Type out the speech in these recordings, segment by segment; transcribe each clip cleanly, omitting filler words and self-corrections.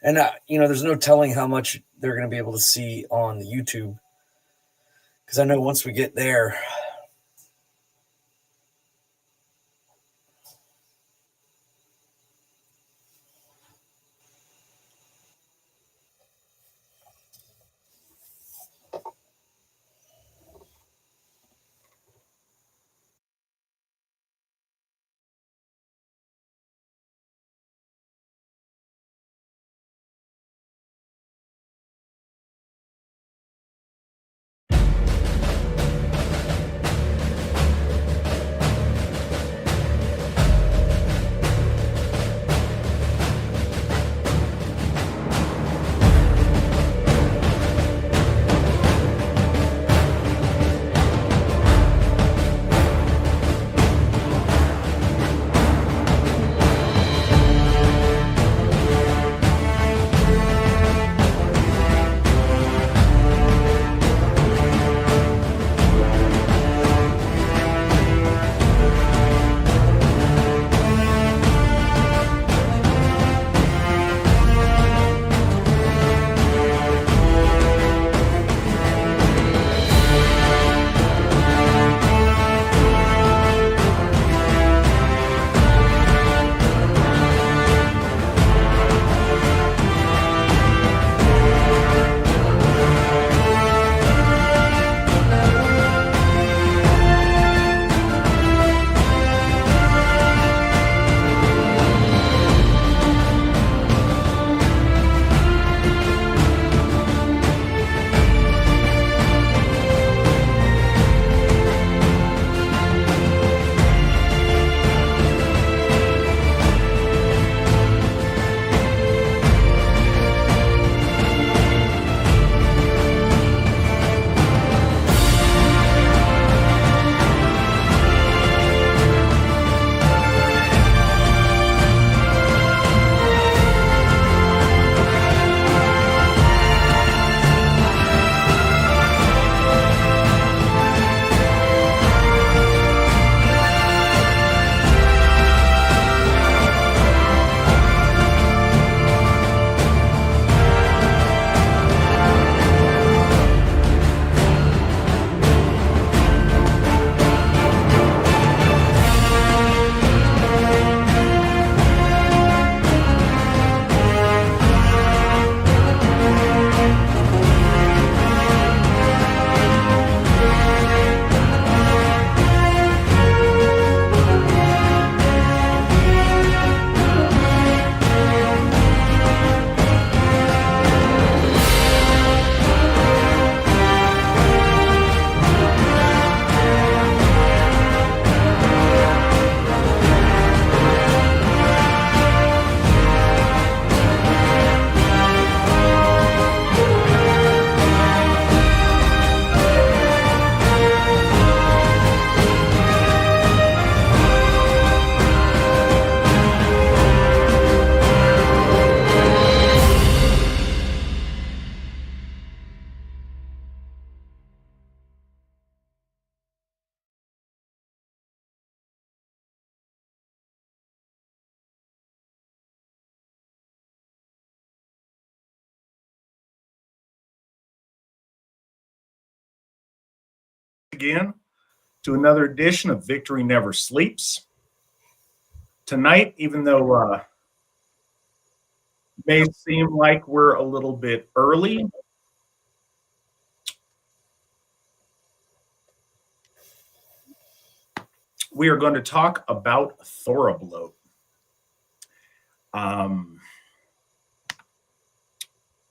And, there's no telling how much they're going to be able to see on the YouTube. Because I know once we get there, again to another edition of Victory Never Sleeps. Tonight, even though it may seem like we're a little bit early, we are going to talk about Thorrablót.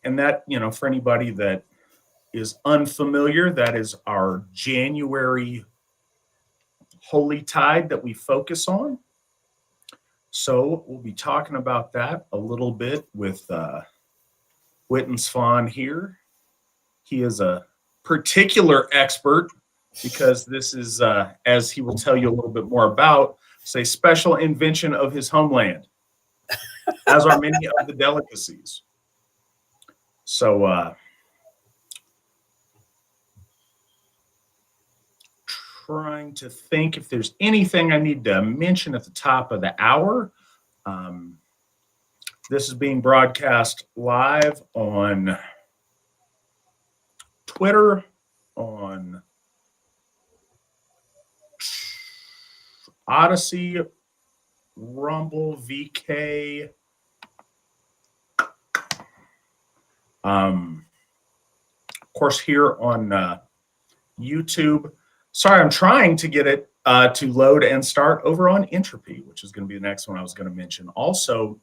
And that, for anybody that is unfamiliar, that is our January holy tide that we focus on. So we'll be talking about that a little bit with Witan Svan here. He is a particular expert because this is, as he will tell you a little bit more about, a special invention of his homeland, as are many of the delicacies. So trying to think if there's anything I need to mention at the top of the hour. This is being broadcast live on Twitter, on Odyssey, Rumble, VK, of course here on YouTube. Sorry, I'm trying to get it to load and start over on Entropy, which is going to be the next one I was going to mention. Also,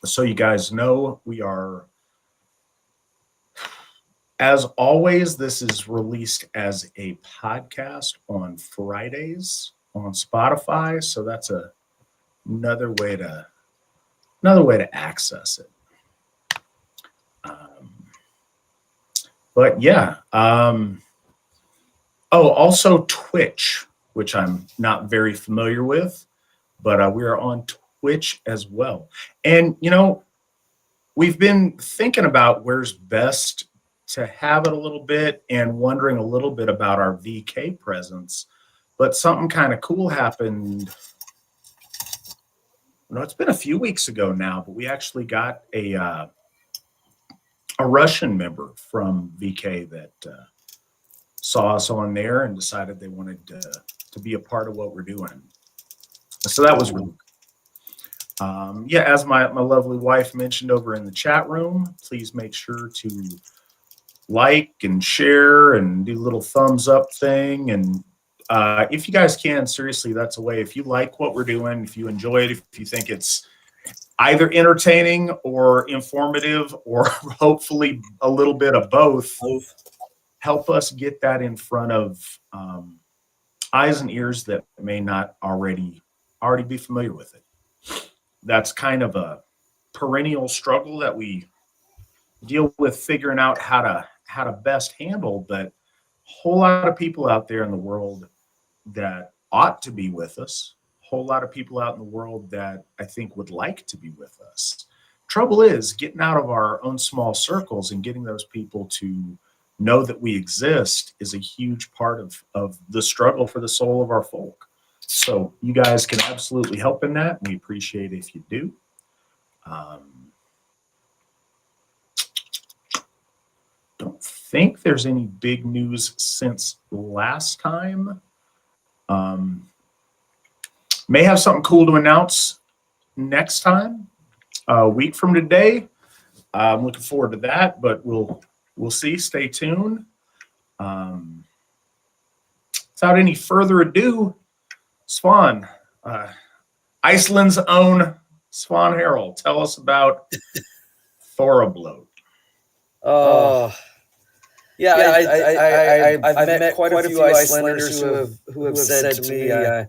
so you guys know, we are, as always, this is released as a podcast on Fridays on Spotify. So that's another way to access it. But yeah. Also Twitch, which I'm not very familiar with, but we are on Twitch as well. And, you know, we've been thinking about where's best to have it a little bit and wondering a little bit about our VK presence. But something kind of cool happened. No, it's been a few weeks ago now, but we actually got a Russian member from VK that saw us on there and decided they wanted to be a part of what we're doing. So that was really cool. Yeah, as my lovely wife mentioned over in the chat room, please make sure to like and share and do a little thumbs up thing. And if you guys can, seriously, that's a way. If you like what we're doing, if you enjoy it, if you think it's either entertaining or informative or hopefully a little bit of both, help us get that in front of eyes and ears that may not already be familiar with it. That's kind of a perennial struggle that we deal with, figuring out how to best handle, but a whole lot of people out there in the world that ought to be with us, a whole lot of people out in the world that I think would like to be with us. Trouble is getting out of our own small circles and getting those people to know that we exist is a huge part of the struggle for the soul of our folk. So you guys can absolutely help in that. We appreciate it if you do. Don't think there's any big news since last time. May have something cool to announce next time, a week from today. I'm looking forward to that, but we'll see. Stay tuned. Without any further ado, Svan, Iceland's own Svan Herul, tell us about Þorrablót. Yeah, I've met quite a few Icelanders who have said to me, I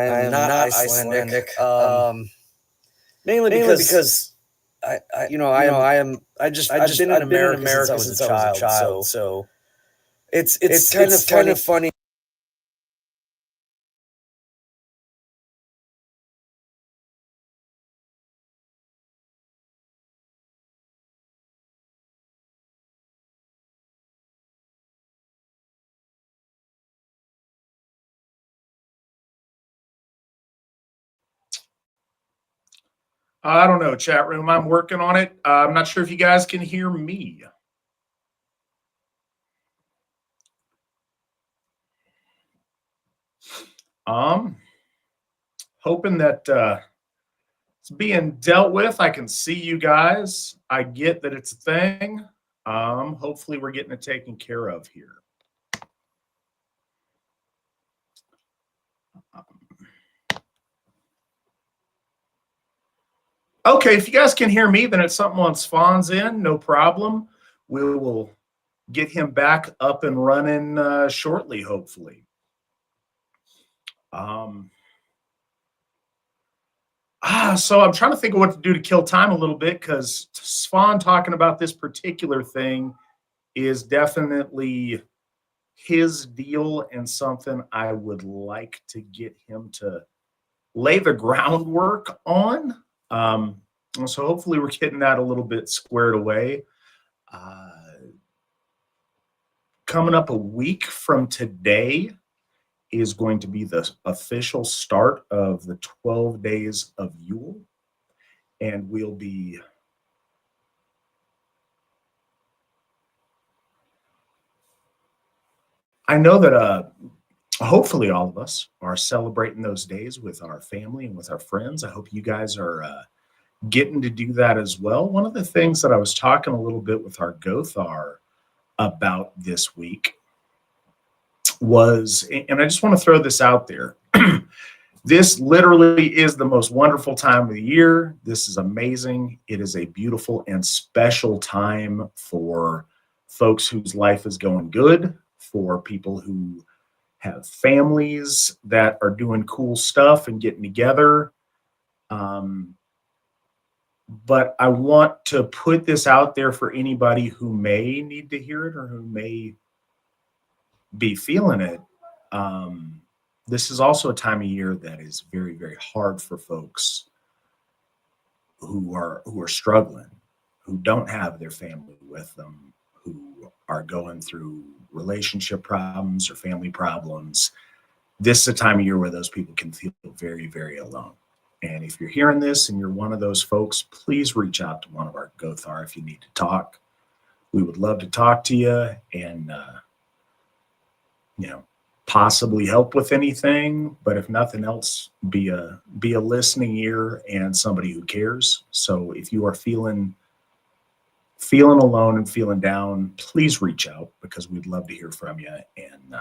am not Icelandic. Mainly because I've been in America since I was a child. So it's kind of funny. I don't know, chat room. I'm working on it. I'm not sure if you guys can hear me. Hoping that it's being dealt with. I can see you guys. I get that it's a thing. Hopefully we're getting it taken care of here. Okay, if you guys can hear me, then it's something on Svan's end, no problem. We will get him back up and running shortly, hopefully. So I'm trying to think of what to do to kill time a little bit, because Svan talking about this particular thing is definitely his deal and something I would like to get him to lay the groundwork on. So hopefully we're getting that a little bit squared away. Coming up a week from today is going to be the official start of the 12 days of Yule. and we'll be I know that hopefully all of us are celebrating those days with our family and with our friends. I hope you guys are getting to do that as well. One of the things that I was talking a little bit with our Gothar about this week was, and I just want to throw this out there. This literally is the most wonderful time of the year. This is amazing. It is a beautiful and special time for folks whose life is going good, for people who have families that are doing cool stuff and getting together. But I want to put this out there for anybody who may need to hear it or who may be feeling it. This is also a time of year that is very, very hard for folks who are struggling, who don't have their family with them, who are going through relationship problems or family problems. This is a time of year where those people can feel very, very alone. And if you're hearing this and you're one of those folks, please reach out to one of our Gothar if you need to talk. We would love to talk to you and, possibly help with anything, but if nothing else, be a listening ear and somebody who cares. So if you are feeling alone and feeling down, please reach out because we'd love to hear from you. And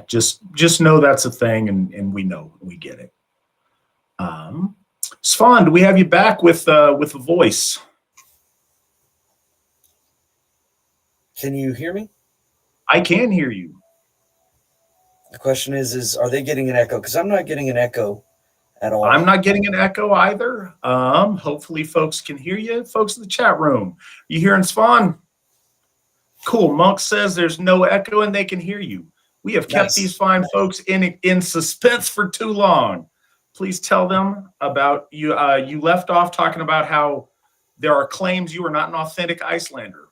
just know that's a thing, and we know, we get it. Svan, do we have you back with a voice? Can you hear me? I can hear you. The question is are they getting an echo? Because I'm not getting an echo at all. I'm not getting an echo either. Hopefully folks can hear you. Folks in the chat room, you hearing Svan? Cool. Monk says there's no echo and they can hear you. We have kept these fine folks in suspense for too long. Please tell them about you. You left off talking about how there are claims you are not an authentic Icelander.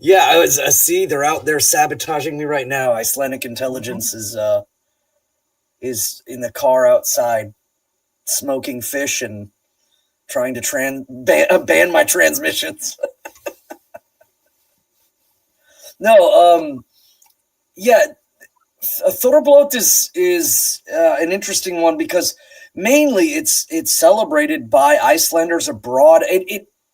Yeah, I was. See, they're out there sabotaging me right now. Icelandic intelligence is in the car outside, smoking fish and trying to ban my transmissions. No, yeah, Þorrablót is an interesting one because mainly it's celebrated by Icelanders abroad.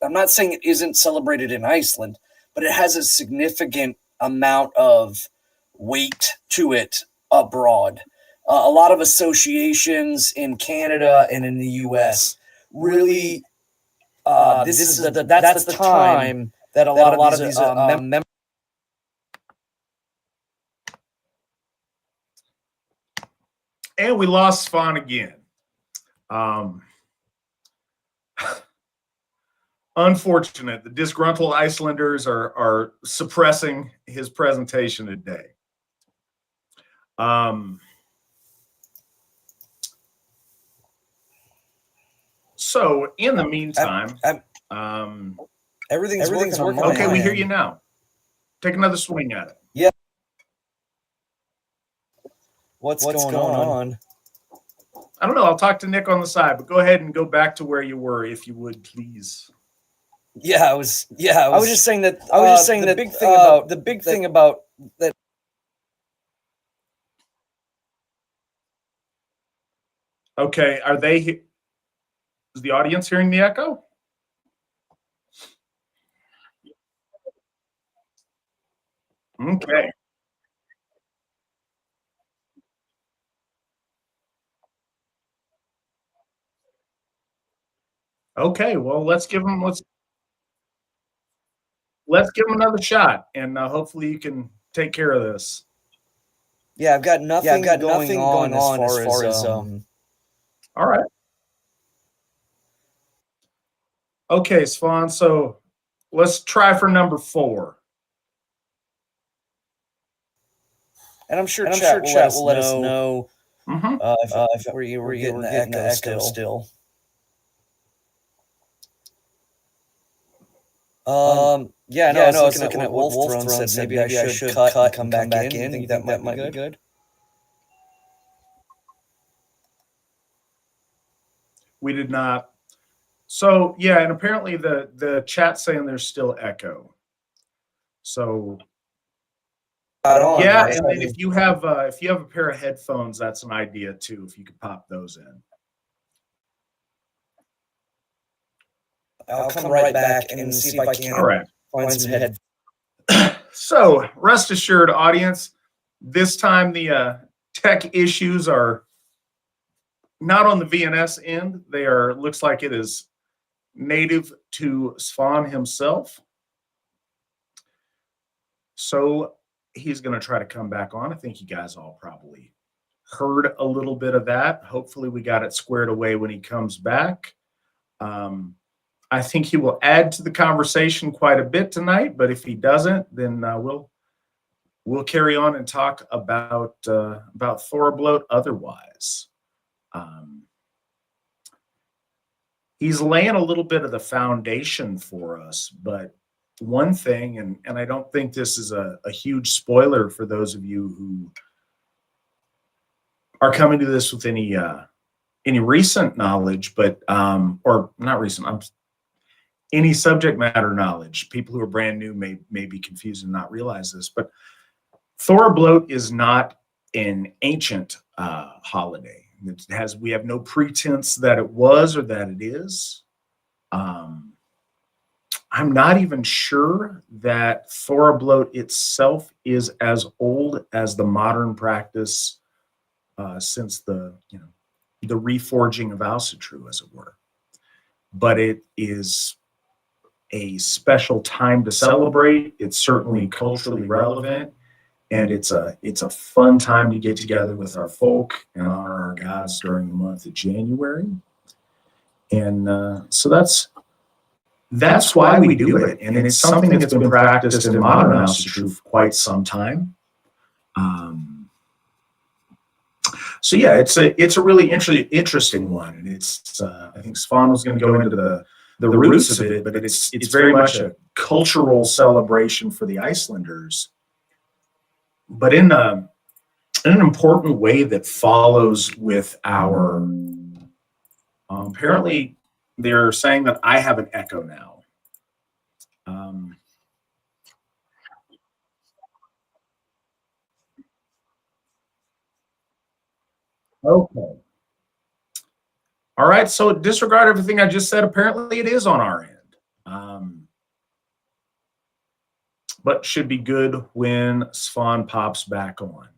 I'm not saying it isn't celebrated in Iceland, but it has a significant amount of weight to it abroad. A lot of associations in Canada and in the U.S. really, that's the time that a lot of these members. And we lost Svan again. Unfortunate. The disgruntled Icelanders are suppressing his presentation today. So in the meantime, everything's working. Okay, we hear you now. Take another swing at it. Yeah. What's going on? I don't know. I'll talk to Nick on the side, but go ahead and go back to where you were, if you would, please. I was just saying that. The big thing about that. Okay, is the audience hearing the echo? Okay. Okay, well, let's give him another shot, and hopefully you can take care of this. Yeah, I've got nothing going on as far as all right. Okay, Svan, so let's try for number 4. And I'm sure chat will let us know if we're getting the echo still. I was looking at what Wolf Throne said maybe I should cut and come back in. Think that might be good? We did not. So yeah, and apparently the chat's saying there's still echo. So yeah, and then if you have a pair of headphones, that's an idea too. If you could pop those in. I'll come right back and see if I can find some head. So rest assured, audience, this time the tech issues are not on the VNS end. They are, looks like it is native to Svan himself. So he's going to try to come back on. I think you guys all probably heard a little bit of that. Hopefully we got it squared away when he comes back. I think he will add to the conversation quite a bit tonight, but if he doesn't, then we'll carry on and talk about Þorrablót otherwise. He's laying a little bit of the foundation for us, but one thing, and I don't think this is a huge spoiler for those of you who are coming to this with any recent knowledge, but or not recent, any subject matter knowledge. People who are brand new may be confused and not realize this, but Þorrablót is not an ancient holiday. We have no pretense that it was or that it is. I'm not even sure that Þorrablót itself is as old as the modern practice since the reforging of Asatru, as it were. But it is a special time to celebrate. It's certainly culturally relevant, and it's a fun time to get together with our folk and honor our gods during the month of January. And so that's why we do it, and it's something that's been practiced in modern Asatru for quite some time. So yeah, it's a really interesting one, and it's I think Svan was going to go into the roots of it, but it's very much a cultural celebration for the Icelanders, but in an important way that follows with our. Apparently, they're saying that I have an echo now. Okay. All right, so disregard everything I just said. Apparently it is on our end. But should be good when Svan pops back on.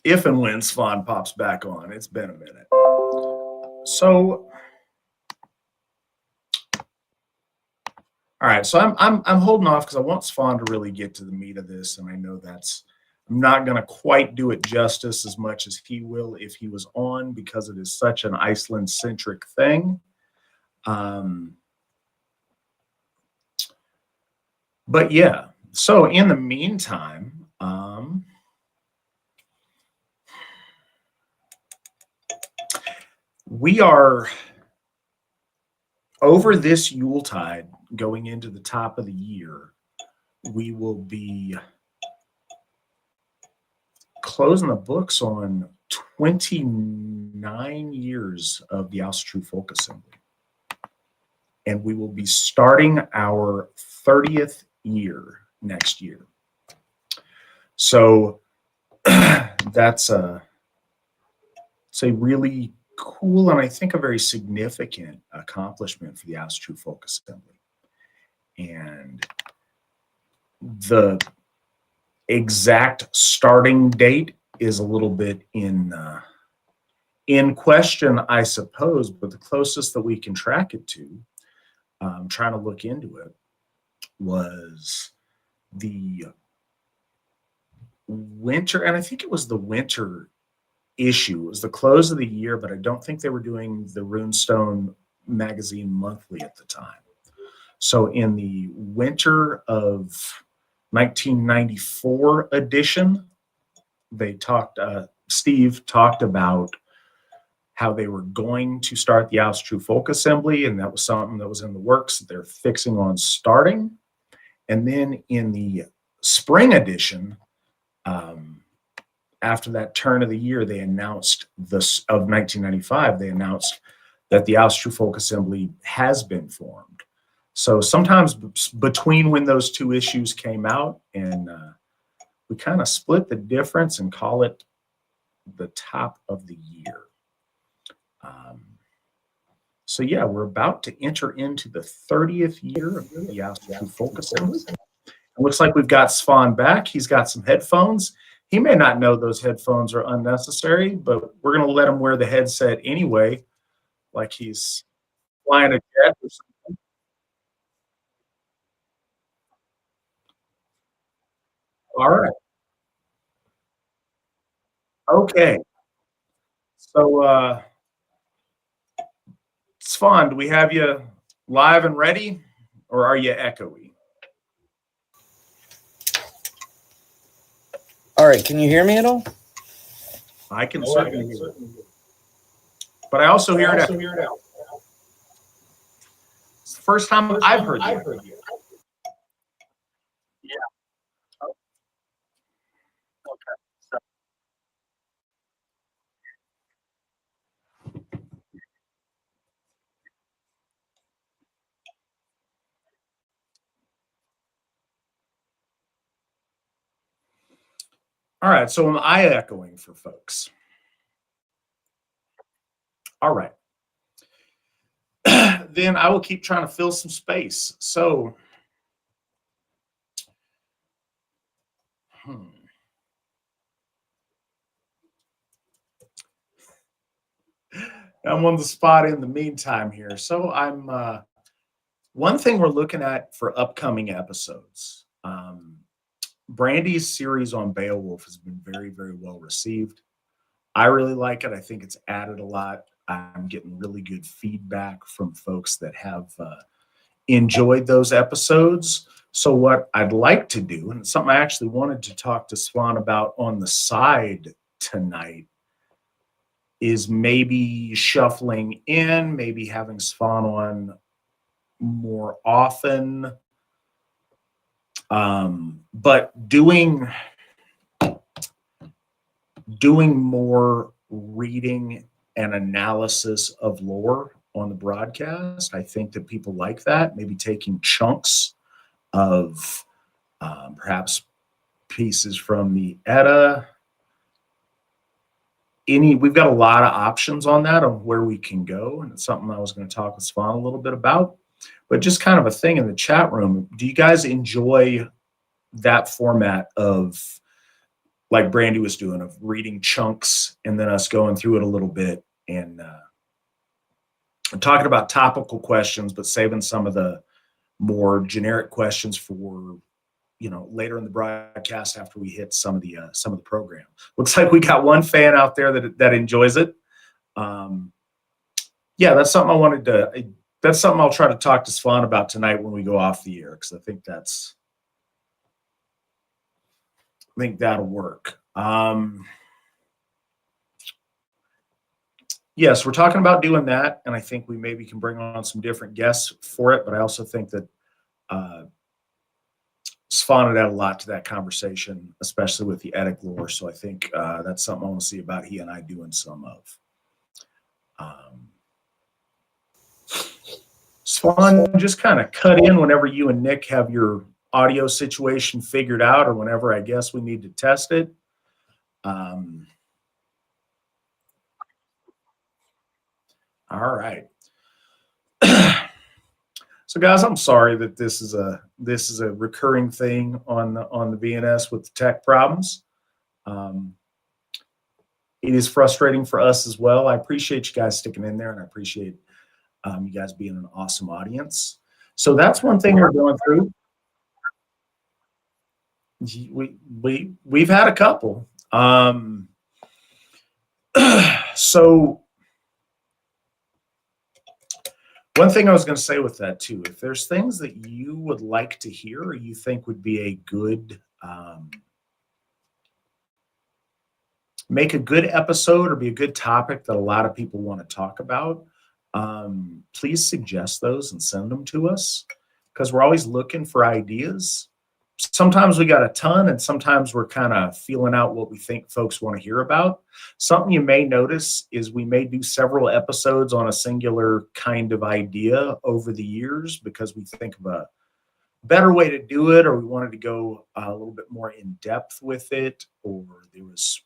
If and when Svan pops back on. It's been a minute. So all right, so I'm holding off because I want Svan to really get to the meat of this, and I know I'm not going to quite do it justice as much as he will if he was on, because it is such an Iceland-centric thing. But yeah, so in the meantime, we are over this Yuletide, going into the top of the year. We will be closing the books on 29 years of the Asatru Folk Assembly. And we will be starting our 30th year next year. So it's a really cool and I think a very significant accomplishment for the Asatru Folk Assembly. And the exact starting date is a little bit in question, I suppose, but the closest that we can track it to, trying to look into it, was the winter, and I think it was the winter issue. It was the close of the year, but I don't think they were doing the Runestone magazine monthly at the time. So in the winter of 1994 edition, Steve talked about how they were going to start the Asatru Folk Assembly, and that was something that was in the works that they're fixing on starting. And then in the spring edition, after that turn of the year, they announced this of 1995. They announced that the Asatru Folk Assembly has been formed. So sometimes between when those two issues came out, and we kind of split the difference and call it the top of the year. So yeah, we're about to enter into the 30th year of the Asatru Folk Assembly. It looks like we've got Svan back. He's got some headphones. He may not know those headphones are unnecessary, but we're going to let him wear the headset anyway, like he's flying a jet or something. All right. Okay. So, Svan, do we have you live and ready, or are you echoey? All right, can you hear me at all? I can certainly hear it. But I also hear it out. It's the first time I've heard you. Yeah. Okay. All right, so am I echoing for folks? All right. Then I will keep trying to fill some space. So, I'm on the spot in the meantime here. So I'm one thing we're looking at for upcoming episodes. Brandy's series on Beowulf has been very, very well received. I really like it. I think it's added a lot. I'm getting really good feedback from folks that have enjoyed those episodes. So what I'd like to do, and it's something I actually wanted to talk to Svan about on the side tonight, is maybe shuffling in, maybe having Svan on more often, but doing more reading and analysis of lore on the broadcast. I think that people like that, maybe taking chunks of perhaps pieces from the Edda. We've got a lot of options on that, of where we can go, and it's something I was going to talk with Svan a little bit about. But just kind of a thing in the chat room, do you guys enjoy that format of, like Brandy was doing, of reading chunks and then us going through it a little bit and talking about topical questions, but saving some of the more generic questions for, you know, later in the broadcast after we hit some of the program. Looks like we got one fan out there that enjoys it. Yeah, that's something I wanted to. That's something I'll try to talk to Svan about tonight when we go off the air, because I think that'll work. Yes, we're talking about doing that, and I think we maybe can bring on some different guests for it. But I also think that Svan would add a lot to that conversation, especially with the Eddic lore. So I think that's something I want to see about he and I doing some of. Svan, just kind of cut in whenever you and Nick have your audio situation figured out, or whenever I guess we need to test it. All right. So guys, I'm sorry that this is a recurring thing on the VNS with the tech problems. It is frustrating for us as well. I appreciate you guys sticking in there, and I appreciate you guys being an awesome audience. So that's one thing we're going through. We've had a couple. So one thing I was going to say with that too, if there's things that you would like to hear or you think would be a good, make a good episode or be a good topic that a lot of people want to talk about, please suggest those and send them to us, because we're always looking for ideas. sometimes we got a ton, and sometimes we're kind of feeling out what we think folks want to hear about. Something you may notice is we may do several episodes on a singular kind of idea over the years because we think of a better way to do it, or we wanted to go a little bit more in depth with it, or there was,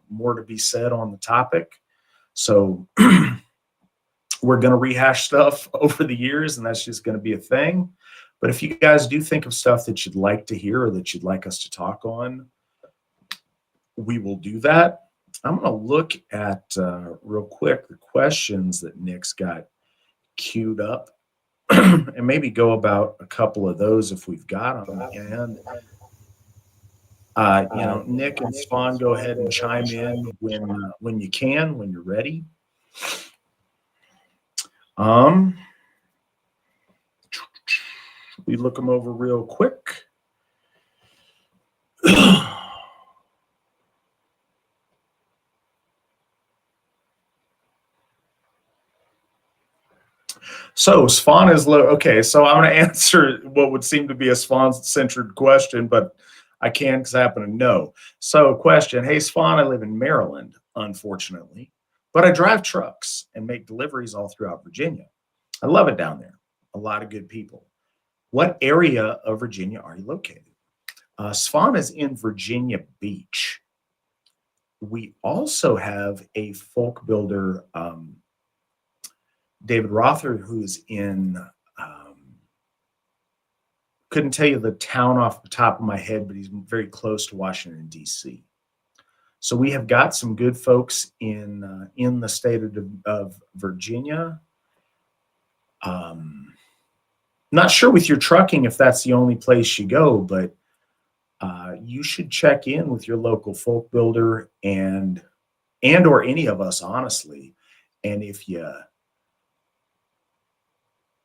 more to be said on the topic. So we're going to rehash stuff over the years, and that's just going to be a thing. But if you guys do think of stuff that you'd like to hear or that you'd like us to talk on, we will do that. I'm going to look at real quick the questions that Nick's got queued up and maybe go about a couple of those if we've got them. And Nick and Svan, go ahead and chime in when you can, when you're ready. We look them over real quick. So Svan is okay. So I'm going to answer what would seem to be a Svan-centered question, but I can because I happen to know. So question, hey Svan, I live in Maryland, unfortunately, but I drive trucks and make deliveries all throughout Virginia. I love it down there. A lot of good people. What area of Virginia are you located? Svan is in Virginia Beach. We also have a folk builder, David Rother, who's in, couldn't tell you the town off the top of my head, but he's very close to Washington, D.C. So we have got some good folks in the state of Virginia. Not sure with your trucking if that's the only place you go, but you should check in with your local folk builder and or any of us, honestly. And if you,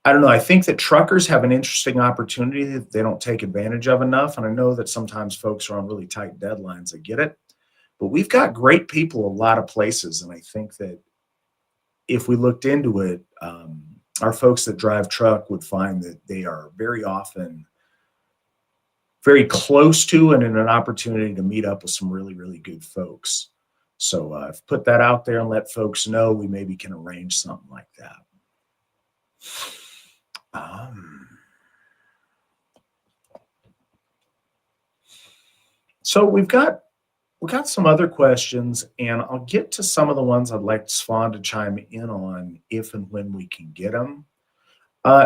I don't know, I think that truckers have an interesting opportunity that they don't take advantage of enough. And I know that sometimes folks are on really tight deadlines. I get it. But we've got great people a lot of places. And I think that if we looked into it, our folks that drive truck would find that they are very often very close to and in an opportunity to meet up with some really, really good folks. So I've put that out there and let folks know we maybe can arrange something like that. So we've got some other questions, and I'll get to some of the ones I'd like Svan to chime in on if and when we can get them.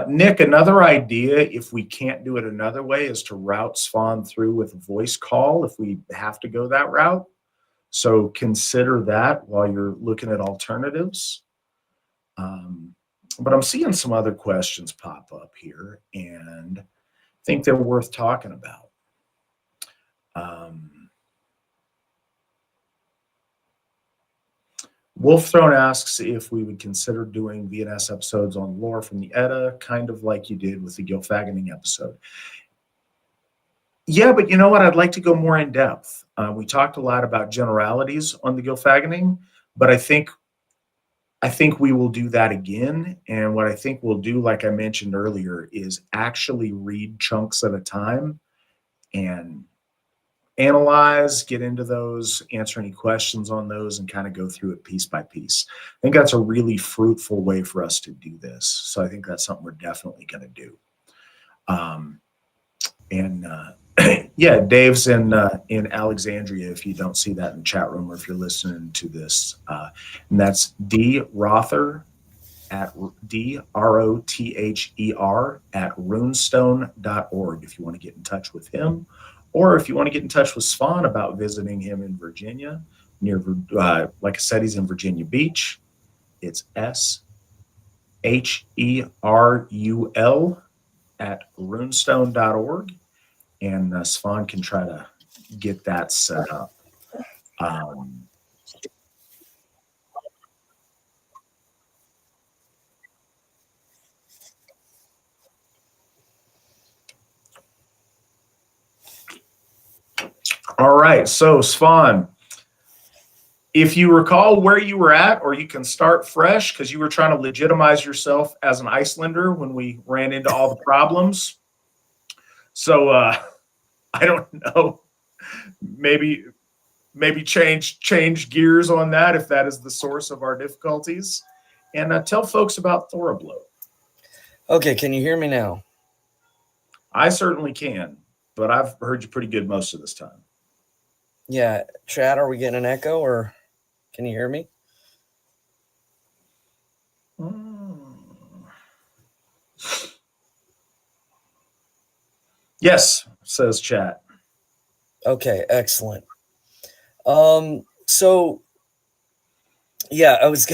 Nick, another idea, if we can't do it another way, is to route Svan through with a voice call if we have to go that route. So consider that while you're looking at alternatives. But I'm seeing some other questions pop up here, and I think they're worth talking about. Wolfthrone asks if we would consider doing VNS episodes on lore from the Edda, kind of like you did with the Gylfaginning episode. Yeah, but you know what? I'd like to go more in depth. We talked a lot about generalities on the Gylfaginning, but I think we will do that again. And what I think we'll do, like I mentioned earlier, is actually read chunks at a time and analyze, get into those, answer any questions on those, and kind of go through it piece by piece. I think that's a really fruitful way for us to do this. So I think that's something we're definitely going to do. Yeah, Dave's in Alexandria, if you don't see that in the chat room or if you're listening to this. And that's D. Rother at DROTHER at runestone.org if you want to get in touch with him. Or if you want to get in touch with Svan about visiting him in Virginia, near, like I said, he's in Virginia Beach. It's SHERUL at runestone.org. And Svan can try to get that set up. All right, so Svan, if you recall where you were at, or you can start fresh because you were trying to legitimize yourself as an Icelander when we ran into all the problems. So I don't know. Maybe change gears on that if that is the source of our difficulties, and tell folks about Thorrablót. Okay, can you hear me now? I certainly can, but I've heard you pretty good most of this time. Yeah, chat, are we getting an echo, or can you hear me? Yes, says chat. Okay, excellent. So yeah, I was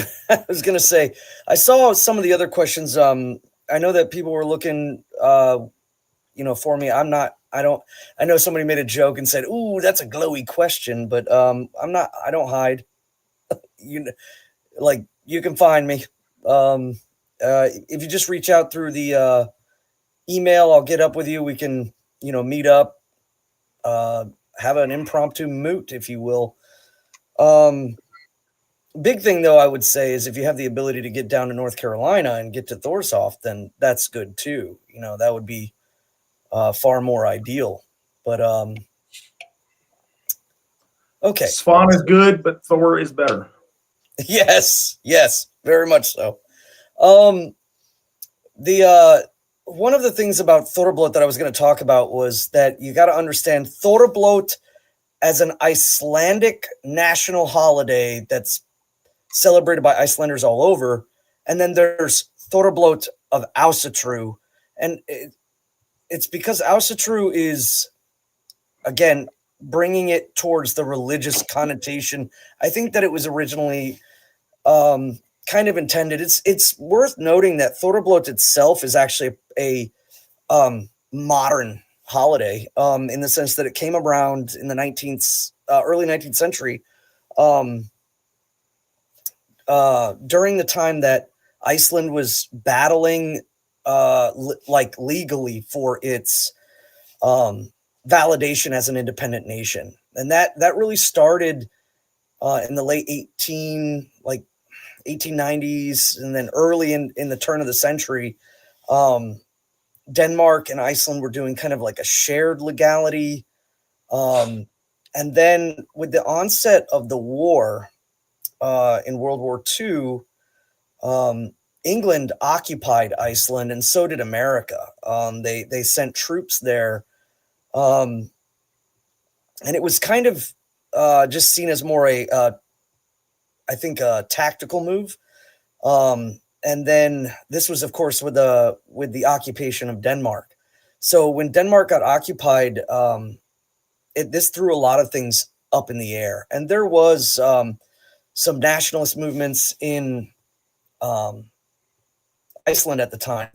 gonna say, I saw some of the other questions. I know that people were looking, for me. I know somebody made a joke and said, "Ooh, that's a glowy question," but I don't hide. You can find me. If you just reach out through the email, I'll get up with you. We can, meet up, have an impromptu moot, if you will. Big thing though, I would say, is if you have the ability to get down to North Carolina and get to Thorsoft, then that's good too. That would be far more ideal. But okay. Svan is good, but Thor is better. Yes, very much so. One of the things about Þorrablót that I was going to talk about was that you got to understand Þorrablót as an Icelandic national holiday that's celebrated by Icelanders all over, and then there's Þorrablót of Asatru, and it's because Asatru is, again, bringing it towards the religious connotation. I think that it was originally kind of intended. It's worth noting that Þorrablót itself is actually a modern holiday, in the sense that it came around in the early 19th century, during the time that Iceland was battling legally for its validation as an independent nation. And that really started in the late 1890s, and then early in the turn of the century. Denmark and Iceland were doing kind of like a shared legality. And then with the onset of the war in World War II, England occupied Iceland, and so did America. They sent troops there, and it was kind of just seen as more I think a tactical move. And then this was, of course, with the occupation of Denmark. So when Denmark got occupied, this threw a lot of things up in the air, and there was some nationalist movements in Iceland at the time,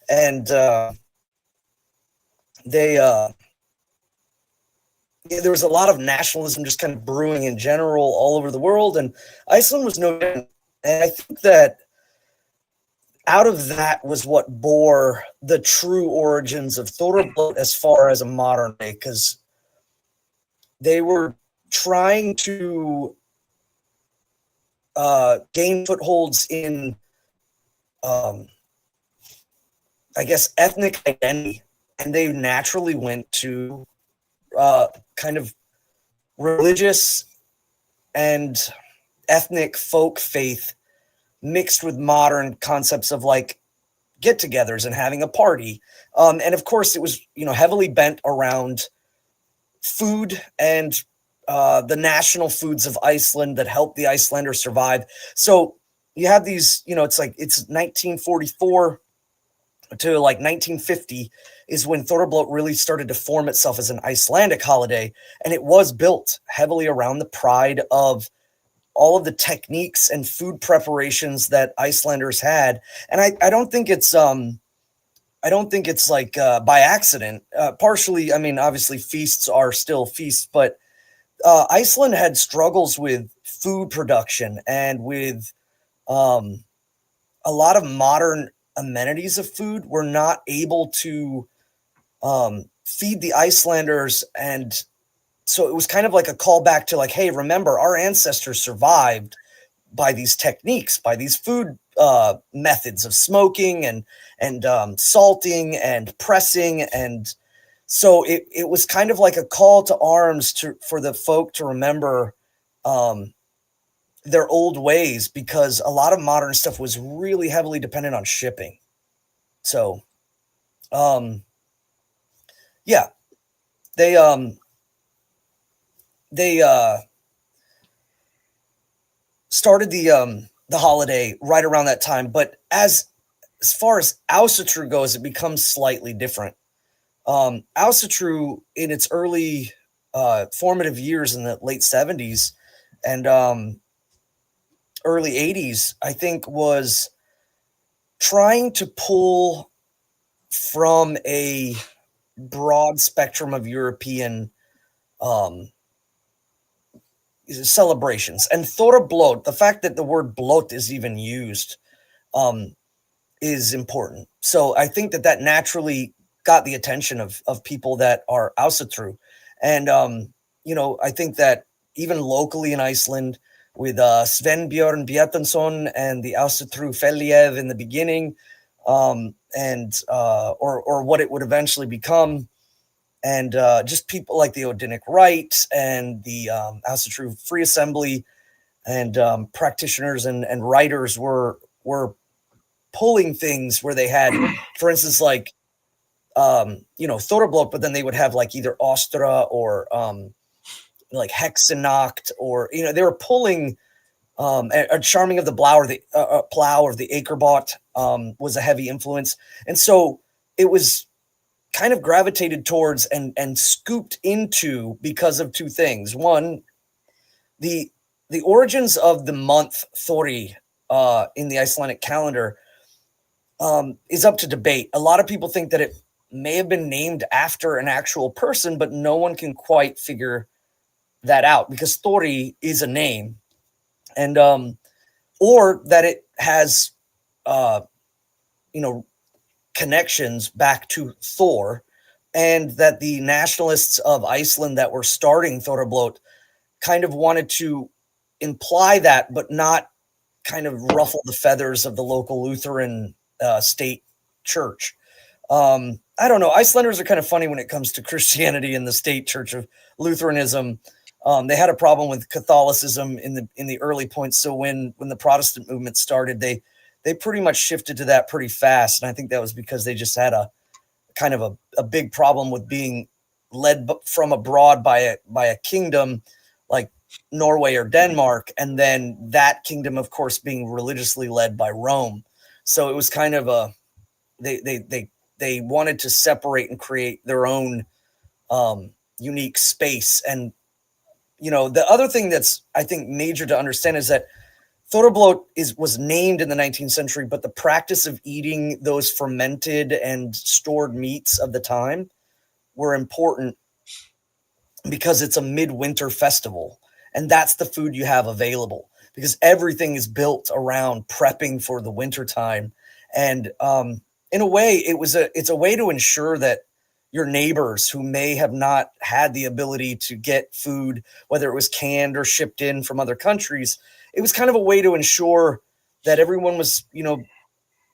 and there was a lot of nationalism just kind of brewing in general all over the world, and Iceland was no different. And I think that out of that was what bore the true origins of Þorrablót as far as a modern day, because they were trying to gain footholds in, I guess, ethnic identity, and they naturally went to kind of religious and ethnic folk faith mixed with modern concepts of like get-togethers and having a party. And of course, it was, heavily bent around food and the national foods of Iceland that helped the Icelanders survive. So you have these, it's 1944 to like 1950 is when Þorrablót really started to form itself as an Icelandic holiday. And it was built heavily around the pride of all of the techniques and food preparations that Icelanders had. And I don't think it's like by accident. Partially, I mean, obviously feasts are still feasts, but Iceland had struggles with food production and with a lot of modern amenities of food were not able to feed the Icelanders. And so it was kind of like a callback to like, hey, remember, our ancestors survived by these techniques, by these food methods of smoking and salting and pressing. And So it was kind of like a call to arms for the folk to remember their old ways, because a lot of modern stuff was really heavily dependent on shipping. So, yeah, they started the holiday right around that time. But as far as Asatru goes, it becomes slightly different. Asatru, in its early formative years in the late 70s and early 80s, I think, was trying to pull from a broad spectrum of European celebrations. And Þorrablót, the fact that the word bloat is even used, is important. So I think that naturally got the attention of people that are Asatru. And, I think that even locally in Iceland, with Svenbjörn Bjartansson and the Asatru Feliev in the beginning, or what it would eventually become, and just people like the Odinic Rite and the Asatru Free Assembly, and practitioners and writers were pulling things where they had, for instance, like Þorrablót, but then they would have like either Ostra or like Hexanacht, or they were pulling a Charming of the Plow, or the Plow, or the Akerbot was a heavy influence. And so it was kind of gravitated towards and scooped into because of two things. One, the origins of the month Thori in the Icelandic calendar is up to debate. A lot of people think that it may have been named after an actual person, but no one can quite figure that out, because Thori is a name, and or that it has connections back to Thor, and that the nationalists of Iceland that were starting Þorrablót kind of wanted to imply that, but not kind of ruffle the feathers of the local Lutheran state church. I don't know. Icelanders are kind of funny when it comes to Christianity and the state church of Lutheranism. They had a problem with Catholicism in the early points. So when the Protestant movement started, they pretty much shifted to that pretty fast. And I think that was because they just had a kind of a big problem with being led from abroad by a kingdom like Norway or Denmark, and then that kingdom, of course, being religiously led by Rome. So it was kind of they wanted to separate and create their own unique space. And the other thing that's, I think, major to understand is that Þorrablót was named in the 19th century, but the practice of eating those fermented and stored meats of the time were important because it's a midwinter festival, and that's the food you have available, because everything is built around prepping for the winter time. And in a way, it's a way to ensure that your neighbors who may have not had the ability to get food, whether it was canned or shipped in from other countries, it was kind of a way to ensure that everyone was,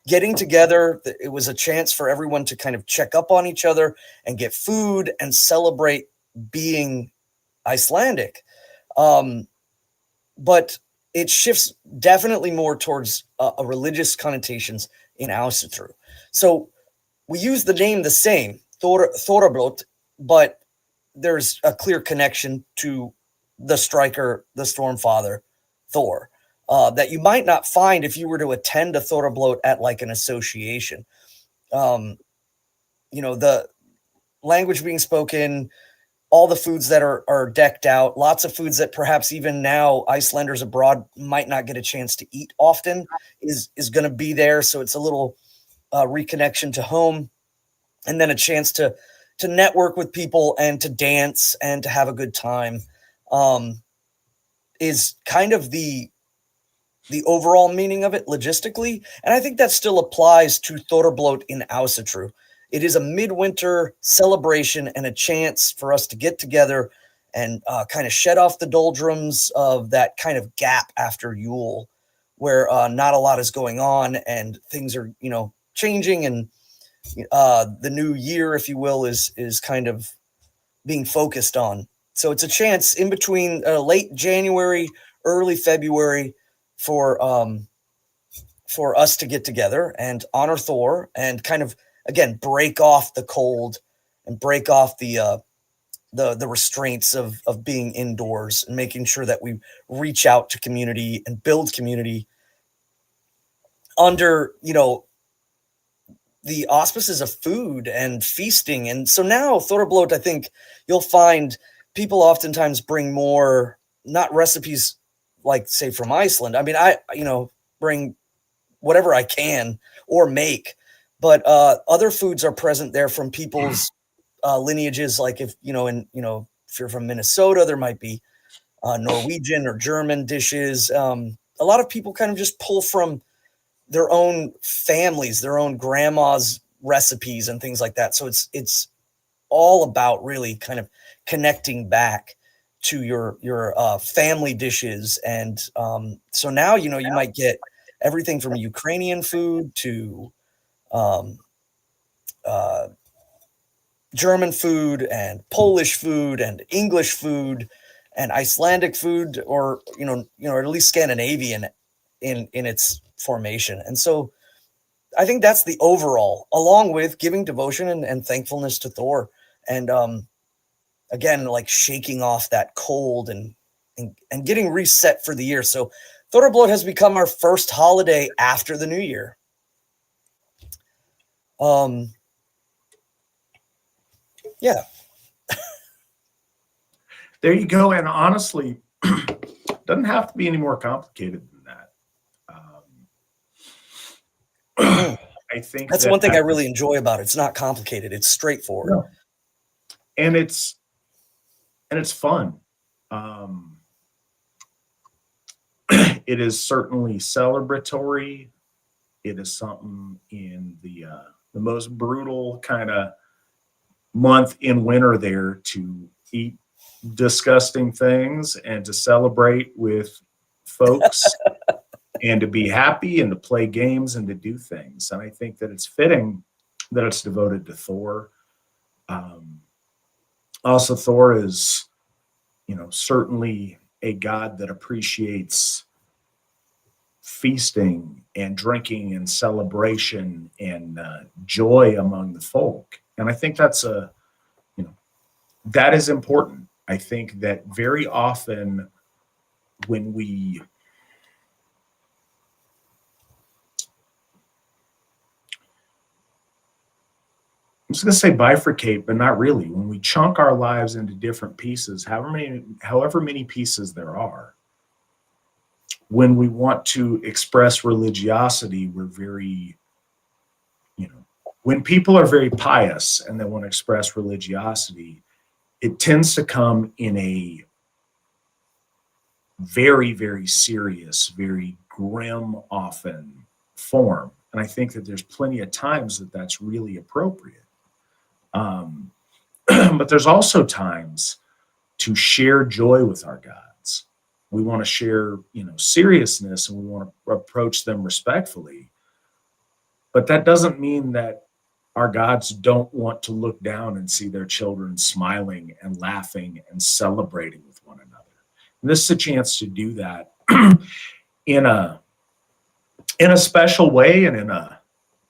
getting together. It was a chance for everyone to kind of check up on each other and get food and celebrate being Icelandic. But it shifts definitely more towards a religious connotations in Asatru. So we use the name the same, Þorrablót, but there's a clear connection to the striker, the Stormfather, Thor, that you might not find if you were to attend a Þorrablót at like an association. The language being spoken, all the foods that are decked out, lots of foods that perhaps even now Icelanders abroad might not get a chance to eat often is going to be there. So it's a little reconnection to home, and then a chance to network with people and to dance and to have a good time, is kind of the overall meaning of it logistically. And I think that still applies to Þorrablót in Asatru. It is a midwinter celebration and a chance for us to get together and kind of shed off the doldrums of that kind of gap after Yule, where not a lot is going on and things are, changing, and the new year, if you will, is kind of being focused on. So it's a chance in between late January, early February for us to get together and honor Thor and kind of again break off the cold and break off the restraints of being indoors and making sure that we reach out to community and build community under, the auspices of food and feasting. And so now Þorrablót, I think you'll find people oftentimes bring more, not recipes like say from Iceland. I mean, I bring whatever I can or make, but other foods are present there from people's lineages. Like if you're from Minnesota, there might be Norwegian or German dishes. A lot of people kind of just pull from their own families, their own grandma's recipes and things like that. So it's all about really kind of connecting back to your family dishes. And so now, you might get everything from Ukrainian food to German food and Polish food and English food and Icelandic food, or at least Scandinavian in its formation. And so I think that's the overall, along with giving devotion and thankfulness to Thor, and again, like shaking off that cold and getting reset for the year. So Þorrablót has become our first holiday after the new year. Yeah. There you go. And honestly, doesn't have to be any more complicated than that. I think that's one thing I really enjoy about it. It's not complicated. It's straightforward. No. And it's fun. It is certainly celebratory. It is something in the most brutal kind of month in winter there to eat disgusting things and to celebrate with folks and to be happy and to play games and to do things. And I think that it's fitting that it's devoted to Thor. Also, Thor is, certainly a god that appreciates feasting and drinking and celebration and joy among the folk. And I think that is important. I think that very often when we I'm just going to say bifurcate, but not really. When we chunk our lives into different pieces, however many pieces there are, when we want to express religiosity, we're very, when people are very pious and they want to express religiosity, it tends to come in a very, very serious, very grim, often form. And I think that there's plenty of times that that's really appropriate. But there's also times to share joy with our gods. We want to share, seriousness, and we want to approach them respectfully. But that doesn't mean that our gods don't want to look down and see their children smiling and laughing and celebrating with one another. And this is a chance to do that in a special way and in a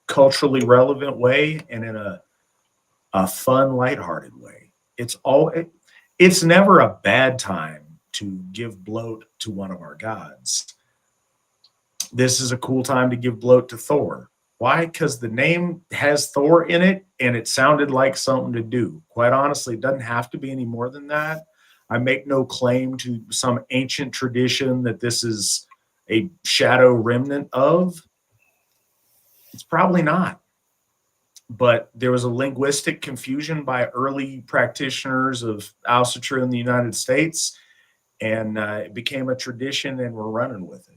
culturally relevant way and in a fun, lighthearted way. It's never a bad time to give bloat to one of our gods. This is a cool time to give bloat to Thor. Why? Because the name has Thor in it, and it sounded like something to do. Quite honestly, it doesn't have to be any more than that. I make no claim to some ancient tradition that this is a shadow remnant of. It's probably not. But there was a linguistic confusion by early practitioners of Asatru in the United States, and it became a tradition, and we're running with it.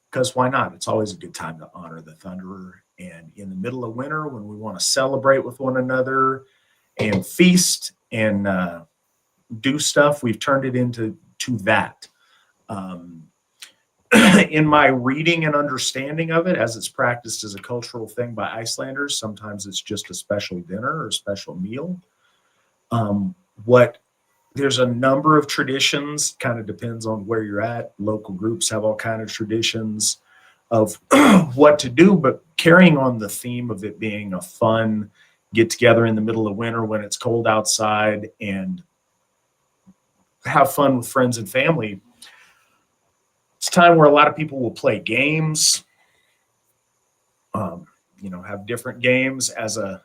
Because why not? It's always a good time to honor the Thunderer. And in the middle of winter, when we want to celebrate with one another and feast and do stuff, we've turned it into that. in my reading and understanding of it, as it's practiced as a cultural thing by Icelanders, sometimes it's just a special dinner or a special meal. What there's a number of traditions, kind of depends on where you're at. Local groups have all kind of traditions of what to do, but carrying on the theme of it being a fun get together in the middle of winter when it's cold outside and have fun with friends and family. It's a time where a lot of people will play games, have different games as an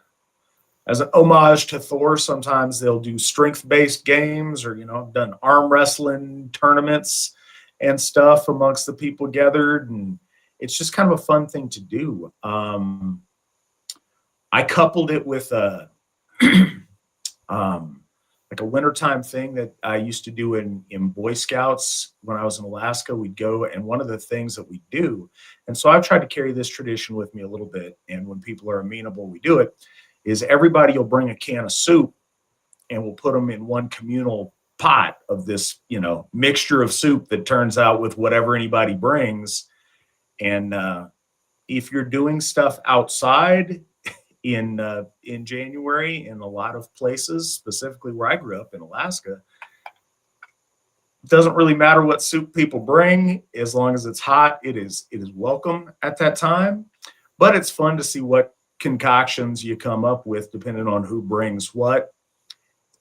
homage to Thor. Sometimes they'll do strength-based games, or I've done arm wrestling tournaments and stuff amongst the people gathered, and it's just kind of a fun thing to do. I coupled it with a like a wintertime thing that I used to do in Boy Scouts when I was in Alaska. We'd go, and one of the things that we do, and so I've tried to carry this tradition with me a little bit, and when people are amenable, we do it, is everybody will bring a can of soup and we'll put them in one communal pot of this, mixture of soup that turns out with whatever anybody brings. And if you're doing stuff outside in January in a lot of places, specifically where I grew up in Alaska, it doesn't really matter what soup people bring, as long as it's hot, it is welcome at that time. But it's fun to see what concoctions you come up with depending on who brings what.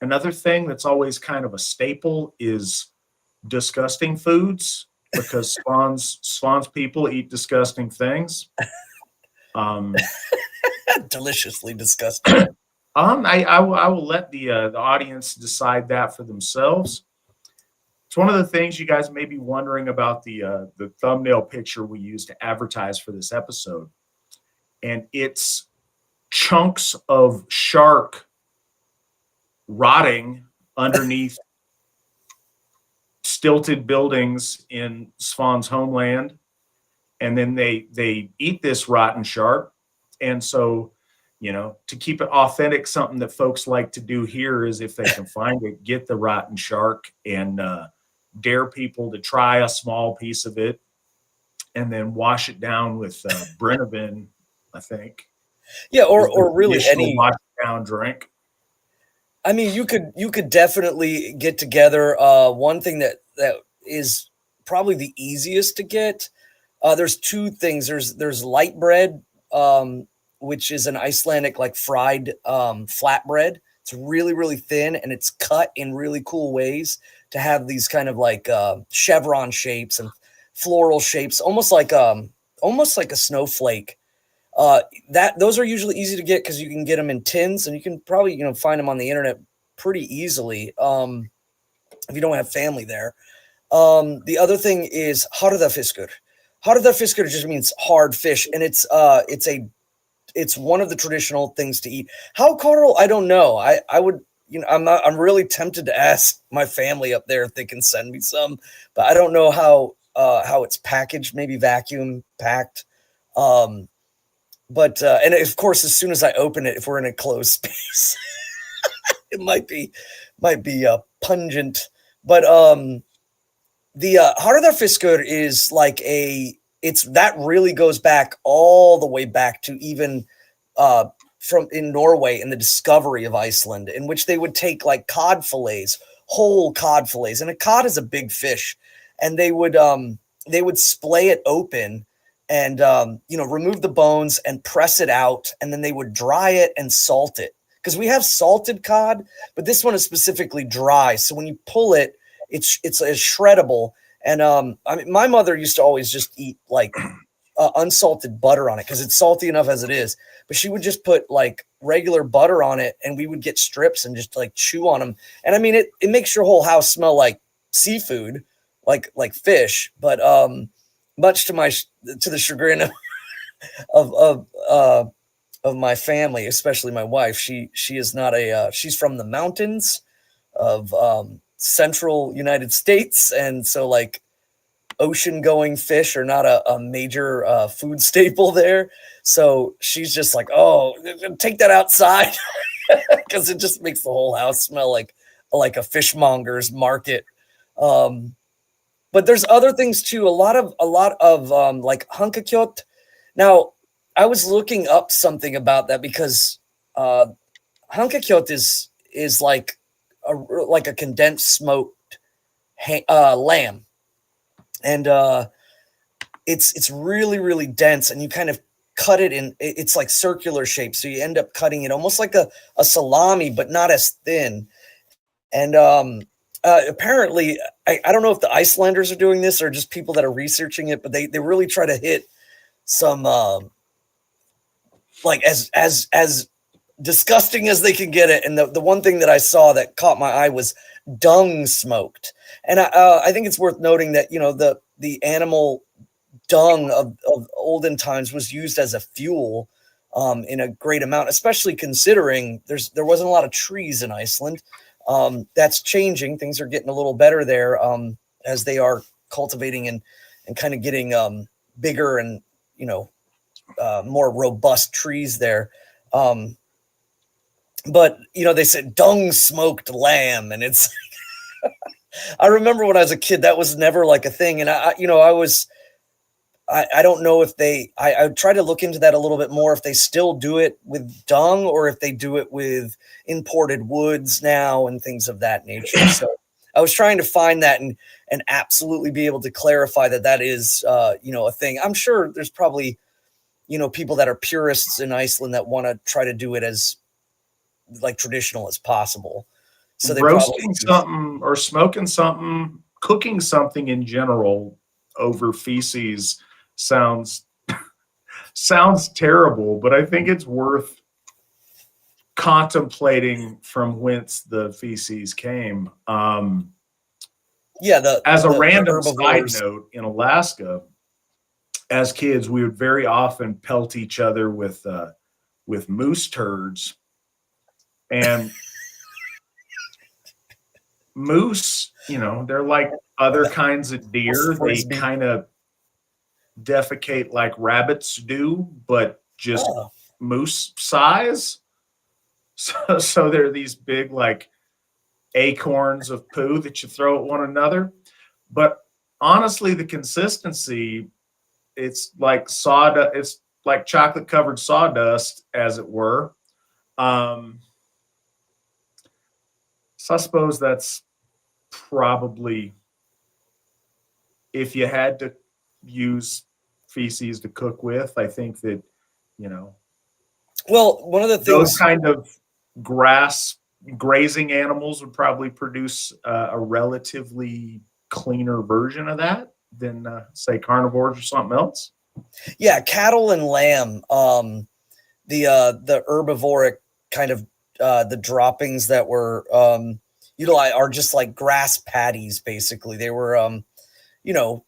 Another thing that's always kind of a staple is disgusting foods, because Svan's people eat disgusting things. Deliciously disgusting. I will let the audience decide that for themselves. It's one of the things you guys may be wondering about the thumbnail picture we used to advertise for this episode, and it's chunks of shark rotting underneath stilted buildings in Svan's homeland, and then they eat this rotten shark. And so, to keep it authentic, something that folks like to do here is, if they can find it, get the rotten shark and dare people to try a small piece of it, and then wash it down with Brennivin, I think. Yeah, or really any wash down drink. I mean, you could definitely get together. One thing that is probably the easiest to get. There's two things. There's light bread, which is an Icelandic like fried flatbread. It's really, really thin, and it's cut in really cool ways to have these kind of like chevron shapes and floral shapes, almost like a snowflake. Those are usually easy to get because you can get them in tins, and you can probably find them on the internet pretty easily if you don't have family there. The other thing is harðafiskur. Harðafiskur just means hard fish, and it's one of the traditional things to eat. How, Carl? I don't know. I would, I'm really tempted to ask my family up there if they can send me some, but I don't know how it's packaged. Maybe vacuum packed. But and of course, as soon as I open it, if we're in a closed space, it might be pungent. But the harðafiskur is like that really goes back all the way back to even from in Norway in the discovery of Iceland, in which they would take like cod fillets, whole cod fillets, and a cod is a big fish, and they would splay it open and remove the bones and press it out, and then they would dry it and salt it, because we have salted cod, but this one is specifically dry. So when you pull it, it's shreddable. And I mean, my mother used to always just eat like unsalted butter on it because it's salty enough as it is. But she would just put like regular butter on it, and we would get strips and just like chew on them. And I mean, it makes your whole house smell like seafood, like fish. But much to the chagrin of my family, especially my wife, she is not she's from the mountains of central United States, and so like ocean going fish are not a major food staple there. So she's just like, oh, take that outside, because it just makes the whole house smell like a fishmonger's market. but there's other things too. A lot of like hankakjot. Now, I was looking up something about that because hankakjot is like a condensed smoked lamb, and it's really really dense, and you kind of cut it in. It's like circular shape, so you end up cutting it almost like a salami, but not as thin. And apparently, I don't know if the Icelanders are doing this or just people that are researching it, but they really try to hit some like as disgusting as they can get it. And the one thing that I saw that caught my eye was dung smoked. And I think it's worth noting that, you know, the animal dung of olden times was used as a fuel in a great amount, especially considering there wasn't a lot of trees in Iceland. That's changing. Things are getting a little better there as they are cultivating and kind of getting bigger and, you know, more robust trees there. But, you know, they said dung smoked lamb, and it's I remember when I was a kid, that was never like a thing. And I don't know if I try to look into that a little bit more, if they still do it with dung or if they do it with imported woods now and things of that nature. So I was trying to find that and absolutely be able to clarify that is, you know, a thing. I'm sure there's probably, you know, people that are purists in Iceland that want to try to do it as like traditional as possible. So they roasting something or smoking something, cooking something in general over feces sounds terrible, but I think it's worth contemplating from whence the feces came. As a random side note, in Alaska, as kids, we would very often pelt each other with moose turds. And moose, you know, they're like other kinds of deer. They kind of defecate like rabbits do, but just moose size. So they're these big like acorns of poo that you throw at one another. But honestly, the consistency, it's like sawdust. It's like chocolate covered sawdust, as it were. So I suppose that's probably, if you had to use feces to cook with, I think that, you know, well, one of the things, those kind of grass grazing animals would probably produce a relatively cleaner version of that than say carnivores or something else. Yeah, cattle and lamb, the herbivoric kind of the droppings that were utilized are just like grass patties. Basically, they were you know,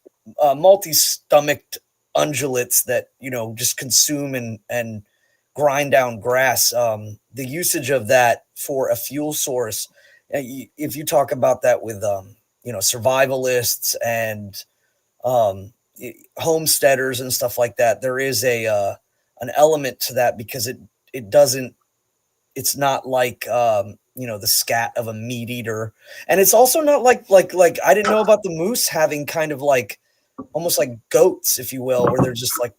multi-stomached ungulates that, you know, just consume and grind down grass. The usage of that for a fuel source, if you talk about that with you know, survivalists and homesteaders and stuff like that, there is an element to that, because it's not like you know, the scat of a meat eater, and it's also not like I didn't know about the moose having kind of like almost like goats, if you will, where they're just like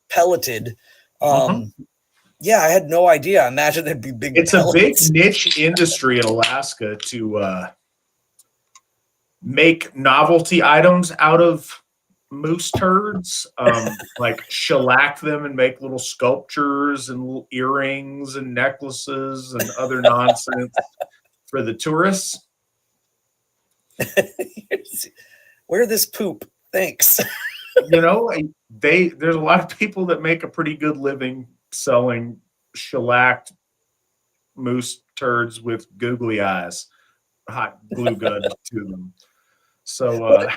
pelleted. Yeah, I had no idea. I imagine there'd be big. It's pellets. a big niche industry in Alaska to make novelty items out of moose turds, like shellac them and make little sculptures and little earrings and necklaces and other nonsense for the tourists. Wear this poop, thanks. You know, there's a lot of people that make a pretty good living selling shellacked moose turds with googly eyes, hot glue gun to them. So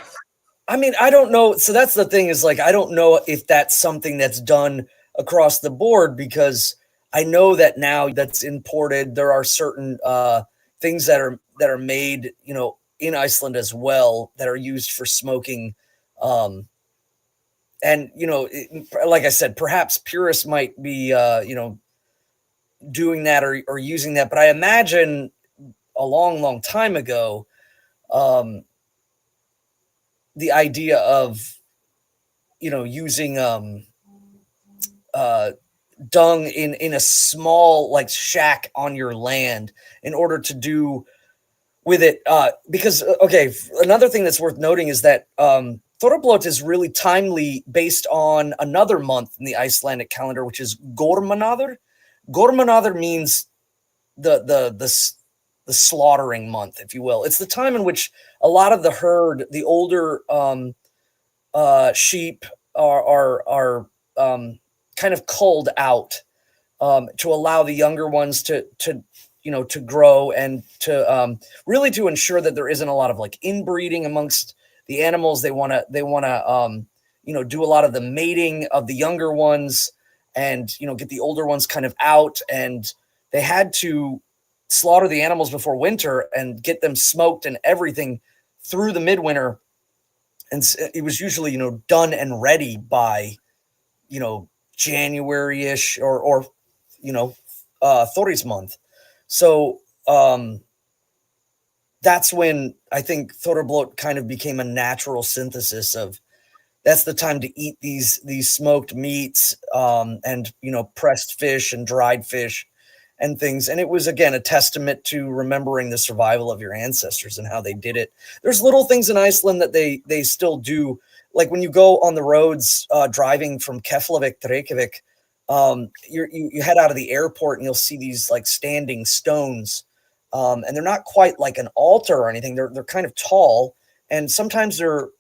I mean, I don't know. So that's the thing, is like, I don't know if that's something that's done across the board, because I know that now that's imported. There are certain things that are made, you know, in Iceland as well, that are used for smoking. And, you know, like I said, perhaps purists might be, you know, doing that or using that. But I imagine a long, long time ago, the idea of, using dung in a small like shack on your land in order to do with it. Because okay, another thing that's worth noting is that Þorrablót is really timely based on another month in the Icelandic calendar, which is Gormanaður. Gormanaður means the slaughtering month, if you will. It's the time in which a lot of the herd, the older sheep, are kind of culled out to allow the younger ones to grow, and to really to ensure that there isn't a lot of like inbreeding amongst the animals. They want to do a lot of the mating of the younger ones, and get the older ones kind of out. And they had to slaughter the animals before winter and get them smoked and everything through the midwinter. And it was usually done and ready by January-ish or Thor's month. So that's when I think Þorrablót kind of became a natural synthesis of, that's the time to eat these smoked meats, and pressed fish and dried fish and things. And it was, again, a testament to remembering the survival of your ancestors and how they did it. There's little things in Iceland that they still do. Like when you go on the roads driving from Keflavik to Reykjavik, you head out of the airport and you'll see these like standing stones. And they're not quite like an altar or anything. They're kind of tall, and sometimes they're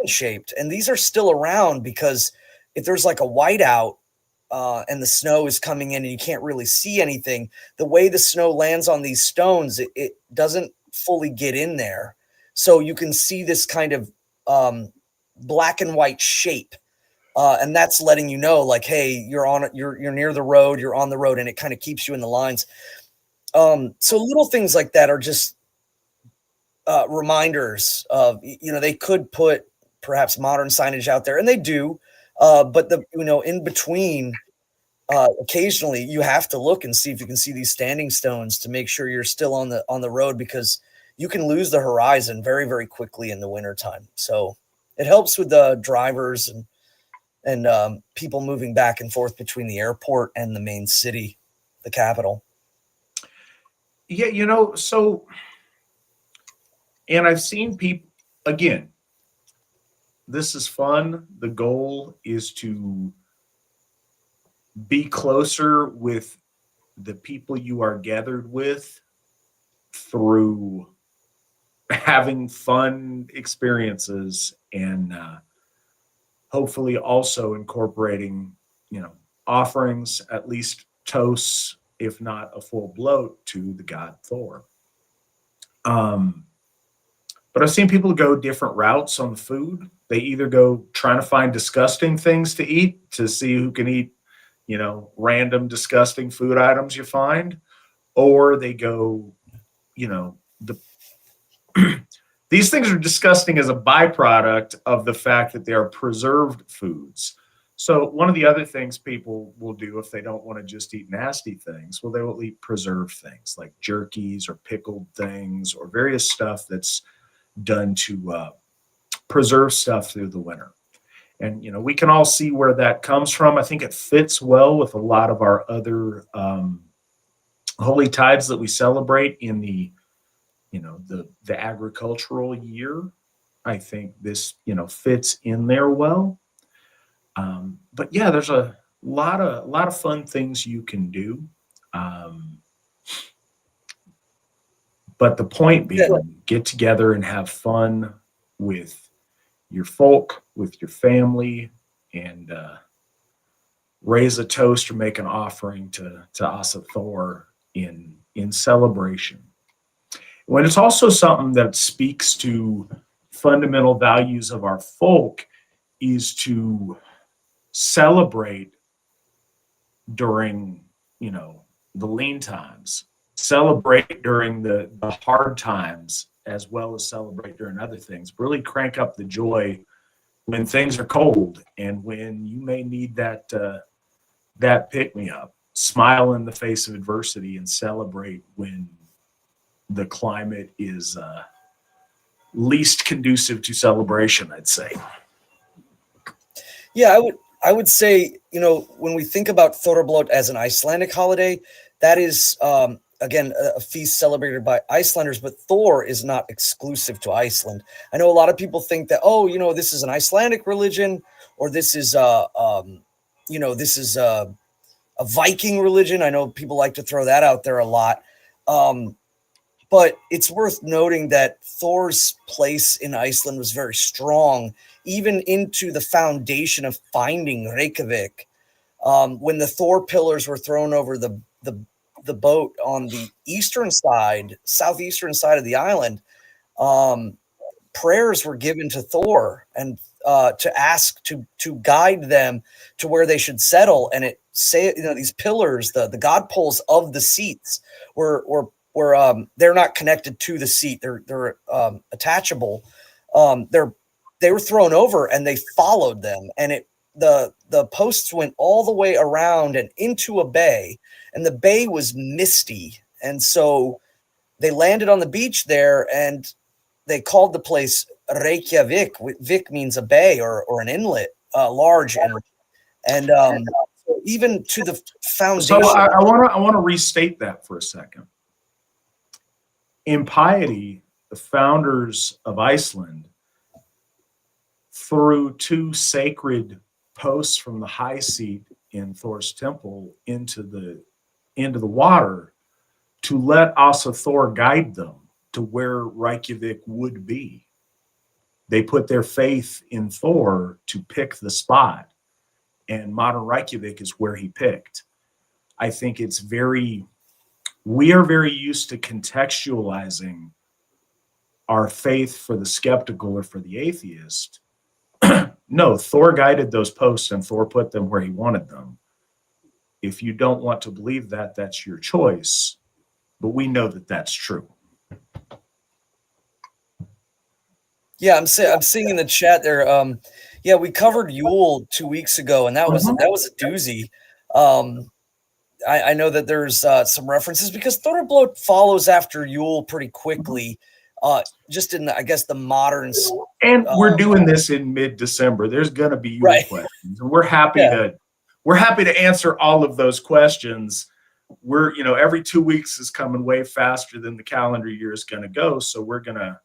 shaped. And these are still around because if there's like a whiteout, and the snow is coming in and you can't really see anything, the way the snow lands on these stones, it doesn't fully get in there. So you can see this kind of black and white shape. And that's letting you know, like, hey, you're near the road, you're on the road, and it kind of keeps you in the lines. So little things like that are just reminders of, they could put perhaps modern signage out there, and they do. But in between, occasionally you have to look and see if you can see these standing stones to make sure you're still on the road, because you can lose the horizon very, very quickly in the wintertime. So it helps with the drivers and people moving back and forth between the airport and the main city, the capital. Yeah, so, and I've seen people, again, this is fun. The goal is to be closer with the people you are gathered with through having fun experiences, and hopefully also incorporating, offerings, at least toasts, if not a full bloat, to the god Thor. But I've seen people go different routes on the food. They either go trying to find disgusting things to eat to see who can eat, random disgusting food items you find, or they go, these things are disgusting as a byproduct of the fact that they are preserved foods. So one of the other things people will do if they don't want to just eat nasty things, well, they will eat preserved things like jerkies or pickled things or various stuff that's done to preserve stuff through the winter. And, we can all see where that comes from. I think it fits well with a lot of our other holy tides that we celebrate in the agricultural year. I think this, fits in there well. But yeah, there's a lot of fun things you can do. But the point being, get together and have fun with your folk, with your family, and raise a toast or make an offering to Asa Thor in celebration. When it's also something that speaks to fundamental values of our folk, is to celebrate during, the lean times, celebrate during the hard times, as well as celebrate during other things. Really crank up the joy when things are cold and when you may need that pick-me-up. Smile in the face of adversity and celebrate when the climate is least conducive to celebration, I'd say. Yeah, I would say, you know, when we think about Þorrablót as an Icelandic holiday, that is again a feast celebrated by Icelanders, but Thor is not exclusive to Iceland. I know a lot of people think that, oh, you know, this is an Icelandic religion, or this is you know, this is a Viking religion. I know people like to throw that out there a lot. But it's worth noting that Thor's place in Iceland was very strong, even into the foundation of finding Reykjavik. When the Thor pillars were thrown over the boat on the eastern side, southeastern side of the island, prayers were given to Thor and to ask to guide them to where they should settle. And it say, you know, these pillars, the god poles of the seats were they're not connected to the seat. They're attachable. They were thrown over and they followed them, and the posts went all the way around and into a bay, and the bay was misty. And so they landed on the beach there, and they called the place Reykjavik. Vik means a bay or an inlet, large inlet. And even to the foundation. So I want to restate that for a second. In piety, the founders of Iceland threw two sacred posts from the high seat in Thor's temple into the water to let Asatru guide them to where Reykjavik would be. They put their faith in Thor to pick the spot, and modern Reykjavik is where he picked. I think we are very used to contextualizing our faith for the skeptical or for the atheist. No, Thor guided those posts and Thor put them where he wanted them. If you don't want to believe that, that's your choice. But we know that that's true. Yeah, I'm seeing in the chat there. Yeah, we covered Yule 2 weeks ago, and that was a doozy. I know that there's some references because Þorrablót follows after Yule pretty quickly, just in I guess the modern. And we're doing this in mid-December. There's going to be Yule questions, and we're happy to answer all of those questions. We're every 2 weeks is coming way faster than the calendar year is going to go, so we're gonna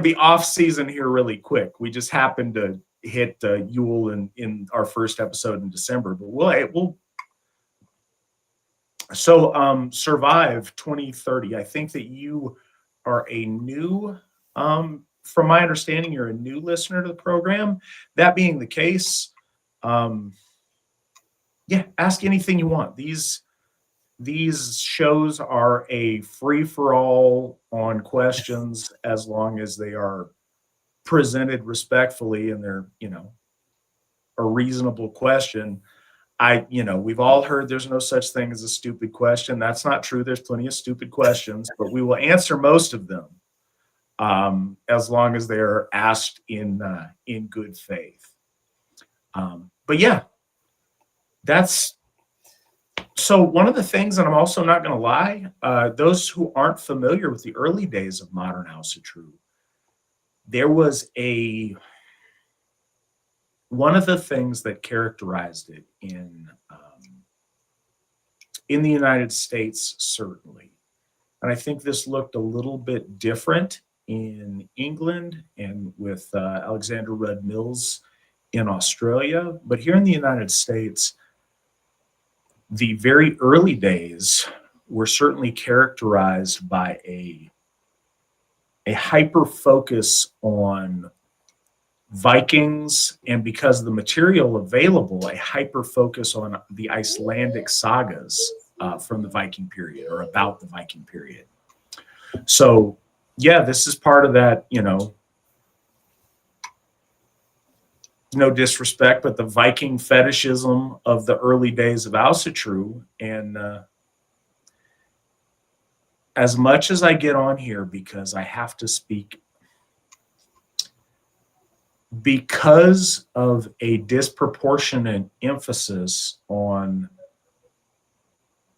be off season here really quick. We just happened to hit Yule in our first episode in December, but we'll. So Survive 2030, I think that you are a new, from my understanding, you're a new listener to the program. That being the case, yeah, ask anything you want. These shows are a free-for-all on questions as long as they are presented respectfully and they're, a reasonable question. We've all heard there's no such thing as a stupid question. That's not true. There's plenty of stupid questions, but we will answer most of them as long as they're asked in good faith. But yeah, so one of the things, and I'm also not going to lie, those who aren't familiar with the early days of modern Asatru, there was one of the things that characterized it in the United States, certainly, and I think this looked a little bit different in England and with Alexander Rudd Mills in Australia, but here in the United States, the very early days were certainly characterized by a hyper focus on Vikings, and because of the material available, a hyper focus on the Icelandic sagas from the Viking period or about the Viking period. So yeah, this is part of that, no disrespect, but the Viking fetishism of the early days of Asatru. And as much as I get on here because I have to speak, because of a disproportionate emphasis on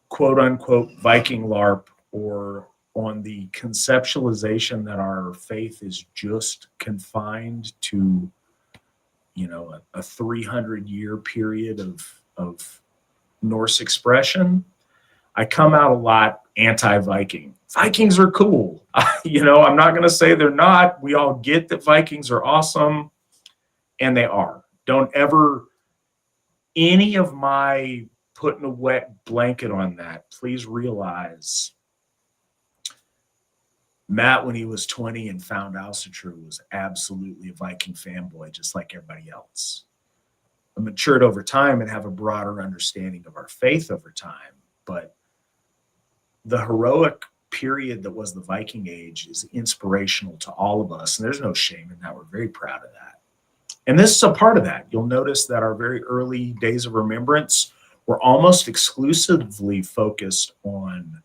quote unquote Viking LARP or on the conceptualization that our faith is just confined to, a 300-year period of Norse expression, I come out a lot anti-Viking. Vikings are cool. I'm not going to say they're not. We all get that Vikings are awesome, and they are. Don't ever, any of my putting a wet blanket on that, please realize Matt, when he was 20 and found Asatru, was absolutely a Viking fanboy, just like everybody else. I matured over time and have a broader understanding of our faith over time, but the heroic period that was the Viking Age is inspirational to all of us, and there's no shame in that. We're very proud of that. And this is a part of that. You'll notice that our very early days of remembrance were almost exclusively focused on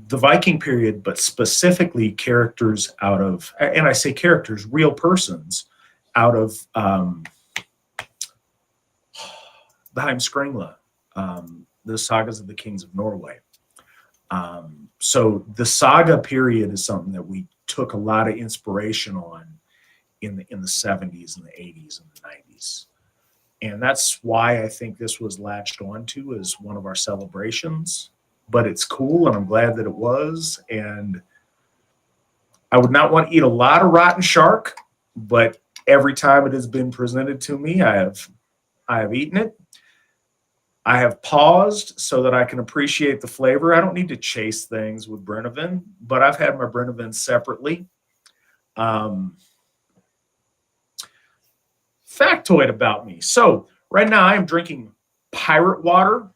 the Viking period, but specifically characters out of, and I say characters, real persons out of the Heimskringla, the sagas of the kings of Norway. So the saga period is something that we took a lot of inspiration on in the 70s and the 80s and the 90s. And that's why I think this was latched onto as one of our celebrations. But it's cool, and I'm glad that it was. And I would not want to eat a lot of rotten shark, but every time it has been presented to me, I have eaten it. I have paused so that I can appreciate the flavor. I don't need to chase things with Brennivin, but I've had my Brennivin separately. Factoid about me. So right now I am drinking pirate water.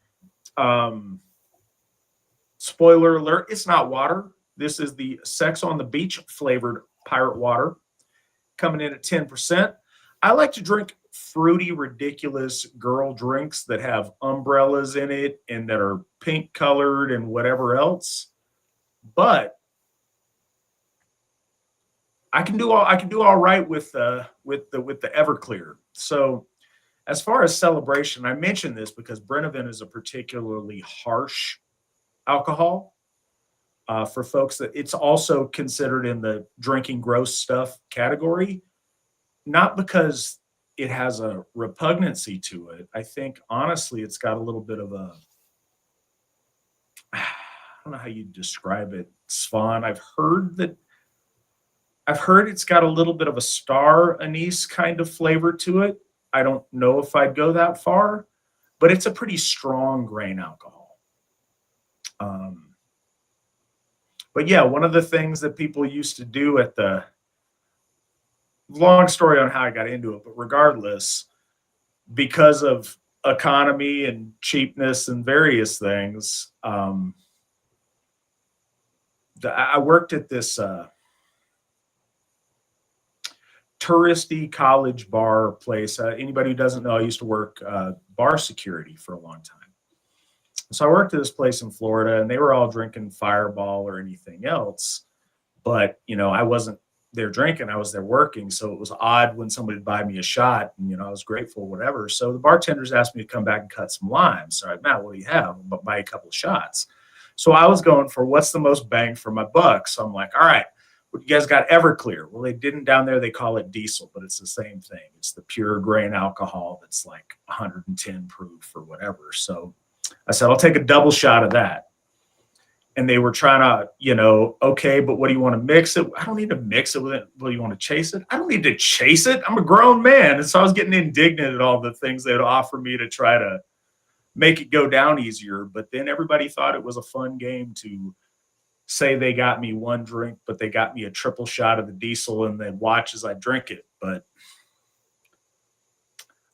Spoiler alert, it's not water. This is the Sex on the Beach flavored pirate water, coming in at 10%. I like to drink fruity, ridiculous girl drinks that have umbrellas in it and that are pink colored and whatever else. But I can do all right with the Everclear. So as far as celebration, I mention this because Brennivin is a particularly harsh alcohol for folks that it's also considered in the drinking gross stuff category, not because it has a repugnancy to it. I think honestly it's got a little bit of a, I don't know how you describe it, Svan. I've heard it's got a little bit of a star anise kind of flavor to it. I don't know if I'd go that far, but it's a pretty strong grain alcohol. But yeah, one of the things that people used to do at the, long story on how I got into it, but regardless, because of economy and cheapness and various things, I worked at this touristy college bar place. Anybody who doesn't know, I used to work bar security for a long time. So I worked at this place in Florida, and they were all drinking Fireball or anything else. But, I wasn't there drinking. I was there working. So it was odd when somebody would buy me a shot, and, I was grateful, whatever. So the bartenders asked me to come back and cut some limes. So Matt, what do you have? I'll buy a couple of shots. So I was going for what's the most bang for my buck. So I'm like, all right, what, you guys got Everclear? Well, they didn't down there. They call it diesel, but it's the same thing. It's the pure grain alcohol that's like 110 proof or whatever. So I said, I'll take a double shot of that. And they were trying to, okay, but what do you want to mix it? I don't need to mix it with it. Well, you want to chase it? I don't need to chase it. I'm a grown man. And so I was getting indignant at all the things they'd offer me to try to make it go down easier. But then everybody thought it was a fun game to say they got me one drink, but they got me a triple shot of the diesel and they'd watch as I drink it. But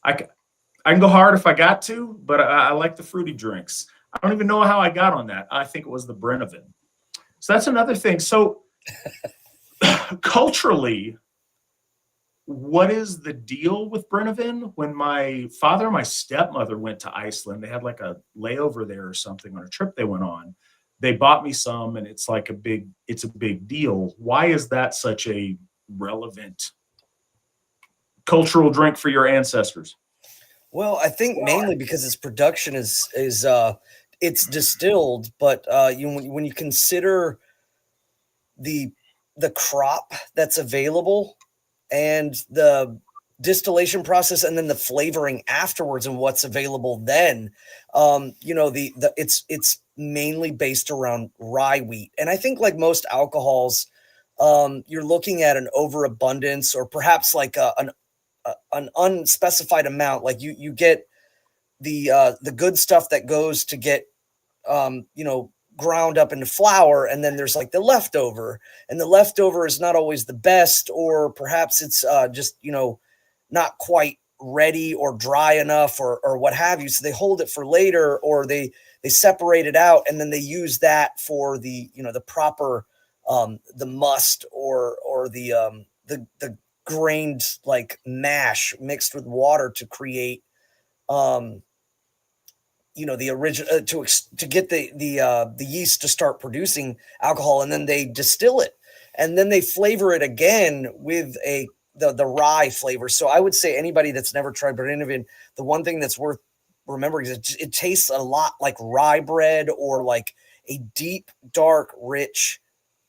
I can go hard if I got to, but I like the fruity drinks. I don't even know how I got on that. I think it was the Brennivin. So that's another thing. So culturally, what is the deal with Brennivin? When my father and my stepmother went to Iceland, they had like a layover there or something on a trip they went on. They bought me some, and it's a big deal. Why is that such a relevant cultural drink for your ancestors? Well, I think mainly because its production is it's distilled, but when you consider the crop that's available and the distillation process and then the flavoring afterwards and what's available then, it's mainly based around rye wheat. And I think like most alcohols, you're looking at an overabundance or perhaps like an unspecified amount. Like you get the good stuff that goes to get ground up into flour, and then there's like the leftover, and the leftover is not always the best, or perhaps it's just not quite ready or dry enough or what have you, so they hold it for later, or they separate it out and then they use that for the the proper the must or the grained like mash mixed with water to create the original to get the yeast to start producing alcohol, and then they distill it, and then they flavor it again with the rye flavor. So I would say anybody that's never tried Brennivin, the one thing that's worth remembering is it tastes a lot like rye bread or like a deep, dark, rich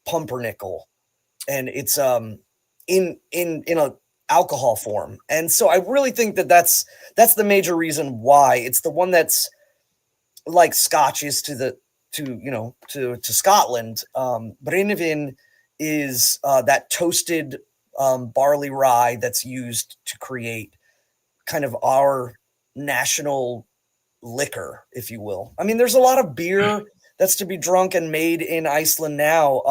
pumpernickel, and it's in a alcohol form. And so I really think that's the major reason why it's the one that's like Scotch is to Scotland. Brennivin is that toasted barley rye that's used to create kind of our national liquor, if you will. I mean, there's a lot of beer that's to be drunk and made in Iceland now,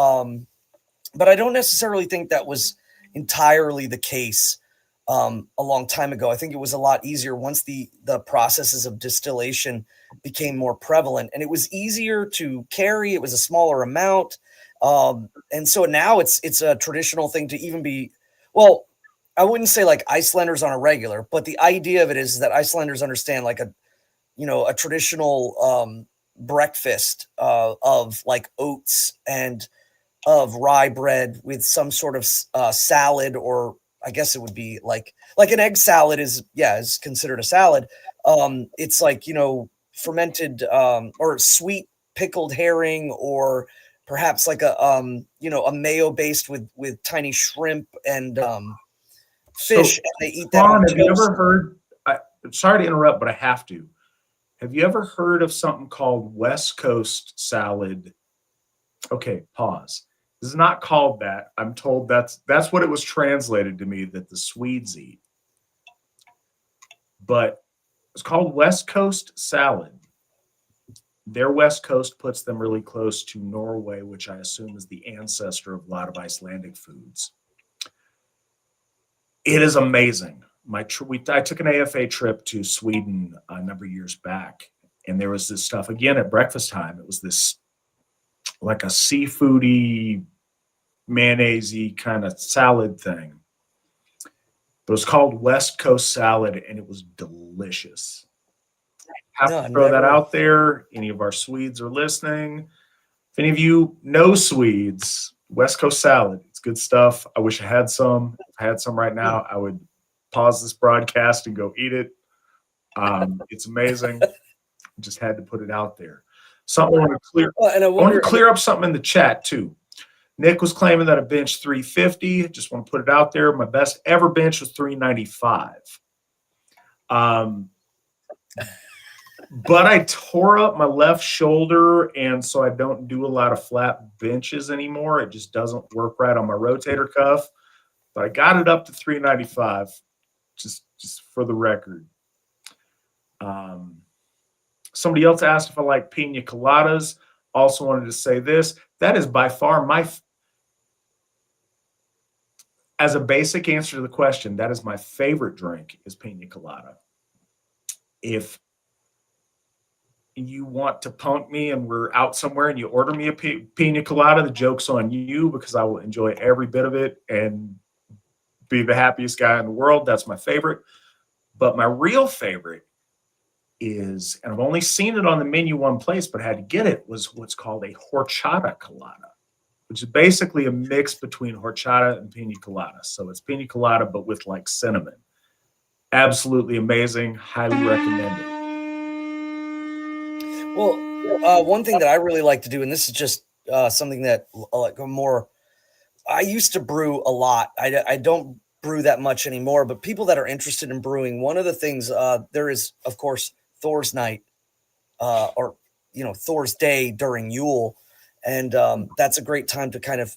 but I don't necessarily think that was entirely the case a long time ago. I think it was a lot easier once the processes of distillation became more prevalent, and it was easier to carry. It was a smaller amount, and so now it's a traditional thing to even be. Well, I wouldn't say like Icelanders on a regular, but the idea of it is that Icelanders understand like a traditional breakfast of like oats and of rye bread with some sort of salad, or I guess it would be like an egg salad is considered a salad. It's like, fermented or sweet pickled herring, or perhaps like a mayo based with tiny shrimp and fish, and they eat that on Ron, have you toast. ever heard, sorry to interrupt, but I have to. Have you ever heard of something called West Coast salad? Okay, pause. This is not called that. I'm told that's what it was translated to me, that the Swedes eat. But it's called West Coast salad. Their West Coast puts them really close to Norway, which I assume is the ancestor of a lot of Icelandic foods. It is amazing. I took an AFA trip to Sweden a number of years back, and there was this stuff again at breakfast time. It was this like a seafoody, mayonnaise-y kind of salad thing. But it was called West Coast salad, and it was delicious. Have to throw that out there. Any of our Swedes are listening. If any of you know Swedes, West Coast salad, it's good stuff. I wish I had some. If I had some right now, I would pause this broadcast and go eat it. It's amazing. Just had to put it out there. Something I want to clear up something in the chat too. Nick was claiming that I benched 350. Just want to put it out there. My best ever bench was 395. But I tore up my left shoulder, and so I don't do a lot of flat benches anymore. It just doesn't work right on my rotator cuff. But I got it up to 395, just for the record. Somebody else asked if I like pina coladas. Also wanted to say this. That is by far as a basic answer to the question, that is my favorite drink, is pina colada. If you want to punk me and we're out somewhere and you order me a pina colada, the joke's on you, because I will enjoy every bit of it and be the happiest guy in the world. That's my favorite. But my real favorite is, and I've only seen it on the menu one place, but had to get it, was what's called a horchata colada, which is basically a mix between horchata and pina colada. So it's pina colada, but with like cinnamon. Absolutely amazing. Highly recommend it. Well, One thing that I really like to do, and this is just something that like more, I used to brew a lot. I don't brew that much anymore, but people that are interested in brewing, one of the things there is, of course, Thor's night, or Thor's day during Yule, and that's a great time to kind of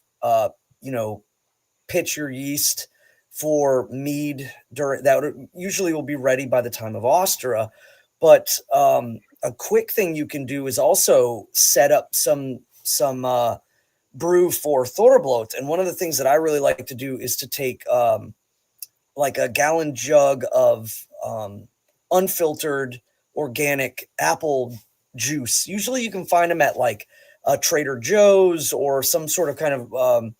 pitch your yeast for mead during that. Usually will be ready by the time of Ostra, but a quick thing you can do is also set up some brew for Þorrablót. And one of the things that I really like to do is to take like a gallon jug of unfiltered organic apple juice. Usually you can find them at like Trader Joe's or some sort of kind of a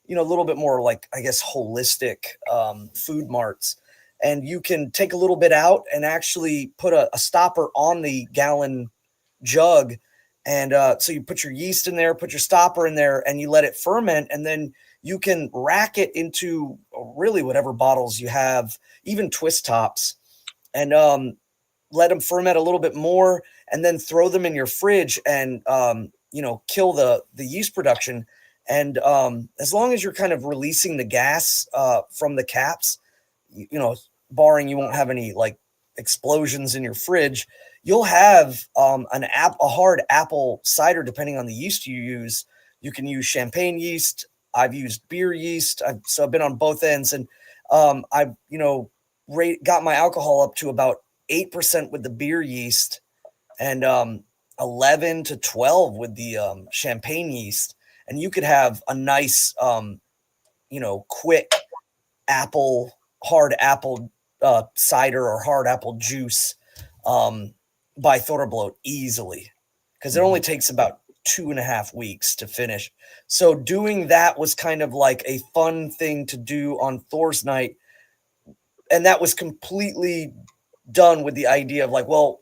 little bit more like, I guess, holistic food marts. And you can take a little bit out and actually put a stopper on the gallon jug. And so you put your yeast in there, put your stopper in there, and you let it ferment. And then you can rack it into really whatever bottles you have, even twist tops, and let them ferment a little bit more, and then throw them in your fridge and kill the yeast production. And as long as you're kind of releasing the gas from the caps, barring you won't have any like explosions in your fridge, you'll have a hard apple cider. Depending on the yeast you use, you can use champagne yeast. I've used beer yeast. So I've been on both ends, and I've got my alcohol up to about 8% with the beer yeast, and 11 to 12 with the champagne yeast. And you could have a nice, quick hard apple cider or hard apple juice by Þorrablót easily, because it only takes about 2.5 weeks to finish. So doing that was kind of like a fun thing to do on Thor's night. And that was completely done with the idea of like, well,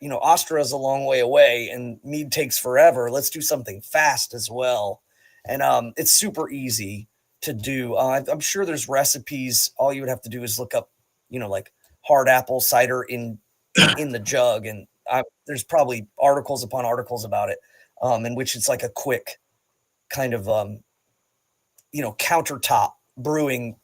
Ostra is a long way away and mead takes forever. Let's do something fast as well. And it's super easy to do. I'm sure there's recipes. All you would have to do is look up, like hard apple cider in the jug. And there's probably articles upon articles about it, in which it's like a quick kind of, countertop brewing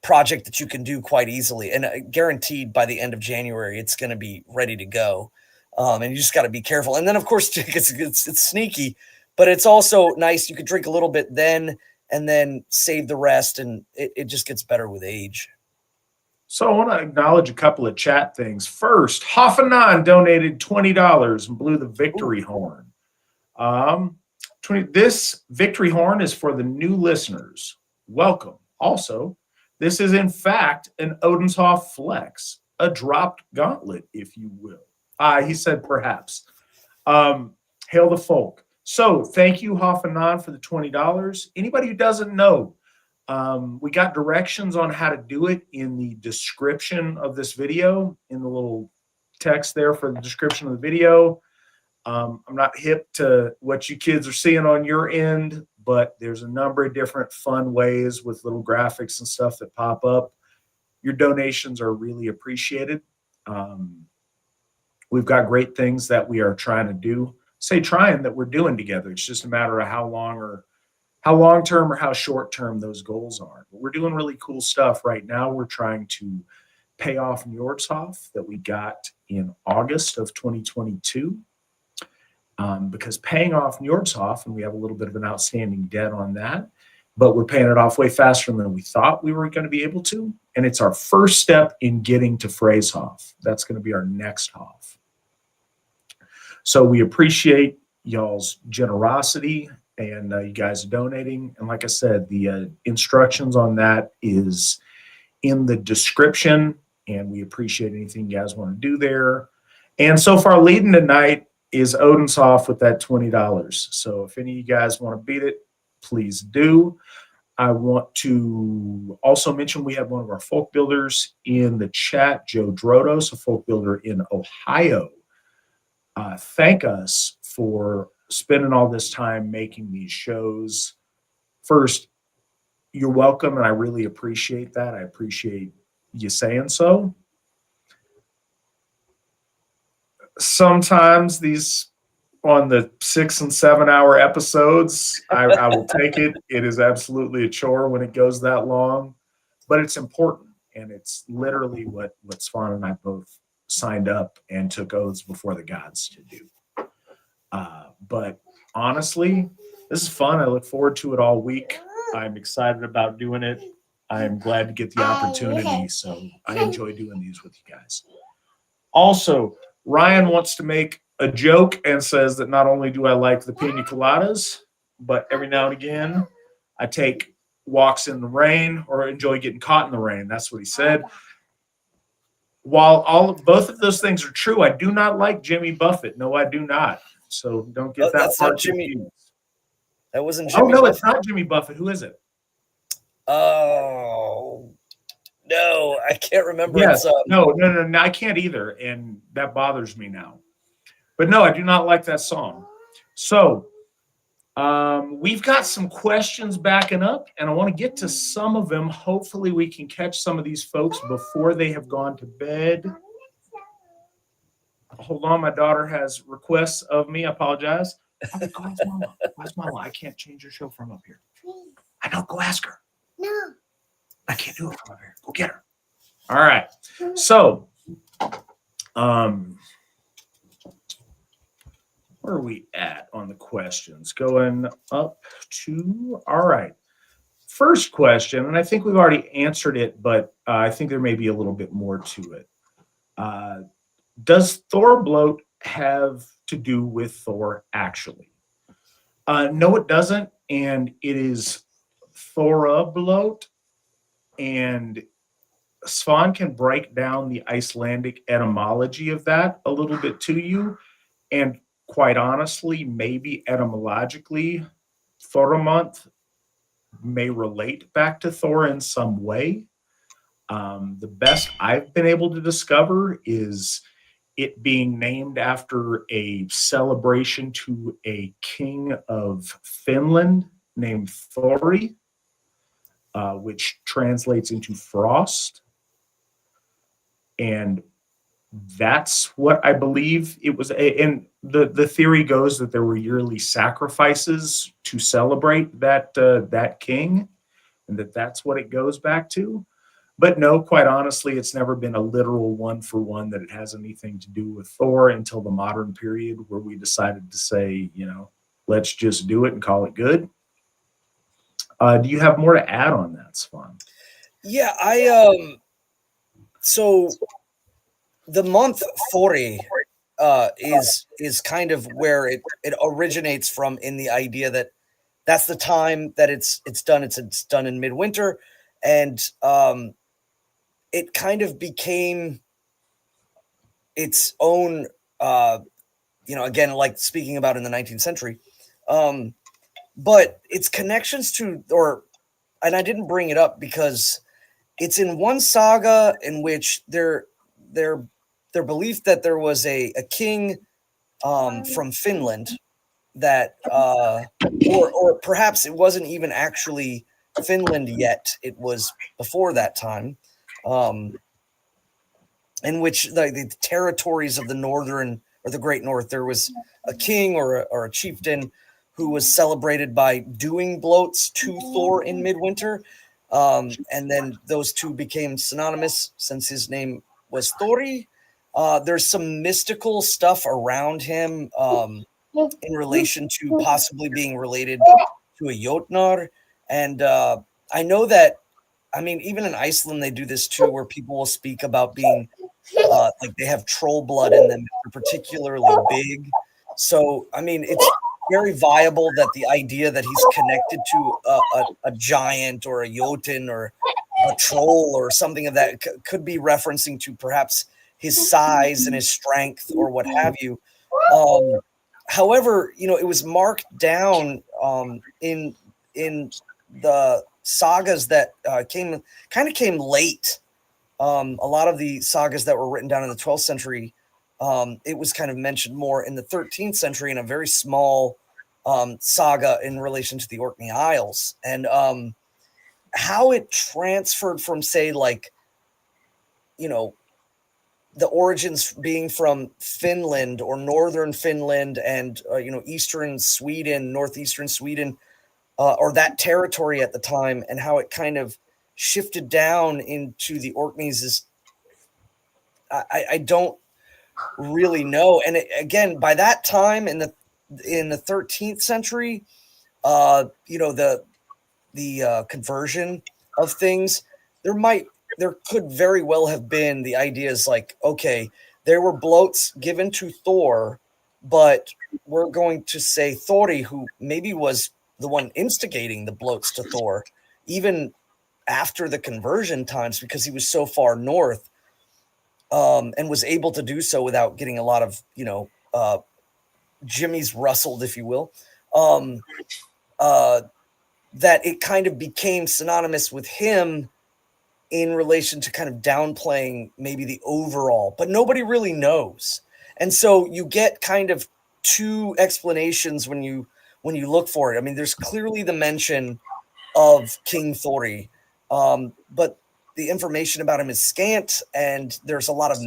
project that you can do quite easily, and guaranteed by the end of January it's going to be ready to go. And you just got to be careful. And then of course it's sneaky, but it's also nice. You could drink a little bit then and then save the rest, and it just gets better with age. So I want to acknowledge a couple of chat things. First, Hoffanon donated $20 and blew the victory horn. This victory horn is for the new listeners. Welcome. Also, this is, in fact, an Odenshoff flex, a dropped gauntlet, if you will. He said perhaps. Hail the folk. So thank you, Hoffanon, for the $20. Anybody who doesn't know, we got directions on how to do it in the description of this video, in the little text there for the description of the video. I'm not hip to what you kids are seeing on your end, but there's a number of different fun ways with little graphics and stuff that pop up. Your donations are really appreciated. We've got great things that we are trying to do. That we're doing together. It's just a matter of how long term or how short term those goals are. But we're doing really cool stuff right now. We're trying to pay off Njordshof that we got in August of 2022. Because paying off Njordshof, and we have a little bit of an outstanding debt on that, but we're paying it off way faster than we thought we were going to be able to. And it's our first step in getting to Freyhof. That's going to be our next Hof. So we appreciate y'all's generosity and you guys donating. And like I said, the instructions on that is in the description, and we appreciate anything you guys want to do there. And so far leading tonight is Odenshoff with that $20. So if any of you guys want to beat it, please do. I want to also mention we have one of our folk builders in the chat, Joe Drodos, a folk builder in Ohio. Thank us for spending all this time making these shows. First, you're welcome, and I really appreciate that. I appreciate you saying so. sometimes these on the 6 and 7 hour episodes, I will take it. It is absolutely a chore when it goes that long, but it's important. And it's literally what Svan and I both signed up and took oaths before the gods to do. But honestly, this is fun. I look forward to it all week. I'm excited about doing it. I'm glad to get the opportunity. So I enjoy doing these with you guys. Also, Ryan wants to make a joke and says that not only do I like the pina coladas, but every now and again, I take walks in the rain or enjoy getting caught in the rain. That's what he said. While both of those things are true, I do not like Jimmy Buffett. No, I do not. So don't get that that's part not Jimmy. confused. That wasn't Jimmy. Oh no, it's not Jimmy Buffett. Who is it? Oh no, I can't remember. Yes. No, I can't either, and that bothers me now. But no, I do not like that song. So we've got some questions backing up, and I want to get to some of them. Hopefully, we can catch some of these folks before they have gone to bed. Hold on, my daughter has requests of me. I apologize. Go ask Mama. Where's Mama? I can't change her show from up here. I know. Go ask her. No. I can't do it from up here. Go get her. All right. So, where are we at on the questions? Going up to, all right. First question, and I think we've already answered it, but I think there may be a little bit more to it. Does Thorrablót have to do with Thor actually? No, it doesn't, and it is Þorrablót, and Svan can break down the Icelandic etymology of that a little bit to you, and quite honestly, maybe etymologically, Þorramonth may relate back to Thor in some way. The best I've been able to discover is it being named after a celebration to a king of Finland named Thori, which translates into frost. And that's what I believe it was. And the theory goes that there were yearly sacrifices to celebrate that king, and that's what it goes back to. But no, quite honestly, it's never been a literal one-for-one that it has anything to do with Thor until the modern period, where we decided to say, let's just do it and call it good. Do you have more to add on that, Svan? Yeah, so the month Thori is kind of where it originates from, in the idea that that's the time that it's done. It's done in midwinter, and it kind of became its own, again, like speaking about in the 19th century, but its connections to, and I didn't bring it up because it's in one saga in which their belief that there was a king from Finland that, or perhaps it wasn't even actually Finland yet. It was before that time. In which the territories of the northern, or the Great North, there was a king or a chieftain who was celebrated by doing bloats to Thor in midwinter, and then those two became synonymous since his name was Thori. There's some mystical stuff around him in relation to possibly being related to a Jotnar, and I know that. I mean, even in Iceland, they do this too, where people will speak about being like they have troll blood in them. They're particularly big. So, I mean, it's very viable that the idea that he's connected to a giant or a Jotun or a troll or something of that could be referencing to perhaps his size and his strength or what have you. However, it was marked down in the sagas that came late. A lot of the sagas that were written down in the 12th century, it was kind of mentioned more in the 13th century in a very small saga in relation to the Orkney Isles, and how it transferred from, say, like the origins being from Finland or northern Finland and eastern Sweden, northeastern Sweden, or that territory at the time, and how it kind of shifted down into the Orkneys is I don't really know. And again, by that time in the 13th century, the conversion of things, there could very well have been the ideas like, okay, there were bloats given to Thor, but we're going to say Thori, who maybe was the one instigating the bloats to Thor, even after the conversion times, because he was so far north, and was able to do so without getting a lot of, jimmies rustled, if you will. That it kind of became synonymous with him in relation to kind of downplaying maybe the overall, but nobody really knows. And so you get kind of two explanations when you look for it. I mean, there's clearly the mention of King Thori, but the information about him is scant, and there's a lot of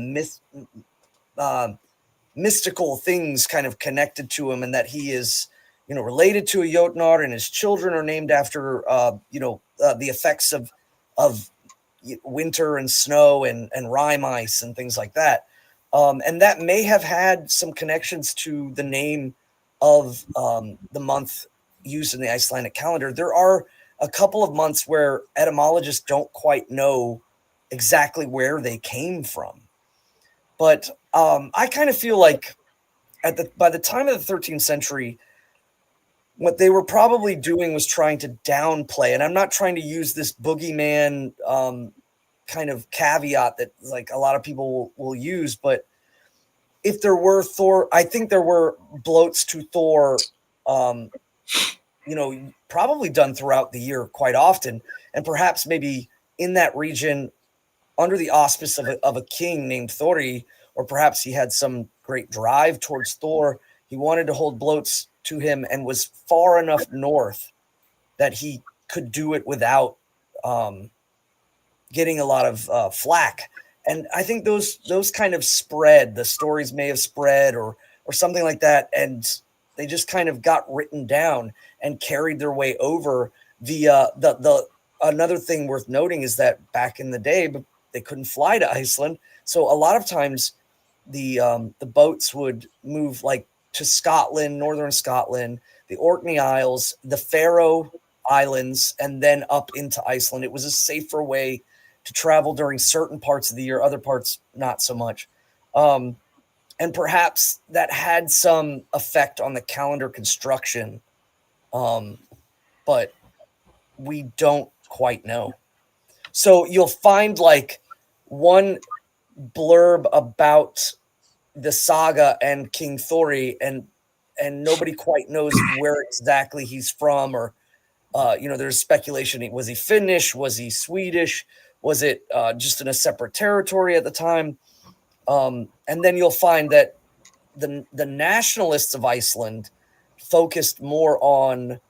mystical things kind of connected to him, and that he is, related to a Jotnar, and his children are named after, the effects of winter and snow and rime ice and things like that. And that may have had some connections to the name of the month used in the Icelandic calendar. There are a couple of months where etymologists don't quite know exactly where they came from. But I kind of feel like by the time of the 13th century, what they were probably doing was trying to downplay, and I'm not trying to use this boogeyman kind of caveat that like a lot of people will use, but if there were Thor, I think there were bloats to Thor, probably done throughout the year quite often, and perhaps maybe in that region under the auspice of a king named Thori, or perhaps he had some great drive towards Thor. He wanted to hold bloats to him and was far enough north that he could do it without getting a lot of flack. And I think those kind of spread. The stories may have spread or something like that, and they just kind of got written down and carried their way over. The another thing worth noting is that back in the day, they couldn't fly to Iceland, so a lot of times the boats would move like to Scotland, northern Scotland, the Orkney Isles, the Faroe Islands, and then up into Iceland. It was a safer way to travel during certain parts of the year, other parts not so much. And perhaps that had some effect on the calendar construction, but we don't quite know. So you'll find like one blurb about the saga and King Thori, and nobody quite knows where exactly he's from, or there's speculation. Was he Finnish? Was he Swedish? Was it just in a separate territory at the time? And then you'll find that the nationalists of Iceland focused more on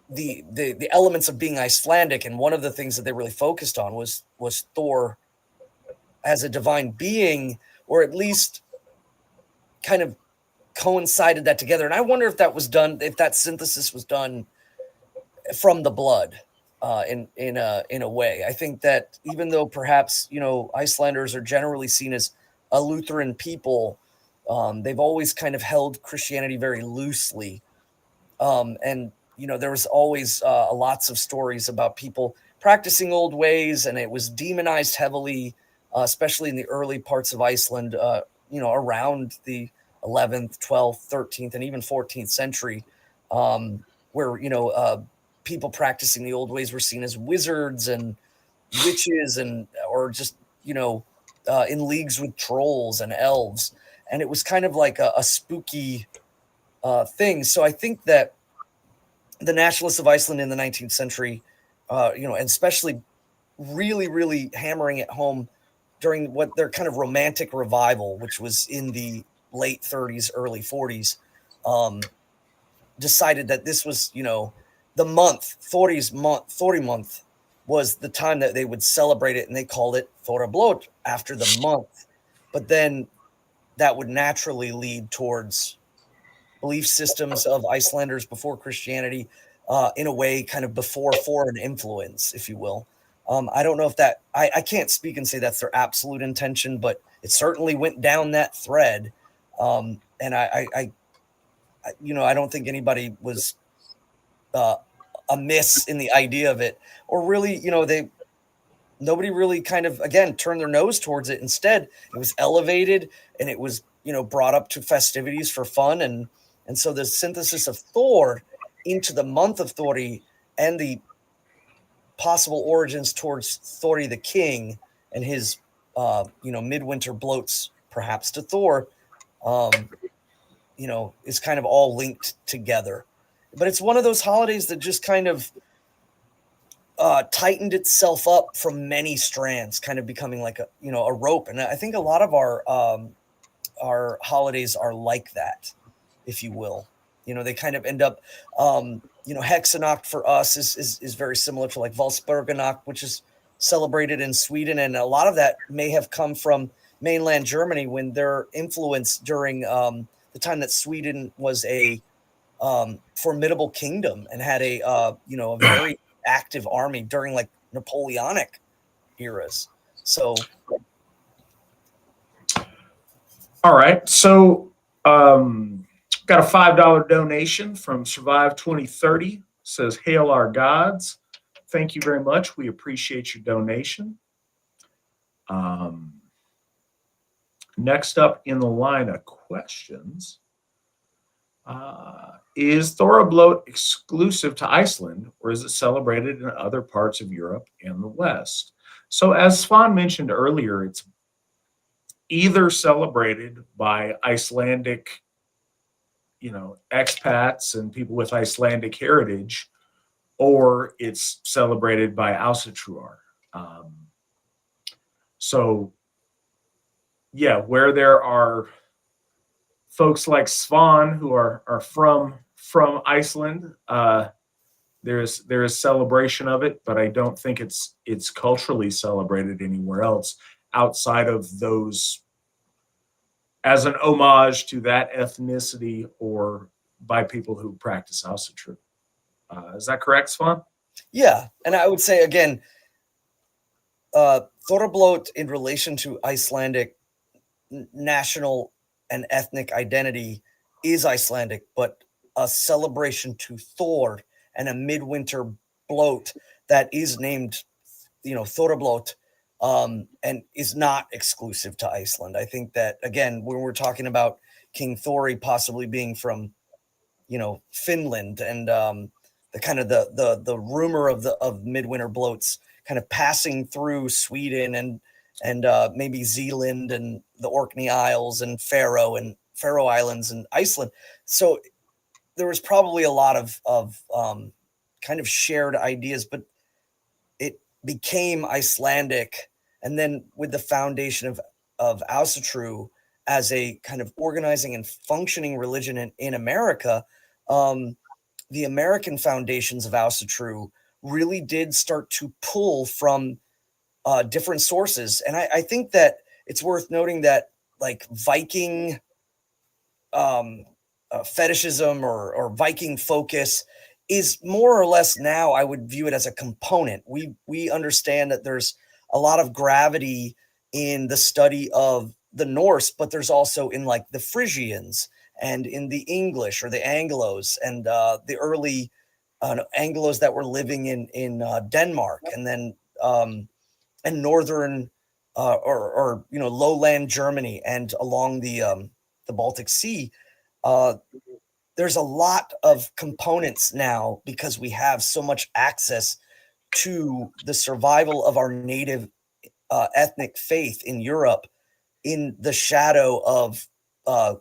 the elements of being Icelandic, and one of the things that they really focused on was Thor as a divine being, or at least kind of coincided that together. And I wonder if that was done, if that synthesis was done from the blood, in a way. I think that even though perhaps Icelanders are generally seen as a Lutheran people, they've always kind of held Christianity very loosely, and there was always lots of stories about people practicing old ways, and it was demonized heavily, especially in the early parts of Iceland, around the 11th, 12th, 13th, and even 14th century, where people practicing the old ways were seen as wizards and witches, and or just in leagues with trolls and elves, and it was kind of like a spooky thing. So I think that the nationalists of Iceland in the 19th century, and especially really, really hammering it home during what their kind of romantic revival, which was in the late 30s, early 40s, decided that this was, the month, Thori month, was the time that they would celebrate it, and they called it Þorrablót after the month. But then that would naturally lead towards belief systems of Icelanders before Christianity, in a way, kind of before foreign influence, if you will. I don't know if that, I can't speak and say that's their absolute intention, but it certainly went down that thread. And I don't think anybody was amiss in the idea of it, or really, nobody really kind of, again, turned their nose towards it. Instead, it was elevated, and it was, brought up to festivities for fun. And so the synthesis of Thor into the month of Thori, and the possible origins towards Thori the king and his, midwinter bloats, perhaps to Thor, is kind of all linked together. But it's one of those holidays that just kind of tightened itself up from many strands, kind of becoming like a rope. And I think a lot of our holidays are like that, if you will. They kind of end up, Hexanacht for us is very similar to like Valsberganacht, which is celebrated in Sweden. And a lot of that may have come from mainland Germany, when their influence during the time that Sweden was a formidable kingdom and had a very active army during like Napoleonic eras. So, all right. So, got a $5 donation from Survive 2030. Says, "Hail our gods." Thank you very much. We appreciate your donation. Next up in the line of questions, is Þorrablót exclusive to Iceland, or is it celebrated in other parts of Europe and the West? So as Svan mentioned earlier, it's either celebrated by Icelandic, expats and people with Icelandic heritage, or it's celebrated by Asatru. So yeah, where there are folks like Svan who are from Iceland, there is celebration of it, but I don't think it's culturally celebrated anywhere else outside of those, as an homage to that ethnicity or by people who practice Asatru. Is that correct, Svan? Yeah, and I would say again, Þorrablót in relation to Icelandic national and ethnic identity is Icelandic, but a celebration to Thor and a midwinter bloat that is named, Þorrablót, and is not exclusive to Iceland. I think that, again, when we're talking about King Thori possibly being from, Finland, and the kind of the rumor of midwinter bloats kind of passing through Sweden and maybe Zealand and the Orkney Isles and Faroe Islands and Iceland. So there was probably a lot of kind of shared ideas, but it became Icelandic. And then with the foundation of Asatru as a kind of organizing and functioning religion in America, the American foundations of Asatru really did start to pull from different sources. And I think that it's worth noting that like Viking fetishism or Viking focus is more or less, now I would view it as a component. We understand that there's a lot of gravity in the study of the Norse, but there's also in like the Frisians and in the English or the Anglos and the early Anglos that were living in Denmark, and then and northern or lowland Germany and along the Baltic Sea. There's a lot of components now because we have so much access to the survival of our native ethnic faith in Europe in the shadow of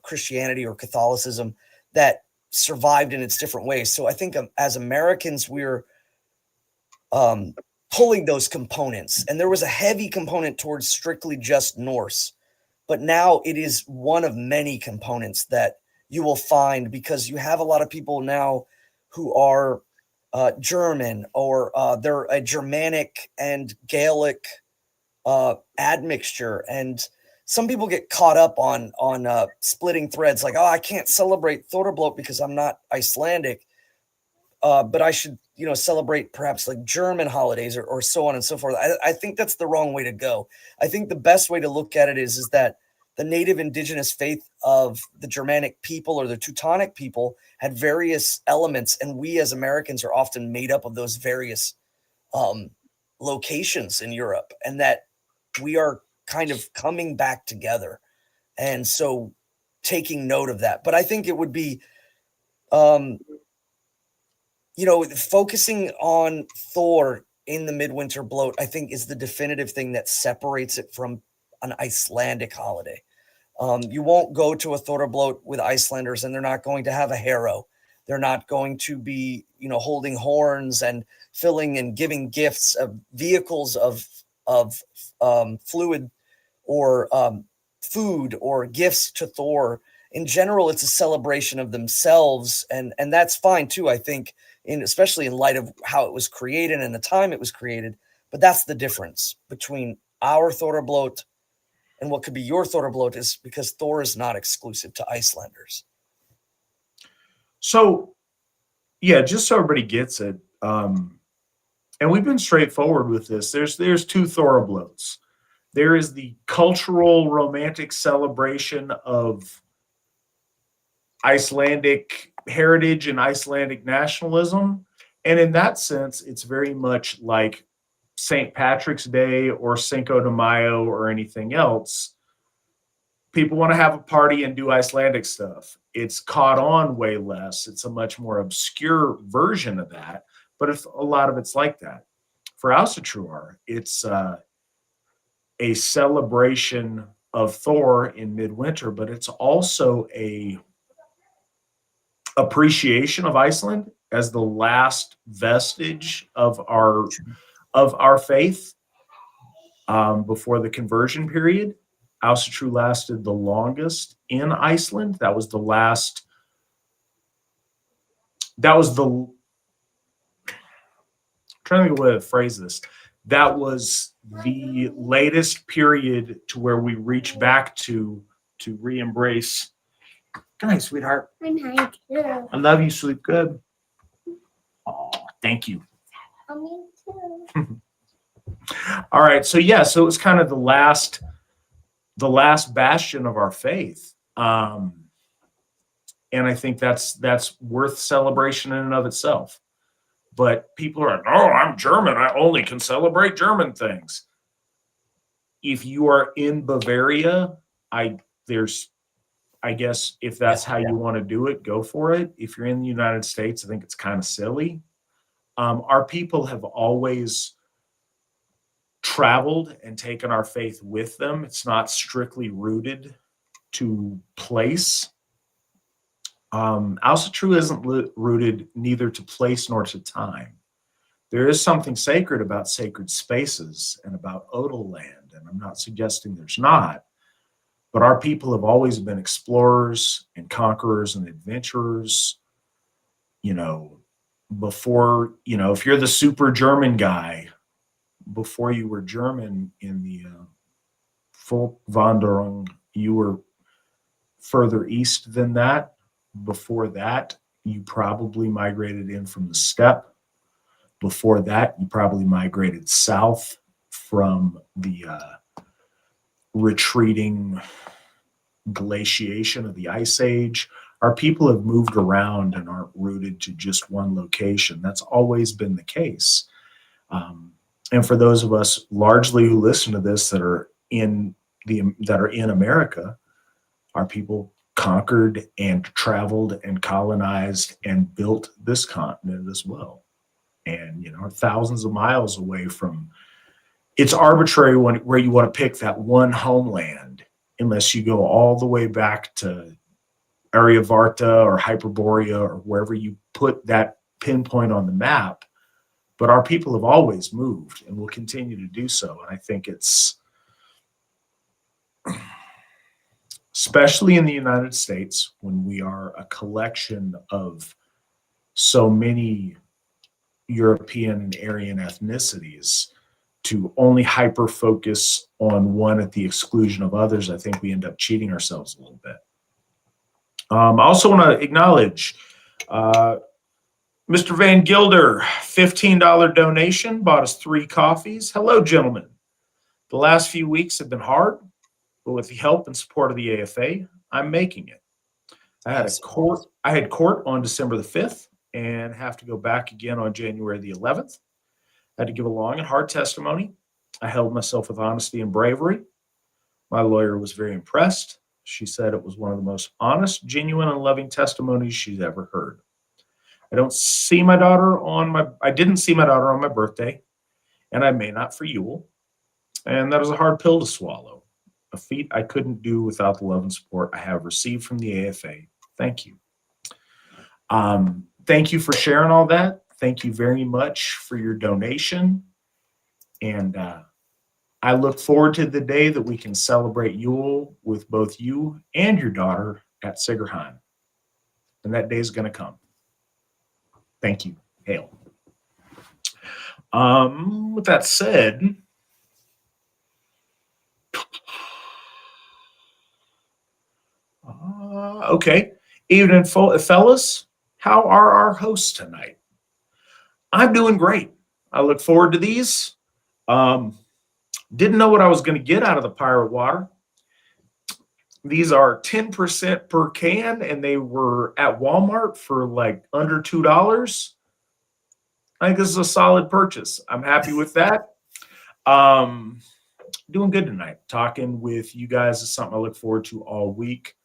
Christianity or Catholicism that survived in its different ways. So I think as Americans, we're pulling those components, and there was a heavy component towards strictly just Norse, but now it is one of many components that you will find, because you have a lot of people now who are German, or they're a Germanic and Gaelic admixture. And some people get caught up on splitting threads, like, oh, I can't celebrate Þorrablót because I'm not Icelandic, but I should, celebrate perhaps like German holidays, or so on and so forth. I think that's the wrong way to go. I think the best way to look at it is that the native indigenous faith of the Germanic people or the Teutonic people had various elements, and we as Americans are often made up of those various locations in Europe, and that we are kind of coming back together. And so taking note of that. But I think it would be, focusing on Thor in the midwinter bloat, I think, is the definitive thing that separates it from an Icelandic holiday. You won't go to a Þorrablót with Icelanders and they're not going to have a harrow. They're not going to be, holding horns and filling and giving gifts of vehicles of fluid or food or gifts to Thor. In general, it's a celebration of themselves, and that's fine too, I think, especially in light of how it was created and the time it was created. But that's the difference between our Þorrablót and what could be your Þorrablót, is because Thor is not exclusive to Icelanders. So, yeah, just so everybody gets it, and we've been straightforward with this. There's two Þorrablóts. There is the cultural romantic celebration of Icelandic heritage and Icelandic nationalism. And in that sense, it's very much like St. Patrick's Day or Cinco de Mayo or anything else. People want to have a party and do Icelandic stuff. It's caught on way less. It's a much more obscure version of that, but a lot of it's like that. For Asatru, it's a celebration of Thor in midwinter, but it's also a appreciation of Iceland as the last vestige of our faith before the conversion period. Asatru lasted the longest in Iceland. That was the trying to think of a way to phrase this. That was the latest period to where we reach back to re-embrace. Good night, sweetheart. Good night, too. I love you. Sleep good. Oh, thank you. Me too. All right. So yeah, so it was kind of the last bastion of our faith. And I think that's worth celebration in and of itself. But people are like, oh, I'm German, I only can celebrate German things. If you are in Bavaria, I guess if that's how you want to do it, go for it. If you're in the United States, I think it's kind of silly. Our people have always traveled and taken our faith with them. It's not strictly rooted to place. Asatru isn't rooted neither to place nor to time. There is something sacred about sacred spaces and about odal land, and I'm not suggesting there's not. But our people have always been explorers and conquerors and adventurers. Before, if you're the super German guy, before you were German in the Volkswanderung, you were further east than that. Before that, you probably migrated in from the steppe. Before that, you probably migrated south from the retreating glaciation of the Ice Age. Our people have moved around and aren't rooted to just one location. That's always been the case. And for those of us largely who listen to this that are in America, our people conquered and traveled and colonized and built this continent as well. And are thousands of miles away from. It's arbitrary where you want to pick that one homeland, unless you go all the way back to Aryavarta or Hyperborea or wherever you put that pinpoint on the map. But our people have always moved and will continue to do so. And I think it's, especially in the United States, when we are a collection of so many European and Aryan ethnicities to only hyper focus on one at the exclusion of others, I think we end up cheating ourselves a little bit. I also want to acknowledge Mr. Van Gilder, $15 donation, bought us 3 coffees. Hello, gentlemen. The last few weeks have been hard, but with the help and support of the AFA, I'm making it. I had court on December the 5th and have to go back again on January the 11th. I had to give a long and hard testimony. I held myself with honesty and bravery. My lawyer was very impressed. She said it was one of the most honest, genuine, and loving testimonies she's ever heard. I didn't see my daughter on my birthday, and I may not for Yule. And that was a hard pill to swallow. A feat I couldn't do without the love and support I have received from the AFA. Thank you. Thank you for sharing all that. Thank you very much for your donation. And I look forward to the day that we can celebrate Yule with both you and your daughter at Sigerheim. And that day is going to come. Thank you. Hail. With that said, okay. Evening, fellas. How are our hosts tonight? I'm doing great. I look forward to these. Didn't know what I was going to get out of the pirate water. These are 10% per can, and they were at Walmart for like under $2. I think this is a solid purchase. I'm happy with that. Doing good tonight. Talking with you guys is something I look forward to all week.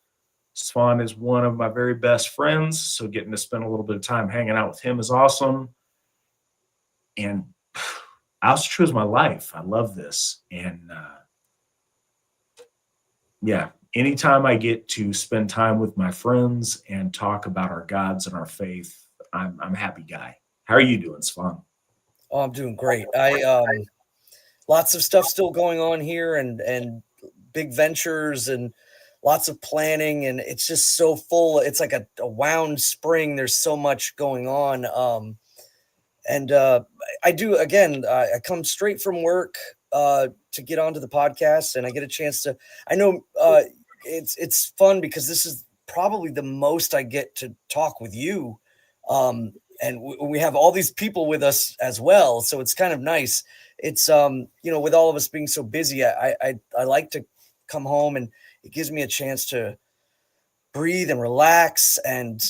Svan is one of my very best friends, so getting to spend a little bit of time hanging out with him is awesome. And Asatru is my life. I love this. And yeah, anytime I get to spend time with my friends and talk about our gods and our faith, I'm a happy guy. How are you doing, Svan? Oh, I'm doing great. Lots of stuff still going on here, and big ventures and lots of planning, and it's just so full. It's like a wound spring. There's so much going on. I do, again, I come straight from work to get onto the podcast, and I get a chance to, I know it's fun because this is probably the most I get to talk with you. And we have all these people with us as well. So it's kind of nice. It's, with all of us being so busy, I like to come home, and it gives me a chance to breathe and relax and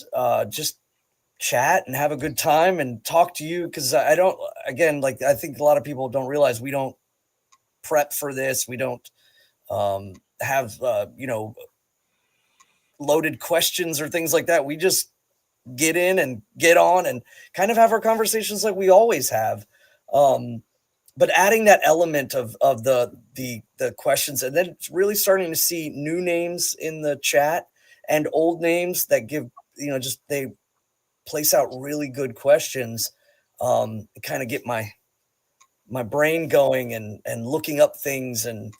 just chat and have a good time and talk to you. Cause I think a lot of people don't realize we don't prep for this. We don't have, loaded questions or things like that. We just get in and get on and kind of have our conversations like we always have. But adding that element of the questions, and then really starting to see new names in the chat and old names that give, they place out really good questions, kind of get my brain going and looking up things and,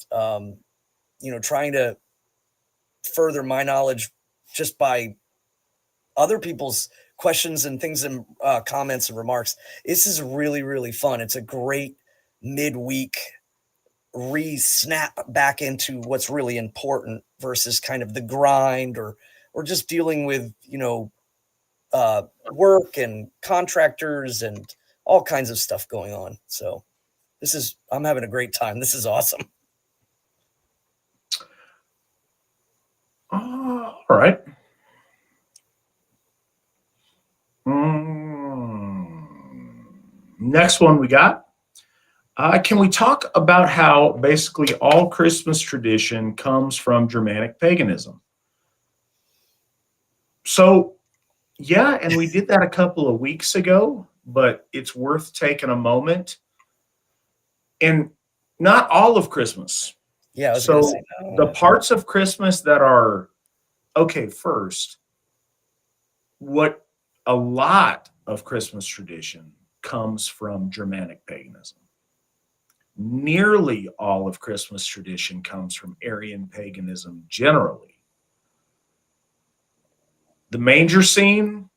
trying to further my knowledge just by other people's questions and things and comments and remarks. This is really, really fun. It's a great midweek re-snap back into what's really important versus kind of the grind or just dealing with, work and contractors and all kinds of stuff going on. So I'm having a great time. This is awesome. All right. Next one we got. Can we talk about how basically all Christmas tradition comes from Germanic paganism? So, yeah, and we did that a couple of weeks ago, but it's worth taking a moment. And not all of Christmas. Yeah. So the parts of Christmas that are, okay, first, what a lot of Christmas tradition comes from Germanic paganism. Nearly all of Christmas tradition comes from Aryan paganism generally. The manger scene,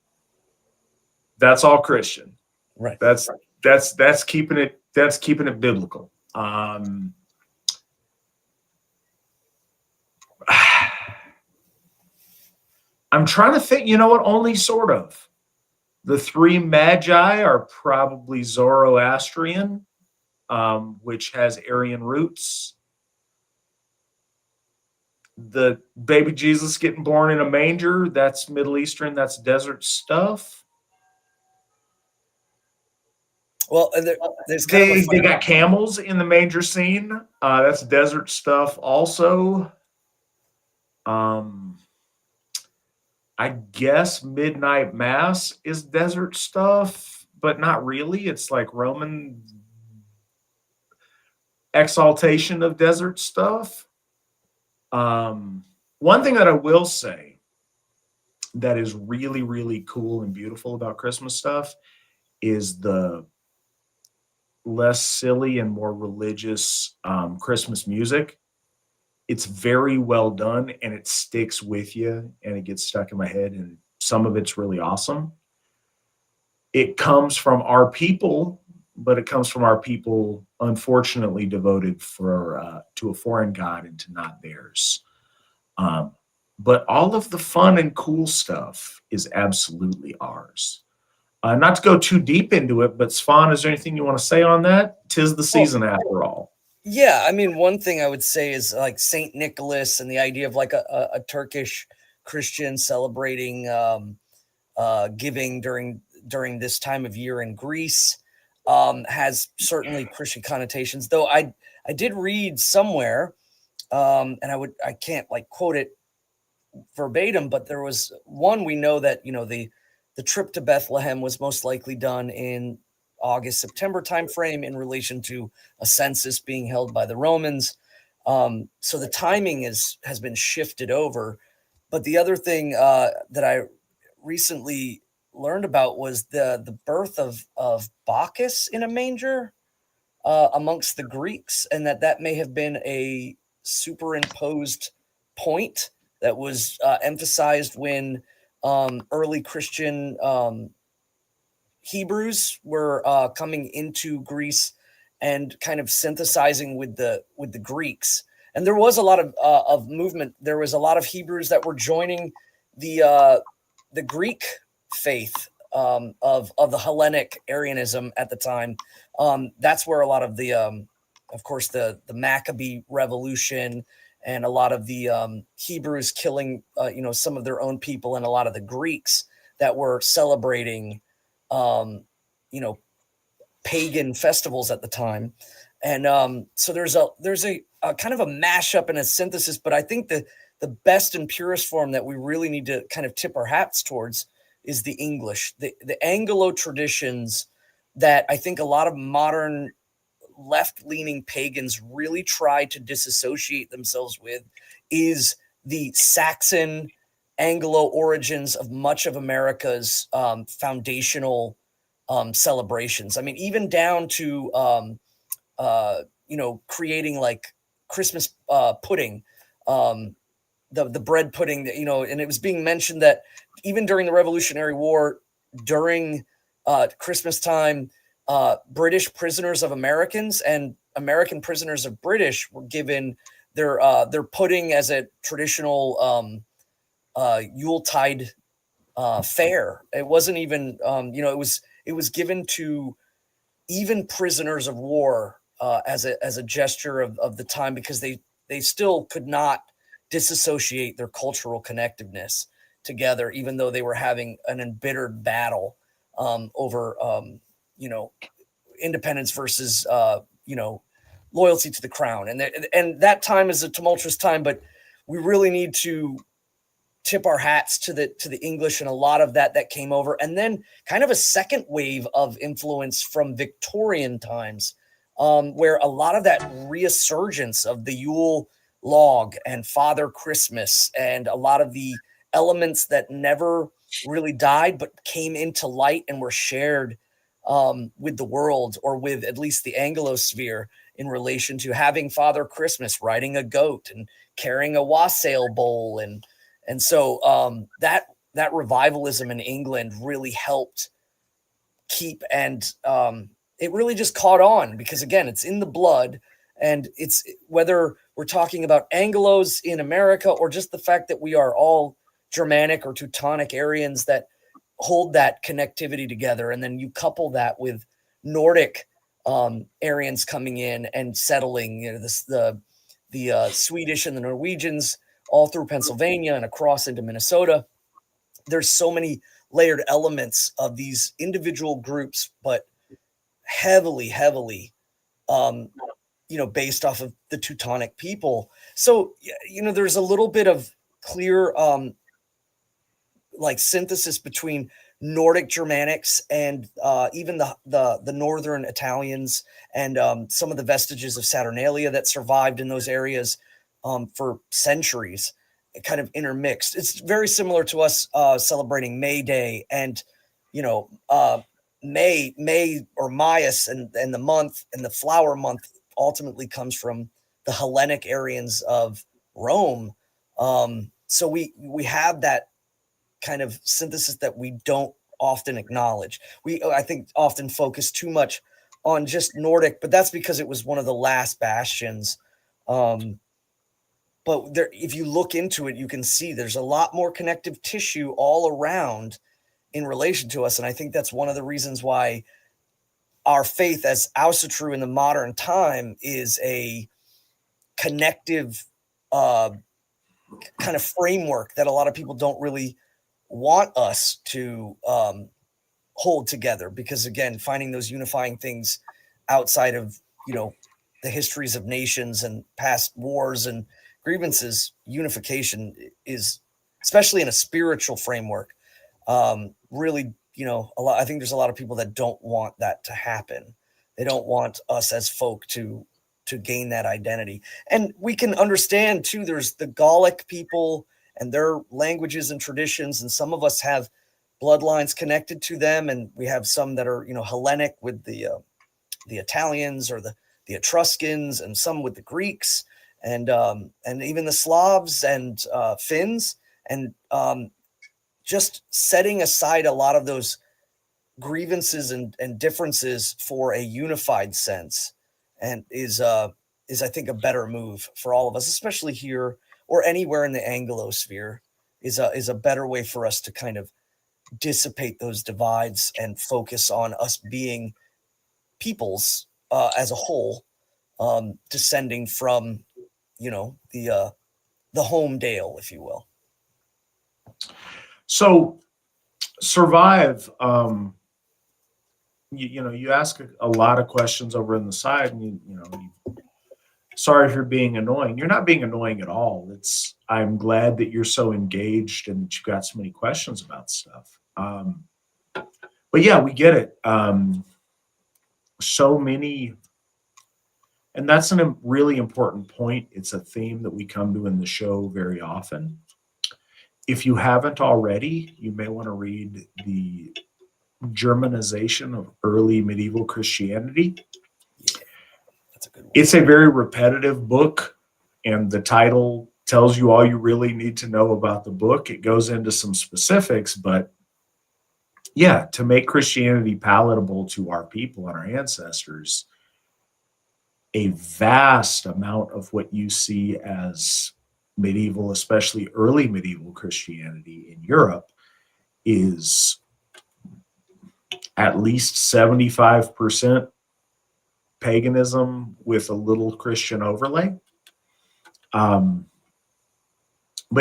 that's all Christian. Right. That's keeping it biblical. I'm trying to think, you know what? Only sort of. The three magi are probably Zoroastrian, which has Aryan roots. The baby Jesus getting born in a manger, that's Middle Eastern, that's desert stuff. Well, there's kind of they got camels in the manger scene. That's desert stuff also. I guess midnight mass is desert stuff, but not really. It's like Roman exaltation of desert stuff. One thing that I will say that is really, really cool and beautiful about Christmas stuff is the less silly and more religious Christmas music. It's very well done and it sticks with you and it gets stuck in my head, and some of it's really awesome. It comes from our people, but it comes from our people unfortunately devoted to a foreign god and to not theirs. But all of the fun and cool stuff is absolutely ours. Not to go too deep into it, but Svan, is there anything you want to say on that? 'Tis the season after all. Yeah, I mean, one thing I would say is like Saint Nicholas and the idea of like a Turkish Christian celebrating giving during this time of year in Greece has certainly Christian connotations. Though I did read somewhere, and I can't like quote it verbatim, but there was one, we know that the trip to Bethlehem was most likely done in August, September timeframe in relation to a census being held by the Romans. So the timing has been shifted over. But the other thing that I recently learned about was the birth of Bacchus in a manger amongst the Greeks, and that may have been a superimposed point that was emphasized when early Christian Hebrews were coming into Greece and kind of synthesizing with the Greeks. And there was a lot of movement. There was a lot of Hebrews that were joining the Greek faith of the Hellenic Arianism at the time. That's where a lot of the, of course, the Maccabee Revolution and a lot of the Hebrews killing, some of their own people, and a lot of the Greeks that were celebrating, pagan festivals at the time. And so there's a kind of a mashup and a synthesis, but I think the best and purest form that we really need to kind of tip our hats towards is the English, the Anglo traditions that I think a lot of modern left-leaning pagans really try to disassociate themselves with, is the Saxon Anglo origins of much of America's foundational celebrations. I mean, even down to creating like Christmas pudding, the bread pudding, and it was being mentioned that even during the Revolutionary War, during Christmas time, British prisoners of Americans and American prisoners of British were given their pudding as a traditional Yuletide fare. It wasn't even it was given to even prisoners of war as a gesture of the time, because they still could not disassociate their cultural connectiveness together, even though they were having an embittered battle over independence versus loyalty to the crown. And that time is a tumultuous time, but we really need to tip our hats to the English and a lot of that came over. And then kind of a second wave of influence from Victorian times, where a lot of that resurgence of the Yule log and Father Christmas and a lot of the elements that never really died but came into light and were shared with the world, or with at least the Anglosphere, in relation to having Father Christmas riding a goat and carrying a wassail bowl. And so that revivalism in England really helped keep. And it really just caught on because, again, it's in the blood. And it's whether we're talking about Anglos in America or just the fact that we are all Germanic or Teutonic Aryans that hold that connectivity together. And then you couple that with Nordic Aryans coming in and settling, the Swedish and the Norwegians all through Pennsylvania and across into Minnesota. There's so many layered elements of these individual groups, but heavily, based off of the Teutonic people. So, there's a little bit of clear, synthesis between Nordic Germanics and even the Northern Italians and some of the vestiges of Saturnalia that survived in those areas for centuries, kind of intermixed. It's very similar to us celebrating May Day and, May or Maius and the month and the flower month ultimately comes from the Hellenic Aryans of Rome. So we have that kind of synthesis that we don't often acknowledge. I think, often focus too much on just Nordic, but that's because it was one of the last bastions. But if you look into it, you can see there's a lot more connective tissue all around in relation to us. And I think that's one of the reasons why our faith as Asatru in the modern time is a connective kind of framework that a lot of people don't really want us to hold together, because, again, finding those unifying things outside of, the histories of nations and past wars and grievances, unification is, especially in a spiritual framework, really, I think there's a lot of people that don't want that to happen. They don't want us as folk to gain that identity. And we can understand too, there's the Gallic people and their languages and traditions. And some of us have bloodlines connected to them. And we have some that are, Hellenic with the Italians or the Etruscans, and some with the Greeks and even the Slavs and Finns. And just setting aside a lot of those grievances and differences for a unified sense and is I think a better move for all of us, especially here or anywhere in the Anglosphere, is a better way for us to kind of dissipate those divides and focus on us being peoples as a whole, descending from, the home dale, if you will. So survive, you ask a lot of questions over in the side, and sorry if you're being annoying. You're not being annoying at all. I'm glad that you're so engaged and that you've got so many questions about stuff. But yeah, we get it. So many, and that's a really important point. It's a theme that we come to in the show very often. If you haven't already, you may want to read the Germanization of Early Medieval Christianity. Yeah, that's a good one. It's a very repetitive book, and the title tells you all you really need to know about the book. It goes into some specifics, but yeah, to make Christianity palatable to our people and our ancestors, a vast amount of what you see as medieval, especially early medieval Christianity in Europe, is at least 75% paganism with a little Christian overlay. But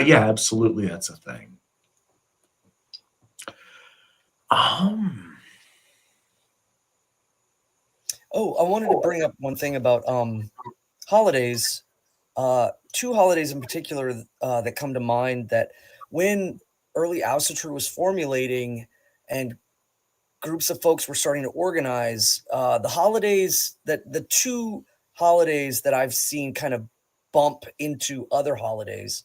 yeah, absolutely, that's a thing. Oh, I wanted to bring up one thing about holidays. Two holidays in particular that come to mind, that when early Asatru was formulating and groups of folks were starting to organize, the two holidays that I've seen kind of bump into other holidays,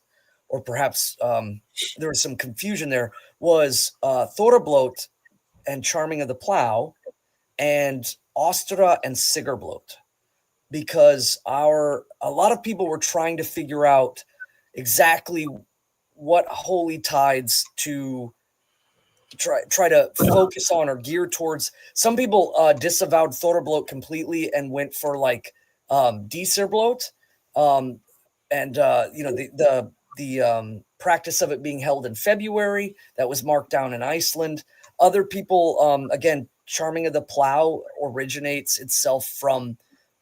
or perhaps there was some confusion there, was Þorrablót and Charming of the Plow, and Ostra and Sigurblót, because a lot of people were trying to figure out exactly what holy tides to try to focus on or gear towards. Some people disavowed Þorrablót completely and went for like Dísarblót, and the practice of it being held in February that was marked down in Iceland. Other people, again, Charming of the Plough originates itself from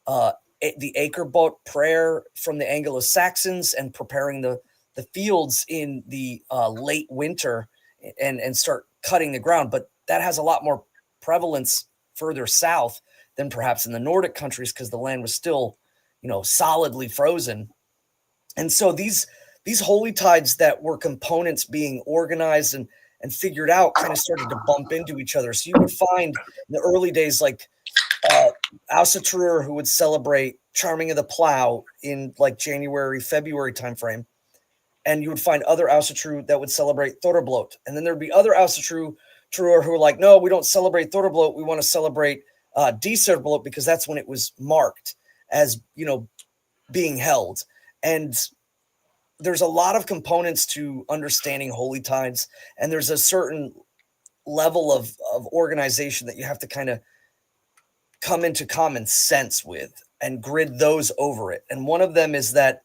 the Acrebot prayer from the Anglo-Saxons and preparing the fields in the late winter and start cutting the ground. But that has a lot more prevalence further south than perhaps in the Nordic countries because the land was still, solidly frozen. And so these holy tides that were components being organized and figured out kind of started to bump into each other. So you would find in the early days like Asatru, who would celebrate Charming of the Plough in like January, February timeframe. And you would find other Asatru that would celebrate Þorrablót. And then there'd be other Asatru who are like, no, we don't celebrate Þorrablót. We want to celebrate Dísarblót because that's when it was marked as, being held. And there's a lot of components to understanding holy tides. And there's a certain level of organization that you have to kind of come into common sense with and grid those over it. And one of them is that,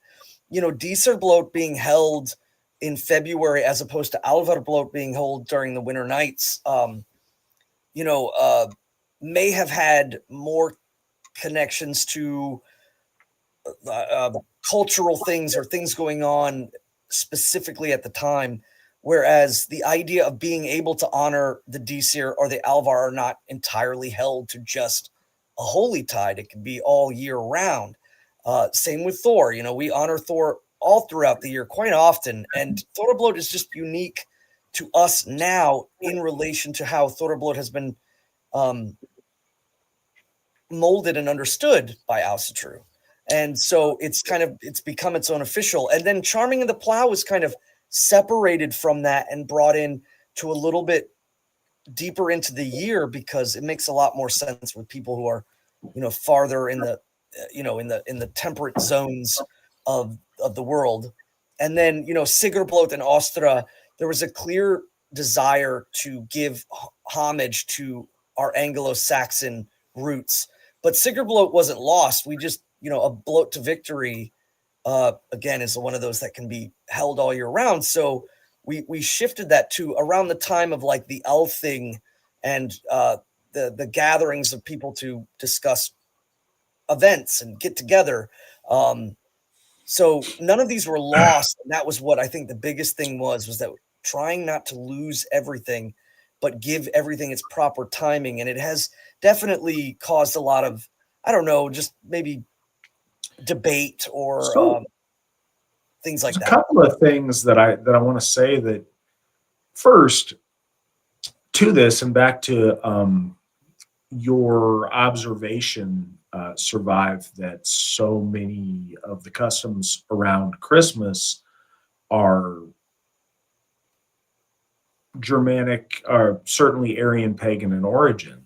Dísarblót being held in February as opposed to Álfarbloat being held during the winter nights, may have had more connections to cultural things or things going on specifically at the time, whereas the idea of being able to honor the Dísir or the Alvar are not entirely held to just a holy tide. It can be all year round. Same with Thor. We honor Thor all throughout the year quite often. And Þorrablót is just unique to us now in relation to how Þorrablót has been molded and understood by Asatru. And so it's become its own official. And then Charming of the Plough was kind of separated from that and brought in to a little bit deeper into the year because it makes a lot more sense with people who are, farther in the, in the temperate zones of the world. And then, Sigurblót and Ostra, there was a clear desire to give homage to our Anglo-Saxon roots. But Sigurblót wasn't lost. We just, a bloat to victory, again, is one of those that can be held all year round. So we shifted that to around the time of like the Althing and the gatherings of people to discuss events and get together. So none of these were lost. And that was what I think the biggest thing was that trying not to lose everything, but give everything its proper timing. And it has definitely caused a lot of, I don't know, just maybe debate or things like that. A couple of things that I want to say that first to this and back to your observation, Survive, that so many of the customs around Christmas are Germanic, or certainly Aryan pagan in origin.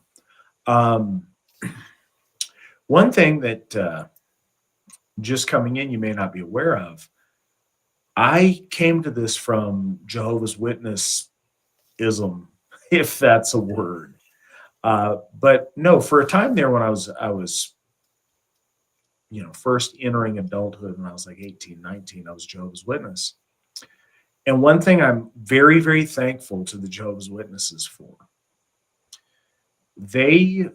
One thing that just coming in you may not be aware of, I came to this from Jehovah's Witness-ism, if that's a word. But no, for a time there when I was first entering adulthood when I was like 18, 19, I was Jehovah's Witness. And one thing I'm very, very thankful to the Jehovah's Witnesses for, they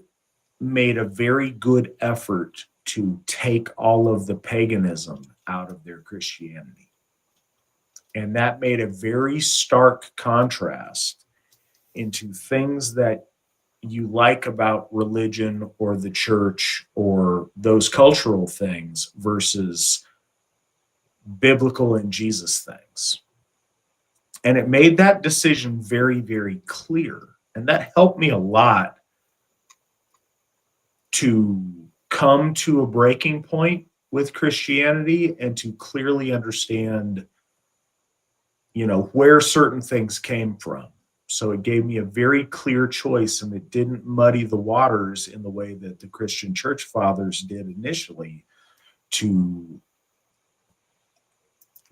made a very good effort to take all of the paganism out of their Christianity. And that made a very stark contrast into things that you like about religion or the church or those cultural things versus biblical and Jesus things. And it made that decision very, very clear. And that helped me a lot to come to a breaking point with Christianity and to clearly understand, where certain things came from. So it gave me a very clear choice, and it didn't muddy the waters in the way that the Christian church fathers did initially to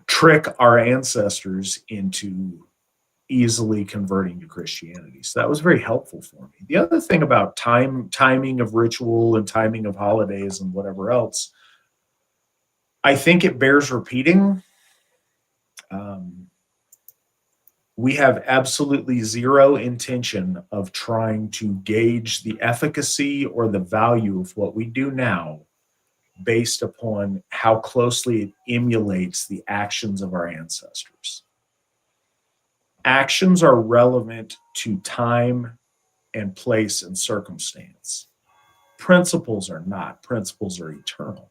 trick our ancestors into easily converting to Christianity. So that was very helpful for me. The other thing about timing of ritual and timing of holidays and whatever else, I think it bears repeating. We have absolutely zero intention of trying to gauge the efficacy or the value of what we do now based upon how closely it emulates the actions of our ancestors. Actions are relevant to time and place and circumstance. Principles are not. Principles are eternal.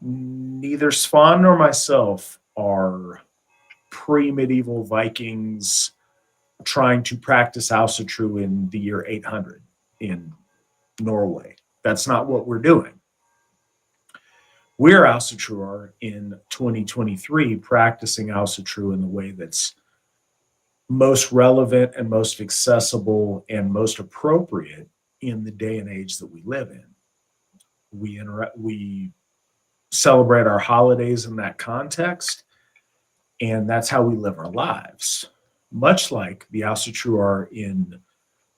Neither Svan nor myself are pre-medieval Vikings trying to practice Asatru in the year 800 in Norway. That's not what we're doing. We're Asatru in 2023 practicing Asatru in the way that's most relevant and most accessible and most appropriate in the day and age that we live in. We celebrate our holidays in that context, and that's how we live our lives. Much like the Asatru in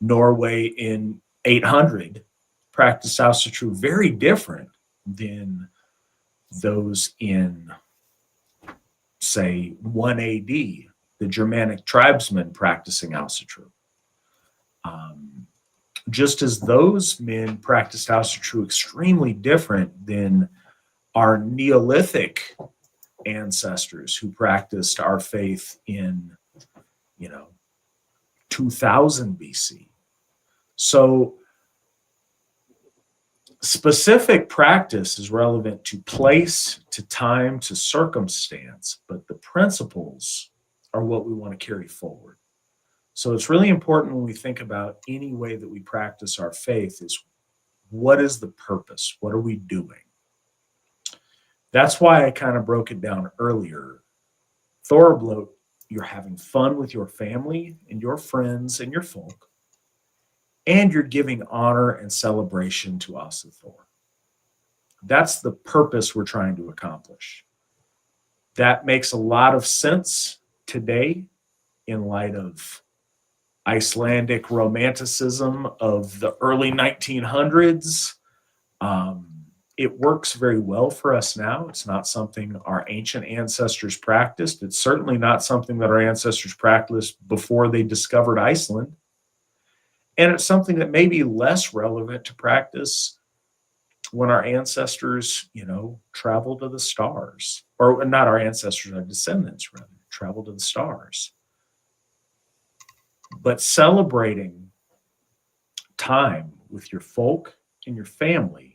Norway in 800 practiced Asatru, very different than those in, say, 1 AD, the Germanic tribesmen practicing Asatru. Just as those men practiced Asatru extremely different than our Neolithic ancestors who practiced our faith in, 2000 BC. So specific practice is relevant to place, to time, to circumstance, but the principles are what we want to carry forward. So it's really important when we think about any way that we practice our faith is, what is the purpose? What are we doing? That's why I kind of broke it down earlier. Þorrablót, you're having fun with your family and your friends and your folk, and you're giving honor and celebration to Asa Thor. That's the purpose we're trying to accomplish. That makes a lot of sense today in light of Icelandic romanticism of the early 1900s. It works very well for us now. It's not something our ancient ancestors practiced. It's certainly not something that our ancestors practiced before they discovered Iceland. And it's something that may be less relevant to practice when our ancestors, travel to the stars. Or not our ancestors, our descendants, rather, travel to the stars. But celebrating time with your folk and your family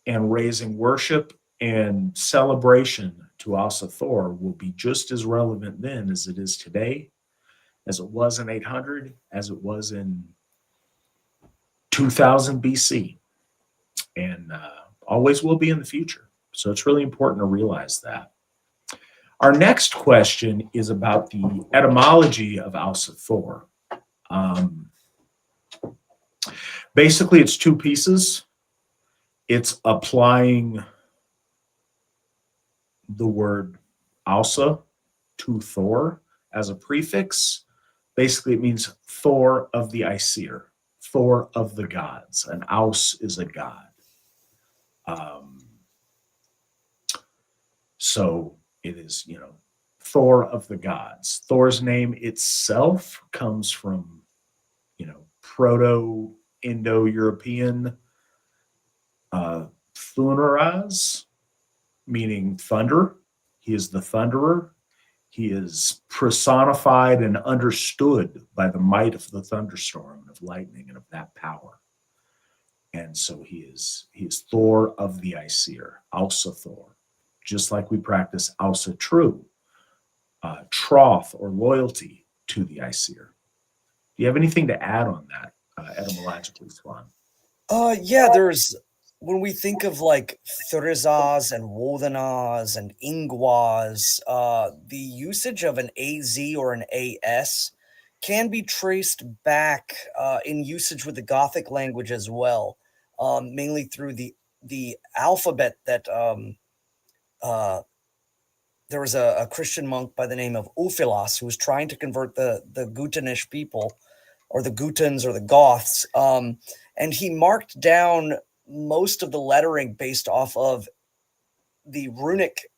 and raising worship and celebration to Asa Thor will be just as relevant then as it is today, as it was in 800, as it was in 2000 BC, and always will be in the future. So it's really important to realize that. Our next question is about the etymology of Asa Thor. Basically, it's two pieces. It's applying the word Asa to Thor as a prefix. Basically, it means Thor of the Aesir, Thor of the gods. An Aus is a god. So it is, Thor of the gods. Thor's name itself comes from, Proto-Indo-European Thunaraz, meaning thunder. He is the thunderer. He is personified and understood by the might of the thunderstorm and of lightning and of that power. And so he is Thor of the Aesir, Asa Thor, just like we practice Asatru, troth or loyalty to the Aesir. Do you have anything to add on that etymologically, Svan? Yeah, when we think of like Thurizas and Wodanas and Ingwas, the usage of an AZ or an AS can be traced back in usage with the Gothic language as well, mainly through the alphabet that there was a Christian monk by the name of Ulfilas who was trying to convert the Gutenish people, or the Gutens or the Goths, and he marked down most of the lettering based off of the runic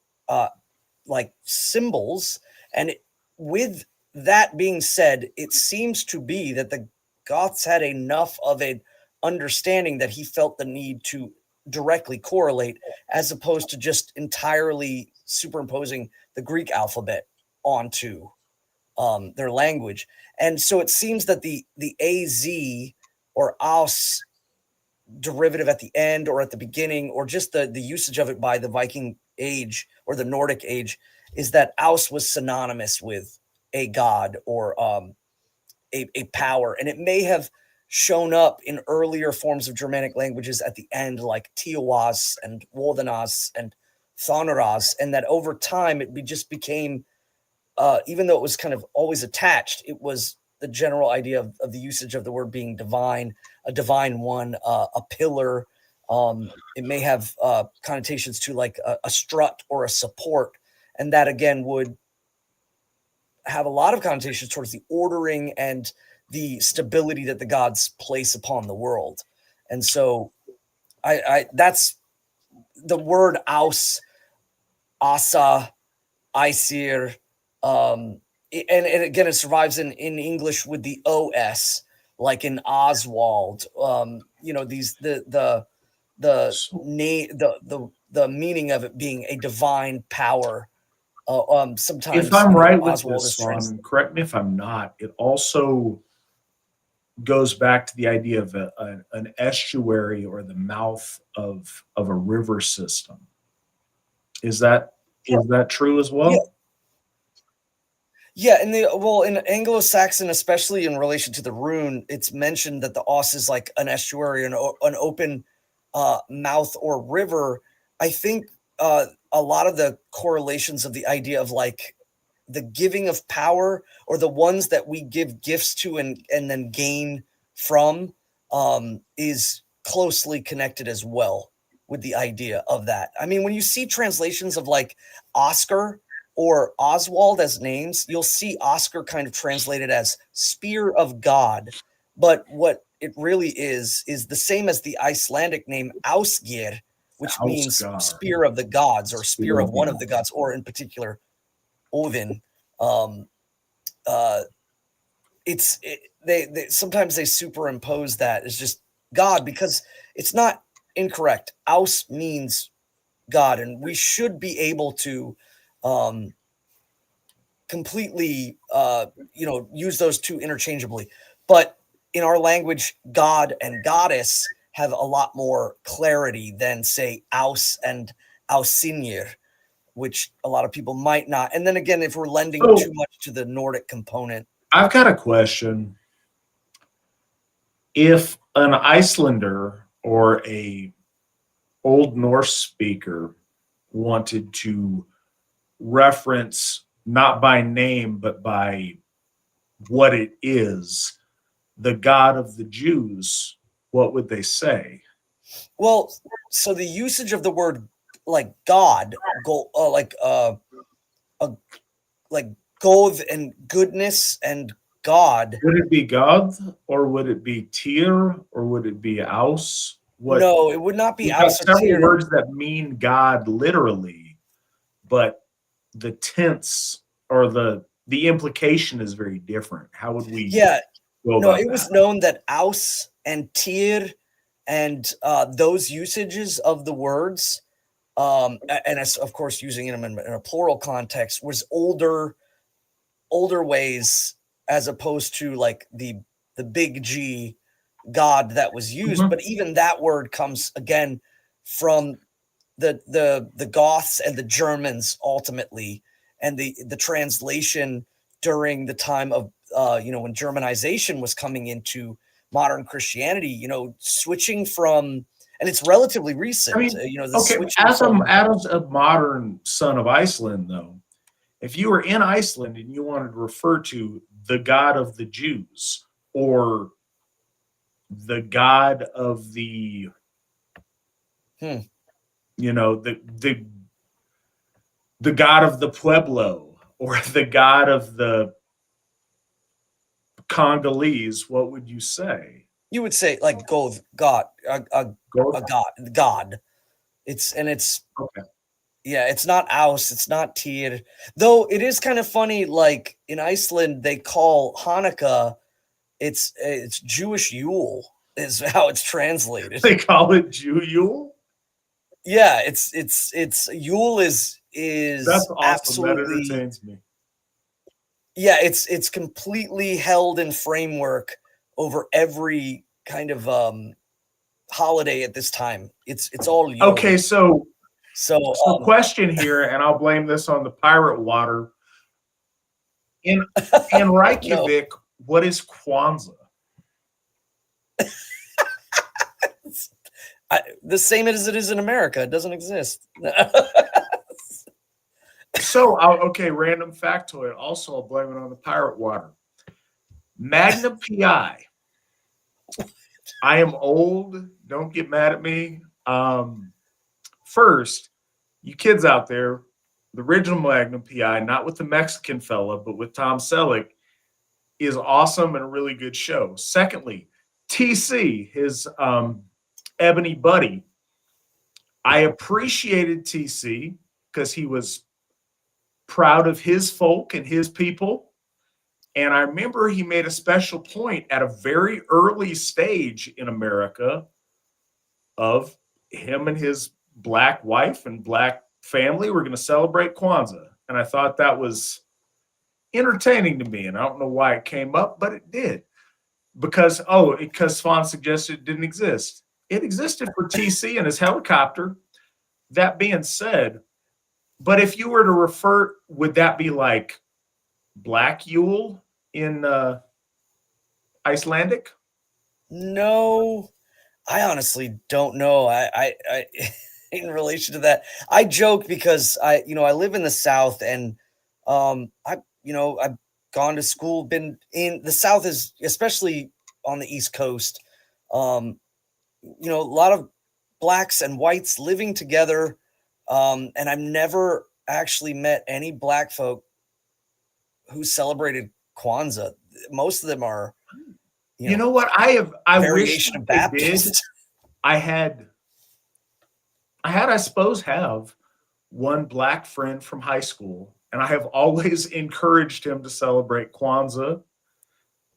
like symbols. And with that being said, it seems to be that the Goths had enough of an understanding that he felt the need to directly correlate, as opposed to just entirely superimposing the Greek alphabet onto their language. And so it seems that the AZ or Aus derivative at the end or at the beginning, or just the usage of it by the Viking age or the Nordic age, is that Aus was synonymous with a god or a power. And it may have shown up in earlier forms of Germanic languages at the end, like Tiowas and Woldenas and Thonoras, and that over time it just became, even though it was kind of always attached, it was the general idea of the usage of the word being divine, a divine one, a pillar. It may have connotations to like a strut or a support. And that again would have a lot of connotations towards the ordering and the stability that the gods place upon the world. And so I that's the word Aus, Asa, Aesir, and again, it survives in English with the OS, like in Oswald. These the meaning of it being a divine power. Sometimes, if I'm right with Oswald this is trans- one, correct me if I'm not, it also goes back to the idea of an estuary or the mouth of a river system. Is that true as well? Yeah. Yeah, in Anglo-Saxon, especially in relation to the rune, it's mentioned that the Os is like an estuary, an open mouth or river. I think a lot of the correlations of the idea of like the giving of power, or the ones that we give gifts to and then gain from, is closely connected as well with the idea of that. I mean, when you see translations of like Oscar or Oswald as names, you'll see Oscar kind of translated as spear of God. But what it really is the same as the Icelandic name Ausgir, which means Ausgar. spear of the gods, or spear of one the of the gods, or in particular Odin. They sometimes they superimpose that as just God, because it's not incorrect. Aus means God, and we should be able to completely use those two interchangeably. But in our language, God and goddess have a lot more clarity than, say, Aus and Ausinir, which a lot of people might not. And then again, if we're lending too much to the Nordic component. I've got a question. If an Icelander or a Old Norse speaker wanted to reference, not by name, but by what it is, the God of the Jews, what would they say? Well, so the usage of the word like God, like God and goodness and God. Would it be God, or would it be Tyr, or would it be Aus? No, it would not be We've got Aus or several Tyr. words that mean God literally, but the tense or the implication is very different. How would we? Yeah, go no, about it was that? known that Aus and Tyr and those usages of the words, and as, of course, using them in a plural context, was older ways, as opposed to like the big G God that was used. Mhm. But even that word comes again from the Goths and the Germans ultimately, and the translation during the time of when Germanization was coming into modern Christianity, switching from, and it's relatively recent. I mean, the okay, switching as from, a modern son of Iceland, though, if you were in Iceland and you wanted to refer to the God of the Jews, or the God of the, Hmm. the the god of the Pueblo or the god of the Congolese, what would you say? You would say like God, God. It's Okay. yeah, it's not Aus, it's not Tyr. Though it is kind of funny, like in Iceland, they call Hanukkah, it's Jewish Yule, is how it's translated. They call it Jew Yule? Yeah, it's Yule is That's awesome. absolutely, That entertains me. yeah, it's completely held in framework over every kind of holiday at this time. It's all Yule. Okay, so So question here, and I'll blame this on the pirate water. In Reykjavik, what is Kwanzaa? The same as it is in America. It doesn't exist. So, okay, random factoid. Also, I'll blame it on the pirate water. Magna PI. I am old. Don't get mad at me. First, you kids out there, the original Magnum PI, not with the Mexican fella, but with Tom Selleck, is awesome and a really good show. Secondly, TC, his ebony buddy. I appreciated TC because he was proud of his folk and his people. And I remember he made a special point at a very early stage in America of him and his black wife and black family were going to celebrate Kwanzaa. And I thought that was entertaining to me. And I don't know why it came up, but it did. Because Svan suggested it didn't exist. It existed for TC and his helicopter. That being said, but if you were to refer, would that be like Black Yule in Icelandic? No, I honestly don't know. I in relation to that, I joke because I live in the South, and I've gone to school, been in the South, is especially on the East Coast. A lot of blacks and whites living together, and I've never actually met any black folk who celebrated Kwanzaa. Most of them are, you know what? I variation wish of Baptist. I suppose have one black friend from high school, and I have always encouraged him to celebrate Kwanzaa.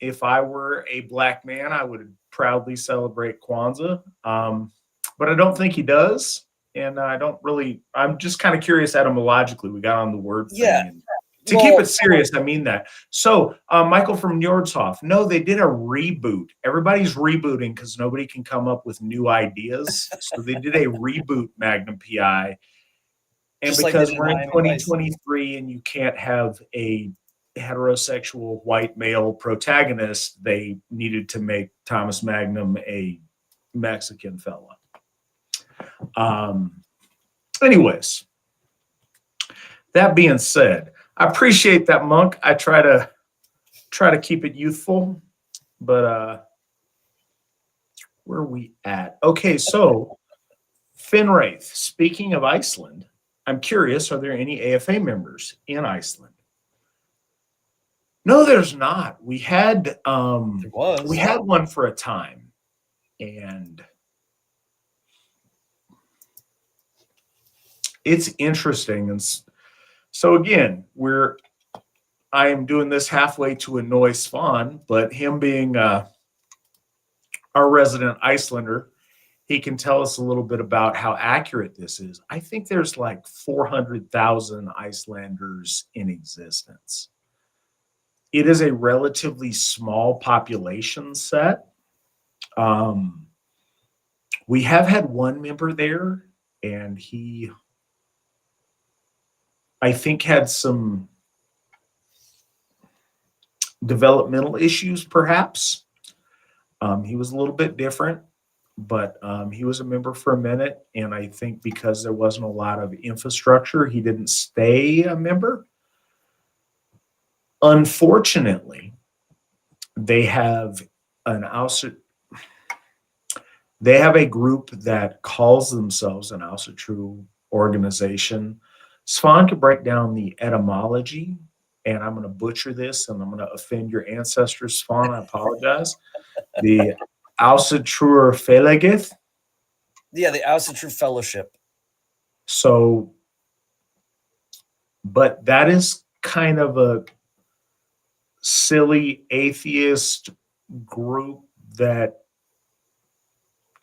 If I were a black man, I would proudly celebrate Kwanzaa. But I don't think he does. And I'm just kind of curious etymologically. We got on the word thing. Yeah. To keep it serious, I mean that. So, Michael from Nordhoff, no, they did a reboot. Everybody's rebooting because nobody can come up with new ideas. So they did a reboot Magnum PI. And just because we're in 2023 and you can't have a heterosexual white male protagonist, they needed to make Thomas Magnum a Mexican fella. Anyways, that being said, I appreciate that, Monk. I try to keep it youthful, but where are we at? Okay, so Finwraith, speaking of Iceland, I'm curious, are there any AFA members in Iceland? No, there's not. We had one for a time, and it's interesting. And so again, I am doing this halfway to annoy Svan, but him being our resident Icelander, he can tell us a little bit about how accurate this is. I think there's like 400,000 Icelanders in existence. It is a relatively small population set. We have had one member there, and he, I think, had some developmental issues, perhaps. He was a little bit different, but he was a member for a minute, and I think because there wasn't a lot of infrastructure, he didn't stay a member. Unfortunately, they have a group that calls themselves an Asatru organization. Svan could break down the etymology, and I'm going to butcher this, and I'm going to offend your ancestors, Svan. I apologize. The Asatru Felegith. Yeah, the Asatru Fellowship. So, but that is kind of a silly atheist group that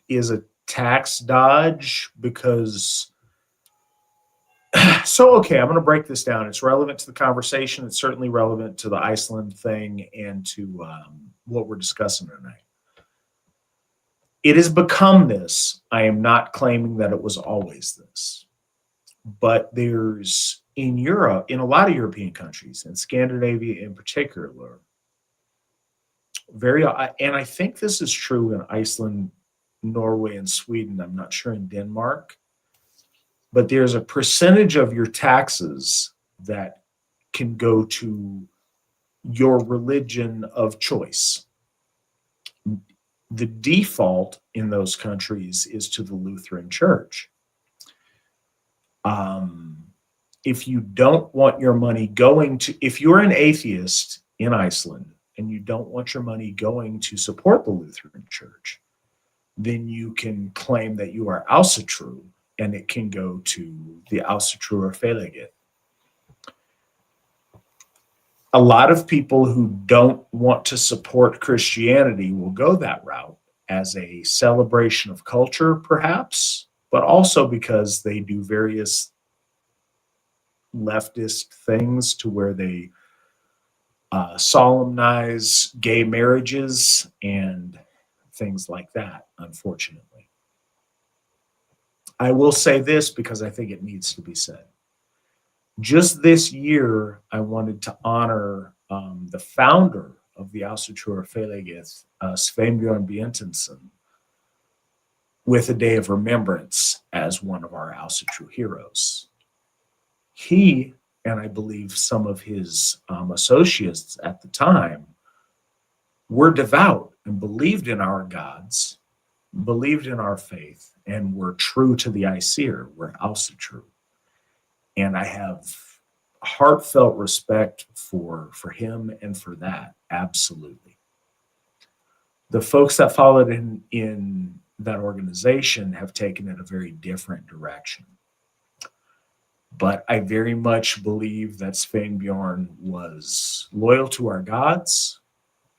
is a tax dodge because okay, I'm going to break this down. It's relevant to the conversation. It's certainly relevant to the Iceland thing and to what we're discussing tonight. It has become this. I am not claiming that it was always this, but there's in Europe, in a lot of European countries, in Scandinavia in particular, and I think this is true in Iceland, Norway, and Sweden. I'm not sure in Denmark, but there's a percentage of your taxes that can go to your religion of choice. The default in those countries is to the Lutheran Church. If you don't want your money going to, if you're an atheist in Iceland and you don't want your money going to support the Lutheran Church, then you can claim that you are Asatru, and it can go to the Asatru or Felegith. A lot of people who don't want to support Christianity will go that route as a celebration of culture, perhaps, but also because they do various leftist things to where they solemnize gay marriages and things like that, unfortunately. I will say this because I think it needs to be said. Just this year, I wanted to honor the founder of the Asatru Felegith, Sveinbjörn Björnsson, with a day of remembrance as one of our Asatru heroes. He, and I believe some of his associates at the time, were devout and believed in our gods, believed in our faith, and were true to the Aesir, were Asatru. And I have heartfelt respect for him and for that, absolutely. The folks that followed in that organization have taken it a very different direction. But I very much believe that Sveinbjörn was loyal to our gods.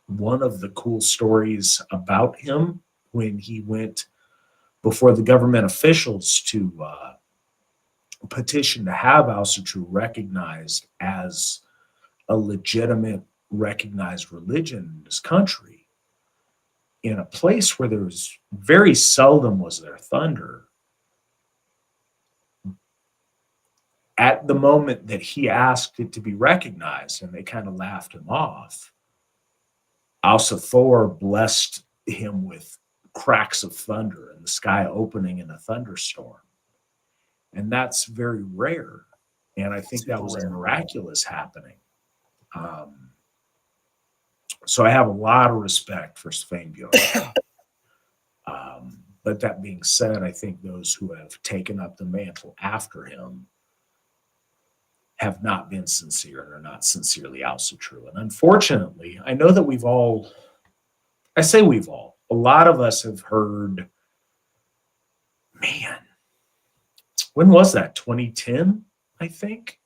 One of the cool stories about him when he went before the government officials to petition to have Asatru recognized as a legitimate, recognized religion in this country, in a place where there was very seldom was there thunder. At the moment that he asked it to be recognized, and they kind of laughed him off, Thor blessed him with cracks of thunder and the sky opening in a thunderstorm. And that's very rare. And I think that was a miraculous happening. So I have a lot of respect for Sveinbjörn. But that being said, I think those who have taken up the mantle after him have not been sincere and are not sincerely Asatru. And unfortunately, I know that a lot of us have heard, man, when was that? 2010, I think?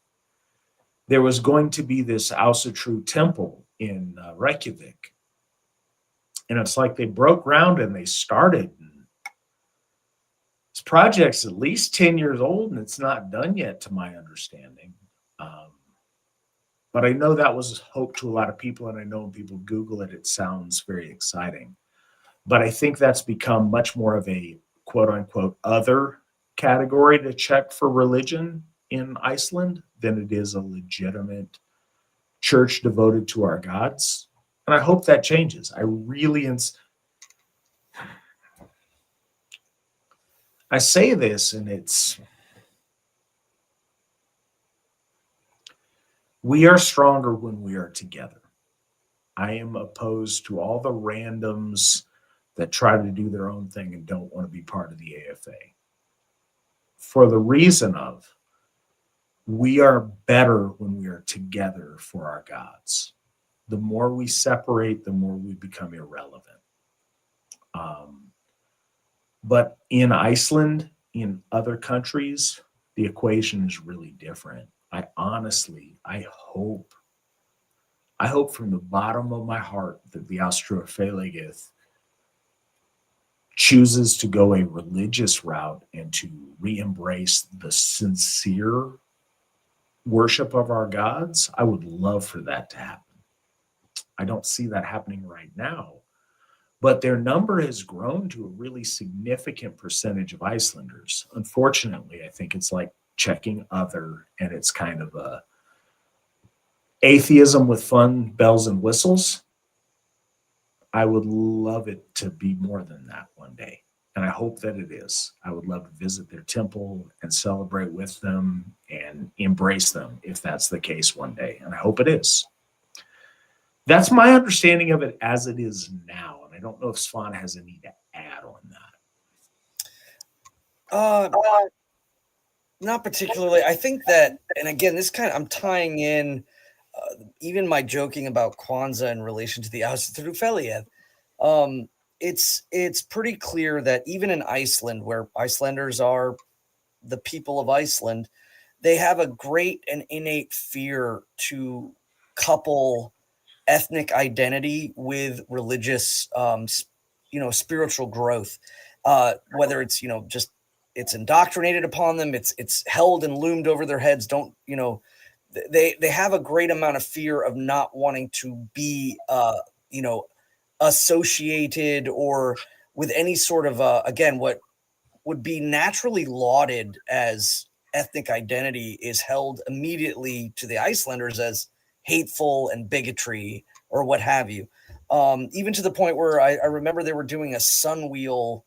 There was going to be this Asatru temple in Reykjavik. And it's like they broke ground and they started. This project's at least 10 years old and it's not done yet, to my understanding. But I know that was hope to a lot of people, and I know when people Google it, it sounds very exciting. But I think that's become much more of a quote-unquote other category to check for religion in Iceland than it is a legitimate church devoted to our gods. And I hope that changes. I really I say this, and we are stronger when we are together. I am opposed to all the randoms that try to do their own thing and don't want to be part of the AFA. For the reason of, we are better when we are together for our gods. The more we separate, the more we become irrelevant. But in Iceland, in other countries, the equation is really different. I hope from the bottom of my heart that the Austro-Feligith chooses to go a religious route and to re-embrace the sincere worship of our gods. I would love for that to happen. I don't see that happening right now, but their number has grown to a really significant percentage of Icelanders. Unfortunately, I think it's like checking other, and it's kind of a atheism with fun bells and whistles. I would love it to be more than that one day. And I hope that it is. I would love to visit their temple and celebrate with them and embrace them if that's the case one day. And I hope it is. That's my understanding of it as it is now. And I don't know if Svan has any to add on that. Not particularly. I think that, and again, I'm tying in even my joking about Kwanzaa in relation to the Asatru Felieth. It's pretty clear that even in Iceland, where Icelanders are the people of Iceland, they have a great and innate fear to couple ethnic identity with religious, spiritual growth. Whether it's just it's indoctrinated upon them, it's held and loomed over their heads. They have a great amount of fear of not wanting to be associated or with any sort of again, what would be naturally lauded as ethnic identity is held immediately to the Icelanders as hateful and bigotry or what have you. Even to the point where I remember they were doing a sun wheel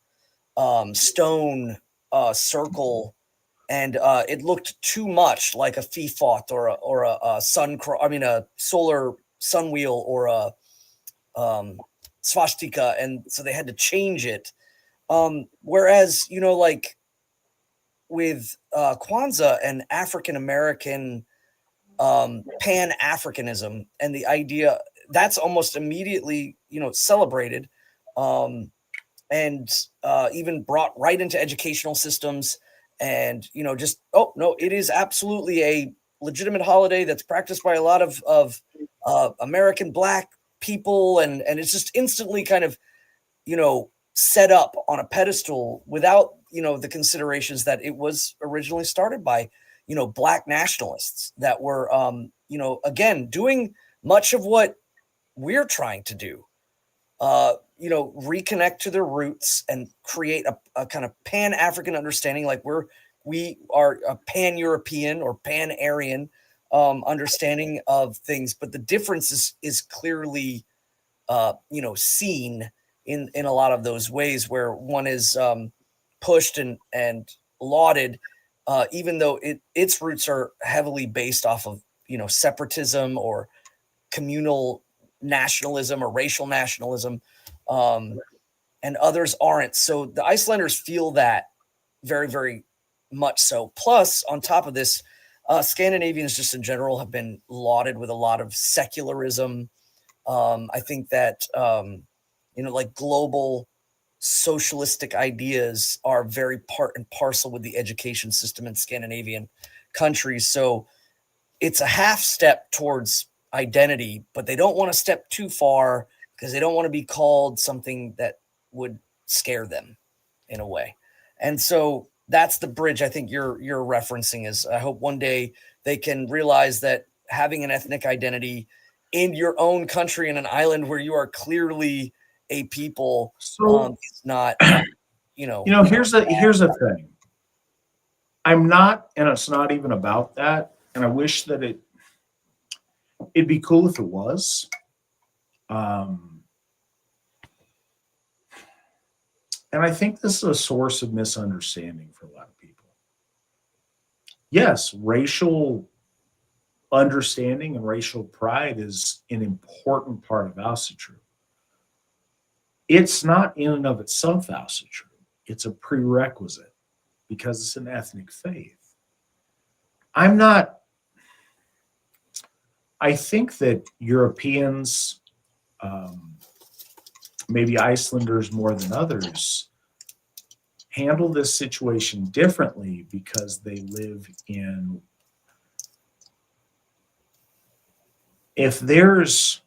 stone circle, and it looked too much like a fifot or a a solar sun wheel or a swastika, and so they had to change it. Whereas like with Kwanzaa and African American Pan-Africanism and the idea that's almost immediately celebrated, and even brought right into educational systems. And just it is absolutely a legitimate holiday that's practiced by a lot of American Black people, and it's just instantly kind of set up on a pedestal without the considerations that it was originally started by Black nationalists that were again doing much of what we're trying to do, reconnect to their roots and create a kind of Pan-African understanding, like we are a Pan-European or Pan-Aryan understanding of things. But the difference is clearly seen in a lot of those ways, where one is pushed and lauded, even though its roots are heavily based off of separatism or communal nationalism or racial nationalism, and others aren't. So the Icelanders feel that very, very much so. Plus, on top of this, Scandinavians just in general have been lauded with a lot of secularism. I think that like global socialistic ideas are very part and parcel with the education system in Scandinavian countries. So it's a half step towards identity, but they don't want to step too far because they don't want to be called something that would scare them in a way. And so that's the bridge I think you're referencing. Is I hope one day they can realize that having an ethnic identity in your own country, in an island where you are clearly a people, is not here's a thing. I'm not, and it's not even about that, and I wish that it'd be cool if it was. And I think this is a source of misunderstanding for a lot of people. Yes, racial understanding and racial pride is an important part of Asatru. It's not in and of itself Asatru. It's a prerequisite because it's an ethnic faith. I think that Europeans, maybe Icelanders more than others, handle this situation differently because they live in, if there's,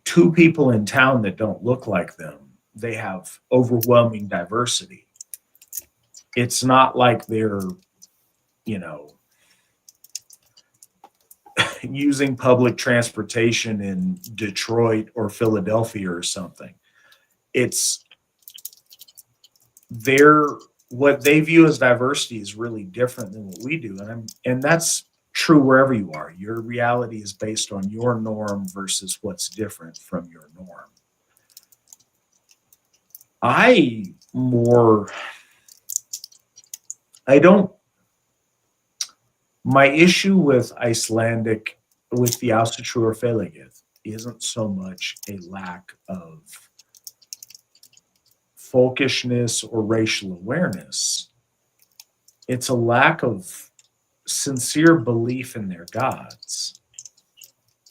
two people in town that don't look like them, they have overwhelming diversity. It's not like they're, using public transportation in Detroit or Philadelphia or something. It's what they view as diversity is really different than what we do. And that's true wherever you are. Your reality is based on your norm versus what's different from your norm. My issue with Icelandic, with the Asatru or Felegith, isn't so much a lack of folkishness or racial awareness. It's a lack of sincere belief in their gods.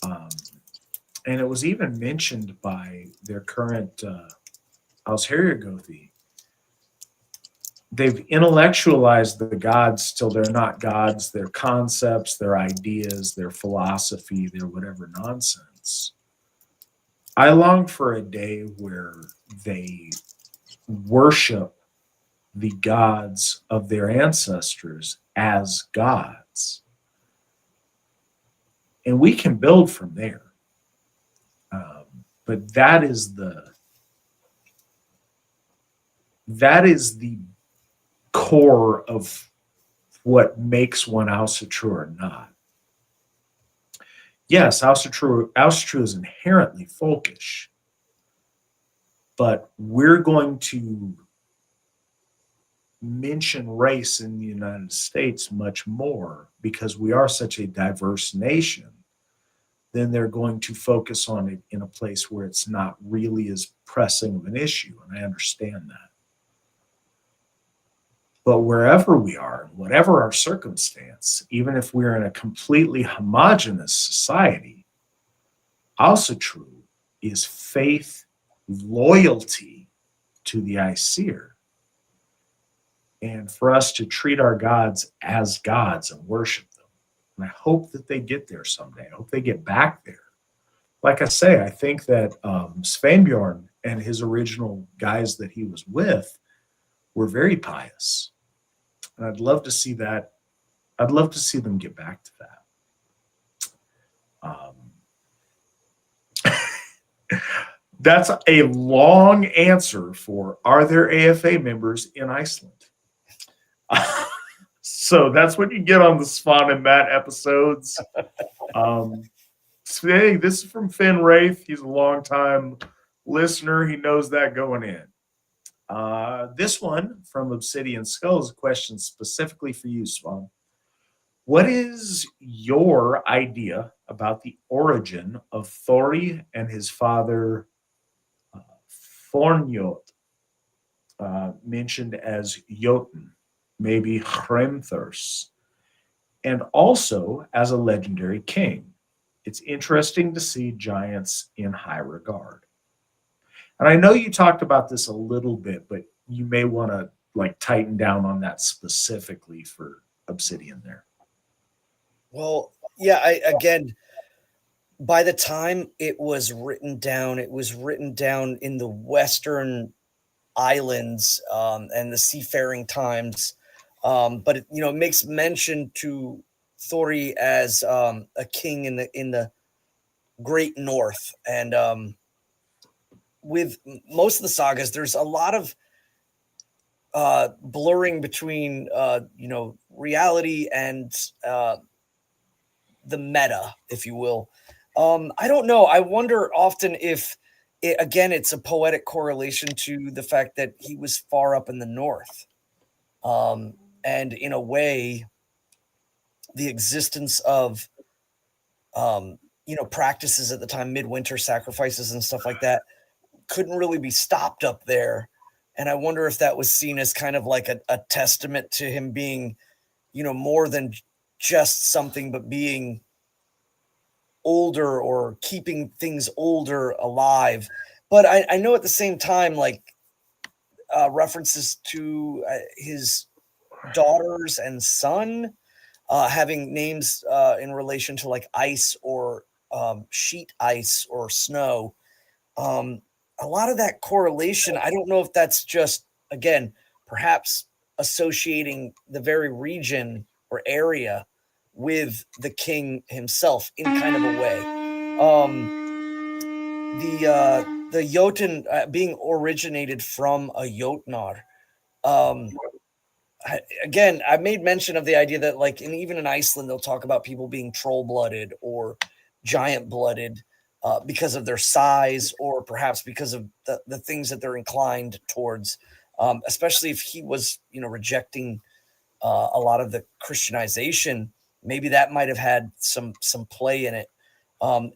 And it was even mentioned by their current Alsherjargothi. They've intellectualized the gods till they're not gods, their concepts, their ideas, their philosophy, their whatever nonsense. I long for a day where they worship the gods of their ancestors as gods. And we can build from there. But that is the core of what makes one Asatru or not. Yes, Asatru is inherently folkish, but we're going to mention race in the United States much more because we are such a diverse nation. Then they're going to focus on it in a place where it's not really as pressing of an issue, and I understand that. But wherever we are, whatever our circumstance, even if we're in a completely homogenous society, Asatru is faith, loyalty to the Aesir. And for us to treat our gods as gods and worship them. And I hope that they get there someday. I hope they get back there. Like I say, I think that Sveinbjorn and his original guys that he was with were very pious. And I'd love to see that. I'd love to see them get back to that. That's a long answer for, are there AFA members in Iceland? So that's what you get on the Svan and Matt episodes. So, hey, this is from Finn Wraith. He's a longtime listener. He knows that going in. This one from Obsidian Skull is a question specifically for you, Svan. What is your idea about the origin of Thori and his father Fornjot, mentioned as Jotun, maybe Hrimthurs, and also as a legendary king? It's interesting to see giants in high regard. And I know you talked about this a little bit, but you may want to tighten down on that specifically for Obsidian there. Well, yeah, again, by the time it was written down in the Western Islands and the seafaring times. But it makes mention to Thori as a king in the Great North, and with most of the sagas, there's a lot of blurring between reality and the meta, if you will. I don't know. I wonder often if it's a poetic correlation to the fact that he was far up in the north. And in a way, the existence of, practices at the time, midwinter sacrifices and stuff like that, couldn't really be stopped up there. And I wonder if that was seen as kind of like a testament to him being, more than just something, but being older or keeping things older alive. But I know at the same time, like references to his daughters and son having names in relation to like ice or sheet ice or snow. A lot of that correlation, I don't know if that's just, again, perhaps associating the very region or area with the king himself in kind of a way. The Jotun being originated from a Jotnar. Again, I made mention of the idea that, like, even in Iceland, they'll talk about people being troll-blooded or giant-blooded because of their size, or perhaps because of the things that they're inclined towards. Especially if he was, rejecting a lot of the Christianization, maybe that might have had some play in it.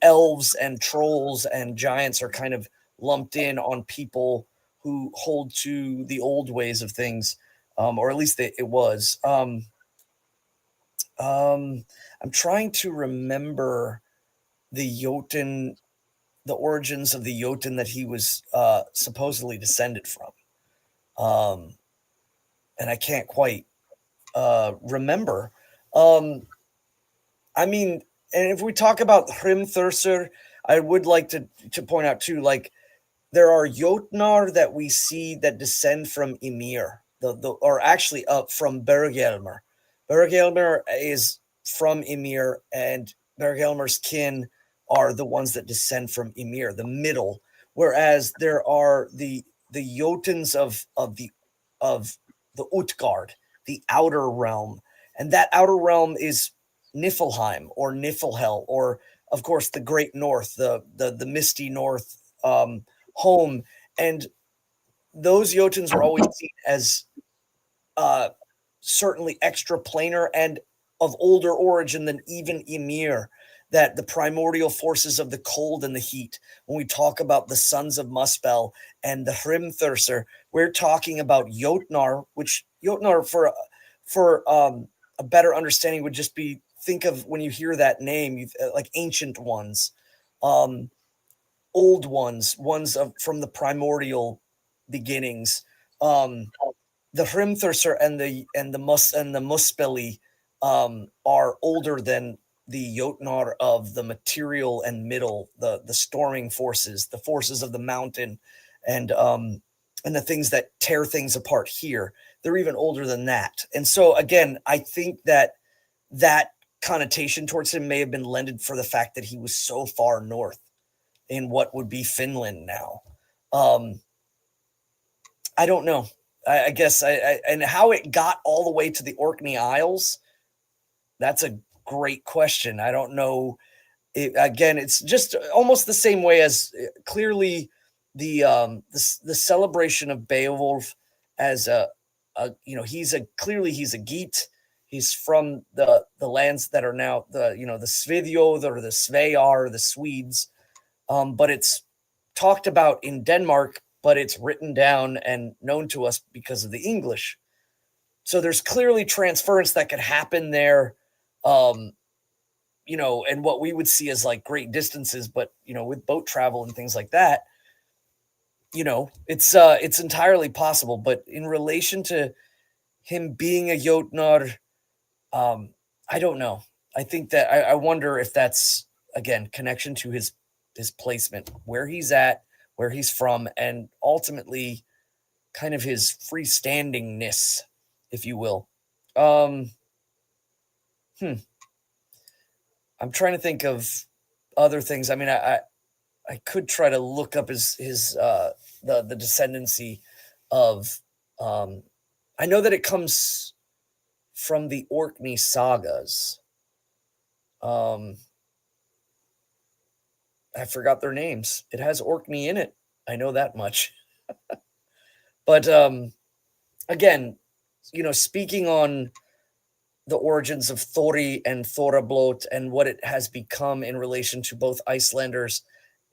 Elves and trolls and giants are kind of lumped in on people who hold to the old ways of things. Or at least it was. I'm trying to remember the Jotun, the origins of the Jotun that he was supposedly descended from. And I can't quite remember. I mean, and if we talk about Hrimthursur, I would like to point out too, like, there are Jotnar that we see that descend from Ymir, or actually from Bergelmer. Bergelmer is from Ymir, and Bergelmer's kin are the ones that descend from Ymir, the middle. Whereas there are the Jotuns of the Utgard, the outer realm, and that outer realm is Niflheim or Niflhel, or of course the Great North, the misty North. Home, and those Jotuns were always seen as certainly extraplanar and of older origin than even Ymir, that the primordial forces of the cold and the heat. When we talk about the sons of Muspel and the Hrimthursur, we're talking about Jotnar, which Jotnar for a better understanding would just be, think of when you hear that name, like ancient ones. Old ones from the primordial beginnings. The Hrimthursur and the Muspeli are older than the Jotnar of the material and middle, the storming forces, the forces of the mountain, and the things that tear things apart here. They're even older than that. And so again, I think that connotation towards him may have been lended for the fact that he was so far north in what would be Finland now. I don't know. I guess and how it got all the way to the Orkney Isles, that's a great question. I don't know. Again, it's just almost the same way as clearly the celebration of Beowulf as he's a Geat. He's from the lands that are now the Svedjod or the Svear, the Swedes. But it's talked about in Denmark, but it's written down and known to us because of the English. So there's clearly transference that could happen there, and what we would see as like great distances, but with boat travel and things like that, it's entirely possible. But in relation to him being a Jotnar, I don't know. I think that I wonder if that's, again, connection to his placement, where he's at, where he's from, and ultimately kind of his freestandingness, if you will. I'm trying to think of other things. I mean, I could try to look up his the descendancy of I know that it comes from the Orkney sagas. I forgot their names. It has Orkney in it. I know that much. But again, speaking on the origins of Thori and Þorrablót and what it has become in relation to both Icelanders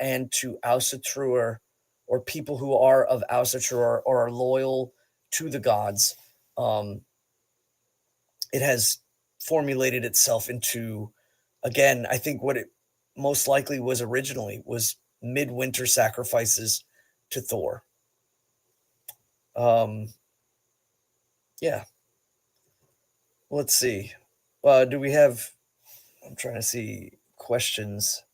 and to Asatru, or people who are of Asatru or are loyal to the gods. It has formulated itself into, again, I think what it most likely was originally was midwinter sacrifices to Thor. Yeah. Let's see. Do we have, I'm trying to see questions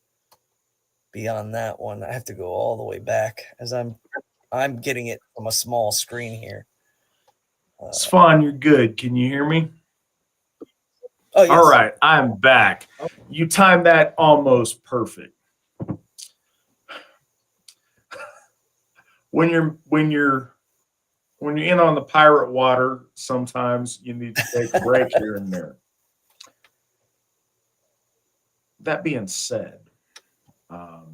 beyond that one. I have to go all the way back as I'm getting it from a small screen here. Svan, you're good. Can you hear me? Oh, yes. All right, I'm back. You timed that almost perfect. When you're in on the pirate water, sometimes you need to take a break here and there. That being said, all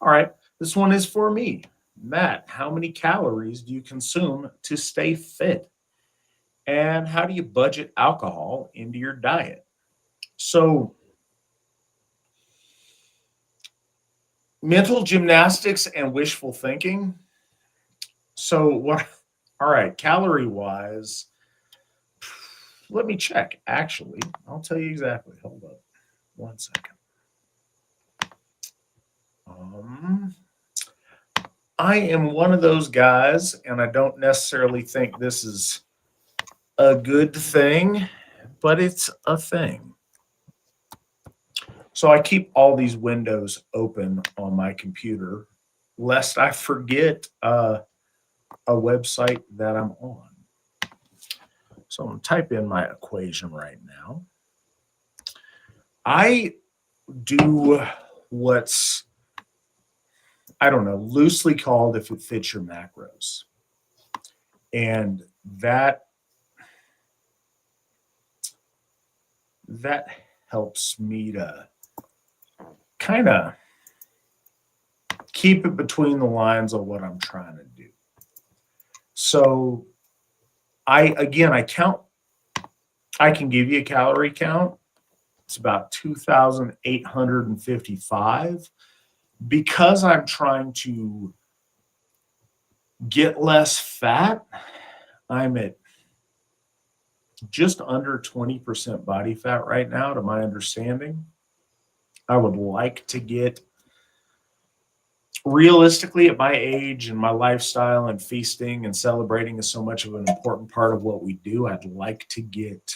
right, this one is for me. Matt, how many calories do you consume to stay fit? And how do you budget alcohol into your diet? So, mental gymnastics and wishful thinking. So, what? All right, calorie wise, let me check. Actually, I'll tell you exactly. Hold up 1 second. I am one of those guys, and I don't necessarily think this is a good thing, but it's a thing. So I keep all these windows open on my computer, lest I forget a website that I'm on. So I'm going to type in my equation right now. I do what's, I don't know, loosely called if it fits your macros. And that helps me to kind of keep it between the lines of what I'm trying to do. So I count, I can give you a calorie count. It's about 2,855. Because I'm trying to get less fat, I'm at just under 20% body fat right now, to my understanding. I would like to get, realistically, at my age and my lifestyle and feasting and celebrating is so much of an important part of what we do, I'd like to get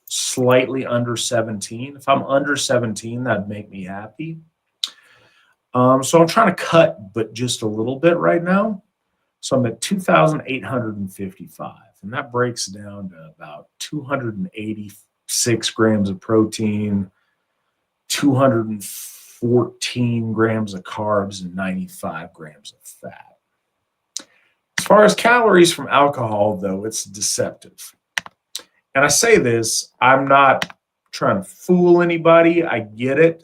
slightly under 17. If I'm under 17, that'd make me happy. So I'm trying to cut, but just a little bit right now. So I'm at 2,855, and that breaks down to about 286 grams of protein, 214 grams of carbs, and 95 grams of fat. As far as calories from alcohol, though, it's deceptive. And I say this, I'm not trying to fool anybody. I get it.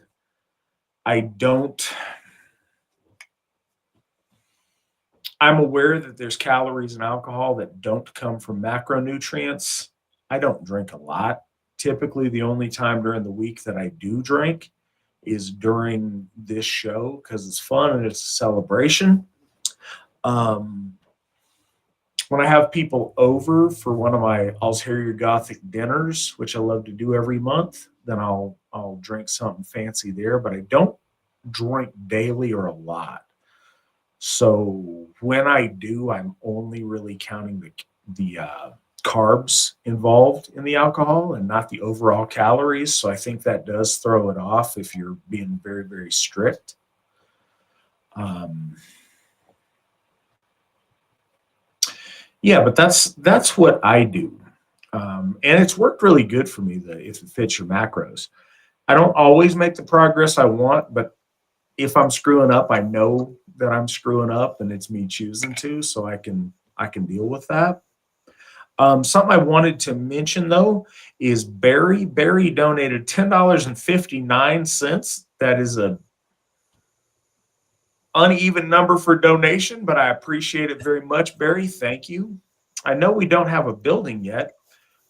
I'm aware that there's calories in alcohol that don't come from macronutrients. I don't drink a lot. Typically, the only time during the week that I do drink is during this show because it's fun and it's a celebration. When I have people over for one of my Ulterior Gothic dinners, which I love to do every month, then I'll drink something fancy there, but I don't drink daily or a lot. So when I do, I'm only really counting the carbs involved in the alcohol and not the overall calories. So I think that does throw it off if you're being very, very strict. Yeah, but that's what I do. And it's worked really good for me if it fits your macros. I don't always make the progress I want, but if I'm screwing up, I know that I'm screwing up and it's me choosing to, so I can deal with that. Something I wanted to mention though is Barry. Barry donated $10.59. That is a uneven number for donation, but I appreciate it very much, Barry. Thank you. I know we don't have a building yet,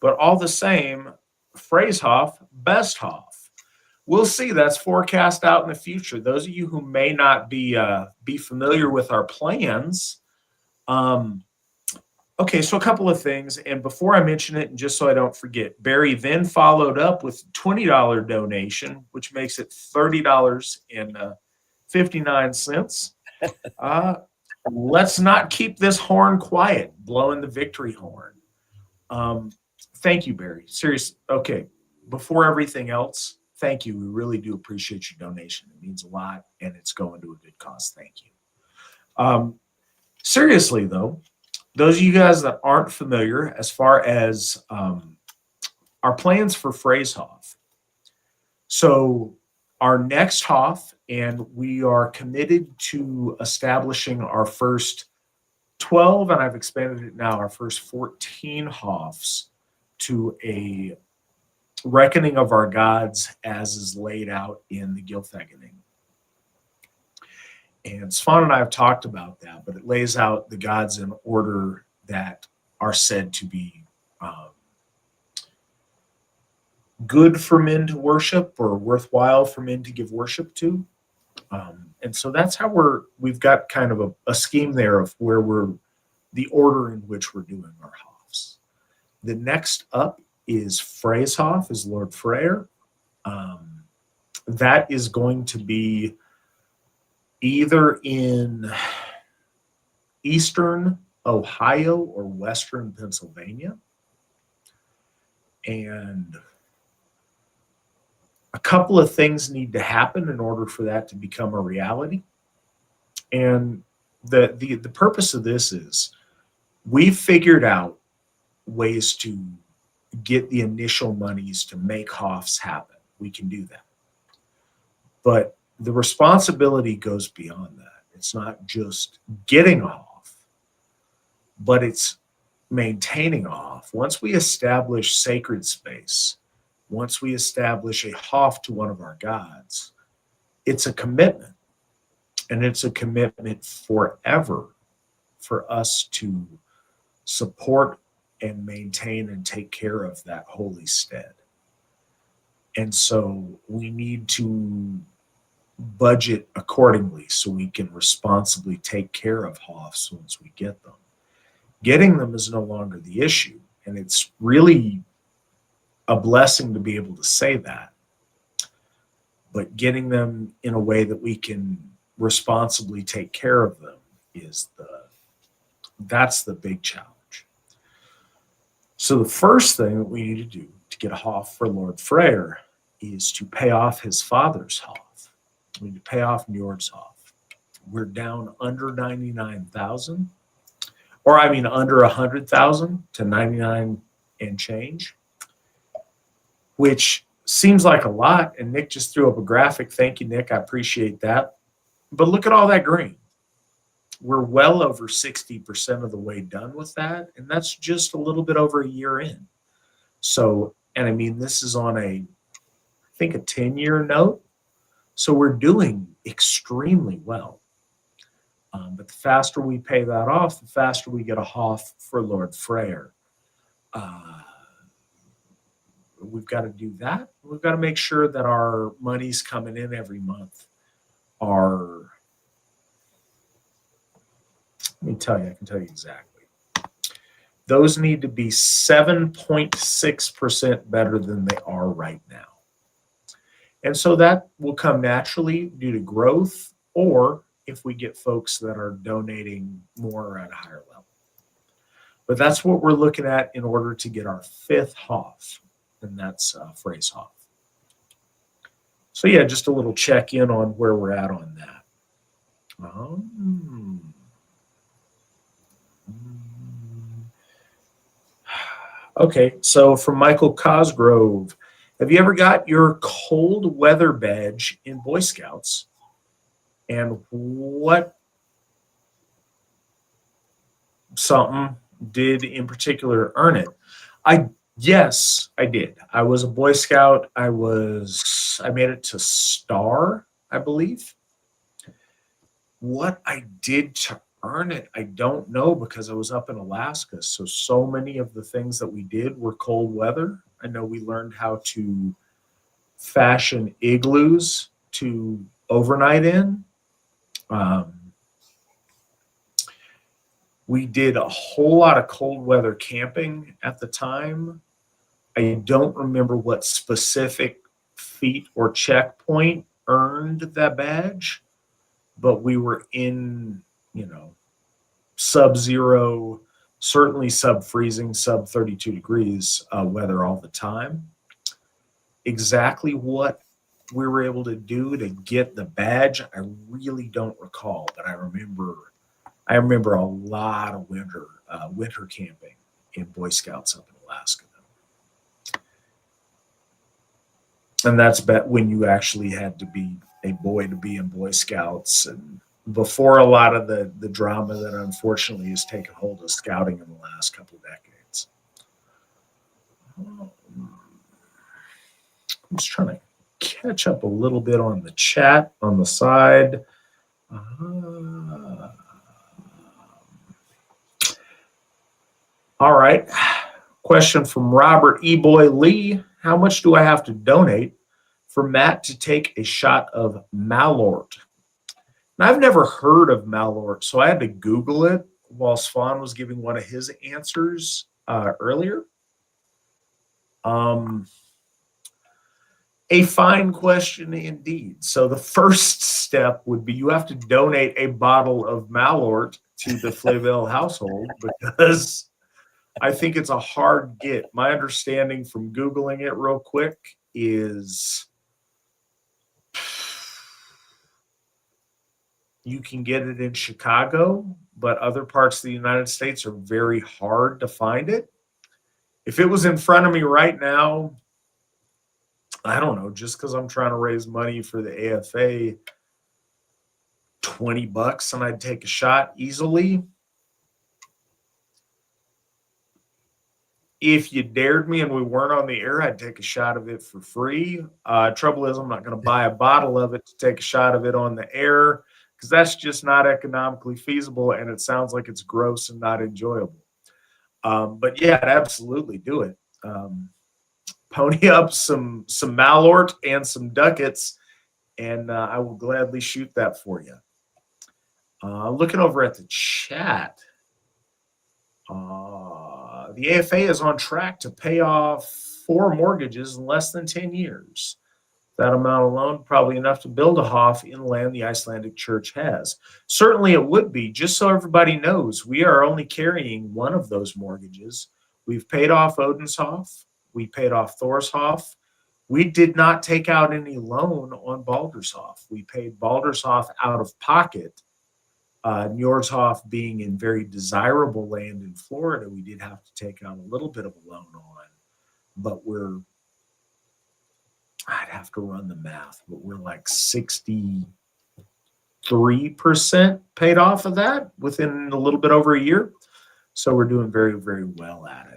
but all the same, Phrasehoff, Besthoff. We'll see. That's forecast out in the future. Those of you who may not be familiar with our plans, Okay, so a couple of things. And before I mention it, and just so I don't forget, Barry then followed up with $20 donation, which makes it $30.59. Let's not keep this horn quiet, blowing the victory horn. Thank you, Barry. Seriously. Okay, before everything else, thank you. We really do appreciate your donation. It means a lot, and it's going to a good cause. Thank you. Seriously, though, those of you guys that aren't familiar as far as our plans for Phrasehof. So our next Hof, and we are committed to establishing our first 12, and I've expanded it now, our first 14 Hofs to a reckoning of our gods as is laid out in the Gylfaginning. And Svan and I have talked about that, but it lays out the gods in order that are said to be good for men to worship or worthwhile for men to give worship to. And so that's how we've got kind of a scheme there of where the order in which we're doing our Hofs. The next up is Phrasehof, is Lord Freyr. That is going to be either in eastern Ohio or western Pennsylvania. And a couple of things need to happen in order for that to become a reality. And the purpose of this is we've figured out ways to get the initial monies to make Hofs happen. We can do that. But the responsibility goes beyond that. It's not just getting a Hof, but it's maintaining a Hof. Once we establish sacred space, once we establish a Hof to one of our gods, it's a commitment. And it's a commitment forever for us to support and maintain and take care of that holy stead. And so we need to budget accordingly so we can responsibly take care of Hofs once we get them. Getting them is no longer the issue, and it's really a blessing to be able to say that. But getting them in a way that we can responsibly take care of them that's the big challenge. So the first thing that we need to do to get a Hof for Lord Freyr is to pay off his father's Hof. We need to pay off Njord's Hof. We're down under 99,000, or I mean under 100,000 to 99 and change, which seems like a lot. And Nick just threw up a graphic. Thank you, Nick. I appreciate that. But look at all that green. We're well over 60% of the way done with that. And that's just a little bit over a year in. So, and I mean, this is on I think a 10-year note. So we're doing extremely well. But the faster we pay that off, the faster we get a Hof for Lord Freyr. We've got to do that. We've got to make sure that our money's coming in every month are, let me tell you, I can tell you exactly. Those need to be 7.6% better than they are right now. And so that will come naturally due to growth, or if we get folks that are donating more at a higher level. But that's what we're looking at in order to get our fifth Hof, and that's Phrasehof. So yeah, just a little check-in on where we're at on that. Okay, so from Michael Cosgrove, have you ever got your cold weather badge in Boy Scouts? And what something did in particular earn it? Yes, I did. I was a Boy Scout. I made it to Star, I believe. What I did to earn it, I don't know, because I was up in Alaska. So many of the things that we did were cold weather. I know we learned how to fashion igloos to overnight in. We did a whole lot of cold weather camping at the time. I don't remember what specific feat or checkpoint earned that badge, but we were in, sub-zero, certainly sub-freezing, sub-32 degrees weather all the time. Exactly what we were able to do to get the badge, I really don't recall, but I remember a lot of winter camping in Boy Scouts up in Alaska. And that's when you actually had to be a boy to be in Boy Scouts, and before a lot of the drama that unfortunately has taken hold of scouting in the last couple of decades. I'm just trying to catch up a little bit on the chat on the side. All right. Question from Robert E. Boy Lee. How much do I have to donate for Matt to take a shot of Malort? And I've never heard of Malort, so I had to Google it while Svan was giving one of his answers earlier. A fine question indeed. So the first step would be you have to donate a bottle of Malort to the Flavel household, because I think it's a hard get. My understanding from Googling it real quick is you can get it in Chicago, but other parts of the United States are very hard to find it. If it was in front of me right now, I don't know, just because I'm trying to raise money for the AFA, $20 and I'd take a shot easily. If you dared me and we weren't on the air, I'd take a shot of it for free. Trouble is, I'm not going to buy a bottle of it to take a shot of it on the air, because that's just not economically feasible, and it sounds like it's gross and not enjoyable. But yeah, I'd absolutely do it. Pony up some Malort and some ducats, and I will gladly shoot that for you. Looking over at the chat, the AFA is on track to pay off 4 mortgages in less than 10 years. That amount alone, probably enough to build a Hof inland the Icelandic Church has. Certainly it would be. Just so everybody knows, we are only carrying one of those mortgages. We've paid off Odin's Hof. We paid off Thor's Hof. We did not take out any loan on Baldur's Hof. We paid Baldur's Hof out of pocket. Njordshof being in very desirable land in Florida, we did have to take out a little bit of a loan on, but I'd have to run the math, but we're like 63% paid off of that within a little bit over a year. So we're doing very, very well at it.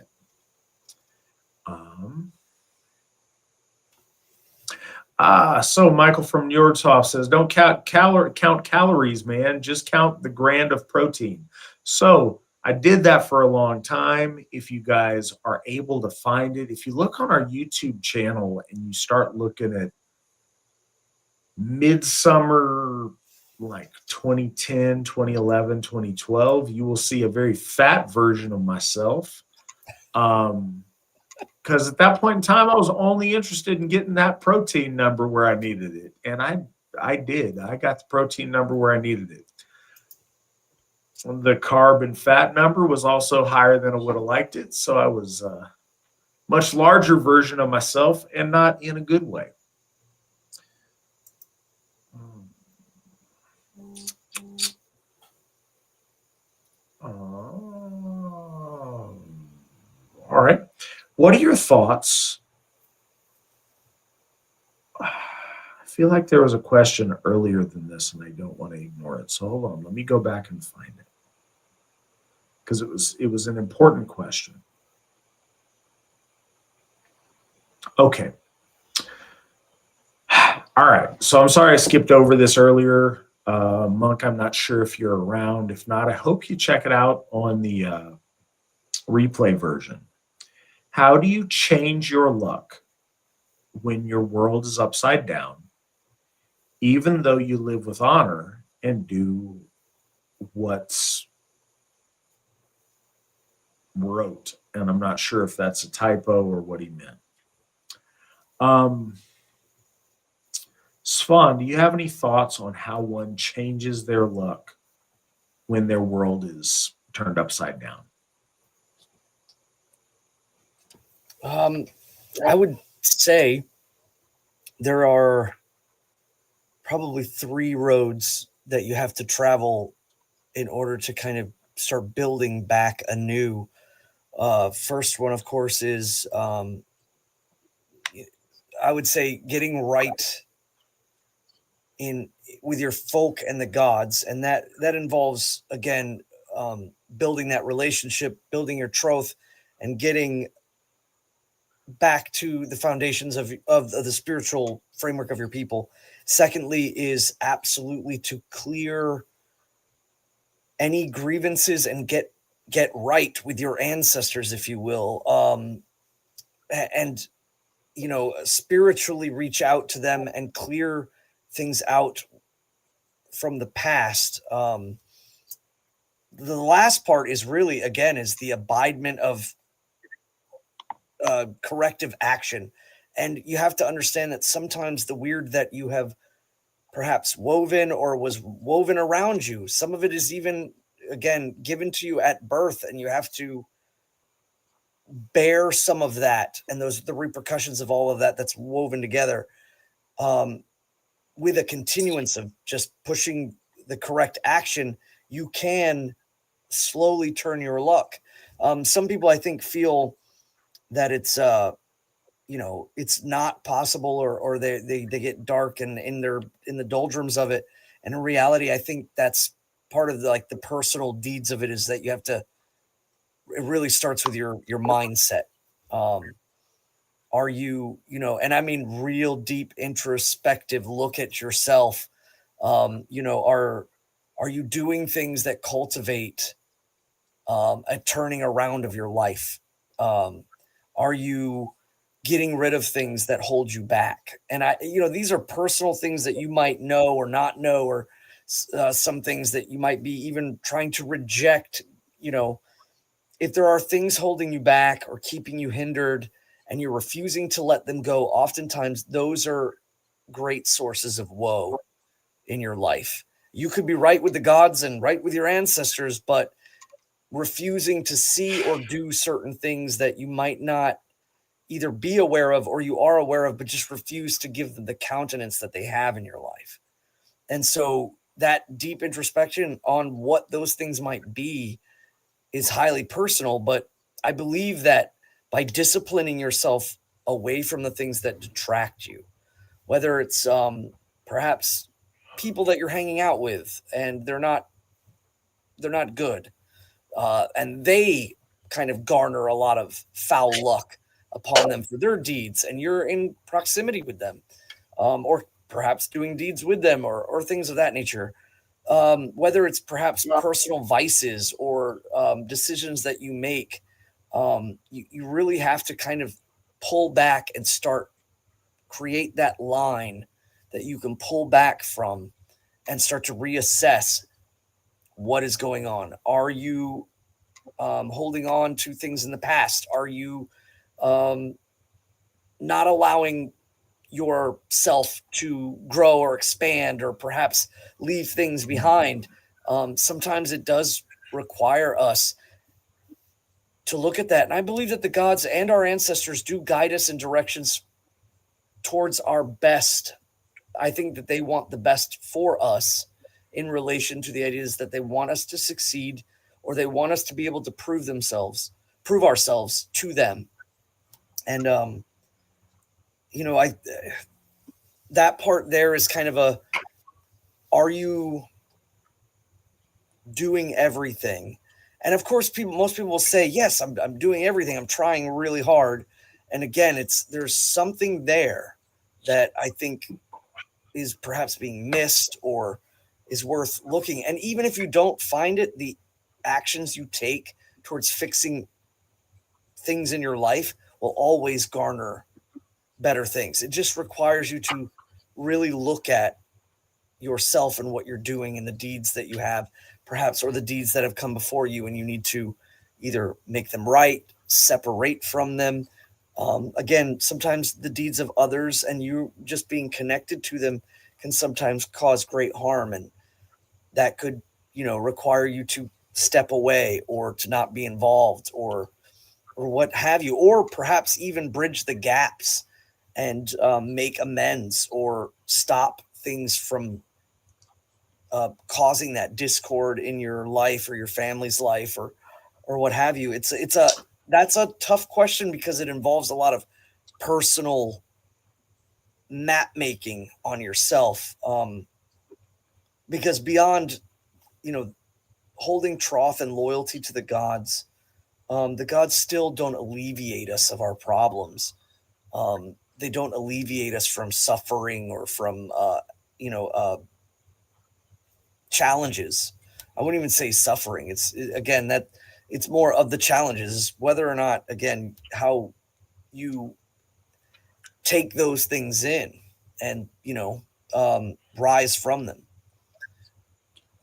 So Michael from Njordshof says, don't count calories, man. Just count the grand of protein. So I did that for a long time. If you guys are able to find it, if you look on our YouTube channel and you start looking at midsummer, like 2010, 2011, 2012, you will see a very fat version of myself. Because at that point in time, I was only interested in getting that protein number where I needed it. And I did. I got the protein number where I needed it. The carb and fat number was also higher than I would have liked it. So I was a much larger version of myself, and not in a good way. All right. What are your thoughts? I feel like there was a question earlier than this, and I don't want to ignore it. So hold on. Let me go back and find it, because it was an important question. Okay. All right. So I'm sorry I skipped over this earlier. Monk, I'm not sure if you're around. If not, I hope you check it out on the replay version. How do you change your luck when your world is upside down, even though you live with honor and do what's wrote, and I'm not sure if that's a typo or what he meant. Svan, do you have any thoughts on how one changes their luck when their world is turned upside down? I would say there are probably 3 roads that you have to travel in order to kind of start building back anew. First one, of course, is I would say getting right in with your folk and the gods, and that involves, again, building that relationship, building your troth, and getting back to the foundations of the spiritual framework of your people. Secondly is absolutely to clear any grievances and get right with your ancestors, if you will, and spiritually reach out to them and clear things out from the past. The last part is really, again, is the abidement of corrective action. And you have to understand that sometimes the weird that you have perhaps woven or was woven around you, some of it is even, again, given to you at birth, and you have to bear some of that, and those are the repercussions of all of that that's woven together, with a continuance of just pushing the correct action. You can slowly turn your luck. Some people, I think, feel that it's it's not possible, or they get dark and in the doldrums of it. And in reality, I think that's part of the personal deeds of it, is that you have to, it really starts with your mindset. Are you, and I mean real deep introspective look at yourself. Are you doing things that cultivate a turning around of your life? Are you getting rid of things that hold you back? And these are personal things that you might know or not know, or some things that you might be even trying to reject. If there are things holding you back or keeping you hindered, and you're refusing to let them go, oftentimes those are great sources of woe in your life. You could be right with the gods and right with your ancestors, but refusing to see or do certain things that you might not either be aware of or you are aware of, but just refuse to give them the countenance that they have in your life. And so that deep introspection on what those things might be is highly personal, but I believe that by disciplining yourself away from the things that detract you, whether it's perhaps people that you're hanging out with and they're not good, and they kind of garner a lot of foul luck upon them for their deeds, and you're in proximity with them, or perhaps doing deeds with them, or things of that nature. Whether it's perhaps personal vices or decisions that you make, you really have to kind of pull back and create that line that you can pull back from and start to reassess what is going on. Are you holding on to things in the past? Are you not allowing yourself to grow or expand, or perhaps leave things behind? Sometimes it does require us to look at that. And I believe that the gods and our ancestors do guide us in directions towards our best. I think that they want the best for us in relation to the ideas that they want us to succeed, or they want us to be able to prove ourselves to them. And, that part there is kind of are you doing everything? And of course, most people will say, yes, I'm doing everything. I'm trying really hard. And again, there's something there that I think is perhaps being missed or is worth looking. And even if you don't find it, the actions you take towards fixing things in your life will always garner better things. It just requires you to really look at yourself and what you're doing and the deeds that you have, perhaps, or the deeds that have come before you, and you need to either make them right, separate from them. Again, sometimes the deeds of others and you just being connected to them can sometimes cause great harm, and that could, require you to step away or to not be involved or what have you, or perhaps even bridge the gaps and make amends or stop things from causing that discord in your life or your family's life or what have you. That's a tough question because it involves a lot of personal map making on yourself. Because beyond, holding troth and loyalty to the gods still don't alleviate us of our problems. They don't alleviate us from suffering or from, challenges. I wouldn't even say suffering. Again, that it's more of the challenges, whether or not, again, how you take those things in and, rise from them.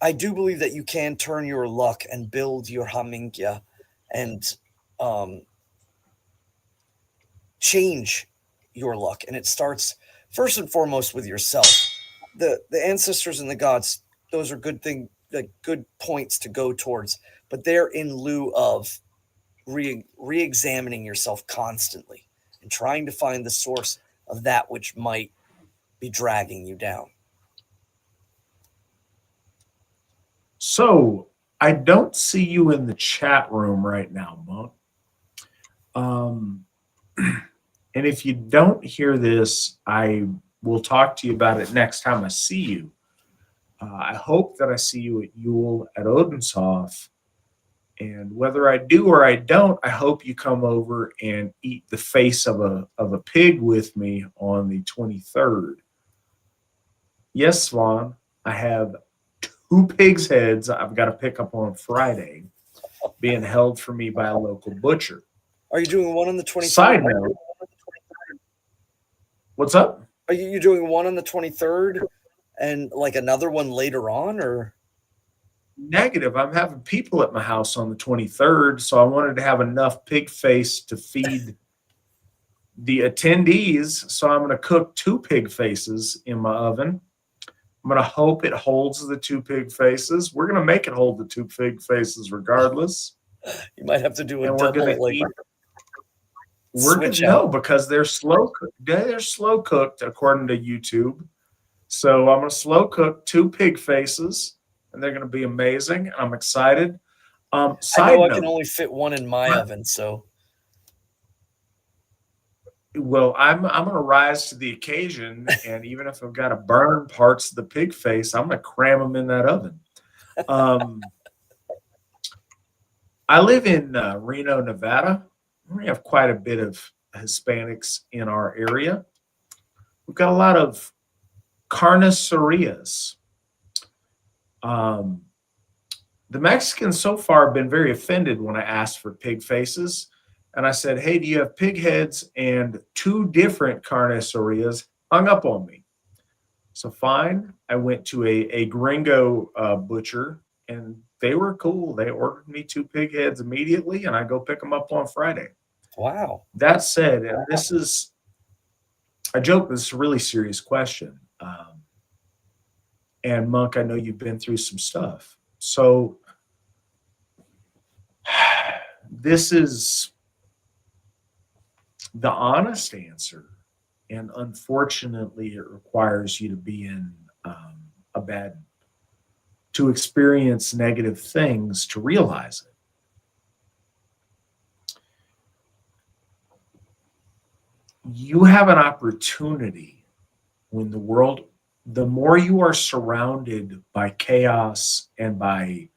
I do believe that you can turn your luck and build your hamingya and change your luck. And it starts first and foremost with yourself. The ancestors and the gods, those are good points to go towards, but they're in lieu of re-examining yourself constantly and trying to find the source of that which might be dragging you down. So I don't see you in the chat room right now, Monk. And if you don't hear this, I will talk to you about it next time I see you. I hope that I see you at Yule at Odenshof. And whether I do or I don't, I hope you come over and eat the face of a pig with me on the 23rd. Yes, Swan, I have 2 pigs' heads I've got to pick up on Friday, being held for me by a local butcher. Are you doing one on the 23rd? Side note. What's up? Are you doing one on the 23rd and like another one later on, or? Negative. I'm having people at my house on the 23rd, so I wanted to have enough pig face to feed the attendees. So I'm going to cook 2 pig faces in my oven. I'm going to hope it holds the 2 pig faces. We're going to make it hold the 2 pig faces regardless. You might have to do a and double, we're like, eat. We're going to know because they're slow. They're slow cooked according to YouTube. So I'm going to slow cook 2 pig faces, and they're going to be amazing. I'm excited. I know I can only fit one in my oven, so. Well, I'm going to rise to the occasion, and even if I've got to burn parts of the pig face, I'm going to cram them in that oven. I live in Reno, Nevada. We have quite a bit of Hispanics in our area. We've got a lot of carnicerias. The Mexicans so far have been very offended when I asked for pig faces. And I said, hey, do you have pig heads? And 2 different carnicerias hung up on me. So fine, I went to a gringo butcher, and they were cool. They ordered me 2 pig heads immediately, and I go pick them up on Friday. Wow. That said, and this is, I joke, this is a really serious question. And Monk, I know you've been through some stuff. So this is the honest answer. And unfortunately, it requires you to be in to experience negative things to realize it. You have an opportunity when the more you are surrounded by chaos and by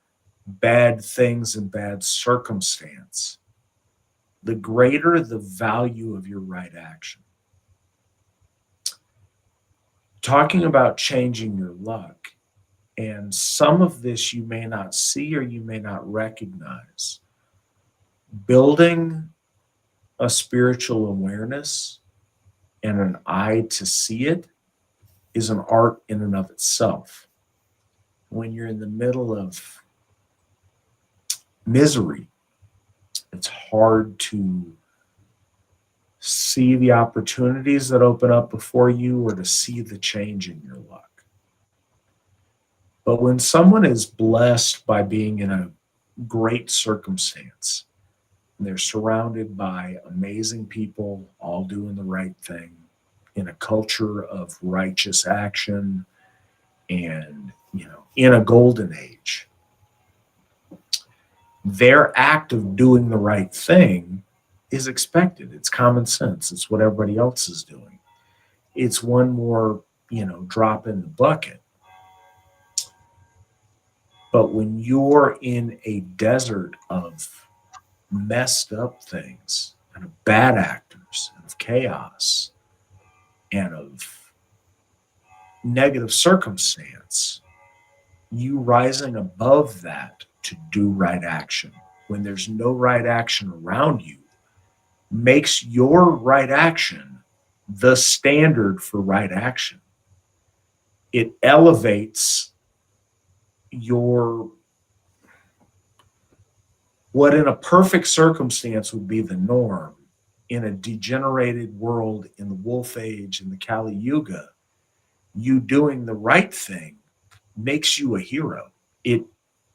bad things and bad circumstance, the greater the value of your right action. Talking about changing your luck, and some of this you may not see or you may not recognize. Building a spiritual awareness and an eye to see it is an art in and of itself. When you're in the middle of misery, It's hard to see the opportunities that open up before you or to see the change in your luck. But when someone is blessed by being in a great circumstance, and they're surrounded by amazing people all doing the right thing in a culture of righteous action and, in a golden age, their act of doing the right thing is expected. It's common sense. It's what everybody else is doing. It's one more, drop in the bucket. But when you're in a desert of messed up things and of bad actors and of chaos and of negative circumstance, you rising above that to do right action when there's no right action around you makes your right action the standard for right action. It elevates what in a perfect circumstance would be the norm. In a degenerated world, in the Wolf Age, in the Kali Yuga, you doing the right thing makes you a hero. It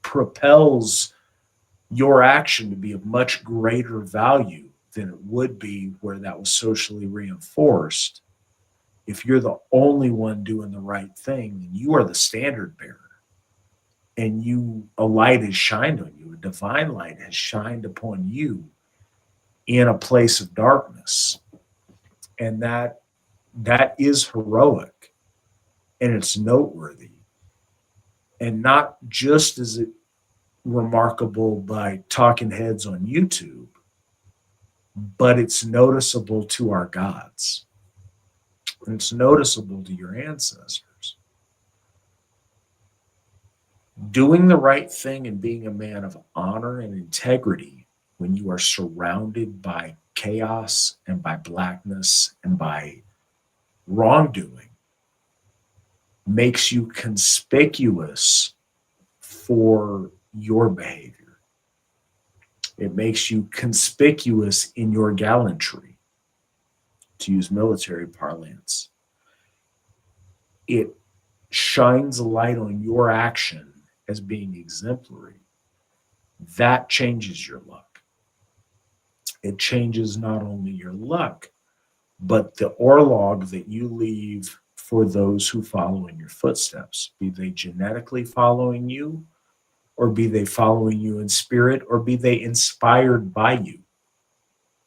propels your action to be of much greater value than it would be where that was socially reinforced. If you're the only one doing the right thing, then you are the standard bearer. And a light has shined on you. A divine light has shined upon you in a place of darkness. And that is heroic, and it's noteworthy. And not just is it remarkable by talking heads on YouTube, but it's noticeable to our gods. And it's noticeable to your ancestors. Doing the right thing and being a man of honor and integrity when you are surrounded by chaos and by blackness and by wrongdoing makes you conspicuous for your behavior. It makes you conspicuous in your gallantry, to use military parlance. It shines a light on your action as being exemplary. That changes your luck. It changes not only your luck, but the orlog that you leave for those who follow in your footsteps, be they genetically following you, or be they following you in spirit, or be they inspired by you.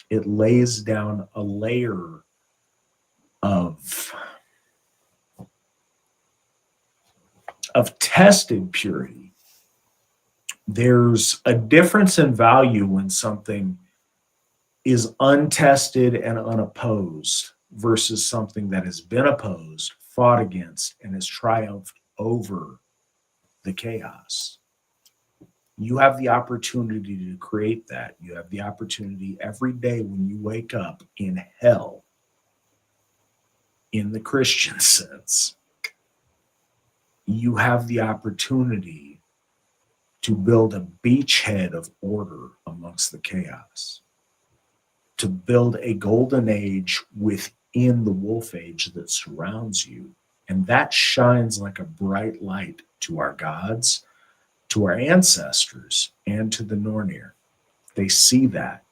It lays down a layer of tested purity. There's a difference in value when something is untested and unopposed versus something that has been opposed, fought against, and has triumphed over the chaos. You have the opportunity to create that. You have the opportunity every day when you wake up in hell, in the Christian sense. You have the opportunity to build a beachhead of order amongst the chaos, to build a golden age within the wolf age that surrounds you. And that shines like a bright light to our gods, to our ancestors, and to the Nornir. They see that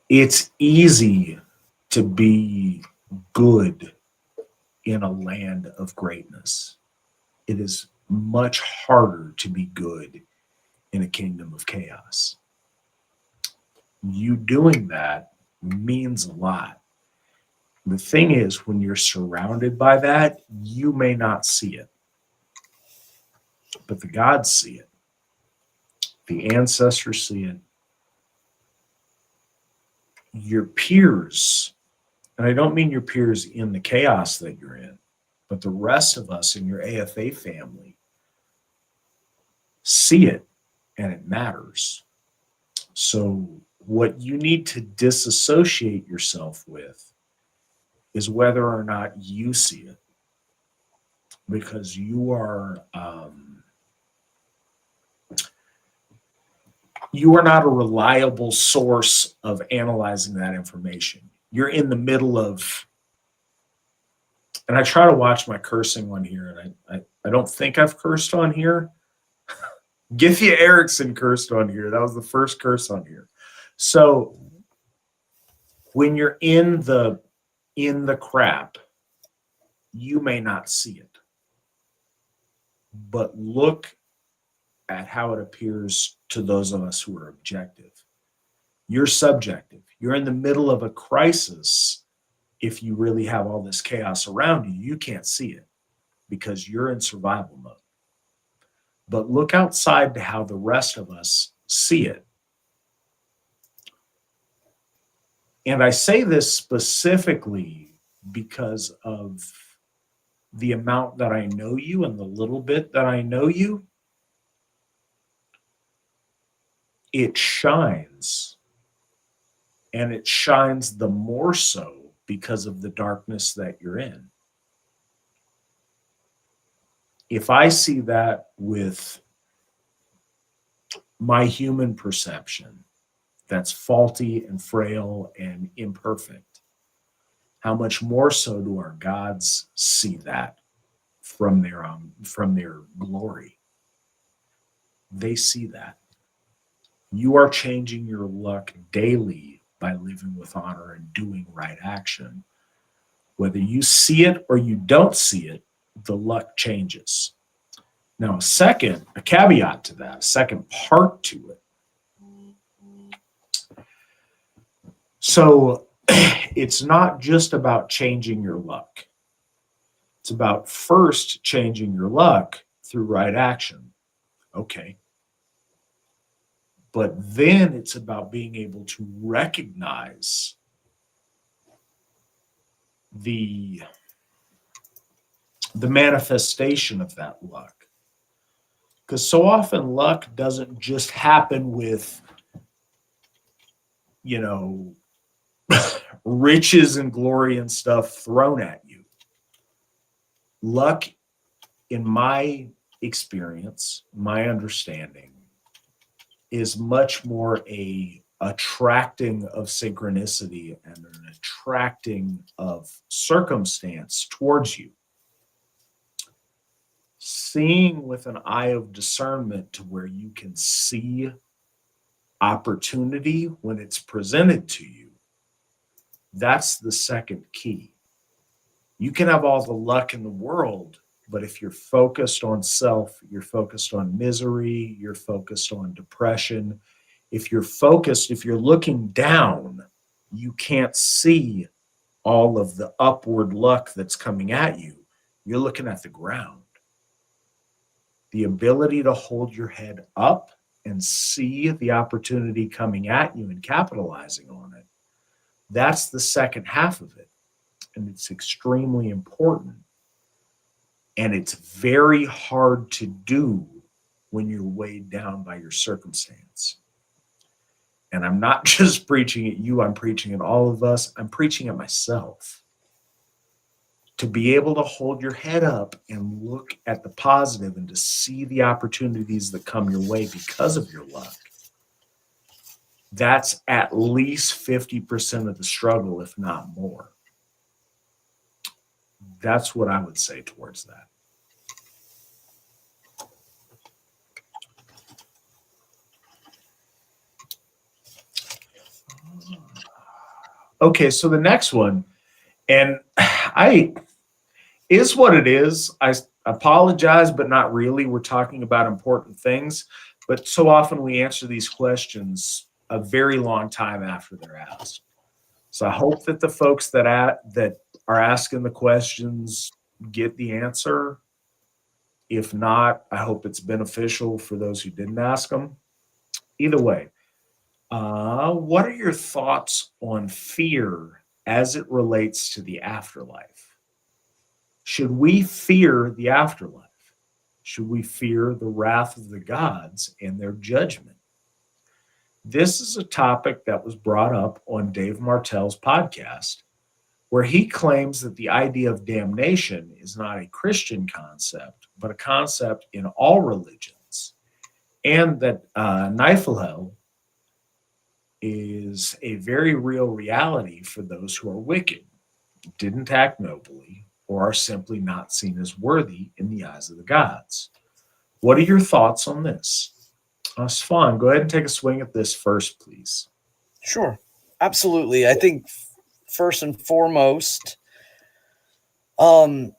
it's easy to be good in a land of greatness. It is much harder to be good in a kingdom of chaos. You doing that means a lot. The thing is, when you're surrounded by that, you may not see it, but the gods see it. The ancestors see it. Your peers, and I don't mean your peers in the chaos that you're in, but the rest of us in your AFA family see it, and it matters. So what you need to disassociate yourself with is whether or not you see it, because you are you are not a reliable source of analyzing that information. You're in the middle of, and I try to watch my cursing on here, and I don't think I've cursed on here. Githia Erickson cursed on here. That was the first curse on here. So when you're in the crap, you may not see it. But look at how it appears to those of us who are objective. You're subjective. You're in the middle of a crisis. If you really have all this chaos around you, you can't see it because you're in survival mode. But look outside to how the rest of us see it. And I say this specifically because of the amount that I know you and the little bit that I know you. It shines. And it shines the more so because of the darkness that you're in. If I see that with my human perception, that's faulty and frail and imperfect, how much more so do our gods see that from their glory? They see that. You are changing your luck daily by living with honor and doing right action. Whether you see it or you don't see it, the luck changes. Now, a caveat to that, a second part to it. So it's not just about changing your luck. It's about first changing your luck through right action. Okay. But then it's about being able to recognize the manifestation of that luck. Because so often luck doesn't just happen with, riches and glory and stuff thrown at you. Luck, in my experience, my understanding, is much more a attracting of synchronicity and an attracting of circumstance towards you. Seeing with an eye of discernment to where you can see opportunity when it's presented to you. That's the second key. You can have all the luck in the world, but if you're focused on self, you're focused on misery, you're focused on depression. If you're looking down, you can't see all of the upward luck that's coming at you. You're looking at the ground. The ability to hold your head up and see the opportunity coming at you and capitalizing on it, that's the second half of it. And it's extremely important. And it's very hard to do when you're weighed down by your circumstance. And I'm not just preaching at you, I'm preaching at all of us. I'm preaching at myself. To be able to hold your head up and look at the positive and to see the opportunities that come your way because of your luck. That's at least 50% of the struggle, if not more. That's what I would say towards that. Okay, so the next one, and is what it is. I apologize, but not really. We're talking about important things, but so often we answer these questions a very long time after they're asked. So I hope that the folks that are asking the questions get the answer. If not, I hope it's beneficial for those who didn't ask them. Either way, what are your thoughts on fear as it relates to the afterlife? Should we fear the afterlife? Should we fear the wrath of the gods and their judgment? This is a topic that was brought up on Dave Martell's podcast, where he claims that the idea of damnation is not a Christian concept, but a concept in all religions, and that Niflhel is a very real reality for those who are wicked, didn't act nobly, or are simply not seen as worthy in the eyes of the gods. What are your thoughts on this? Svan, go ahead and take a swing at this first, please. Sure. Absolutely. I think first and foremost, the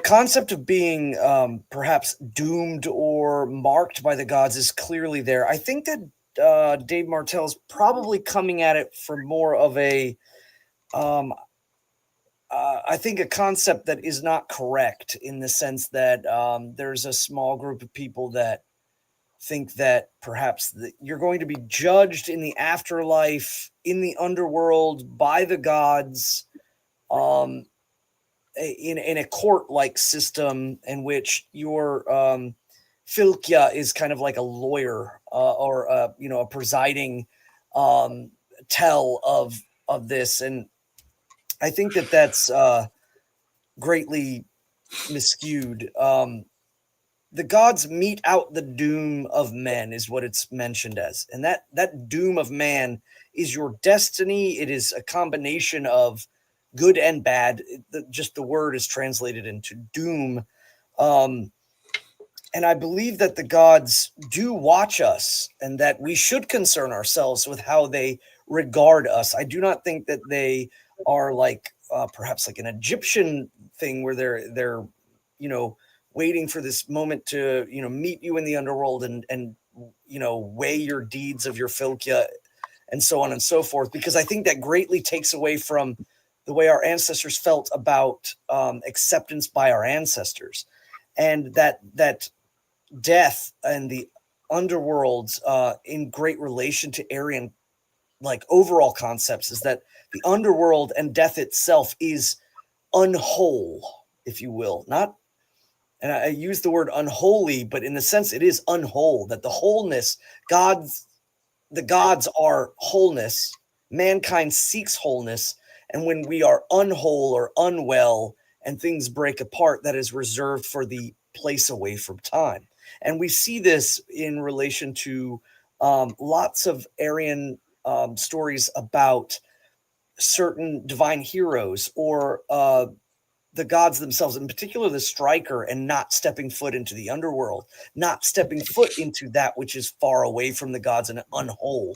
concept of being perhaps doomed or marked by the gods is clearly there. I think that Dave Martell is probably coming at it for more of a, I think, a concept that is not correct, in the sense that there's a small group of people that think that perhaps you're going to be judged in the afterlife, in the underworld, by the gods, in a court-like system in which your Fylkja is kind of like a lawyer, or a presiding tell of this. And I think that that's greatly miscued. The gods mete out the doom of men, is what it's mentioned as. And that doom of man is your destiny. It is a combination of good and bad. Just the word is translated into doom. And I believe that the gods do watch us, and that we should concern ourselves with how they regard us. I do not think that they are like perhaps like an Egyptian thing, where they're waiting for this moment to meet you in the underworld and weigh your deeds of your Fylkja and so on and so forth. Because I think that greatly takes away from the way our ancestors felt about acceptance by our ancestors, and that death and the underworlds in great relation to Aryan like overall concepts is that the underworld and death itself is unwhole, if you will. Not, and I use the word unholy, but in the sense it is unwhole, that the wholeness, the gods are wholeness, mankind seeks wholeness, and when we are unwhole or unwell and things break apart, that is reserved for the place away from time. And we see this in relation to lots of Aryan stories about certain divine heroes, or the gods themselves, in particular the striker, and not stepping foot into the underworld, not stepping foot into that which is far away from the gods and unwhole.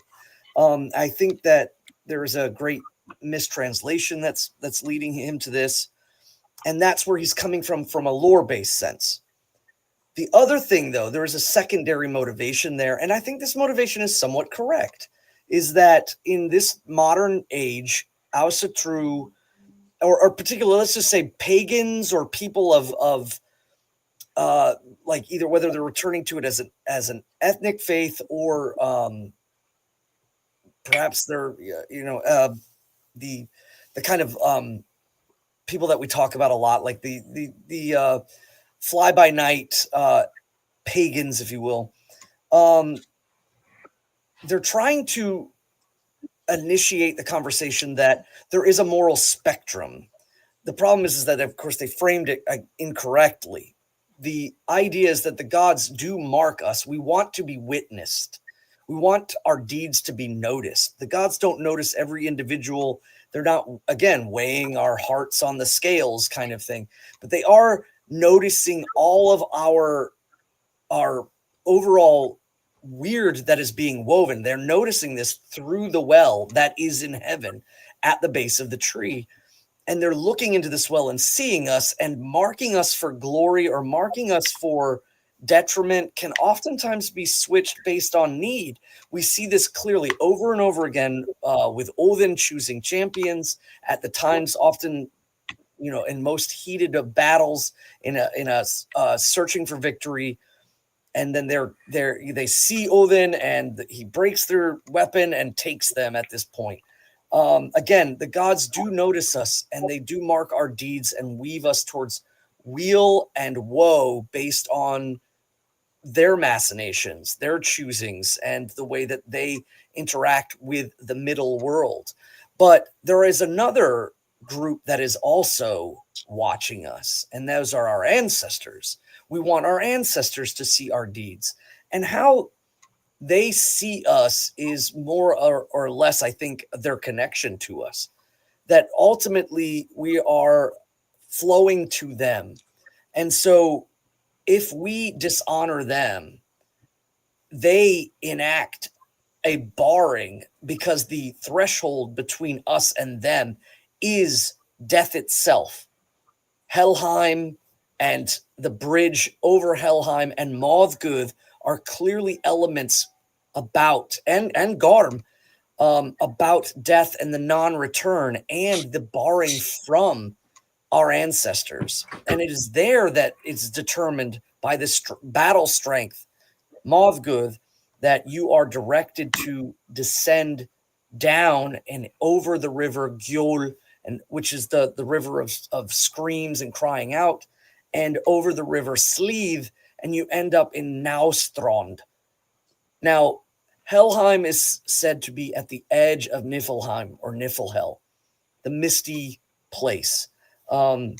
I think that there is a great mistranslation that's leading him to this, and that's where he's coming from a lore-based sense. The other thing, though, there is a secondary motivation there, and I think this motivation is somewhat correct, is that in this modern age, Asatru, or particularly, let's just say pagans or people of like either whether they're returning to it as an ethnic faith, or perhaps they're the kind of people that we talk about a lot, like the fly by night pagans, if you will. They're trying to initiate the conversation that there is a moral spectrum. The problem is that, of course, they framed it incorrectly. The idea is that the gods do mark us. We want to be witnessed. We want our deeds to be noticed. The gods don't notice every individual. They're not, again, weighing our hearts on the scales kind of thing, but they are noticing all of our overall weird that is being woven. They're noticing this through the well that is in heaven at the base of the tree. And they're looking into this well and seeing us and marking us for glory or marking us for detriment can oftentimes be switched based on need. We see this clearly over and over again with Odin choosing champions at the times, often, in most heated of battles, in a searching for victory. And then they see Odin and he breaks their weapon and takes them at this point. Again, the gods do notice us, and they do mark our deeds and weave us towards weal and woe based on their machinations, their choosings, and the way that they interact with the middle world. But there is another group that is also watching us, and those are our ancestors. We want our ancestors to see our deeds. And how they see us is more or less, I think, their connection to us. That ultimately we are flowing to them. And so if we dishonor them, they enact a barring because the threshold between us and them is death itself. Helheim and the bridge over Helheim and Mothguth are clearly elements about, and Garm, about death and the non-return and the barring from our ancestors. And it is there that it's determined by this battle strength, Mothguth, that you are directed to descend down and over the river Gjöll, and which is the river of screams and crying out, and over the river Sleeve, and you end up in Naustrand. Now, Helheim is said to be at the edge of Niflheim or Niflhel, the misty place, or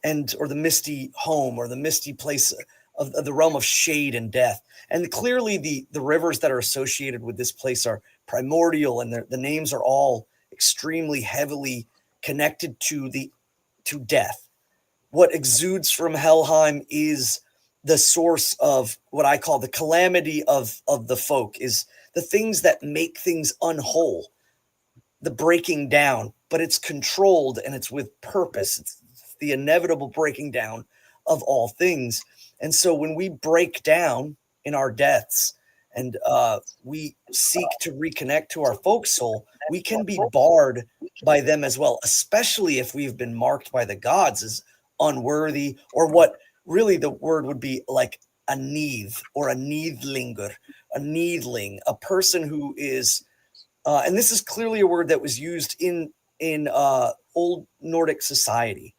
the misty home, or the misty place of the realm of shade and death. And clearly the rivers that are associated with this place are primordial, and the names are all extremely heavily connected to death. What exudes from Helheim is the source of what I call the calamity of the folk, is the things that make things unwhole, the breaking down, but it's controlled and it's with purpose. It's the inevitable breaking down of all things. And so when we break down in our deaths and we seek to reconnect to our folk soul, we can be barred by them as well, especially if we've been marked by the gods as unworthy, or what really the word would be like a neath or a neathlinger, a neathling, a person who is, and this is clearly a word that was used in old Nordic society.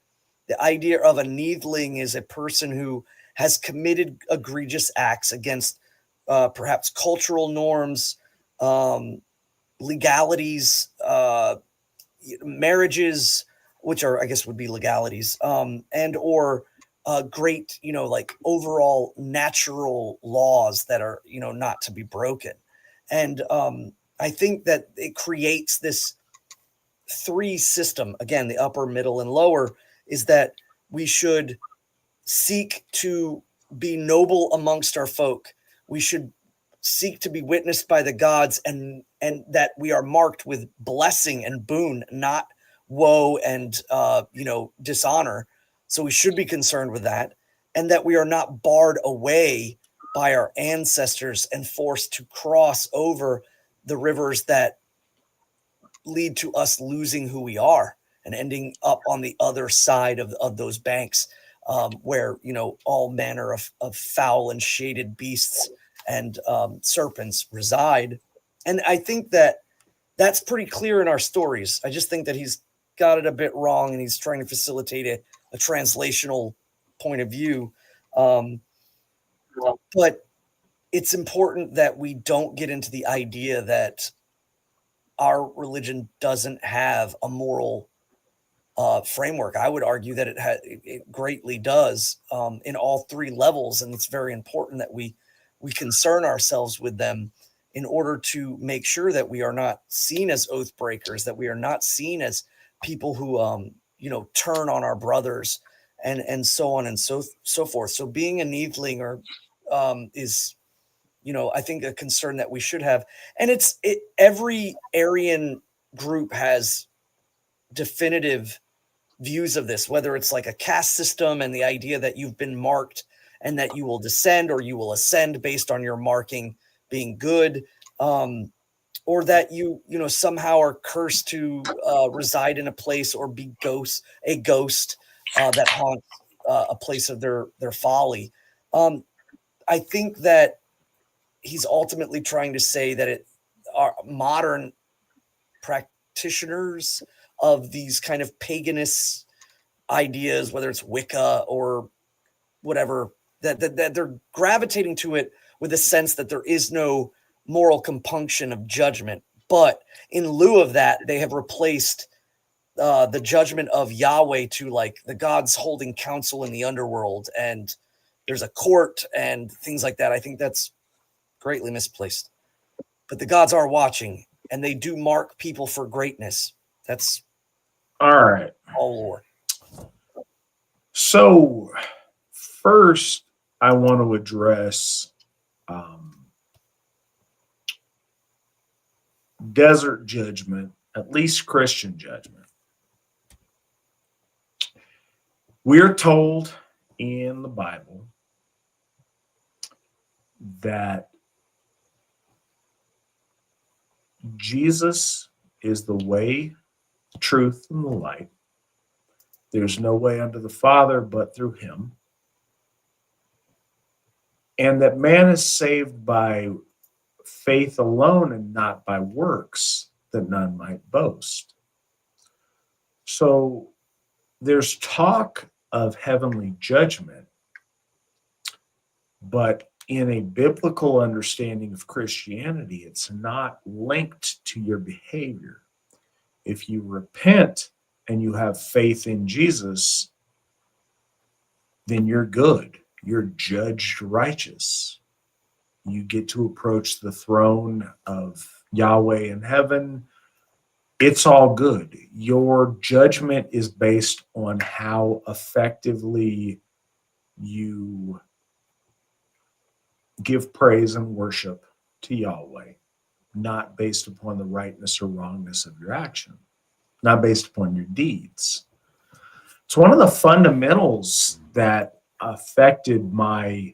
The idea of a neathling is a person who has committed egregious acts against perhaps cultural norms, legalities, marriages, which are, I guess, would be legalities, and or great, like overall natural laws that are, not to be broken. And I think that it creates this three system. Again, the upper, middle, and lower is that we should seek to be noble amongst our folk. We should seek to be witnessed by the gods, and that we are marked with blessing and boon, not woe and dishonor. So we should be concerned with that, and that we are not barred away by our ancestors and forced to cross over the rivers that lead to us losing who we are and ending up on the other side of those banks, where all manner of foul and shaded beasts and serpents reside. And I think that that's pretty clear in our stories. I just think that he's got it a bit wrong, and he's trying to facilitate a translational point of view. But it's important that we don't get into the idea that our religion doesn't have a moral framework. I would argue that it greatly does, in all three levels, and it's very important that we concern ourselves with them in order to make sure that we are not seen as oath breakers, that we are not seen as people who turn on our brothers, and so on and so forth. So being a neathling is, I think, a concern that we should have. And every Aryan group has definitive views of this, whether it's like a caste system and the idea that you've been marked and that you will descend or you will ascend based on your marking being good, or that you somehow are cursed to reside in a place or be a ghost that haunts a place of their folly. I think that he's ultimately trying to say that our modern practitioners of these kind of paganist ideas, whether it's Wicca or whatever, that they're gravitating to it with a sense that there is no moral compunction of judgment. But in lieu of that, they have replaced the judgment of Yahweh to like the gods holding counsel in the underworld, and there's a court and things like that. I think that's greatly misplaced. But the gods are watching, and they do mark people for greatness. That's All right. all lore. So, first, I want to address desert judgment, at least Christian judgment. We're told in the Bible that Jesus is the way, the truth, and the light. There's no way unto the Father but through him. And that man is saved by faith alone and not by works, that none might boast. So there's talk of heavenly judgment, but in a biblical understanding of Christianity, it's not linked to your behavior. If you repent and you have faith in Jesus, then you're good. You're judged righteous. You get to approach the throne of Yahweh in heaven. It's all good. Your judgment is based on how effectively you give praise and worship to Yahweh, not based upon the rightness or wrongness of your action, not based upon your deeds. It's one of the fundamentals that affected my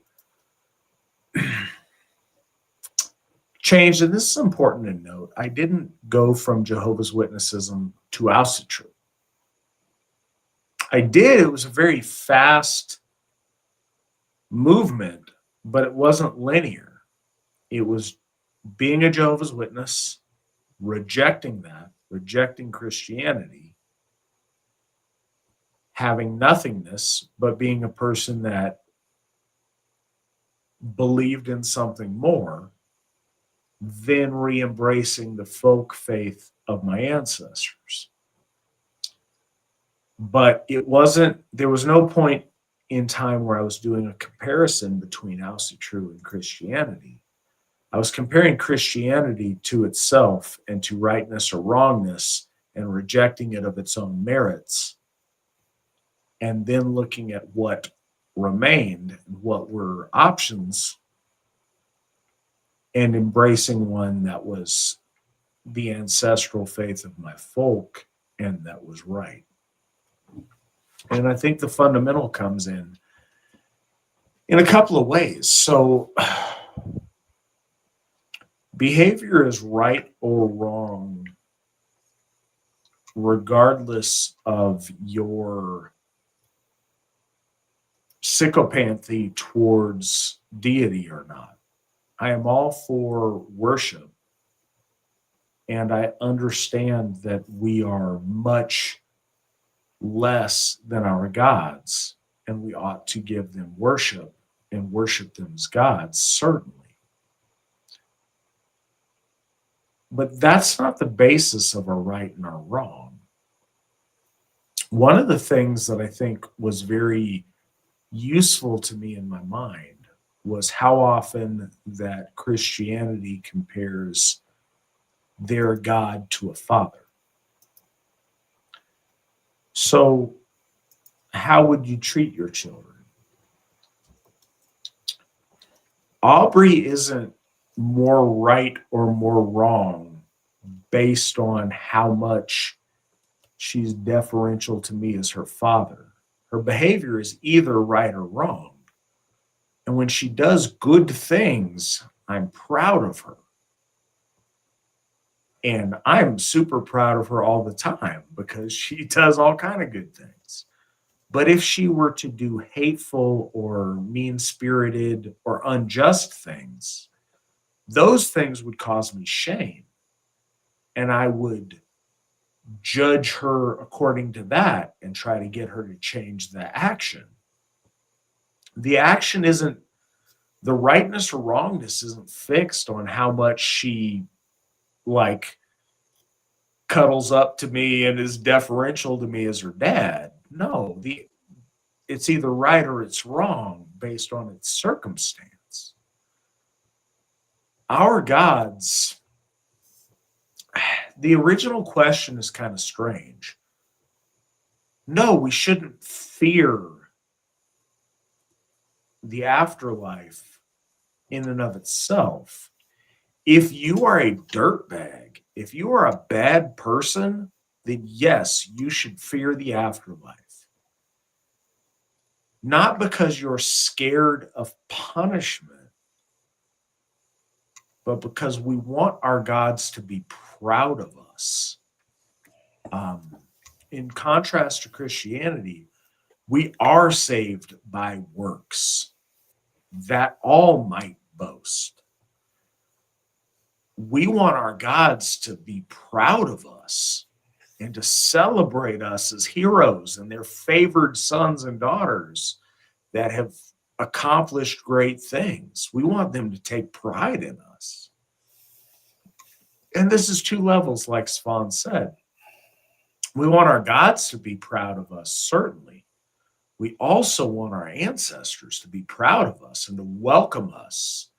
change. And this is important to note. I didn't go from Jehovah's Witnessism to Asatru. I did. It was a very fast movement, but it wasn't linear. It was being a Jehovah's Witness, rejecting that, rejecting Christianity, having nothingness, but being a person that believed in something more, then re-embracing the folk faith of my ancestors. But it wasn't, there was no point in time where I was doing a comparison between Asatru and Christianity. I was comparing Christianity to itself and to rightness or wrongness and rejecting it of its own merits, and then looking at what remained and what were options and embracing one that was the ancestral faith of my folk and that was right. And I think the fundamental comes in a couple of ways. So behavior is right or wrong regardless of your sycophancy towards deity or not. I am all for worship, and I understand that we are much less than our gods, and we ought to give them worship and worship them as gods, certainly. But that's not the basis of our right and our wrong. One of the things that I think was very useful to me in my mind was how often that Christianity compares their God to a father. So, how would you treat your children? Aubrey isn't more right or more wrong based on how much she's deferential to me as her father. Her behavior is either right or wrong. And when she does good things, I'm proud of her. And I'm super proud of her all the time because she does all kinds of good things. But if she were to do hateful or mean-spirited or unjust things, those things would cause me shame. And I would judge her according to that and try to get her to change the action. The action isn't, the rightness or wrongness isn't fixed on how much she like cuddles up to me and is deferential to me as her dad. No, it's either right or it's wrong based on its circumstance. Our gods, the original question is kind of strange. No, we shouldn't fear the afterlife in and of itself. If you are a dirtbag, if you are a bad person, then yes, you should fear the afterlife. Not because you're scared of punishment, but because we want our gods to be proud of us. In contrast to Christianity, we are saved by works, that all might boast. We want our gods to be proud of us and to celebrate us as heroes and their favored sons and daughters that have accomplished great things. We want them to take pride in us. And this is two levels, like Svan said. We want our gods to be proud of us, certainly. We also want our ancestors to be proud of us and to welcome us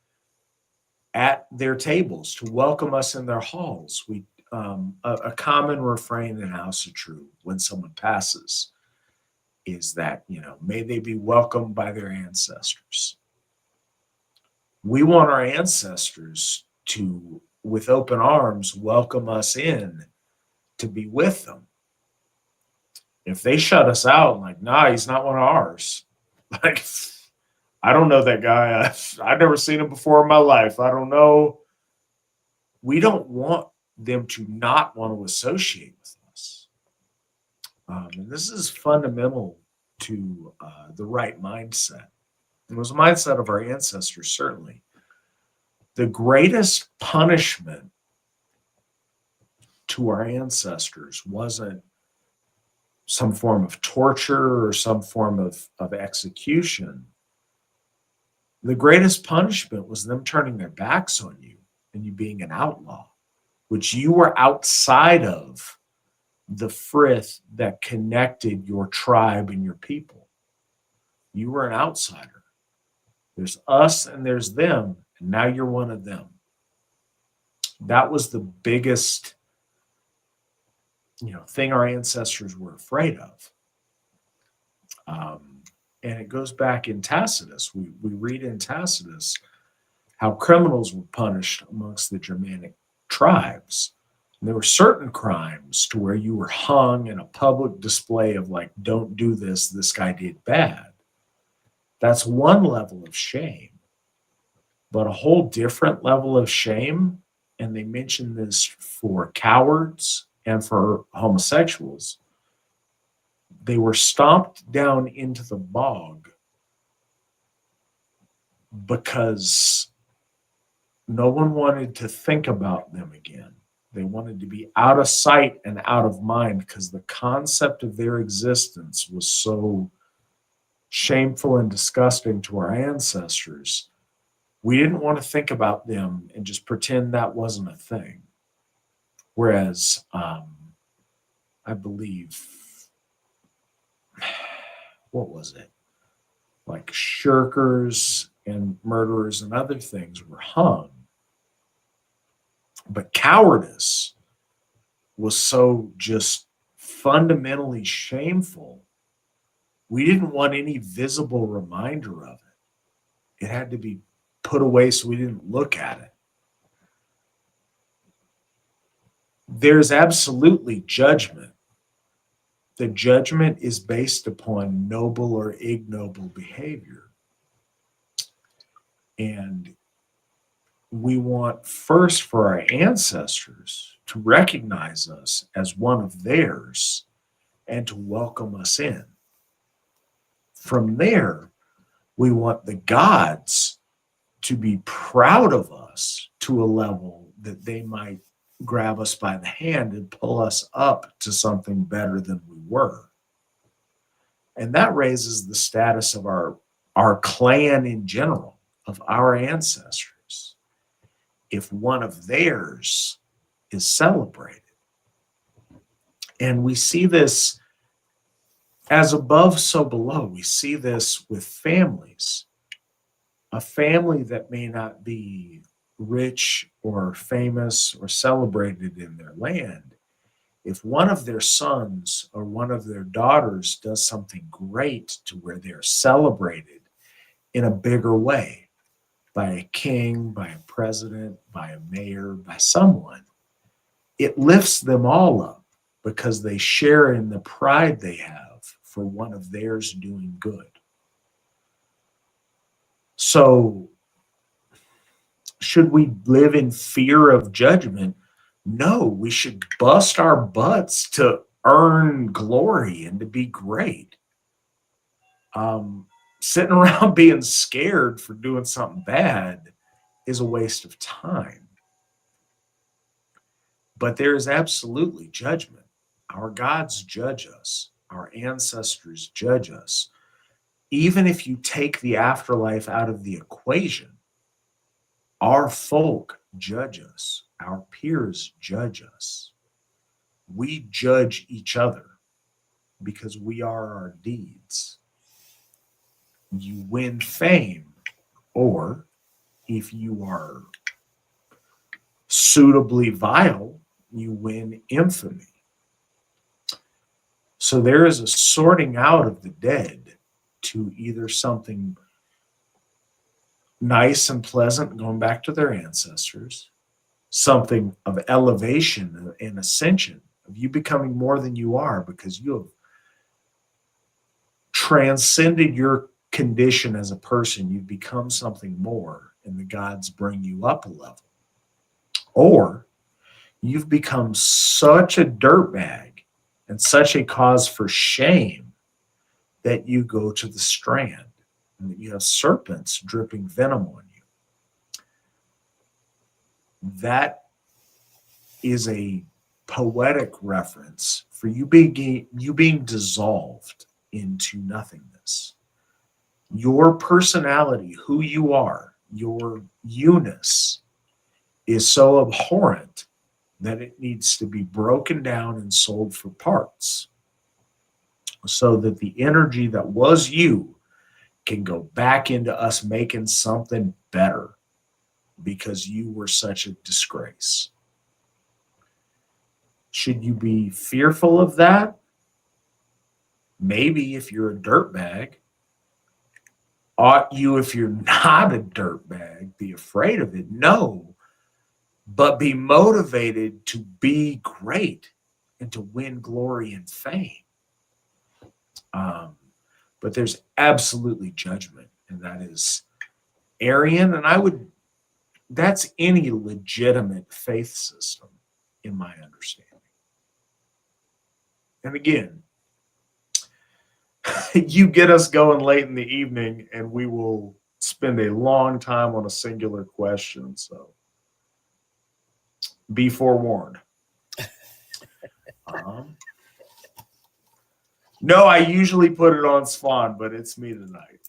at their tables, to welcome us in their halls. A common refrain in Asatru when someone passes is that, may they be welcomed by their ancestors. We want our ancestors to, with open arms, welcome us in to be with them. If they shut us out, like, nah, he's not one of ours. Like, I don't know that guy. I've never seen him before in my life. I don't know. We don't want them to not want to associate with us. And this is fundamental to the right mindset. It was a mindset of our ancestors, certainly. The greatest punishment to our ancestors wasn't some form of torture or some form of execution. The greatest punishment was them turning their backs on you and you being an outlaw, which you were outside of the frith that connected your tribe and your people. You were an outsider. There's us and there's them, and now you're one of them. That was the biggest thing our ancestors were afraid of. And it goes back in Tacitus. We read in Tacitus how criminals were punished amongst the Germanic tribes. And there were certain crimes to where you were hung in a public display of like, don't do this, this guy did bad. That's one level of shame. But a whole different level of shame, and they mention this for cowards and for homosexuals, they were stomped down into the bog because no one wanted to think about them again. They wanted to be out of sight and out of mind because the concept of their existence was so shameful and disgusting to our ancestors. We didn't want to think about them and just pretend that wasn't a thing. Whereas, I believe, what was it? Like shirkers and murderers and other things were hung. But cowardice was so just fundamentally shameful. We didn't want any visible reminder of it. It had to be put away so we didn't look at it. There's absolutely judgment. The judgment is based upon noble or ignoble behavior. And we want first for our ancestors to recognize us as one of theirs and to welcome us in. From there, we want the gods to be proud of us to a level that they might grab us by the hand and pull us up to something better than we were. And that raises the status of our clan in general, of our ancestors, if one of theirs is celebrated. And we see this as above, so below. We see this with families. A family that may not be rich or famous or celebrated in their land, if one of their sons or one of their daughters does something great to where they're celebrated in a bigger way by a king, by a president, by a mayor, by someone, it lifts them all up because they share in the pride they have for one of theirs doing good. So, should we live in fear of judgment? No, we should bust our butts to earn glory and to be great. Sitting around being scared for doing something bad is a waste of time. But there is absolutely judgment. Our gods judge us, our ancestors judge us. Even if you take the afterlife out of the equation, our folk judge us, our peers judge us. We judge each other because we are our deeds. You win fame, or if you are suitably vile, you win infamy. So there is a sorting out of the dead to either something nice and pleasant, going back to their ancestors, something of elevation and ascension, of you becoming more than you are because you have transcended your condition as a person. You've become something more, and the gods bring you up a level. Or you've become such a dirtbag and such a cause for shame that you go to the strand and that you have serpents dripping venom on you. That is a poetic reference for you being dissolved into nothingness. Your personality, who you are, your you-ness is so abhorrent that it needs to be broken down and sold for parts so that the energy that was you can go back into us making something better because you were such a disgrace. Should you be fearful of that? Maybe if you're a dirtbag. Ought you, if you're not a dirtbag, be afraid of it? No. But be motivated to be great and to win glory and fame. But there's absolutely judgment, and that is Aryan, and that's any legitimate faith system, in my understanding. And again, you get us going late in the evening, and we will spend a long time on a singular question, so be forewarned. No, I usually put it on Svan, but it's me tonight.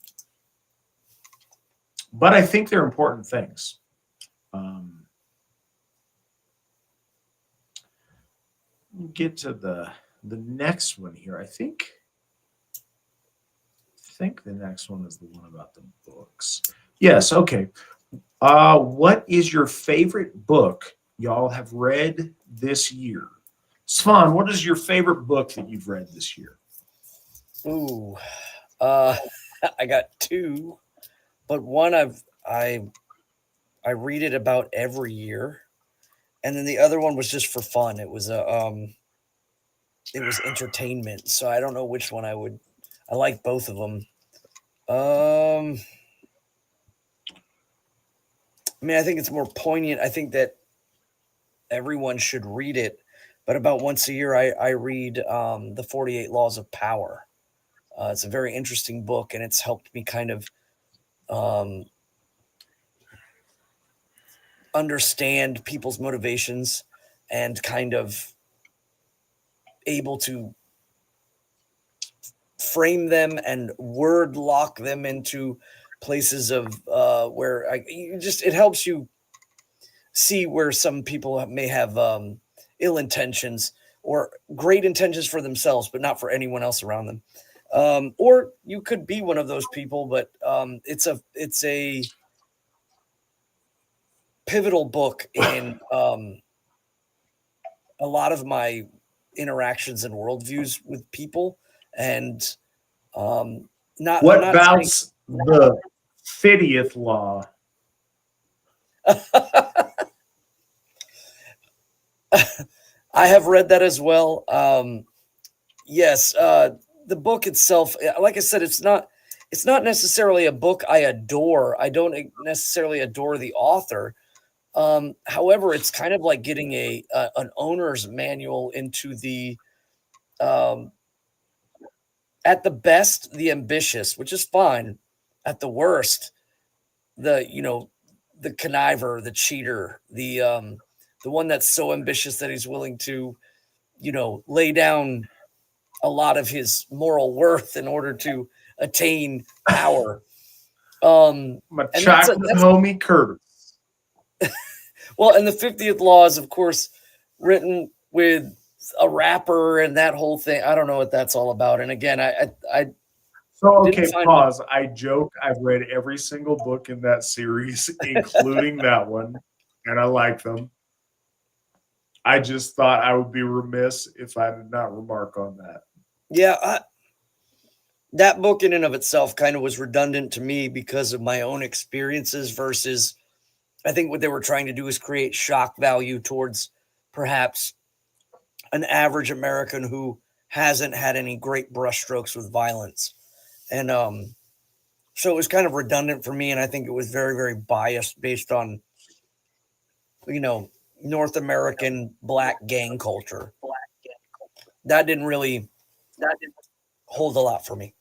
But I think they're important things. Get to the next one here. I think the next one is the one about the books. Yes, okay. What is your favorite book y'all have read this year? Svan, what is your favorite book that you've read this year? Ooh, I got two, but one I read it about every year, and then the other one was just for fun. It was it was entertainment. So I don't know which one I like both of them. I mean, I think it's more poignant. I think that everyone should read it, but about once a year, I read the 48 Laws of Power. It's a very interesting book, and it's helped me kind of understand people's motivations and kind of able to frame them and word lock them into places of where it helps you see where some people may have ill intentions or great intentions for themselves, but not for anyone else around them. Or you could be one of those people, but it's a pivotal book in a lot of my interactions and worldviews with people. And not What I'm not bouts the 50th law? I have read that as well. Yes, the book itself, like I said, it's not necessarily a book I adore. I don't necessarily adore the author. However, it's kind of like getting an owner's manual into the at the best, the ambitious, which is fine. At the worst, the the conniver, the cheater, the one that's so ambitious that he's willing to, lay down a lot of his moral worth in order to attain power. My And chocolate homie Curtis. well, and the 50th law is, of course, written with a rapper and that whole thing. I don't know what that's all about. And again, I So, didn't okay, find pause. I joke. I've read every single book in that series, including that one, and I like them. I just thought I would be remiss if I did not remark on that. Yeah, that book in and of itself kind of was redundant to me because of my own experiences versus I think what they were trying to do is create shock value towards perhaps an average American who hasn't had any great brushstrokes with violence. And so it was kind of redundant for me. And I think it was very, very biased based on, North American black gang culture. That didn't really hold a lot for me.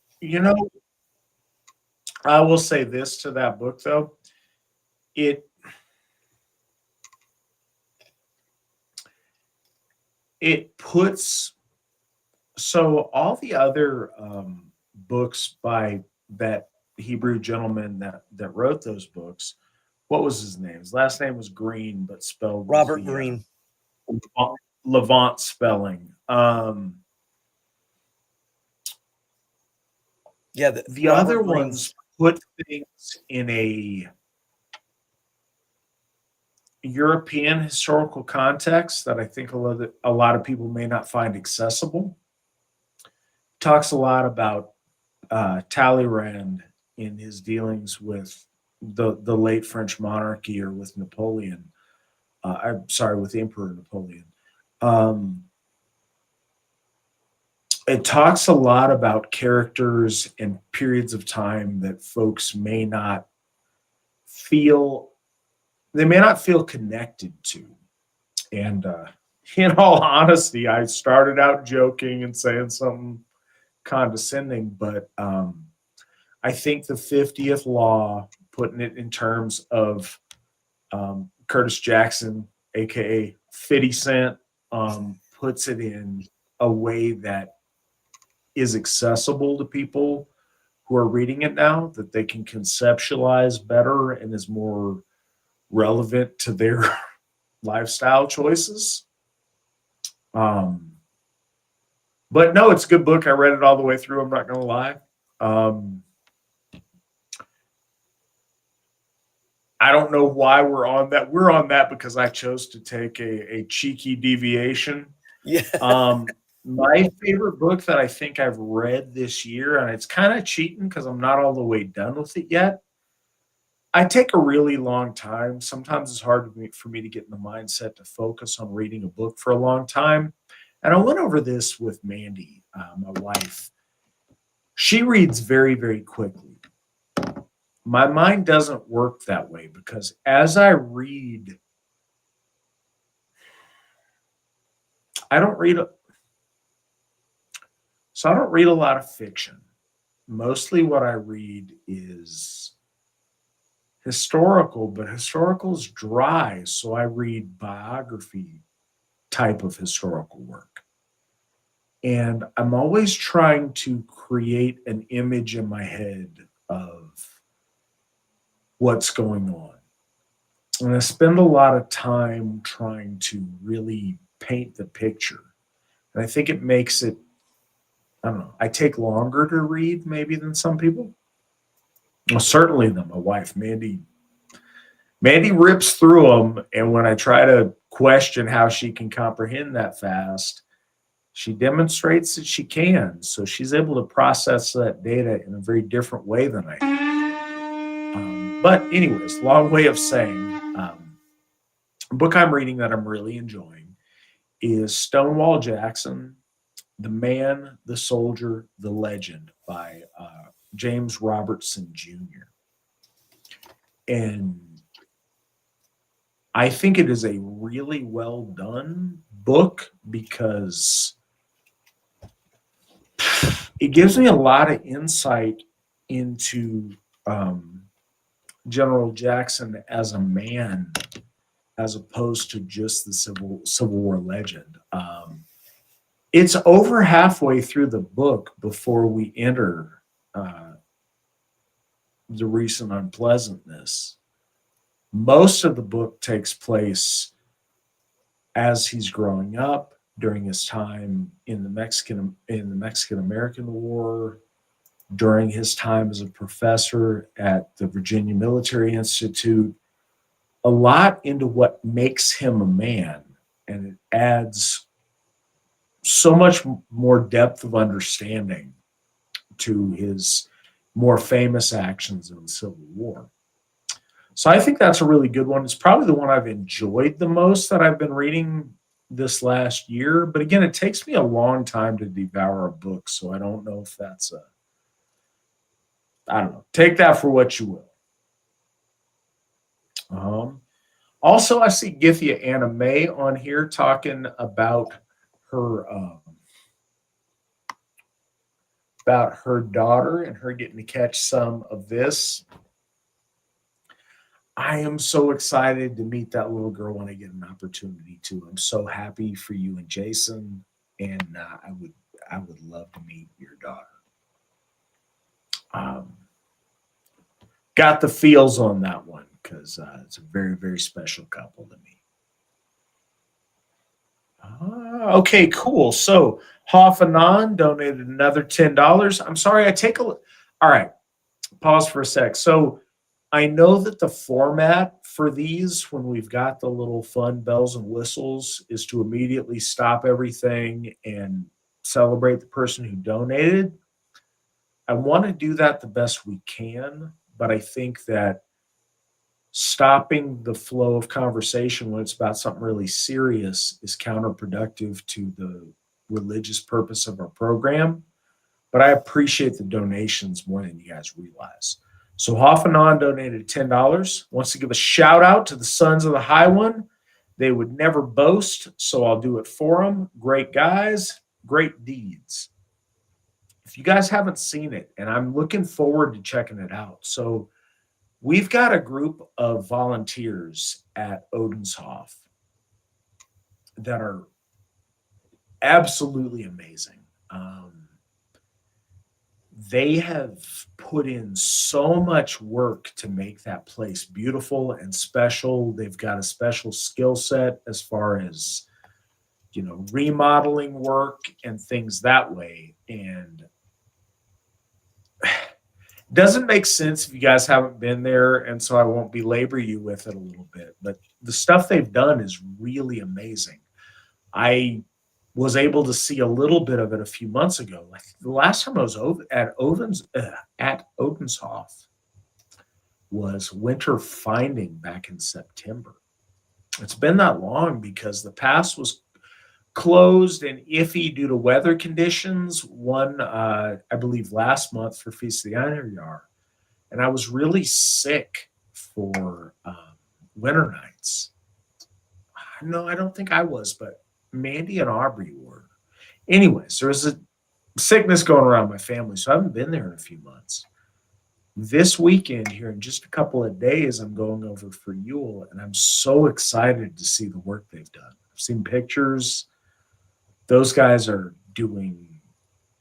I will say this to that book, though. It puts, so all the other books by that Hebrew gentleman that wrote those books, what was his name? His last name was Green, but spelled Robert Greene. Levant spelling. Yeah, the other ones put things in a European historical context that I think a lot of people may not find accessible. Talks a lot about Talleyrand in his dealings with the late French monarchy or with Napoleon. I'm sorry, with Emperor Napoleon. It talks a lot about characters and periods of time that folks may not feel connected to. And in all honesty, I started out joking and saying something condescending, but I think the 50th law, putting it in terms of Curtis Jackson, aka 50 Cent, puts it in a way that is accessible to people who are reading it now, that they can conceptualize better and is more relevant to their lifestyle choices. But no, it's a good book. I read it all the way through. I'm not going to lie. I don't know why we're on that. We're on that because I chose to take a cheeky deviation. Yeah. My favorite book that I think I've read this year, and it's kind of cheating because I'm not all the way done with it yet. I take a really long time. Sometimes it's hard for me to get in the mindset to focus on reading a book for a long time. And I went over this with Mandy, my wife. She reads very, very quickly. My mind doesn't work that way because as I read, I don't read a lot of fiction. Mostly what I read is historical, but historical is dry. So I read biography type of historical work. And I'm always trying to create an image in my head of what's going on. And I spend a lot of time trying to really paint the picture. And I think it makes it, I don't know, I take longer to read maybe than some people. Well, certainly than my wife, Mandy. Mandy rips through them, and when I try to question how she can comprehend that fast, she demonstrates that she can. So she's able to process that data in a very different way than I do. But anyways, long way of saying, a book I'm reading that I'm really enjoying is Stonewall Jackson, The Man, the Soldier, the Legend by James Robertson Jr. And I think it is a really well done book because it gives me a lot of insight into General Jackson as a man, as opposed to just the Civil War legend. It's over halfway through the book before we enter the recent unpleasantness. Most of the book takes place as he's growing up, during his time in the Mexican-American War, during his time as a professor at the Virginia Military Institute, a lot into what makes him a man. And it adds so much more depth of understanding to his more famous actions in the Civil War. So I think that's a really good one. It's probably the one I've enjoyed the most that I've been reading this last year. But again, it takes me a long time to devour a book. So I don't know if that's I don't know. Take that for what you will. Also, I see Githia Anna May on here talking about her daughter and her getting to catch some of this. I am so excited to meet that little girl when I get an opportunity to. I'm so happy for you and Jason, and I would love to meet your daughter. Got the feels on that one because it's a very, very special couple to me. Okay, cool. So Hoffanon donated another $10. I'm sorry, I take a look. All right, pause for a sec. So I know that the format for these, when we've got the little fun bells and whistles, is to immediately stop everything and celebrate the person who donated. I want to do that the best we can, but I think that stopping the flow of conversation when it's about something really serious is counterproductive to the religious purpose of our program. But I appreciate the donations more than you guys realize. So Hoffanon donated $10. Wants to give a shout out to the Sons of the High One. They would never boast, so I'll do it for them. Great guys, great deeds. If you guys haven't seen it, and I'm looking forward to checking it out. So we've got a group of volunteers at Odenshof that are absolutely amazing. They have put in so much work to make that place beautiful and special. They've got a special skill set as far as, remodeling work and things that way. And it doesn't make sense if you guys haven't been there, and so I won't belabor you with it a little bit. But the stuff they've done is really amazing. I was able to see a little bit of it a few months ago. Like the last time I was at Odenshof was winter finding back in September. It's been that long because the pass was closed and iffy due to weather conditions. One, I believe, last month for Feast of the Einherjar. And I was really sick for winter nights. No, I don't think I was, but Mandy and Aubrey were. Anyways, there was a sickness going around my family, so I haven't been there in a few months. This weekend here in just a couple of days, I'm going over for Yule, and I'm so excited to see the work they've done. I've seen pictures. Those guys are doing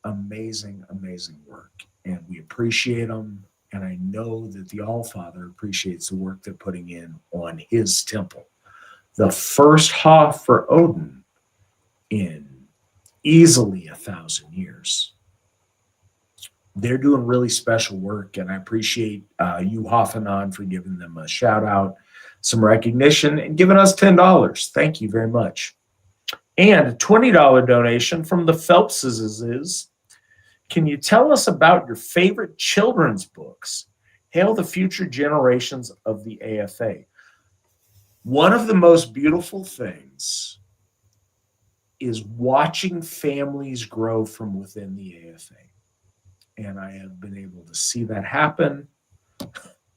amazing, amazing work, and we appreciate them. And I know that the Allfather appreciates the work they're putting in on his temple. The first Hof for Odin in easily 1,000 years. They're doing really special work, and I appreciate you, Hoffanon, for giving them a shout out. some recognition and giving us $10. Thank you very much. And a $20 donation from the Phelpses is, can you tell us about your favorite children's books? Hail the future generations of the AFA. One of the most beautiful things is watching families grow from within the AFA. And I have been able to see that happen.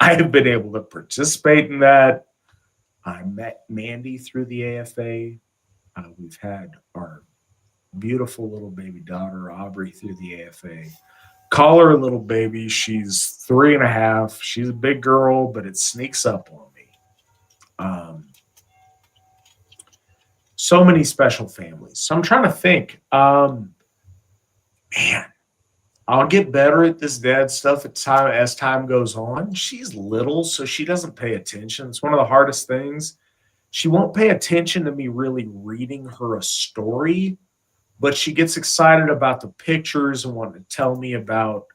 I have been able to participate in that. I met Mandy through the AFA. We've had our beautiful little baby daughter, Aubrey, through the AFA. Call her a little baby. She's 3.5. She's a big girl, but it sneaks up on me. So many special families. So I'm trying to think. Man, I'll get better at this dad stuff as time goes on. She's little, so she doesn't pay attention. It's one of the hardest things. She won't pay attention to me really reading her a story, but she gets excited about the pictures and wanting to tell me about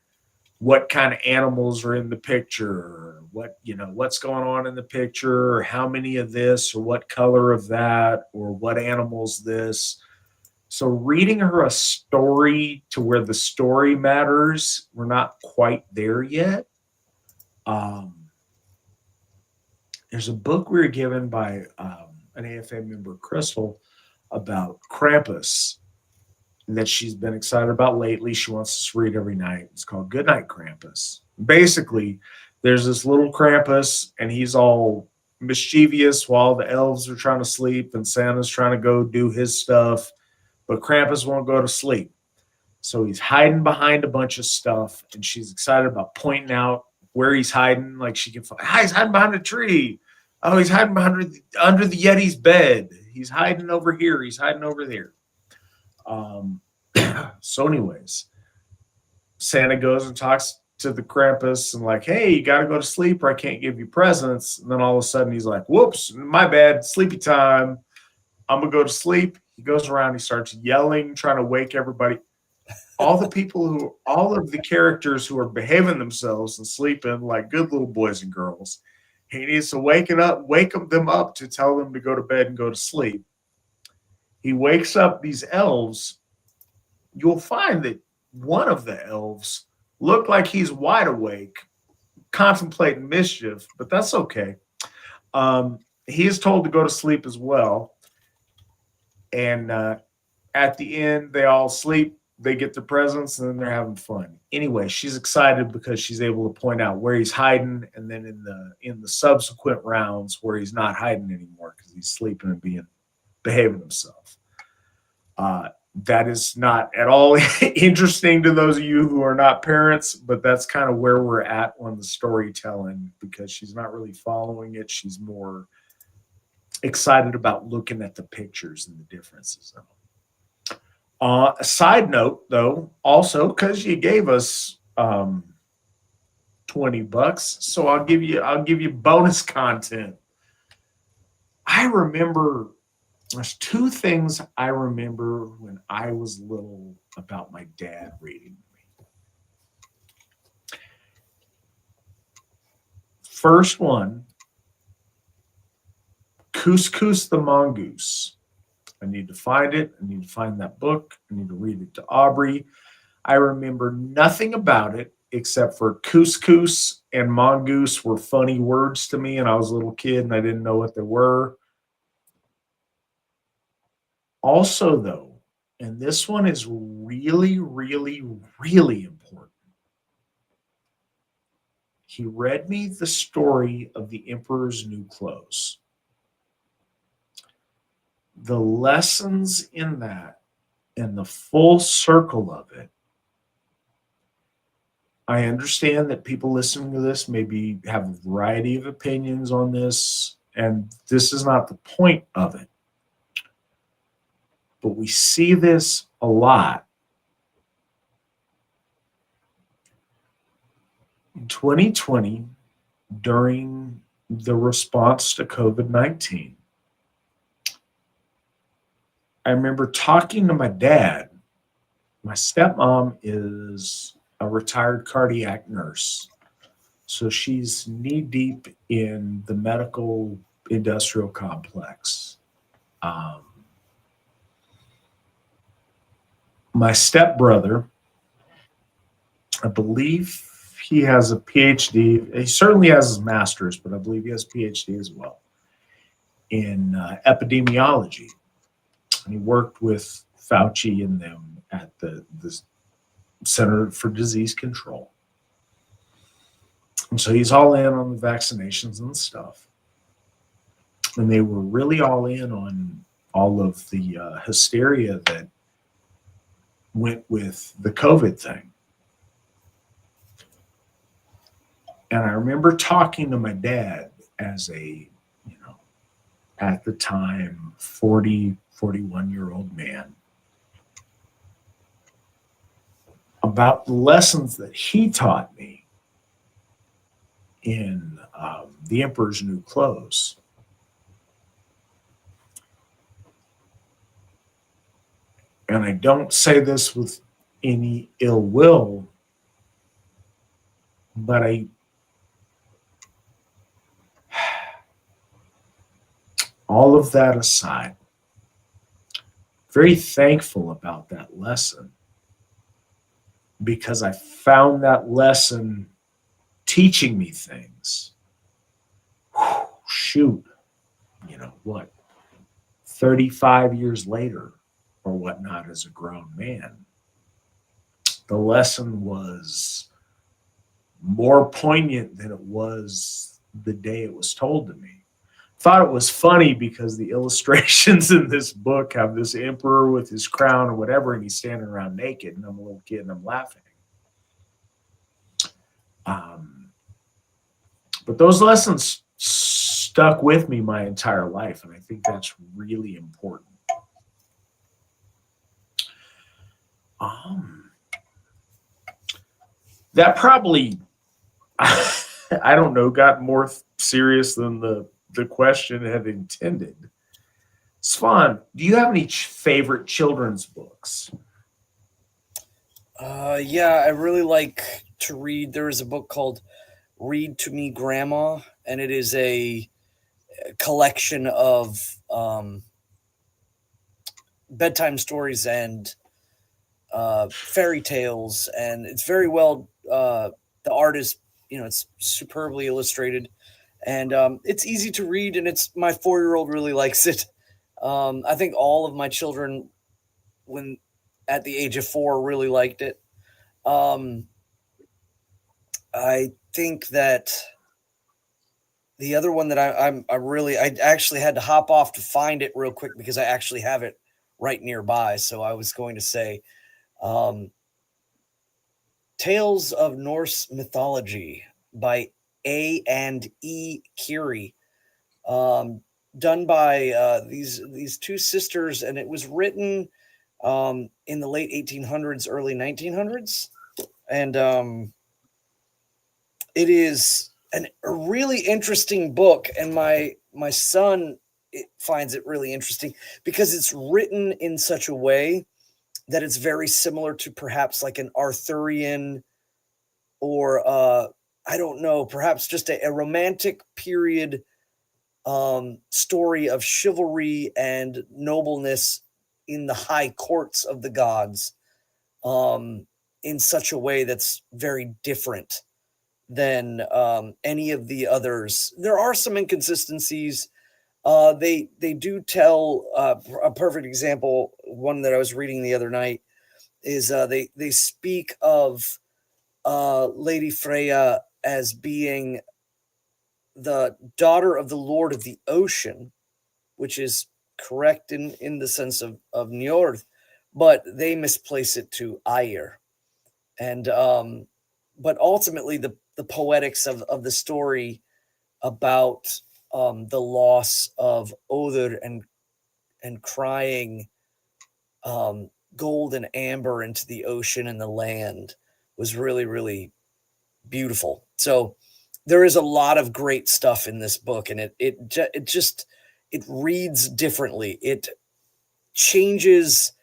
what kind of animals are in the picture, or what's going on in the picture, or how many of this, or what color of that, or what animal's this. So reading her a story to where the story matters, we're not quite there yet. There's a book we were given by an AFA member, Crystal, about Krampus that she's been excited about lately. She wants us to read every night. It's called Goodnight Krampus. Basically, there's this little Krampus, and he's all mischievous while the elves are trying to sleep and Santa's trying to go do his stuff, but Krampus won't go to sleep. So he's hiding behind a bunch of stuff, and she's excited about pointing out where he's hiding. Like she can find, he's hiding behind a tree. Oh, he's hiding under the Yeti's bed. He's hiding over here. He's hiding over there. So anyways, Santa goes and talks to the Krampus and like, hey, you got to go to sleep or I can't give you presents. And then all of a sudden he's like, whoops, my bad, sleepy time. I'm going to go to sleep. He goes around, he starts yelling, trying to wake everybody. All of the characters who are behaving themselves and sleeping like good little boys and girls, he needs to wake them up to tell them to go to bed and go to sleep. He wakes up these elves. You'll find that one of the elves looked like he's wide awake, contemplating mischief, but that's okay. He is told to go to sleep as well. And at the end, they all sleep. They get their presents, and then they're having fun. Anyway, she's excited because she's able to point out where he's hiding, and then in the subsequent rounds where he's not hiding anymore because he's sleeping and behaving himself. That is not at all interesting to those of you who are not parents, but that's kind of where we're at on the storytelling because she's not really following it. She's more excited about looking at the pictures and the differences of them. A side note, though, also because you gave us $20, so I'll give you bonus content. I remember. There's two things I remember when I was little about my dad reading to me. First one, Couscous the Mongoose. I need to find it. I need to find that book. I need to read it to Aubrey. I remember nothing about it except for couscous and mongoose were funny words to me, and I was a little kid and I didn't know what they were. Also, though, and this one is really, really, really important. He read me the story of the Emperor's New Clothes. The lessons in that and the full circle of it. I understand that people listening to this maybe have a variety of opinions on this, and this is not the point of it. But we see this a lot. In 2020, during the response to COVID-19, I remember talking to my dad. My stepmom is a retired cardiac nurse. So she's knee deep in the medical industrial complex. My stepbrother, I believe he has a PhD. He certainly has his master's, but I believe he has a PhD as well in epidemiology. And he worked with Fauci and them at the Center for Disease Control. And so he's all in on the vaccinations and stuff. And they were really all in on all of the hysteria that went with the COVID thing. And I remember talking to my dad as a, at the time, 40, 41-year-old man about the lessons that he taught me in The Emperor's New Clothes. And I don't say this with any ill will, but all of that aside, very thankful about that lesson, because I found that lesson teaching me things. Shoot, 35 years later or whatnot, as a grown man, the lesson was more poignant than it was the day it was told to me. Thought it was funny because the illustrations in this book have this emperor with his crown or whatever, and he's standing around naked, and I'm a little kid and I'm laughing. But those lessons stuck with me my entire life, and I think that's really important. That probably, I don't know, got more serious than the question had intended. Svan, do you have any favorite children's books? Yeah, I really like to read. There is a book called Read to Me, Grandma, and it is a collection of bedtime stories and fairy tales, and it's very well. The art is, it's superbly illustrated, and it's easy to read, and my 4-year-old really likes it. I think all of my children, when at the age of 4, really liked it. I think that the other one that I actually had to hop off to find it real quick because I actually have it right nearby. So I was going to say, Tales of Norse Mythology by A and E Curie, done by these two sisters, and it was written in the late 1800s, early 1900s, and it is a really interesting book, and my son finds it really interesting because it's written in such a way that it's very similar to perhaps like an Arthurian or I don't know, perhaps just a romantic period story of chivalry and nobleness in the high courts of the gods, in such a way that's very different than any of the others. There are some inconsistencies. They do tell a perfect example. One that I was reading the other night is they speak of Lady Freya as being the daughter of the Lord of the Ocean, which is correct in the sense of Njord, but they misplace it to Aegir. And but ultimately the poetics of the story about the loss of Other and crying gold and amber into the ocean and the land was really, really beautiful. So there is a lot of great stuff in this book, and it reads differently. It changes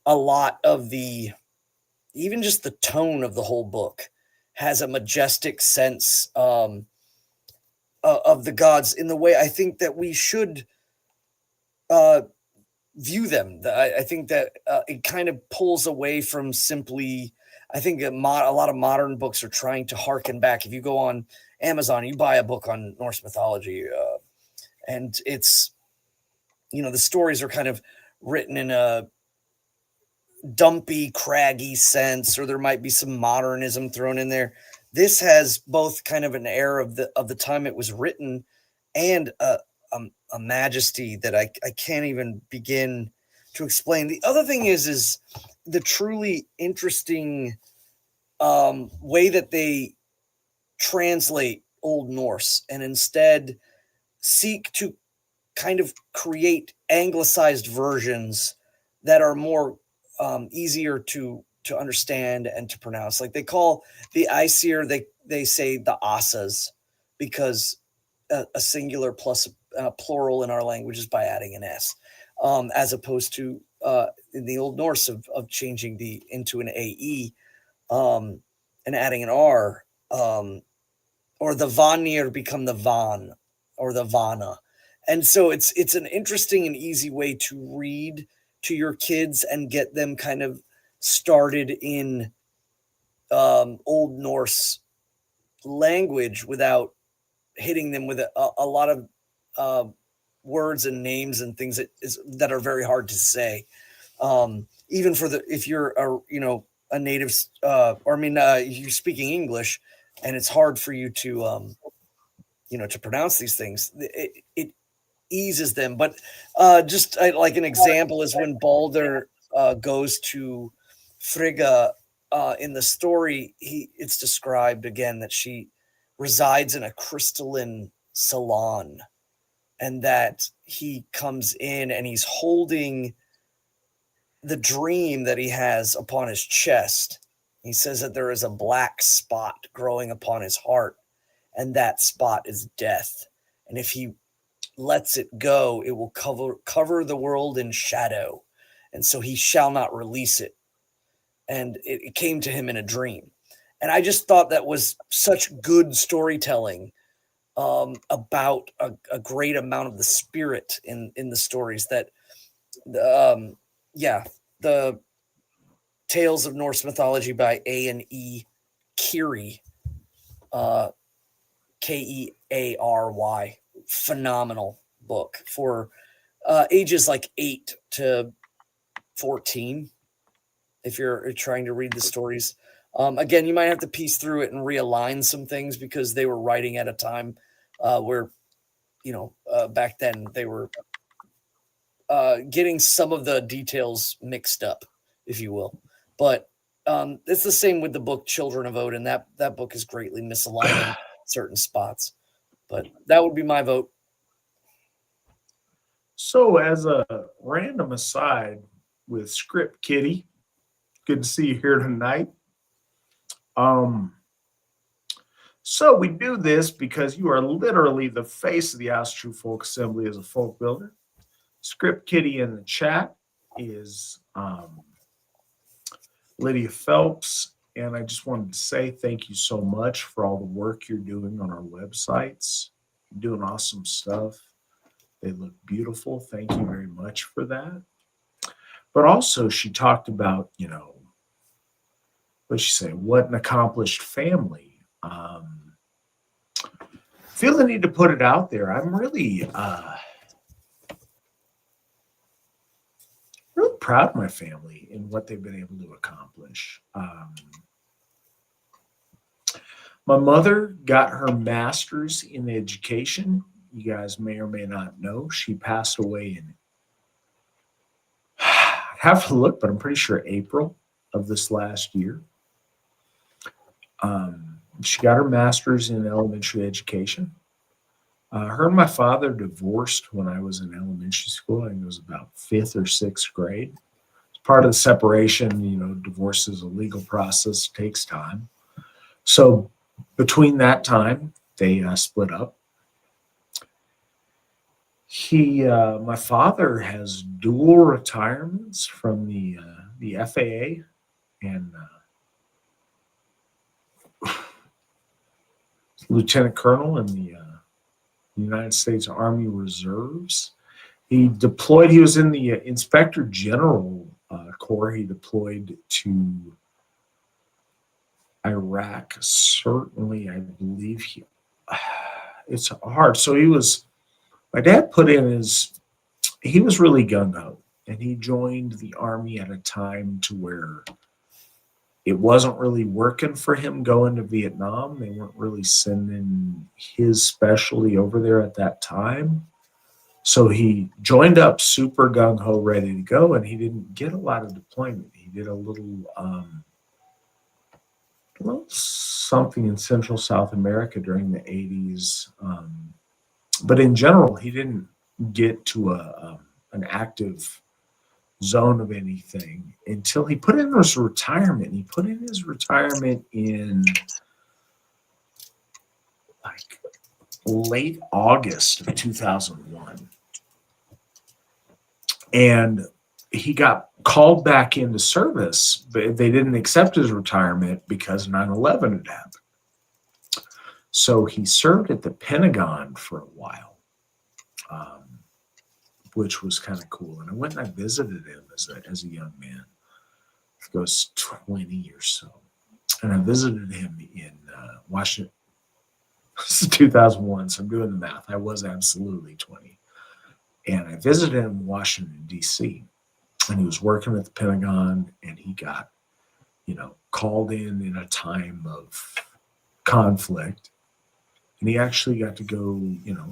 a lot of even just the tone of the whole book has a majestic sense. of the gods in the way I think that we should view them. I think that it kind of pulls away from simply. I think a lot of modern books are trying to harken back. If you go on Amazon, you buy a book on Norse mythology, and it's, the stories are kind of written in a dumpy, craggy sense, or there might be some modernism thrown in there. This has both kind of an air of the time it was written, and a majesty that I can't even begin to explain. The other thing is the truly interesting way that they translate Old Norse, and instead seek to kind of create anglicized versions that are more easier to understand and to pronounce. Like they call the Aesir, they say the Asas, because a singular plus plural in our language is by adding an S, as opposed to in the Old Norse of changing the into an AE and adding an R, or the Vanir become the Van or the Vana. And so it's an interesting and easy way to read to your kids and get them kind of started in Old Norse language without hitting them with a lot of words and names and things that are very hard to say. Even if you're a native, you're speaking English, and it's hard for you to to pronounce these things. It eases them. But just like an example is when Balder goes to Frigga in the story, it's described again that she resides in a crystalline salon, and that he comes in and he's holding the dream that he has upon his chest. He says that there is a black spot growing upon his heart, and that spot is death. And if he lets it go, it will cover the world in shadow, and so he shall not release it. And it came to him in a dream. And I just thought that was such good storytelling about a great amount of the spirit in the stories, that the Tales of Norse Mythology by A&E Keary, Keary, phenomenal book for ages like 8 to 14. If you're trying to read the stories, again, you might have to piece through it and realign some things, because they were writing at a time where, back then they were getting some of the details mixed up, if you will. But it's the same with the book Children of Odin. That book is greatly misaligned in certain spots. But that would be my vote. So, as a random aside with Script Kitty, good to see you here tonight. So we do this because you are literally the face of the Asatru Folk Assembly as a folk builder. Script Kitty in the chat is Lydia Phelps, and I just wanted to say thank you so much for all the work you're doing on our websites. You're doing awesome stuff. They look beautiful. Thank you very much for that. But also, she talked about, what'd she say? What an accomplished family. Feel the need to put it out there. I'm really proud of my family and what they've been able to accomplish. My mother got her master's in education. You guys may or may not know. She passed away in, I have to look, but I'm pretty sure April of this last year. She got her master's in elementary education. Her and my father divorced when I was in elementary school. I think it was about 5th or 6th grade. It's part of the separation. Divorce is a legal process, takes time. So between that time, they split up. My father has dual retirements from the FAA and lieutenant colonel in the United States Army Reserves. He deployed, he was in the Inspector General Corps. He deployed to Iraq, certainly, I believe it's hard. So my dad put in he was really gung-ho, and he joined the Army at a time to where it wasn't really working for him going to Vietnam. They weren't really sending his specialty over there at that time. So he joined up super gung-ho, ready to go, and he didn't get a lot of deployment. He did a little something in Central South America during the 80s. But in general, he didn't get to an active zone of anything until he put in his retirement. He put in his retirement in like late August of 2001. And he got called back into service, but they didn't accept his retirement because 9/11 had happened. So he served at the Pentagon for a while, which was kind of cool. And I went and I visited him as a young man. It goes 20 or so. And I visited him in Washington. This is 2001, so I'm doing the math. I was absolutely 20. And I visited him in Washington, D.C. And he was working at the Pentagon, and he got, called in a time of conflict. And he actually got to go,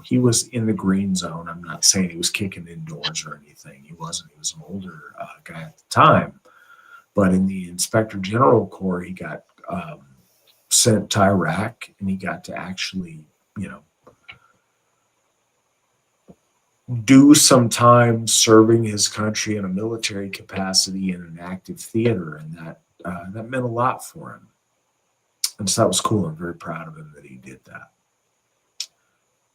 he was in the green zone. I'm not saying he was kicking indoors or anything. He wasn't. He was an older guy at the time. But in the Inspector General Corps, he got sent to Iraq, and he got to actually, do some time serving his country in a military capacity in an active theater. And that meant a lot for him. And so that was cool. I'm very proud of him that he did that.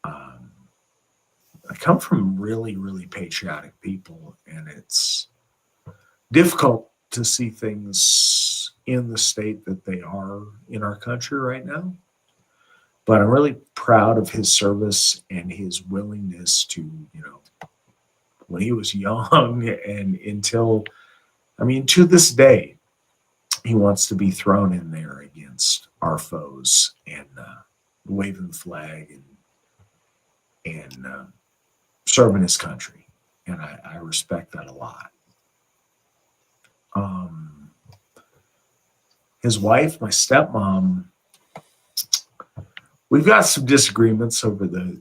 I come from really, really patriotic people, and it's difficult to see things in the state that they are in our country right now. But I'm really proud of his service and his willingness to, when he was young and until, to this day, he wants to be thrown in there against our foes and waving the flag and serving his country. And I respect that a lot. His wife, my stepmom, we've got some disagreements over the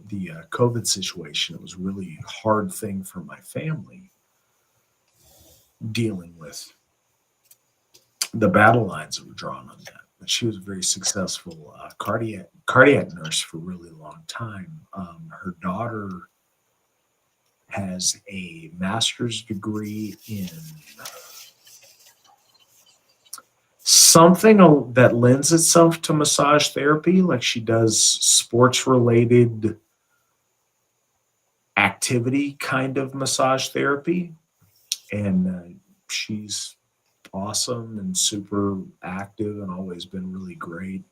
COVID situation. It was a really hard thing for my family dealing with the battle lines that were drawn on that. But she was a very successful cardiac nurse for a really long time. Her daughter has a master's degree in something that lends itself to massage therapy, like she does sports-related activity kind of massage therapy. And she's awesome and super active and always been really great.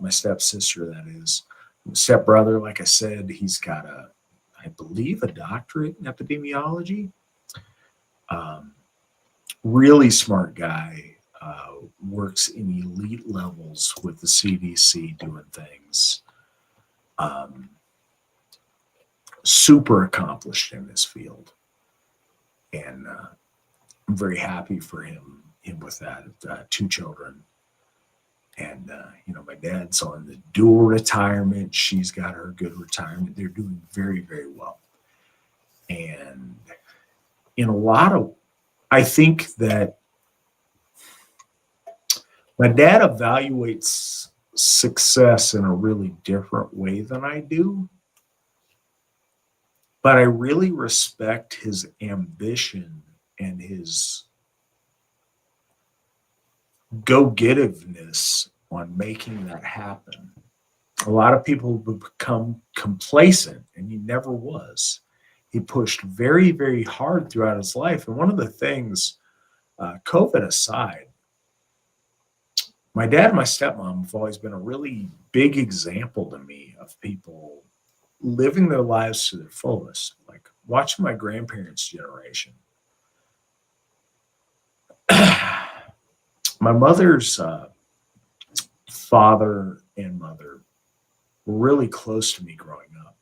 My stepsister, that is. My stepbrother, like I said, he's got I believe, a doctorate in epidemiology. Really smart guy. Works in elite levels with the CDC doing things. Super accomplished in this field. And I'm very happy for him with that. 2 children. And, my dad's on the dual retirement. She's got her good retirement. They're doing very, very well. And I think that my dad evaluates success in a really different way than I do. But I really respect his ambition and his go-getiveness on making that happen. A lot of people become complacent, and he never was. He pushed very, very hard throughout his life. And one of the things, COVID aside, my dad and my stepmom have always been a really big example to me of people living their lives to their fullest. Like watching my grandparents' generation. My mother's father and mother were really close to me growing up.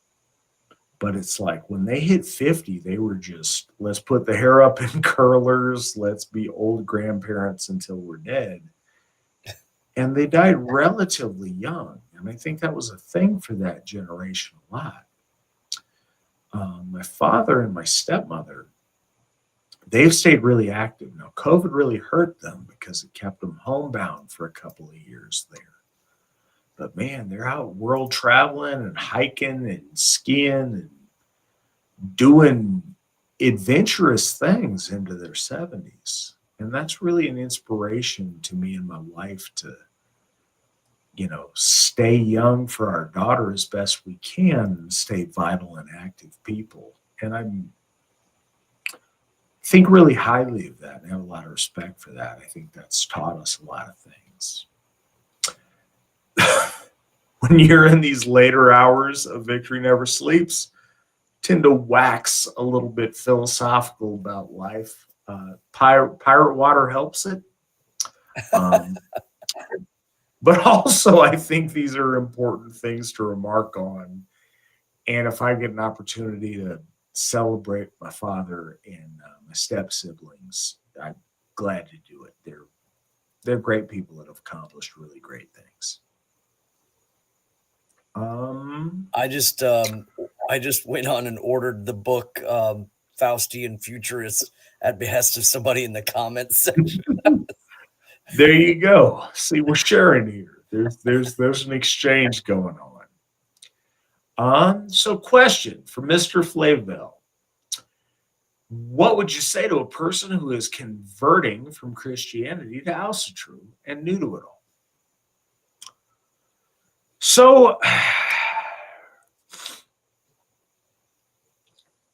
But it's like when they hit 50, they were just, let's put the hair up in curlers. Let's be old grandparents until we're dead. And they died relatively young. And I think that was a thing for that generation a lot. My father and my stepmother, they've stayed really active. Now, COVID really hurt them because it kept them homebound for a couple of years there. But man, they're out world traveling and hiking and skiing and doing adventurous things into their 70s. And that's really an inspiration to me and my wife to, stay young for our daughter as best we can and stay vital and active people. And I think really highly of that and have a lot of respect for that. I think that's taught us a lot of things. When you're in these later hours of Victory Never Sleeps, tend to wax a little bit philosophical about life. Pirate water helps it. But also, I think these are important things to remark on. And if I get an opportunity to celebrate my father and my step siblings, I'm glad to do it. They're great people that have accomplished really great things. I just went on and ordered the book Faustian Futurists at behest of somebody in the comments section. There you go. See, we're sharing here. There's an exchange going on. So question for Mr. Flavel. What would you say to a person who is converting from Christianity to Asatru and new to it all? So,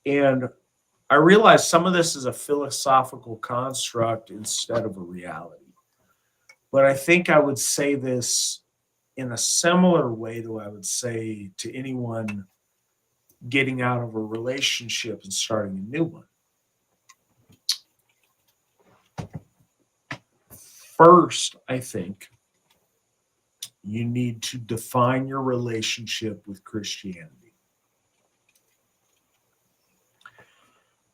and I realize some of this is a philosophical construct instead of a reality. But I think I would say this in a similar way to I would say to anyone getting out of a relationship and starting a new one. First, I think you need to define your relationship with Christianity.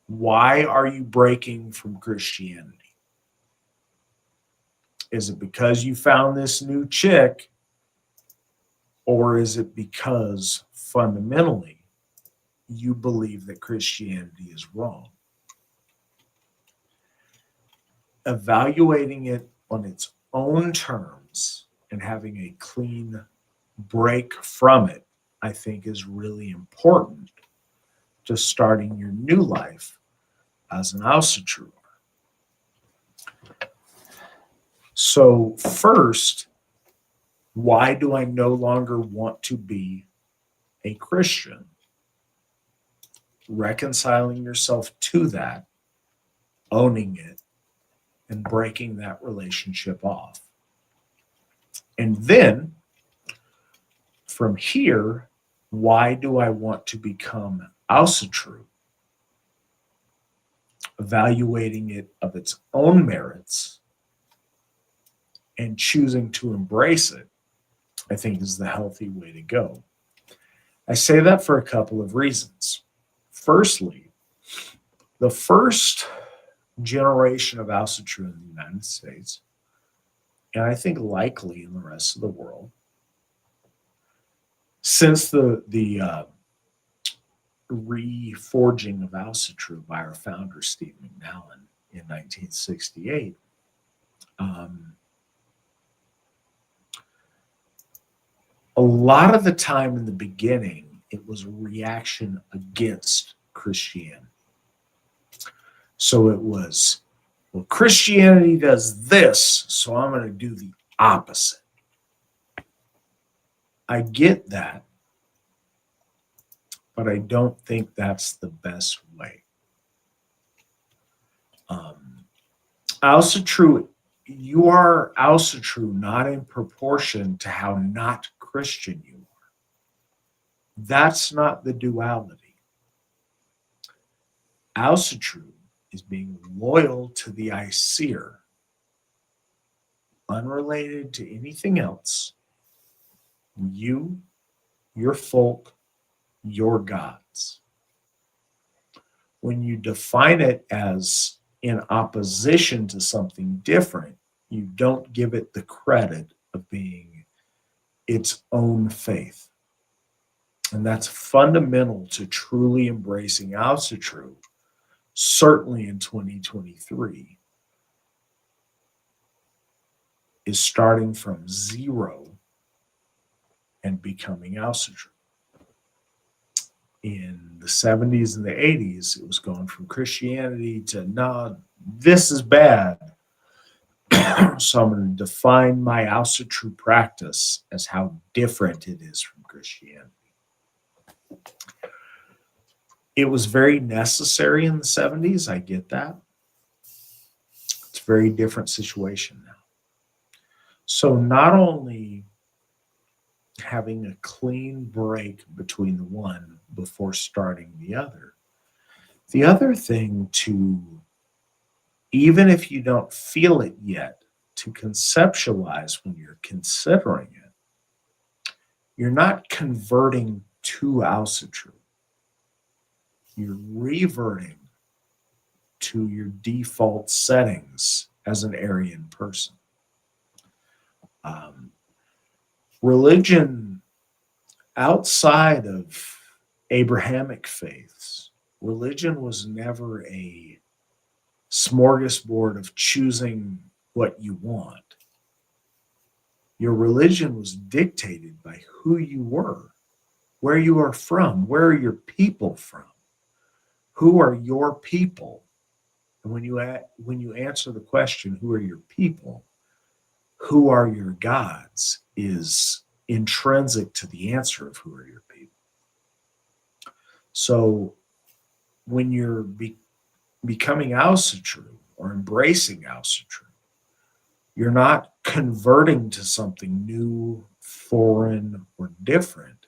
Why are you breaking from Christianity? Is it because you found this new chick, or is it because fundamentally you believe that Christianity is wrong? Evaluating it on its own terms and having a clean break from it, I think, is really important to starting your new life as an Asatru. So first, why do I no longer want to be a Christian? Reconciling yourself to that, owning it, and breaking that relationship off. And then, from here, why do I want to become Asatru? Evaluating it of its own merits and choosing to embrace it, I think, is the healthy way to go. I say that for a couple of reasons. Firstly, the first generation of Asatru in the United States, and I think likely in the rest of the world, since the reforging of Asatru by our founder, Steve McNallen, in 1968, a lot of the time in the beginning, it was a reaction against Christianity. So it was, well, Christianity does this, so I'm going to do the opposite. I get that, but I don't think that's the best way. Asatru, you are Asatru not in proportion to how not Christian you are. That's not the duality. Asatru is being loyal to the Aesir, unrelated to anything else. You, your folk, your gods. When you define it as in opposition to something different, you don't give it the credit of being its own faith. And that's fundamental to truly embracing Asatru, certainly in 2023, is starting from zero and becoming Asatru. In the 70s and the 80s, it was going from Christianity to, nah, this is bad. So I'm going to define my Asatru practice as how different it is from Christianity. It was very necessary in the 70s. I get that. It's a very different situation now. So not only having a clean break between the one before starting the other thing to, even if you don't feel it yet, to conceptualize when you're considering it, you're not converting to Asatru. You're reverting to your default settings as an Aryan person. Religion outside of Abrahamic faiths, religion was never a smorgasbord of choosing what you want. Your religion was dictated by who you were, where you are from, where are your people from, who are your people. And when you answer the question, who are your people, who are your gods, is intrinsic to the answer of who are your people. So when you're becoming Asatru or embracing Asatru, you're not converting to something new, foreign, or different.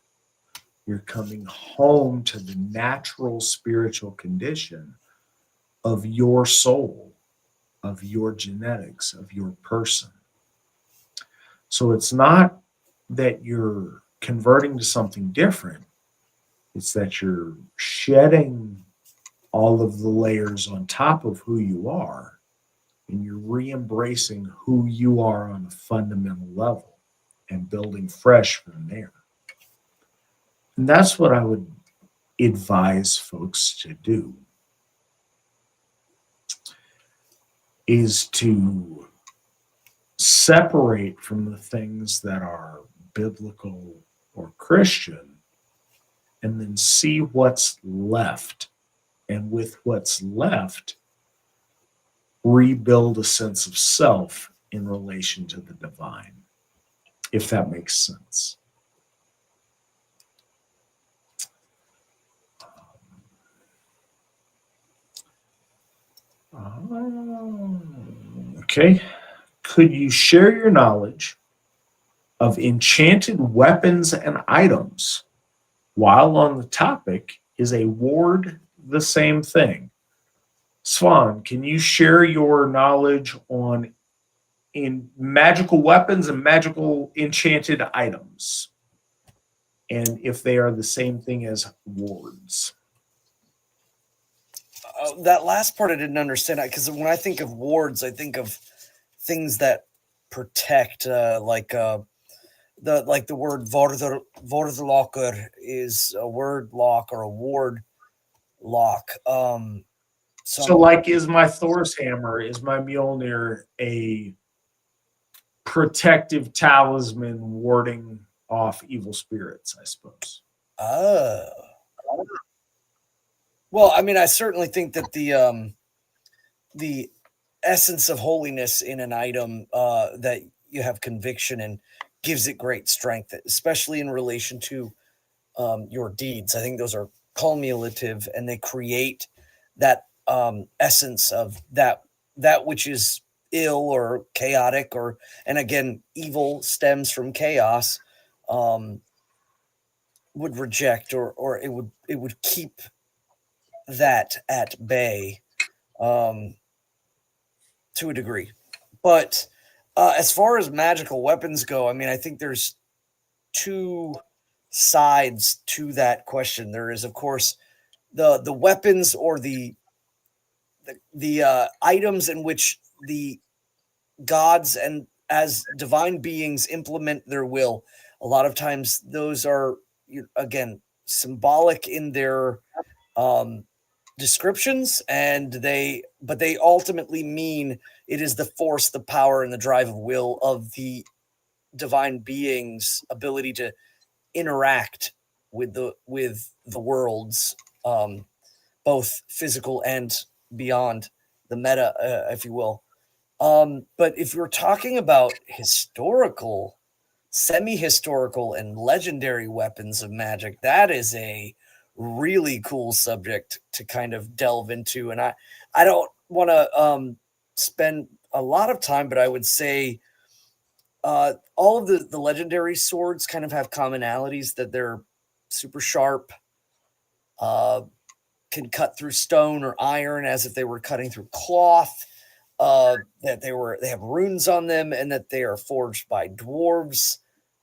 You're coming home to the natural spiritual condition of your soul, of your genetics, of your person. So it's not that you're converting to something different. It's that you're shedding all of the layers on top of who you are, and you're re-embracing who you are on a fundamental level and building fresh from there. And that's what I would advise folks to do, is to separate from the things that are biblical or Christian and then see what's left. And with what's left, rebuild a sense of self in relation to the divine, if that makes sense. Okay. Could you share your knowledge of enchanted weapons and items? While on the topic, is a ward the same thing? Svan, can you share your knowledge on in magical weapons and magical enchanted items, and if they are the same thing as wards? That last part I didn't understand, because when I think of wards, I think of things that protect, like the word vordlocker is a word lock or a ward lock. So like, is my Thor's hammer, is my Mjolnir a protective talisman warding off evil spirits, I suppose? Oh. Well, I mean, I certainly think that the essence of holiness in an item that you have conviction in gives it great strength, especially in relation to your deeds. I think those are cumulative, and they create that essence of that which is ill or chaotic, and again, evil stems from chaos. would reject, or it would keep that at bay to a degree. But as far as magical weapons go, I mean, I think there's two sides to that question. There is, of course, the weapons or the items in which the gods and as divine beings implement their will. A lot of times, those are again symbolic in their um, descriptions, and they ultimately mean it is the force, the power, and the drive of will of the divine being's ability to interact with the worlds, both physical and beyond the meta, if you will. But if you're talking about historical, semi-historical, and legendary weapons of magic, that is a really cool subject to kind of delve into. And I don't want to spend a lot of time, but I would say all of the legendary swords kind of have commonalities that they're super sharp, can cut through stone or iron as if they were cutting through cloth, that they have runes on them, and that they are forged by dwarves.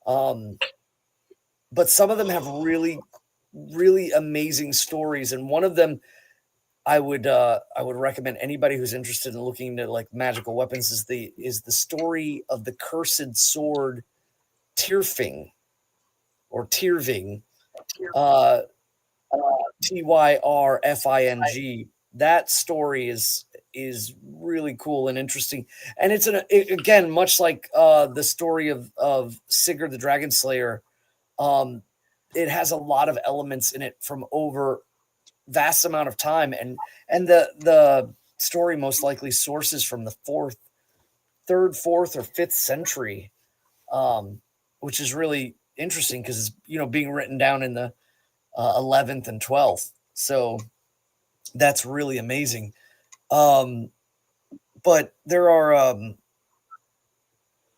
But some of them have really, really amazing stories, and one of them I would recommend anybody who's interested in looking into like magical weapons is the story of the cursed sword Tyrfing or Tyrving, uh, Tyrfing. That story is really cool and interesting, and again much like the story of Sigurd the Dragon Slayer. Um, it has a lot of elements in it from over vast amount of time, and the story most likely sources from the third, fourth, or fifth century, which is really interesting because it's being written down in the 11th and 12th. So that's really amazing. But there are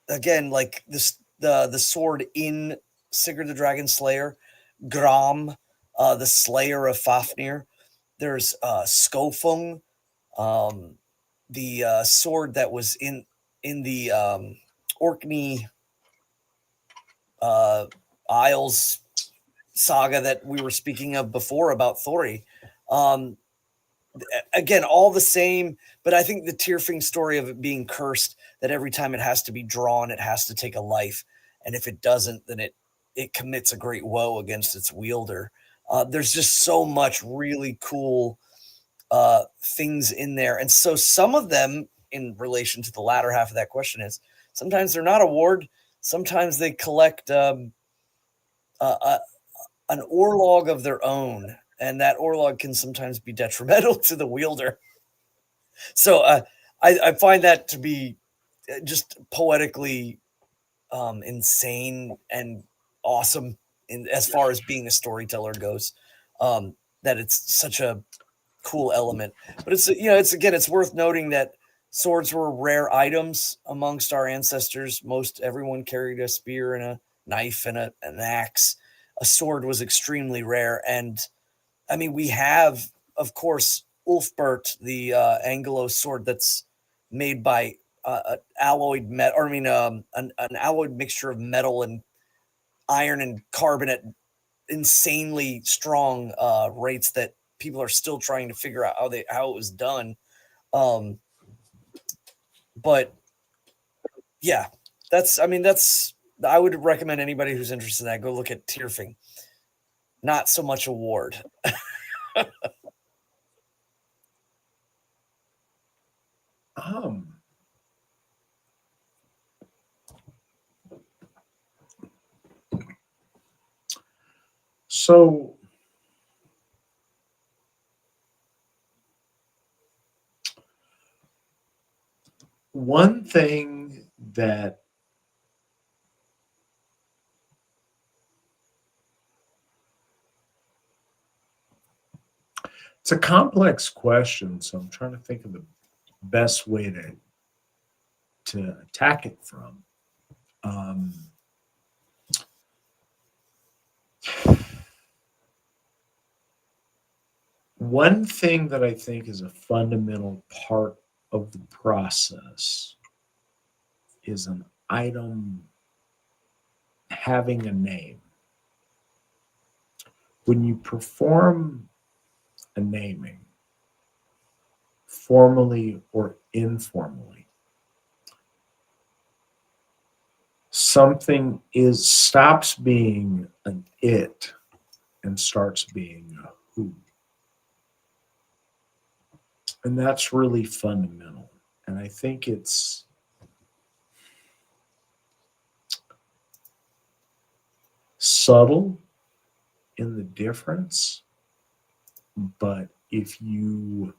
again like this the sword in Sigurd the Dragon Slayer, Gram, the Slayer of Fafnir. There's Skofung, the sword that was in the Orkney Isles saga that we were speaking of before about Thori. Again, all the same, but I think the Tyrfing story of it being cursed, that every time it has to be drawn, it has to take a life, and if it doesn't, then it commits a great woe against its wielder. There's just so much really cool things in there, and so some of them, in relation to the latter half of that question, is sometimes they're not a ward, sometimes they collect an orlog of their own, and that orlog can sometimes be detrimental to the wielder. So I find that to be just poetically insane and awesome as far as being a storyteller goes. That it's such a cool element, but it's worth noting that swords were rare items amongst our ancestors. Everyone carried a spear and a knife and an axe. A sword was extremely rare, and I mean, we have, of course, Ulfbert, the Anglo sword that's made by alloyed metal, or I mean, an alloyed mixture of metal and iron and carbon at insanely strong rates that people are still trying to figure out how it was done. But yeah, I would recommend anybody who's interested in that go look at Tyrfing. Not so much a ward. So one thing that it's a complex question, so I'm trying to think of the best way to attack it from. one thing that I think is a fundamental part of the process is an item having a name. When you perform a naming, formally or informally, something stops being an it and starts being a who. And that's really fundamental. And I think it's subtle in the difference, but if you,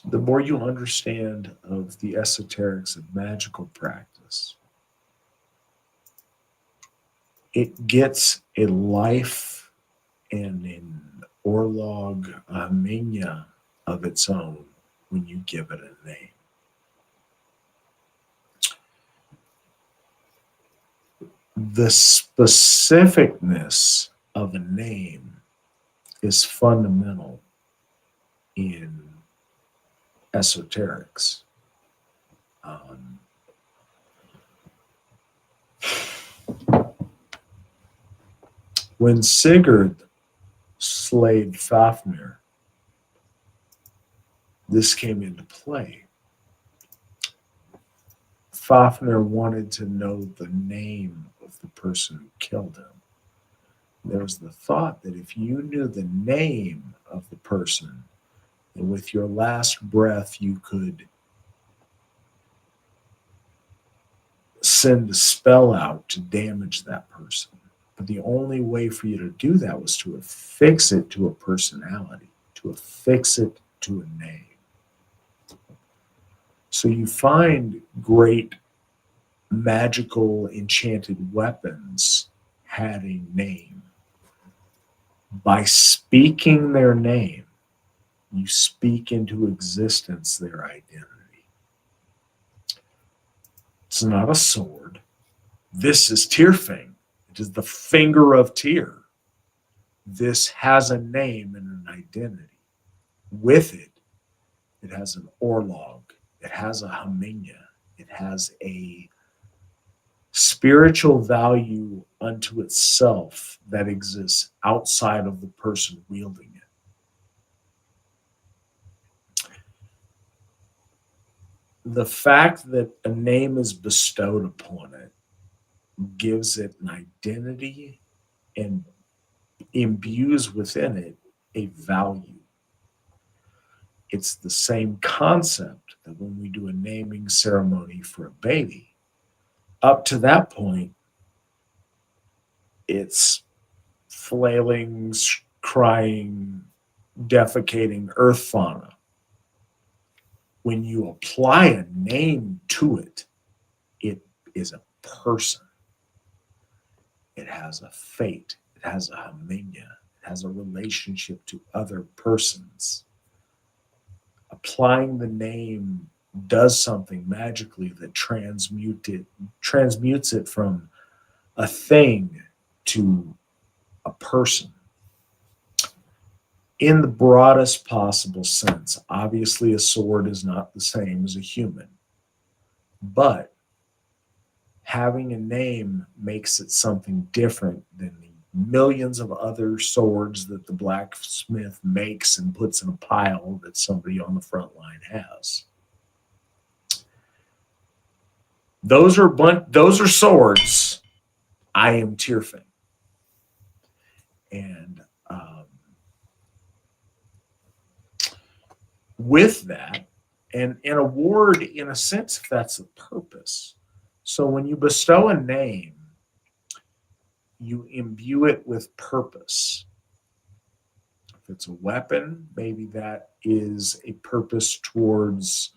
the more you understand of the esoterics of magical practice, it gets a life and an orlog, a minya of its own when you give it a name. The specificness of a name is fundamental in esoterics. When Sigurd slayed Fafnir, this came into play. Fafnir wanted to know the name of the person who killed him. There was the thought that if you knew the name of the person, then with your last breath you could send a spell out to damage that person. But the only way for you to do that was to affix it to a personality, to affix it to a name. So you find great magical enchanted weapons had a name. By speaking their name, you speak into existence their identity. It's not a sword. This is Tyrfing. It is the finger of Tyr. This has a name and an identity. With it, it has an orlog. It has a haminya. It has a spiritual value unto itself that exists outside of the person wielding it. The fact that a name is bestowed upon it gives it an identity and imbues within it a value. It's the same concept that when we do a naming ceremony for a baby, up to that point, it's flailing, crying, defecating earth fauna. When you apply a name to it, it is a person. It has a fate. It has a haminya. It has a relationship to other persons. Applying the name does something magically that transmutes it from a thing to a person. In the broadest possible sense, obviously a sword is not the same as a human, but having a name makes it something different than the millions of other swords that the blacksmith makes and puts in a pile that somebody on the front line has. Those are swords. I am Tyrfing. And with that, and an award, in a sense, if that's the purpose. So when you bestow a name, you imbue it with purpose. If it's a weapon, maybe that is a purpose towards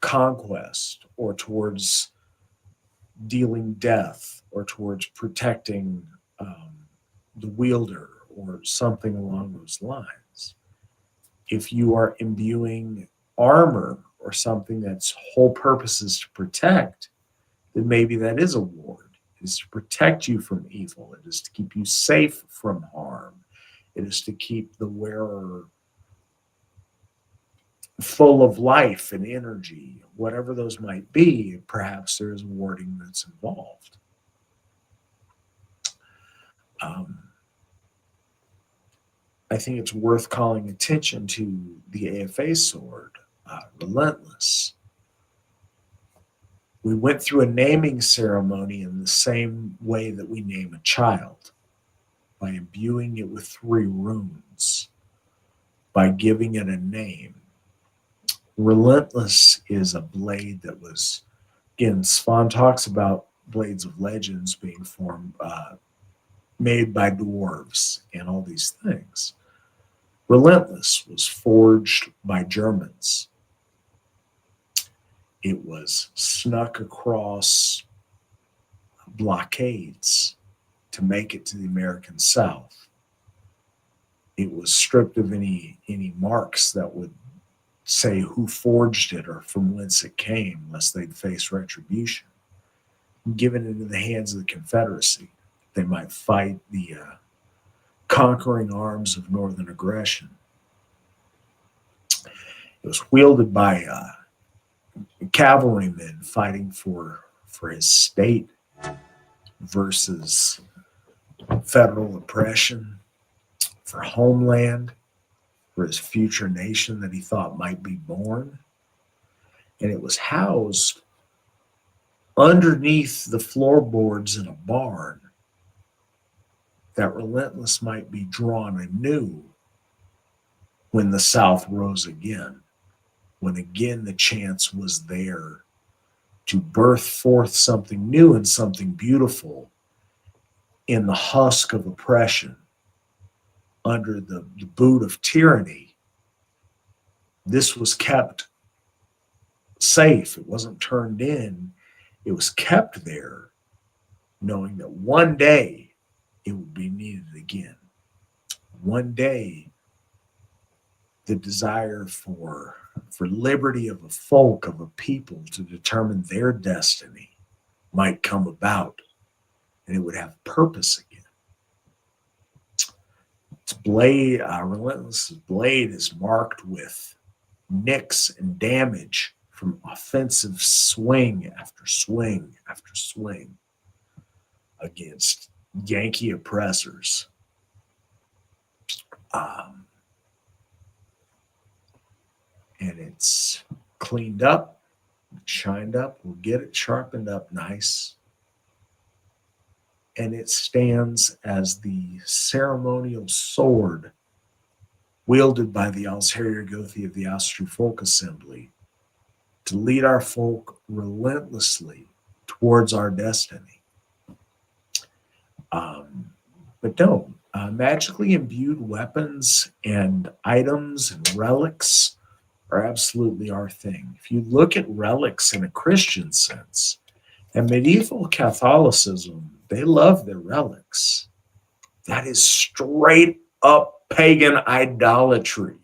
conquest or towards dealing death or towards protecting the wielder or something along those lines. If you are imbuing armor or something that's whole purpose is to protect, then maybe that is a ward. It is to protect you from evil. It is to keep you safe from harm. It is to keep the wearer full of life and energy, whatever those might be. Perhaps there is warding that's involved. I think it's worth calling attention to the AFA sword, Relentless. We went through a naming ceremony in the same way that we name a child, by imbuing it with 3 runes, by giving it a name. Relentless is a blade that was, again, Svan talks about blades of legends being formed, made by dwarves and all these things. Relentless was forged by Germans. It was snuck across blockades to make it to the American South. It was stripped of any marks that would say who forged it or from whence it came, lest they'd face retribution. Given into the hands of the Confederacy, they might fight the conquering arms of Northern aggression. It was wielded by cavalrymen fighting for his state versus federal oppression, for homeland, for his future nation that he thought might be born. And it was housed underneath the floorboards in a barn, that Relentless might be drawn anew when the South rose again, when again the chance was there to birth forth something new and something beautiful in the husk of oppression, under the boot of tyranny. This was kept safe. It wasn't turned in. It was kept there, knowing that one day it would be needed again. One day, the desire for liberty of a folk, of a people to determine their destiny might come about, and it would have purpose again. Its blade, Relentless's blade, is marked with nicks and damage from offensive swing after swing after swing against Yankee oppressors. And it's cleaned up, shined up. We'll get it sharpened up nice. And it stands as the ceremonial sword wielded by the Alsherjargothi of the Asatru folk assembly to lead our folk relentlessly towards our destiny. But no, magically imbued weapons and items and relics are absolutely our thing. If you look at relics in a Christian sense, and medieval Catholicism, they love their relics. That is straight up pagan idolatry.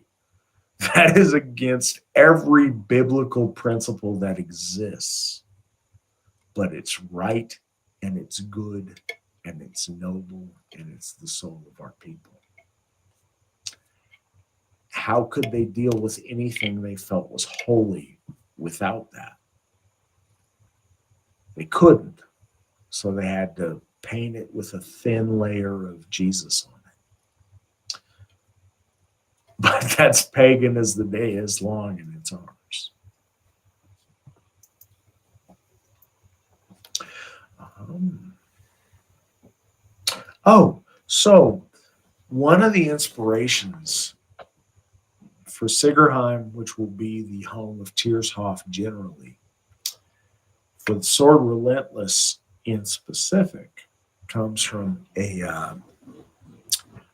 That is against every biblical principle that exists. But it's right, and it's good, and it's noble, and it's the soul of our people. How could they deal with anything they felt was holy without that? They couldn't. So they had to paint it with a thin layer of Jesus on it. But that's pagan as the day is long, and it's ours. So one of the inspirations for Sigerheim, which will be the home of Tiershoff generally, for the sword Relentless in specific, comes from a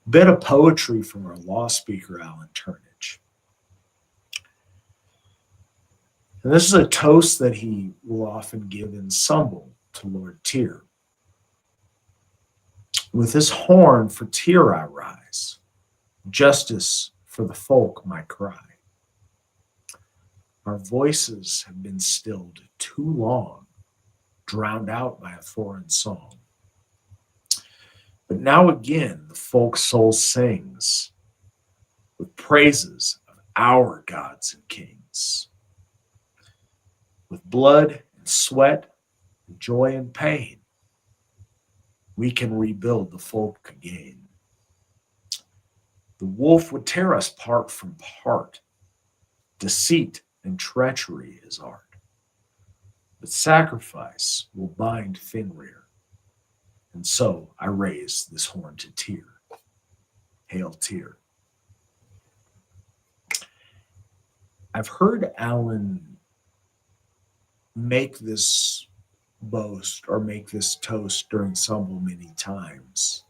bit of poetry from our law speaker, Alan Turnage. And this is a toast that he will often give in Sumble to Lord Tyr. With this horn for Tyr I rise, justice for the folk my cry. Our voices have been stilled too long, drowned out by a foreign song. But now again, the folk soul sings with praises of our gods and kings. With blood and sweat, and joy and pain, we can rebuild the folk again. The wolf would tear us part from part. Deceit and treachery is art. But sacrifice will bind thin rear. And so I raise this horn to tear. Hail Tyr. I've heard Alan make this boast or make this toast during Sumble many times.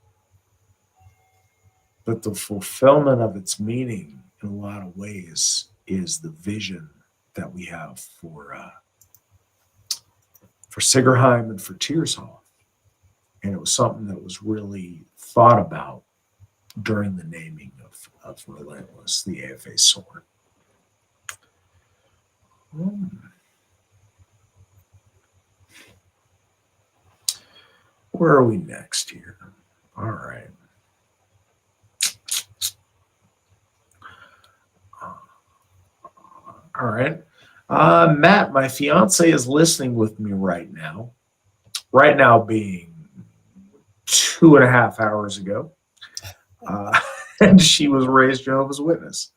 But the fulfillment of its meaning in a lot of ways is the vision that we have for Sigerheim and for Tiershall. And it was something that was really thought about during the naming of Relentless, the AFA sword. Where are we next here? All right. All right. Matt, my fiance is listening with me right now. Right now being 2.5 hours ago. And she was raised Jehovah's Witness.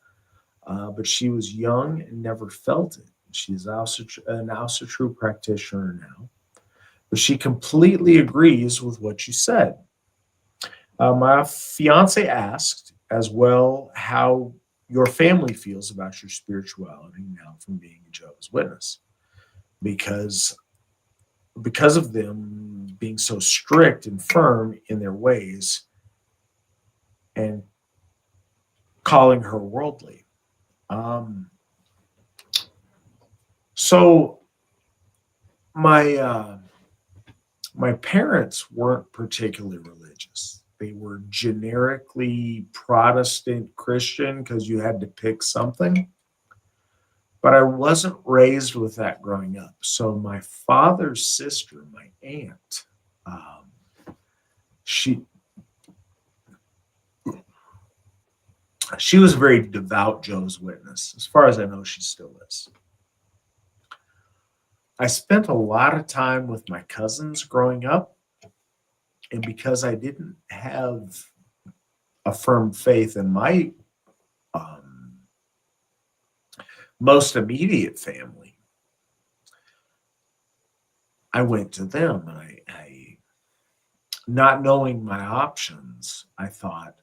But she was young and never felt it. She's an Asatru practitioner now. But she completely agrees with what you said. My fiance asked as well how your family feels about your spirituality now from being a Jehovah's Witness. Because of them being so strict and firm in their ways and calling her worldly. So my parents weren't particularly religious. They were generically Protestant Christian because you had to pick something. But I wasn't raised with that growing up. So my father's sister, my aunt, she was a very devout Jehovah's Witness. As far as I know, she still is. I spent a lot of time with my cousins growing up. And because I didn't have a firm faith in my most immediate family, I went to them, and I not knowing my options, I thought,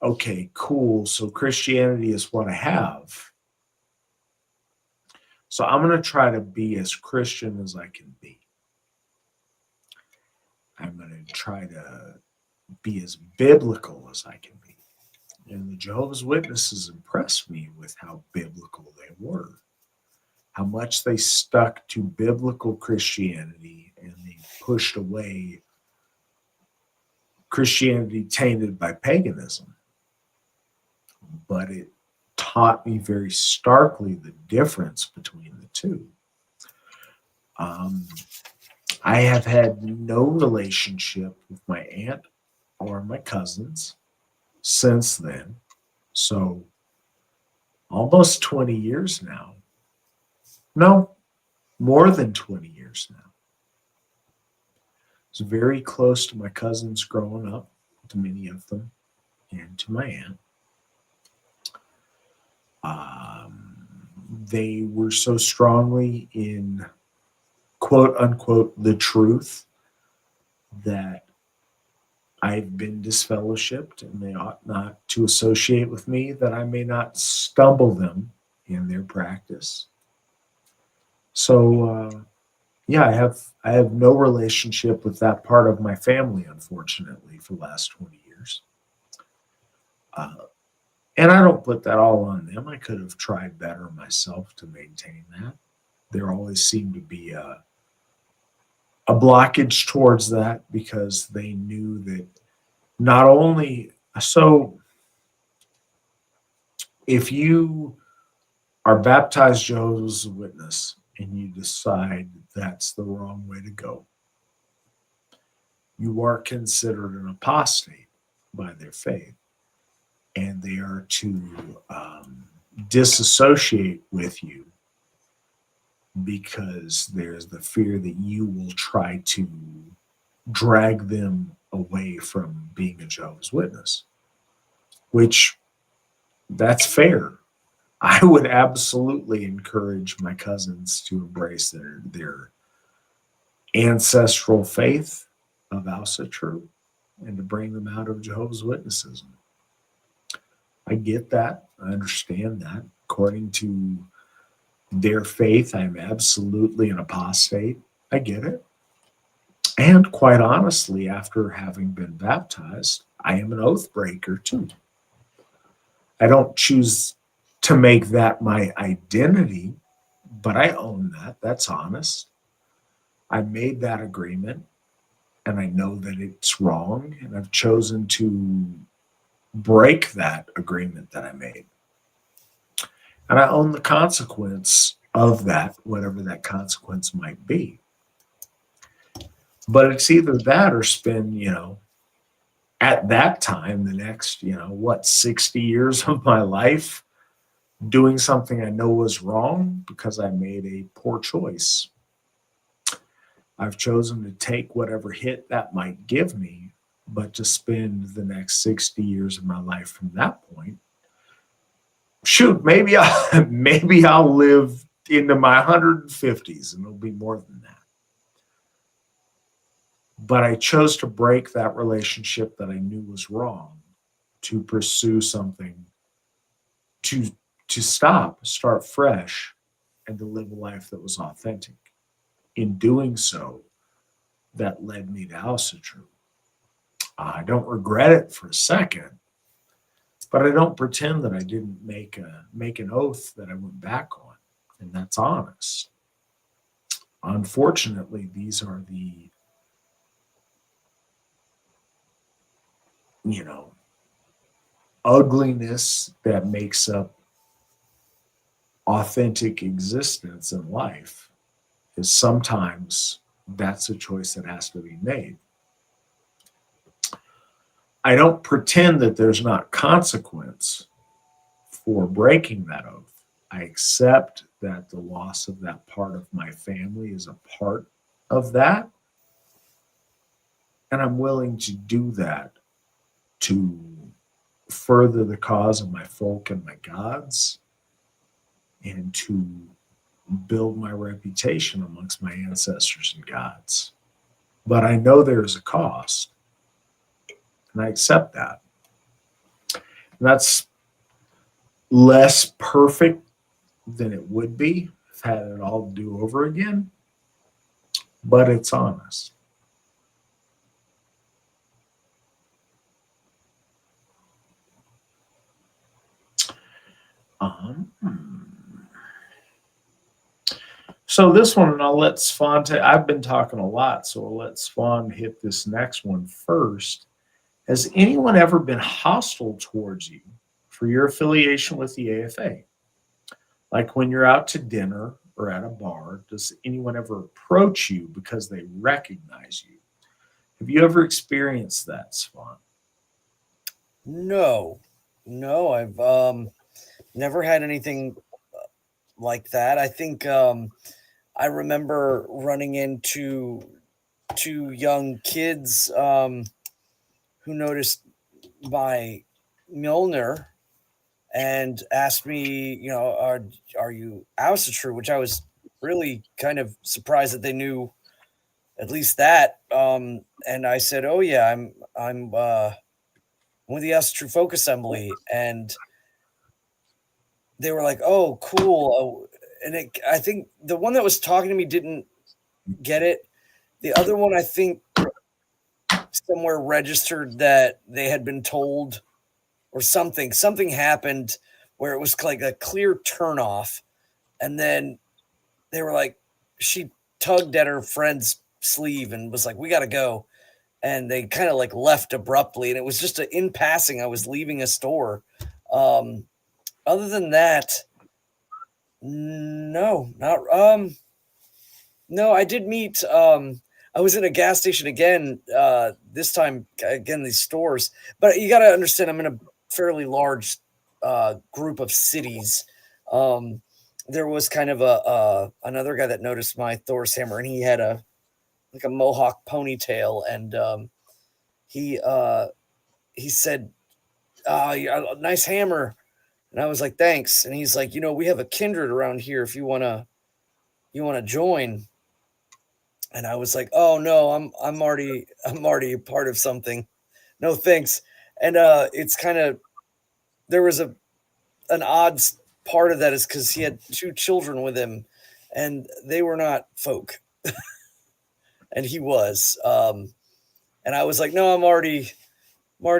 okay, cool. So Christianity is what I have. So I'm going to try to be as Christian as I can be. I'm going to try to be as biblical as I can be. And the Jehovah's Witnesses impressed me with how biblical they were, how much they stuck to biblical Christianity, and they pushed away Christianity tainted by paganism. But it taught me very starkly the difference between the two. I have had no relationship with my aunt or my cousins since then. So almost 20 years now. No, more than 20 years now. I was very close to my cousins growing up, to many of them, and to my aunt. They were so strongly in quote unquote the truth that I've been disfellowshipped, and they ought not to associate with me, that I may not stumble them in their practice. So yeah, I have no relationship with that part of my family, unfortunately, for the last 20 years. And I don't put that all on them. I could have tried better myself to maintain that. There always seemed to be a blockage towards that, because they knew that not only, so if you are baptized Jehovah's Witness and you decide that's the wrong way to go, you are considered an apostate by their faith, and they are to disassociate with you because there's the fear that you will try to drag them away from being a Jehovah's Witness, which that's fair. I would absolutely encourage my cousins to embrace their ancestral faith of Asatru and to bring them out of Jehovah's Witnesses. I get that. I understand that. According to their faith, I'm absolutely an apostate. I get it. And quite honestly, after having been baptized, I am an oath breaker too. I don't choose to make that my identity, but I own that. That's honest. I made that agreement and I know that it's wrong, and I've chosen to break that agreement that I made. And I own the consequence of that, whatever that consequence might be. But it's either that or spend, at that time, the next, 60 years of my life doing something I know was wrong because I made a poor choice. I've chosen to take whatever hit that might give me, but to spend the next 60 years of my life from that point. Shoot, maybe I'll live into my 150s and it'll be more than that. But I chose to break that relationship that I knew was wrong to pursue something, to start fresh, and to live a life that was authentic. In doing so, that led me to Asatru. I don't regret it for a second, but I don't pretend that I didn't make an oath that I went back on, and that's honest. Unfortunately, these are the ugliness that makes up authentic existence in life, is sometimes that's a choice that has to be made. I don't pretend that there's not consequence for breaking that oath. I accept that the loss of that part of my family is a part of that. And I'm willing to do that to further the cause of my folk and my gods, and to build my reputation amongst my ancestors and gods. But I know there's a cost, and I accept that. And that's less perfect than it would be if I had it all to do over again, but it's honest. So this one, and I'll let Svan I've been talking a lot, so I'll let Svan hit this next one first. Has anyone ever been hostile towards you for your affiliation with the AFA? Like when you're out to dinner or at a bar, does anyone ever approach you because they recognize you? Have you ever experienced that, Svan? No, I've never had anything like that. I think I remember running into two young kids who noticed my Mjolnir and asked me, are you Asatru? Which I was really kind of surprised that they knew at least that. And I said, oh yeah, I'm with the Asatru Folk Assembly, and they were like, oh cool. Oh, and I think the one that was talking to me didn't get it. The other one, I think, somewhere registered that they had been told, or something happened where it was like a clear turnoff, and then they were like, she tugged at her friend's sleeve and was like, we got to go, and they kind of like left abruptly, and it was just in passing. I was leaving a store. Other than that, no, not no. I did meet I was in a gas station again, this time, again, these stores. But you got to understand, I'm in a fairly large group of cities. There was kind of another guy that noticed my Thor's hammer, and he had a mohawk ponytail, and he said, nice hammer. And I was like, thanks. And he's like, we have a kindred around here if you wanna join. And I was like, oh no, I'm already a part of something. No thanks. And it's kind of, there was an odd part of that is because he had 2 children with him, and they were not folk. And he was. And I was like, no, I'm already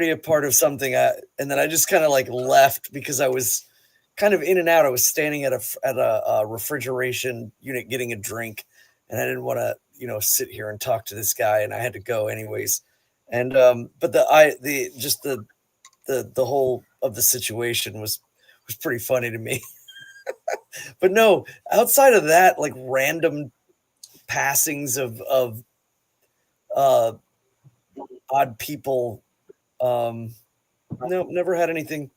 a part of something. And then I just kind of like left because I was kind of in and out. I was standing at a refrigeration unit getting a drink, and I didn't want to, sit here and talk to this guy, and I had to go anyways. And but the whole of the situation was pretty funny to me. But no, outside of that, like random passings of odd people, no, never had anything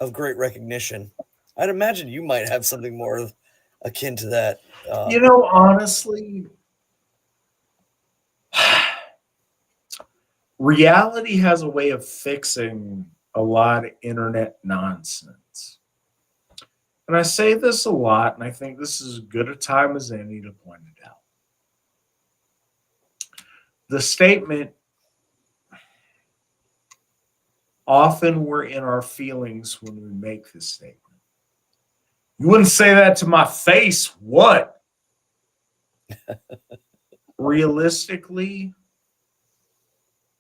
of great recognition. I'd imagine you might have something more akin to that. Honestly, reality has a way of fixing a lot of internet nonsense. And I say this a lot, and I think this is as good a time as any to point it out. The statement, often we're in our feelings when we make this statement. You wouldn't say that to my face. What? Realistically,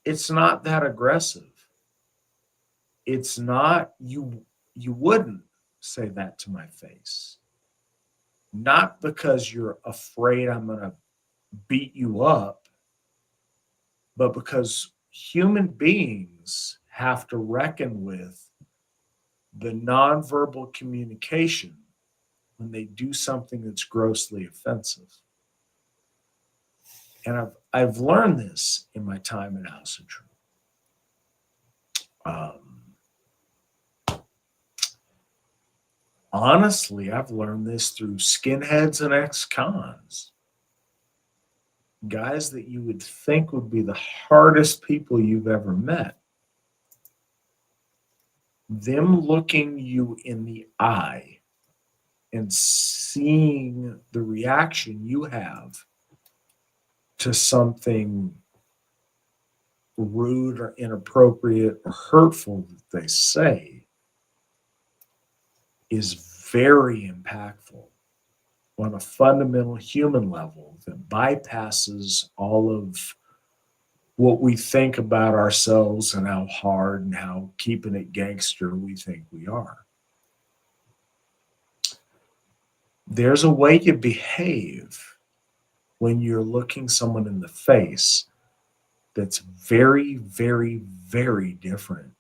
it's not that aggressive. It's not, you wouldn't say that to my face. Not because you're afraid I'm going to beat you up, but because human beings have to reckon with the nonverbal communication when they do something that's grossly offensive. And I've learned this in my time at Asatru. Honestly, I've learned this through skinheads and ex-cons. Guys that you would think would be the hardest people you've ever met. Them looking you in the eye and seeing the reaction you have to something rude or inappropriate or hurtful that they say is very impactful on a fundamental human level that bypasses all of what we think about ourselves and how hard and how keeping it gangster we think we are. There's a way you behave when you're looking someone in the face that's very, very, very different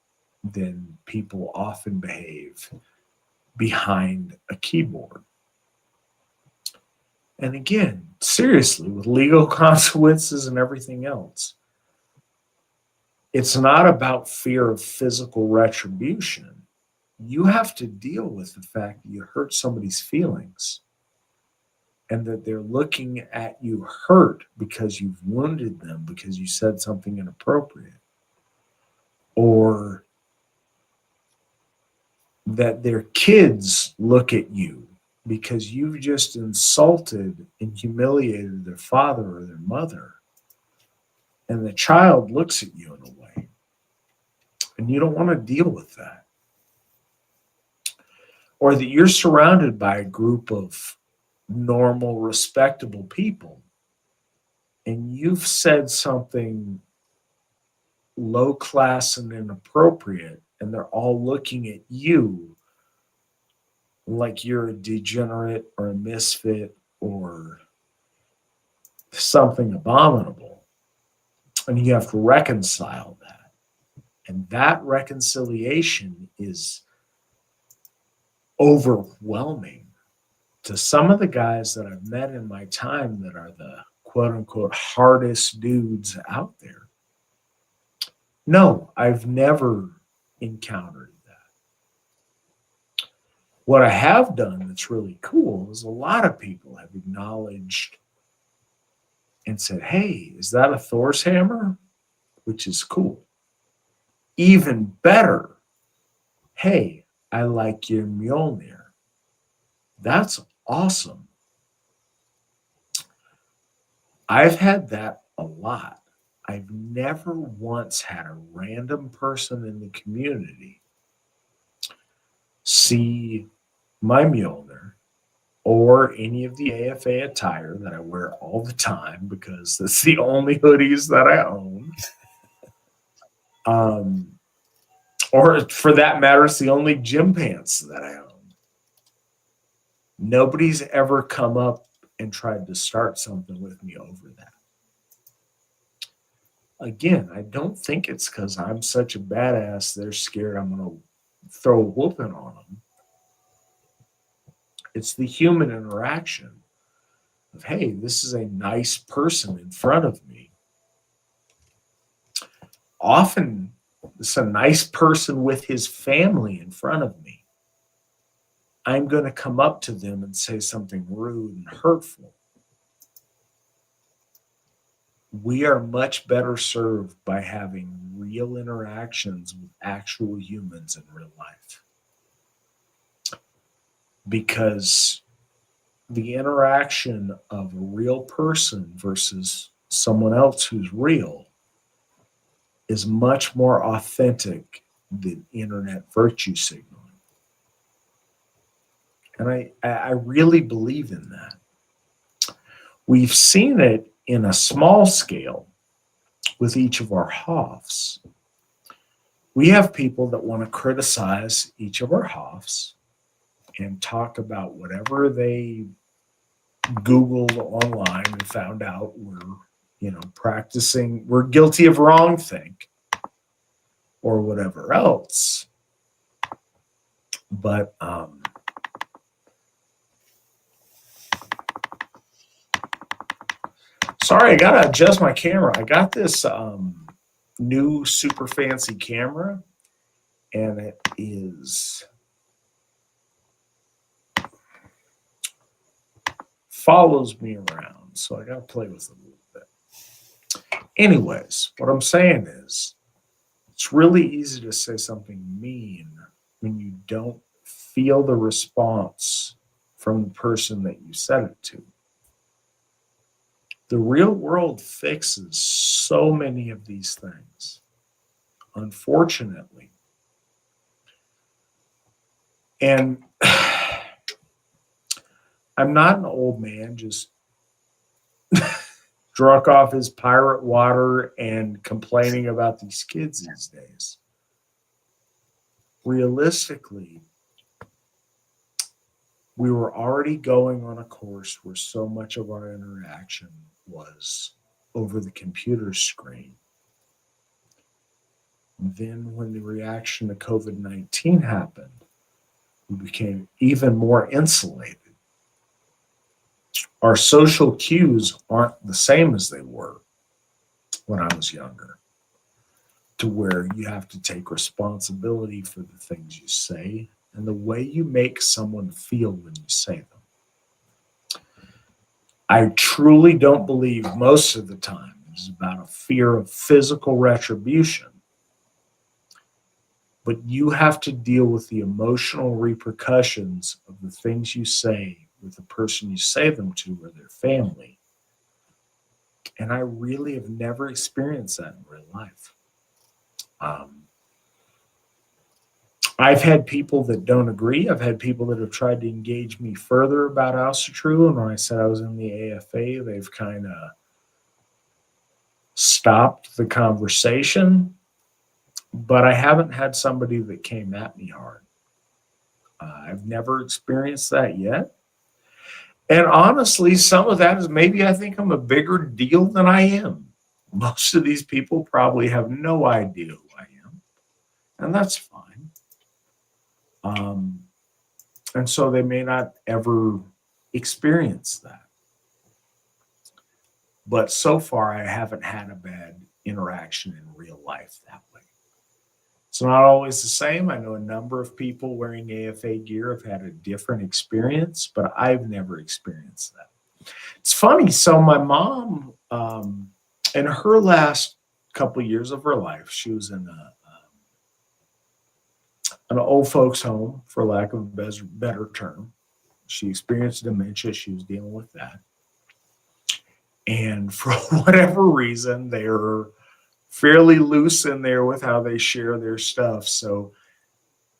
than people often behave behind a keyboard. And again, seriously, with legal consequences and everything else, it's not about fear of physical retribution. You have to deal with the fact that you hurt somebody's feelings and that they're looking at you hurt because you've wounded them because you said something inappropriate, or that their kids look at you because you've just insulted and humiliated their father or their mother, and the child looks at you in a way, and you don't want to deal with that. Or that you're surrounded by a group of normal, respectable people, and you've said something low class and inappropriate, and they're all looking at you like you're a degenerate or a misfit or something abominable. And you have to reconcile that. And that reconciliation is overwhelming to some of the guys that I've met in my time that are the quote unquote hardest dudes out there, no, I've never encountered that. What I have done that's really cool is a lot of people have acknowledged and said, hey, is that a Thor's hammer? Which is cool. Even better, hey, I like your Mjolnir. That's awesome. I've had that a lot. I've never once had a random person in the community see my Mjolnir or any of the AFA attire that I wear all the time because that's the only hoodies that I own. Or for that matter, it's the only gym pants that I own. Nobody's ever come up and tried to start something with me over that. Again, I don't think it's because I'm such a badass they're scared I'm going to throw a whooping on them. It's the human interaction of, hey, this is a nice person in front of me. Often, it's a nice person with his family in front of me. I'm going to come up to them and say something rude and hurtful. We are much better served by having real interactions with actual humans in real life. Because the interaction of a real person versus someone else who's real is much more authentic than internet virtue signaling. And I really believe in that. We've seen it in a small scale with each of our Hoffs. We have people that want to criticize each of our Hoffs and talk about whatever they Googled online and found out we're, practicing, we're guilty of wrongthink or whatever else. But sorry, I gotta adjust my camera. I got this new super fancy camera, and it is follows me around, so I gotta play with it a little bit. Anyways, what I'm saying is, it's really easy to say something mean when you don't feel the response from the person that you said it to. The real world fixes so many of these things, unfortunately. And I'm not an old man just drunk off his pirate water and complaining about these kids these days. Realistically, we were already going on a course where so much of our interaction was over the computer screen. Then when the reaction to COVID-19 happened, we became even more insulated. Our social cues aren't the same as they were when I was younger, to where you have to take responsibility for the things you say and the way you make someone feel when you say them. I truly don't believe most of the time it is about a fear of physical retribution, but you have to deal with the emotional repercussions of the things you say with the person you say them to or their family. And I really have never experienced that in real life. I've had people that don't agree. I've had people that have tried to engage me further about Asatru. And when I said I was in the AFA, they've kind of stopped the conversation. But I haven't had somebody that came at me hard. I've never experienced that yet. And honestly, some of that is maybe I think I'm a bigger deal than I am. Most of these people probably have no idea who I am. And that's fine. And so they may not ever experience that. But so far, I haven't had a bad interaction in real life that way. It's not always the same. I know a number of people wearing AFA gear have had a different experience, but I've never experienced that. It's funny. So my mom, in her last couple years of her life, she was in an old folks home, for lack of a better term. She experienced dementia. She was dealing with that. And for whatever reason, they're fairly loose in there with how they share their stuff. So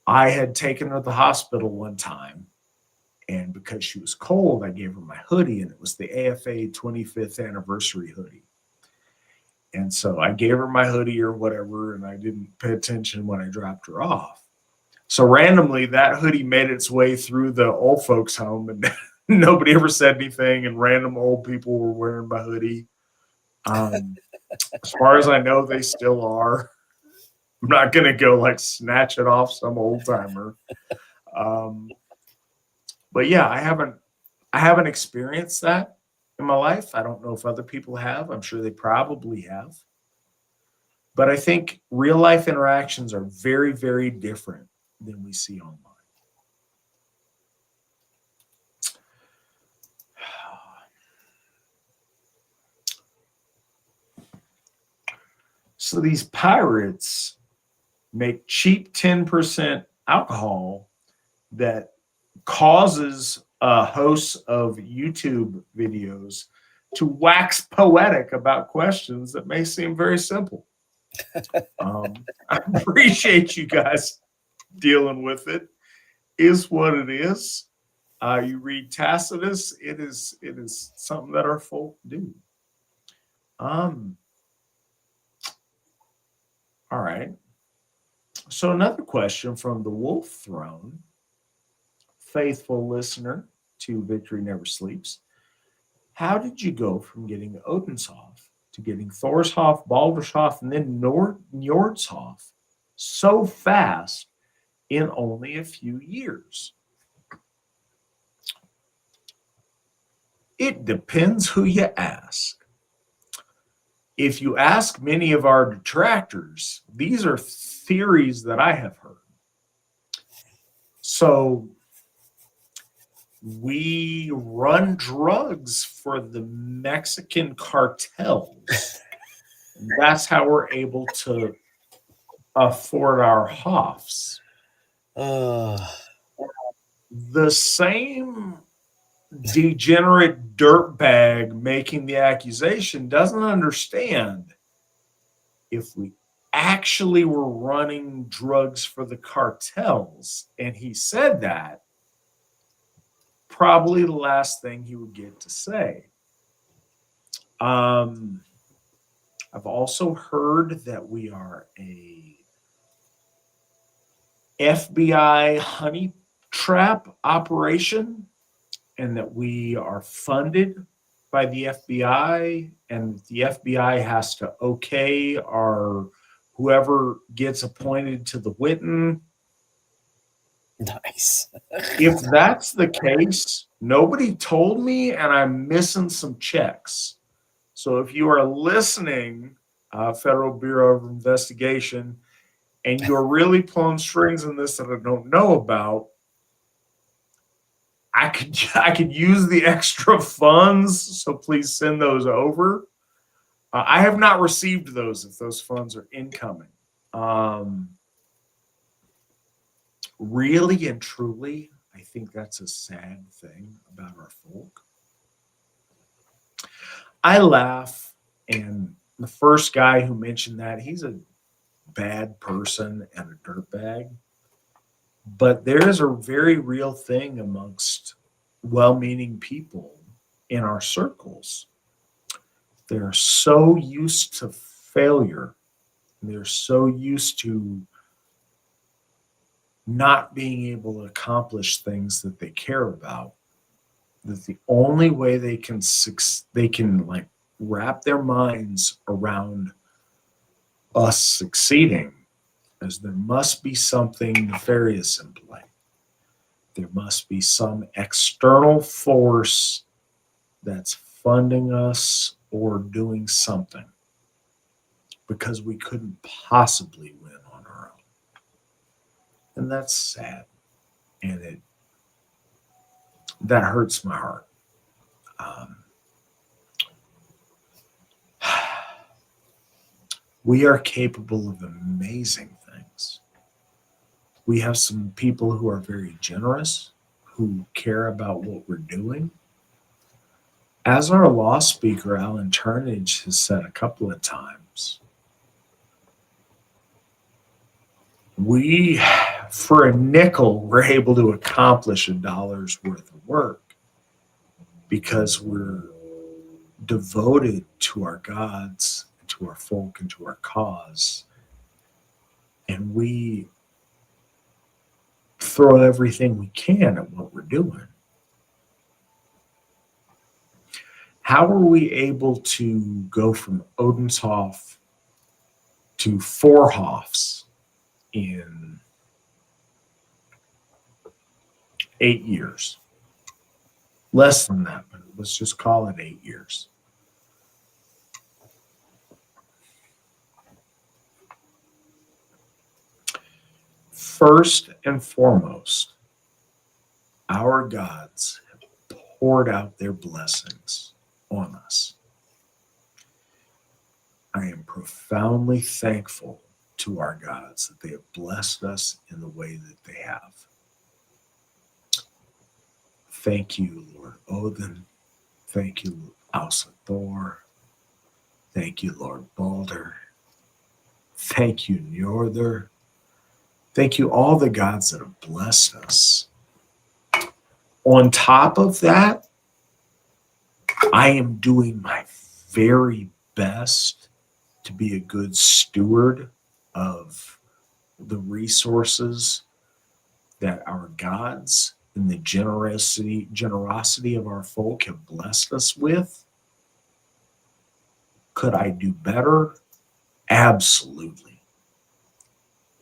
I had taken her to the hospital one time, and because she was cold, I gave her my hoodie, and it was the AFA 25th anniversary hoodie. And so I gave her my hoodie or whatever, and I didn't pay attention when I dropped her off. So randomly, that hoodie made its way through the old folks' home, and nobody ever said anything, and random old people were wearing my hoodie. As far as I know, they still are. I'm not going to go like snatch it off some old timer. But yeah, I haven't experienced that in my life. I don't know if other people have. I'm sure they probably have. But I think real life interactions are very, very different than we see online. So these pirates make cheap 10% alcohol that causes hosts of YouTube videos to wax poetic about questions that may seem very simple. I appreciate you guys dealing with it. Is what it is. You read Tacitus, it is something that our folk do. All right. So another question from the Wolf Throne, faithful listener to Victory Never Sleeps. How did you go from getting Odin's-Hof to getting Thor's-Hof, Balder's-Hof, and then Njord's-Hof so fast in only a few years? It depends who you ask. If you ask many of our detractors, these are theories that I have heard. So we run drugs for the Mexican cartels. That's how we're able to afford our Hofs. The same degenerate dirtbag making the accusation doesn't understand if we actually were running drugs for the cartels, and he said that, probably the last thing he would get to say. I've also heard that we are a FBI honey trap operation, and that we are funded by the FBI, and the FBI has to okay our whoever gets appointed to the Witan. Nice. If that's the case, nobody told me, and I'm missing some checks. So if you are listening, Federal Bureau of Investigation, and you're really pulling strings in this that I don't know about, I could use the extra funds, so please send those over. I have not received those if those funds are incoming. Really and truly, I think that's a sad thing about our folk. I laugh, and the first guy who mentioned that, he's a bad person and a dirtbag. But there is a very real thing amongst well-meaning people in our circles. They're so used to failure. They're so used to not being able to accomplish things that they care about, that the only way they can like wrap their minds around us succeeding is there must be something nefarious in play. There must be some external force that's funding us or doing something, because we couldn't possibly win on our own. And that's sad. And that hurts my heart. We are capable of amazing things. We have some people who are very generous, who care about what we're doing. As our law speaker, Alan Turnage, has said a couple of times, we, for a nickel, we're able to accomplish $1 worth of work because we're devoted to our gods, to our folk, and to our cause. And we throw everything we can at what we're doing. How are we able to go from Odenshof to 4 Hofs in 8 years? Less than that, but let's just call it 8 years. First and foremost, our gods have poured out their blessings on us. I am profoundly thankful to our gods that they have blessed us in the way that they have. Thank you, Lord Odin. Thank you, Asatru. Thank you, Lord Balder. Thank you, Njordur. Thank you, all the gods that have blessed us. On top of that, I am doing my very best to be a good steward of the resources that our gods and the generosity of our folk have blessed us with. Could I do better? Absolutely.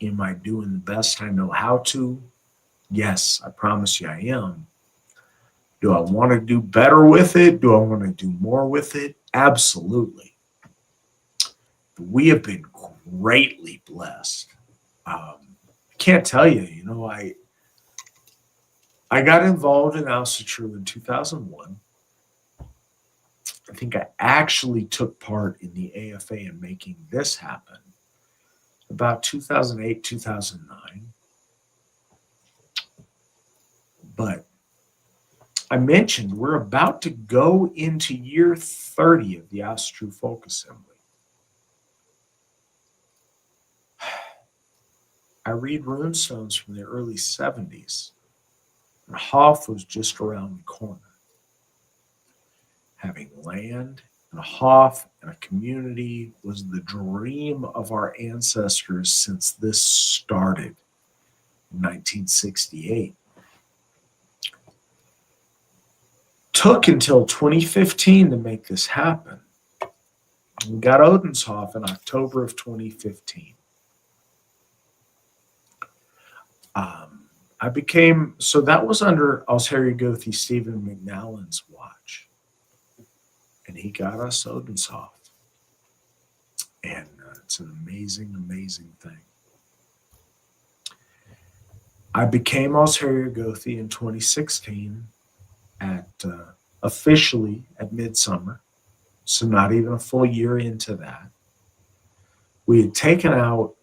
Am I doing the best I know how to? Yes, I promise you I am. Do I want to do better with it? Do I want to do more with it? Absolutely. We have been greatly blessed. I can't tell you, I got involved in Asatru in 2001. I think I actually took part in the AFA in making this happen about 2008, 2009. But I mentioned we're about to go into year 30 of the Asatru Folk Assembly. I read runestones from the early 70s, and Hof was just around the corner. Having land and a Hof and a community was the dream of our ancestors since this started in 1968. Took until 2015 to make this happen. We got Odenshof in October of 2015. So that was under Alsheri Stephen McNallen's watch. And he got us Odenshof. And it's an amazing, amazing thing. I became Alsheri in 2016 officially at Midsummer. So not even a full year into that. We had taken out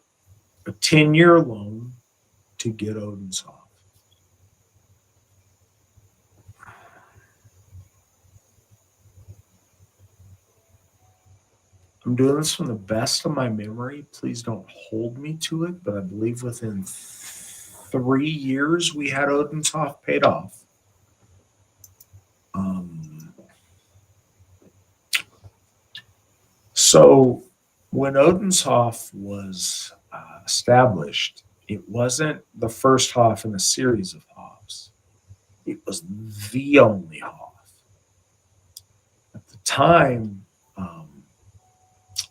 a 10-year loan to get Odenshof. I'm doing this from the best of my memory. Please don't hold me to it, but I believe within 3 years we had Odenshof paid off. So when Odenshof was established, it wasn't the first Hof in a series of Hofs. It was the only Hof. At the time,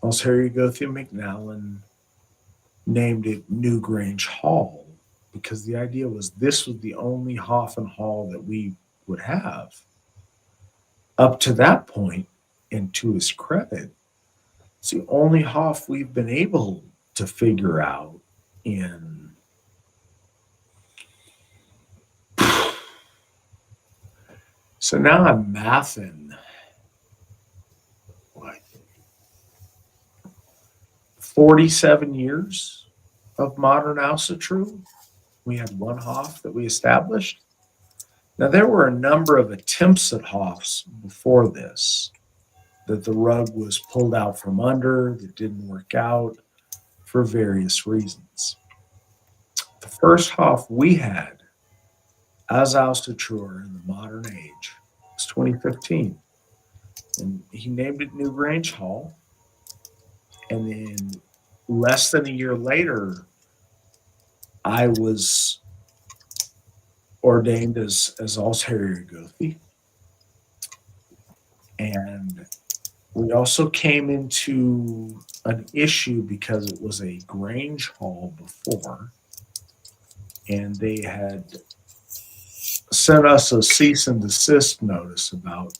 Alsheri McNallen named it New Grange Hall because the idea was this was the only Hof and Hall that we would have. Up to that point, and to his credit, it's the only Hof we've been able to figure out in so now I'm mathing what 47 years of modern Asatru. We had one Hof that we established. Now there were a number of attempts at Hofs before this that the rug was pulled out from under, that didn't work out for various reasons. The first Hof we had as Asatru in the modern age was 2015. And he named it New Grange Hall. And then less than a year later, I was ordained as Alsherigothi. And we also came into an issue because it was a Grange Hall before, and they had sent us a cease and desist notice about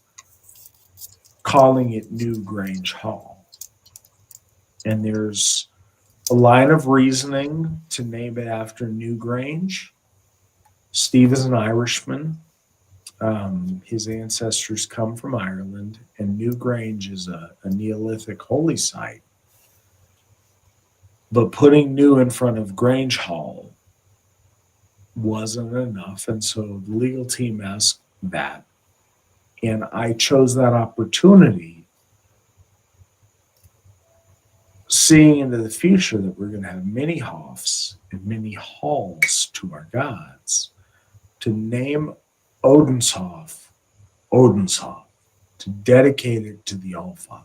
calling it New Grange Hall. And there's a line of reasoning to name it after New Grange. Steve is an Irishman. His ancestors come from Ireland, and New Grange is a Neolithic holy site. But putting new in front of Grange Hall wasn't enough, and so the legal team asked that. And I chose that opportunity, seeing into the future that we're going to have many Hofs and many halls to our gods, to name Odin's Hof, to dedicate it to the Allfather.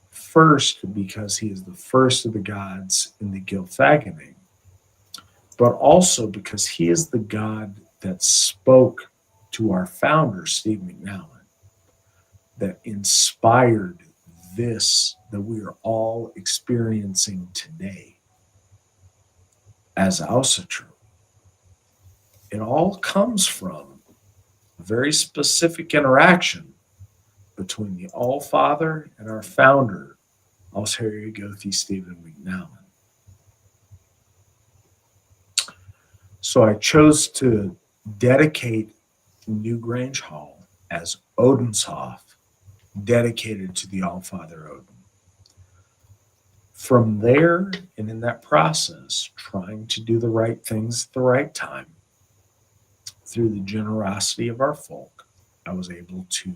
First, because he is the first of the gods in the Gylfaginning, but also because he is the god that spoke to our founder, Steve McNallen, that inspired this that we are all experiencing today as Asatru. It all comes from a very specific interaction between the Allfather and our founder, Alsherigothi Stephen McNallen. So I chose to dedicate New Grange Hall as Odin's Hof, dedicated to the Allfather Odin. From there, and in that process, trying to do the right things at the right time, through the generosity of our folk, I was able to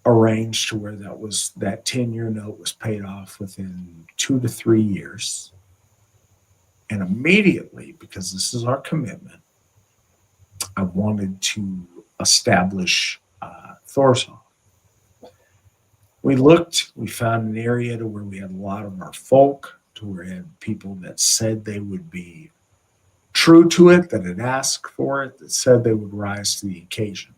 arrange to where that 10-year note was paid off within 2 to 3 years. And immediately, because this is our commitment, I wanted to establish Thor's Hof. We found an area to where we had a lot of our folk, to where we had people that said they would be true to it, that had asked for it, that said they would rise to the occasion.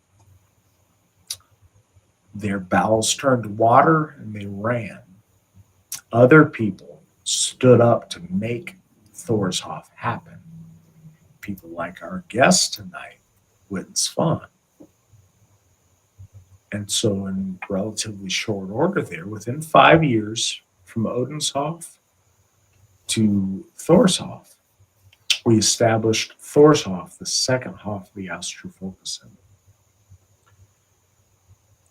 Their bowels turned to water and they ran. Other people stood up to make Thor's Hof happen. People like our guest tonight, Witan Svan. And so in relatively short order there, within 5 years from Odin's Hof to Thor's Hof, we established Thor's Hof, the second Hof of the Asatru Folk Assembly.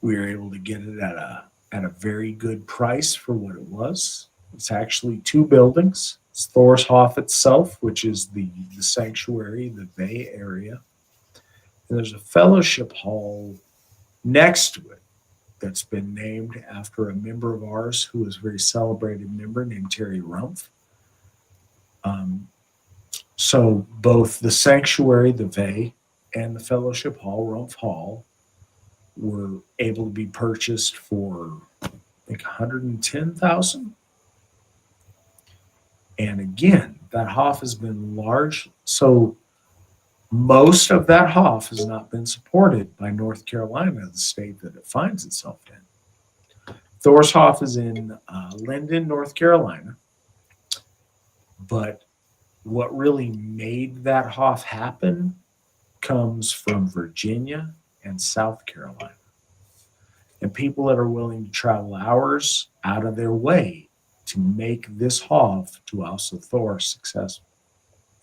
We were able to get it at a very good price for what it was. It's actually 2 buildings. It's Thor's Hof itself, which is the sanctuary, the Bay area. And there's a fellowship hall next to it that's been named after a member of ours who was a very celebrated member named Terry Rumpf. So both the sanctuary, the Bay, and the fellowship hall, Rumpf Hall, were able to be purchased for, I think, $110,000. And again, that Hof has been large. So most of that Hof has not been supported by North Carolina, the state that it finds itself in. Thor's Hof is in Linden, North Carolina. But what really made that Hoff happen comes from Virginia and South Carolina. And people that are willing to travel hours out of their way to make this Hoff to Asa Thor successful.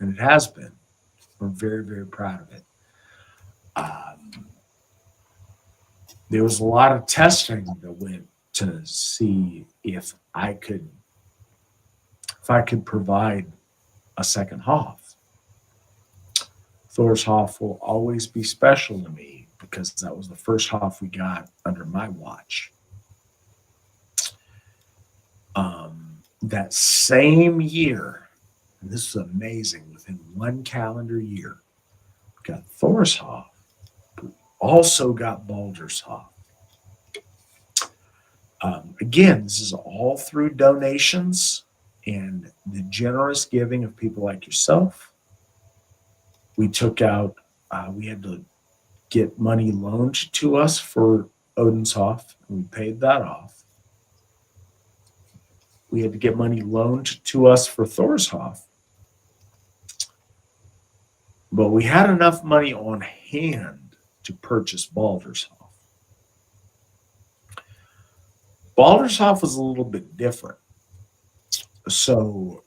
And it has been. We're very, very proud of it. There was a lot of testing that went to see if I could provide a second Hoff. Thor's Hoff will always be special to me because that was the first Hoff we got under my watch. That same year, and this is amazing, within one calendar year, we got Thor's Hoff, but also got Baldur's Hoff. Again, this is all through donations and the generous giving of people like yourself. We took out, we had to get money loaned to us for Odin's Hoff, and we paid that off. We had to get money loaned to us for Thor's Hoff, but we had enough money on hand to purchase Baldur's Hoff. Baldur's Hoff was a little bit different. So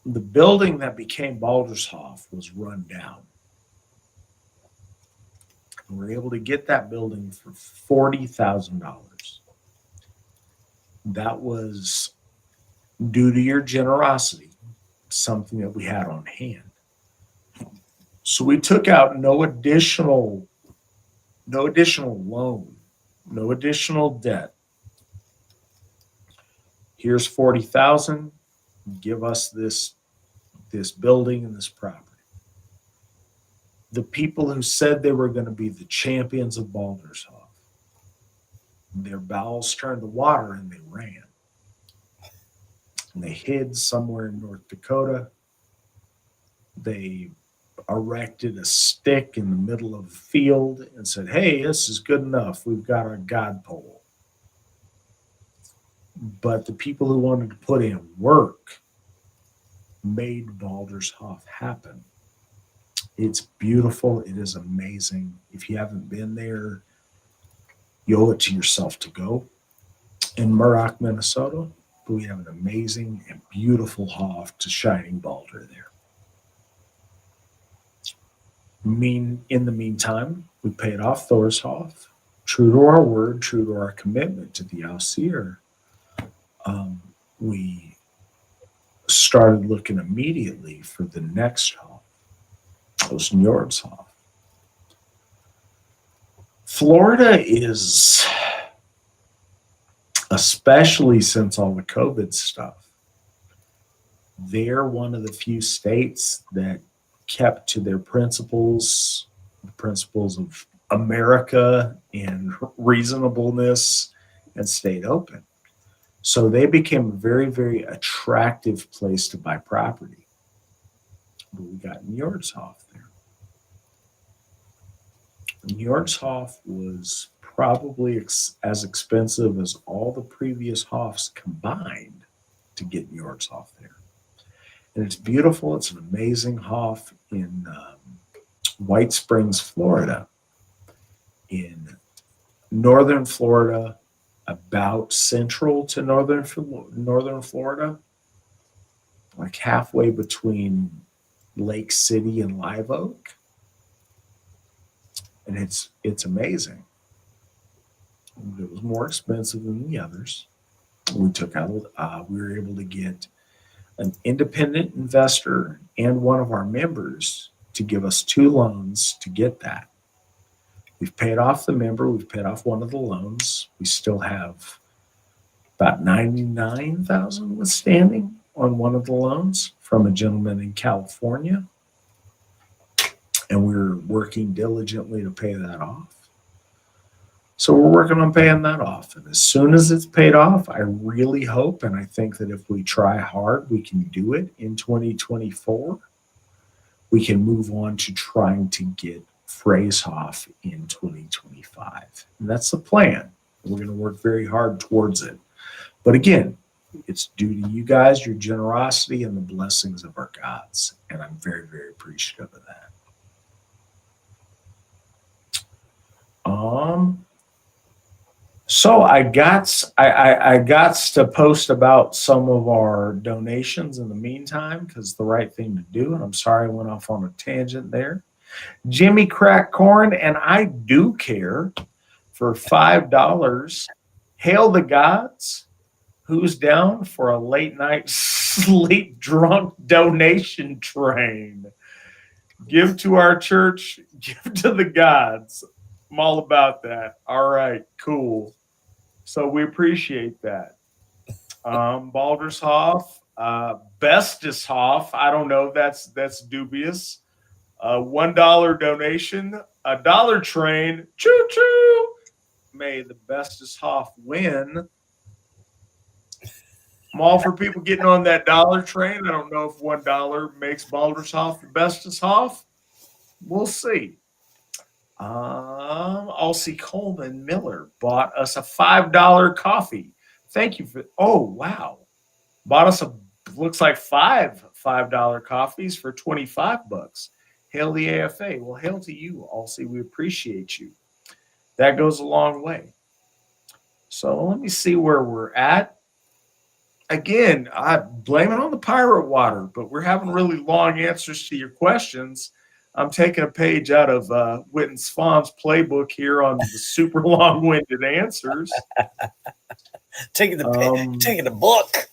the building that became Baldur's Hoff was run down. We were able to get that building for $40,000. That was, due to your generosity, something that we had on hand. So we took out no additional loan, no additional debt. Here's $40,000. Give us this building and this property. The people who said they were going to be the champions of Baldur's Hoff, their bowels turned to water and they ran. And they hid somewhere in North Dakota. They erected a stick in the middle of the field and said, hey, this is good enough. We've got our God pole. But the people who wanted to put in work made Baldur's Hoff happen. It's beautiful. It is amazing. If you haven't been there, you owe it to yourself to go. In Murrock, Minnesota, we have an amazing and beautiful Hoff to Shining Baldur there. In the meantime, we paid off Thor's Hoff. True to our word, true to our commitment to the Ausir, we started looking immediately for the next Hoff. It was Njord's Hoff. Florida is, especially since all the COVID stuff, they're one of the few states that kept to their principles, the principles of America and reasonableness, and stayed open. So they became a very, very attractive place to buy property. But we got Njord's Hoff there. Njord's Hoff was probably as expensive as all the previous Hoffs combined to get Njord's Hoff there. And it's beautiful. It's an amazing Hoff in White Springs, Florida. In northern Florida, about central to northern Florida, like halfway between Lake City and Live Oak. And it's amazing. It was more expensive than the others. We were able to get an independent investor and one of our members to give us 2 loans to get that. We've paid off the member. We've paid off one of the loans. We still have about $99,000 withstanding on one of the loans from a gentleman in California. And we're working diligently to pay that off. So we're working on paying that off. And as soon as it's paid off, I really hope, and I think that if we try hard, we can do it in 2024. We can move on to trying to get Frey's Hoff in 2025. And that's the plan. We're going to work very hard towards it. But again, It's due to you guys, your generosity, and the blessings of our gods. And I'm very, very appreciative of that. So I got to post about some of our donations in the meantime because it's the right thing to do. And I'm sorry I went off on a tangent there. Jimmy Crack Corn and I Do Care for $5. Hail the gods. Who's down for a late night sleep drunk donation train? Give to our church, give to the gods. I'm all about that. All right, cool. So we appreciate that. Baldershoff, Bestishoff. I don't know. That's dubious. $1 donation. A dollar train. Choo choo. May the Bestishoff win. I'm all for people getting on that dollar train. I don't know if $1 makes Baldershoff the Bestishoff. We'll see. Alcy Coleman Miller bought us a $5 coffee. Thank you for. Oh wow, bought us looks like five $5 coffees for $25. Hail the AFA. Well, hail to you, Alcy. We appreciate you. That goes a long way. So let me see where we're at. Again, I blame it on the pirate water, but we're having really long answers to your questions. I'm taking a page out of Witan Svan's playbook here on the super long-winded answers. Taking the book.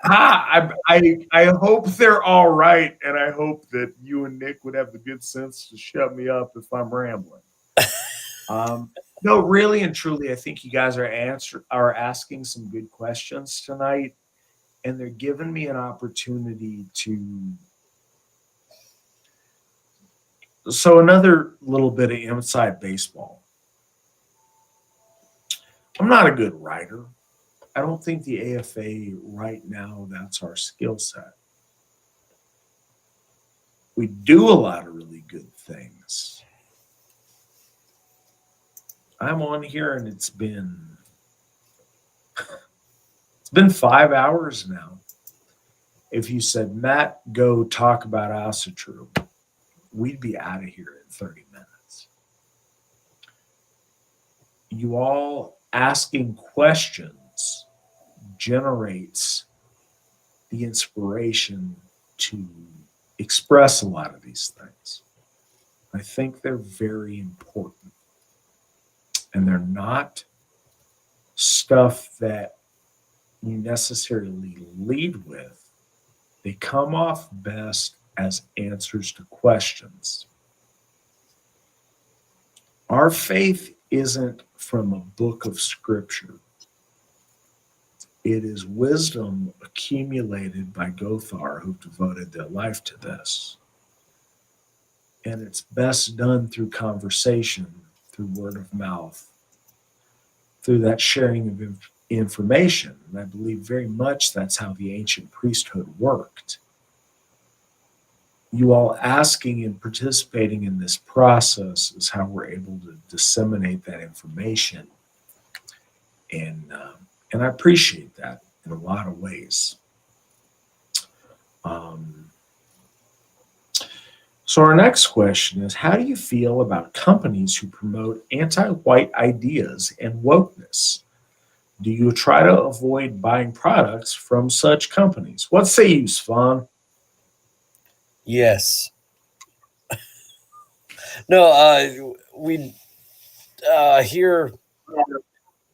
I hope they're all right, and I hope that you and Nick would have the good sense to shut me up if I'm rambling. No, really and truly, I think you guys are asking some good questions tonight, and they're giving me an opportunity to. So another little bit of inside baseball. I'm not a good writer. I don't think the AFA right now, that's our skill set. We do a lot of really good things. I'm on here and it's been 5 hours now. If you said, Matt, go talk about Asatru, we'd be out of here in 30 minutes. You all asking questions generates the inspiration to express a lot of these things. I think they're very important. And they're not stuff that you necessarily lead with. They come off best as answers to questions. Our faith isn't from a book of scripture. It is wisdom accumulated by Gothar who've devoted their life to this. And it's best done through conversation, through word of mouth, through that sharing of information. And I believe very much that's how the ancient priesthood worked. You all asking and participating in this process is how we're able to disseminate that information. And I appreciate that in a lot of ways. So our next question is, how do you feel about companies who promote anti-white ideas and wokeness? Do you try to avoid buying products from such companies? What say you, Svan? Yes. No, we here,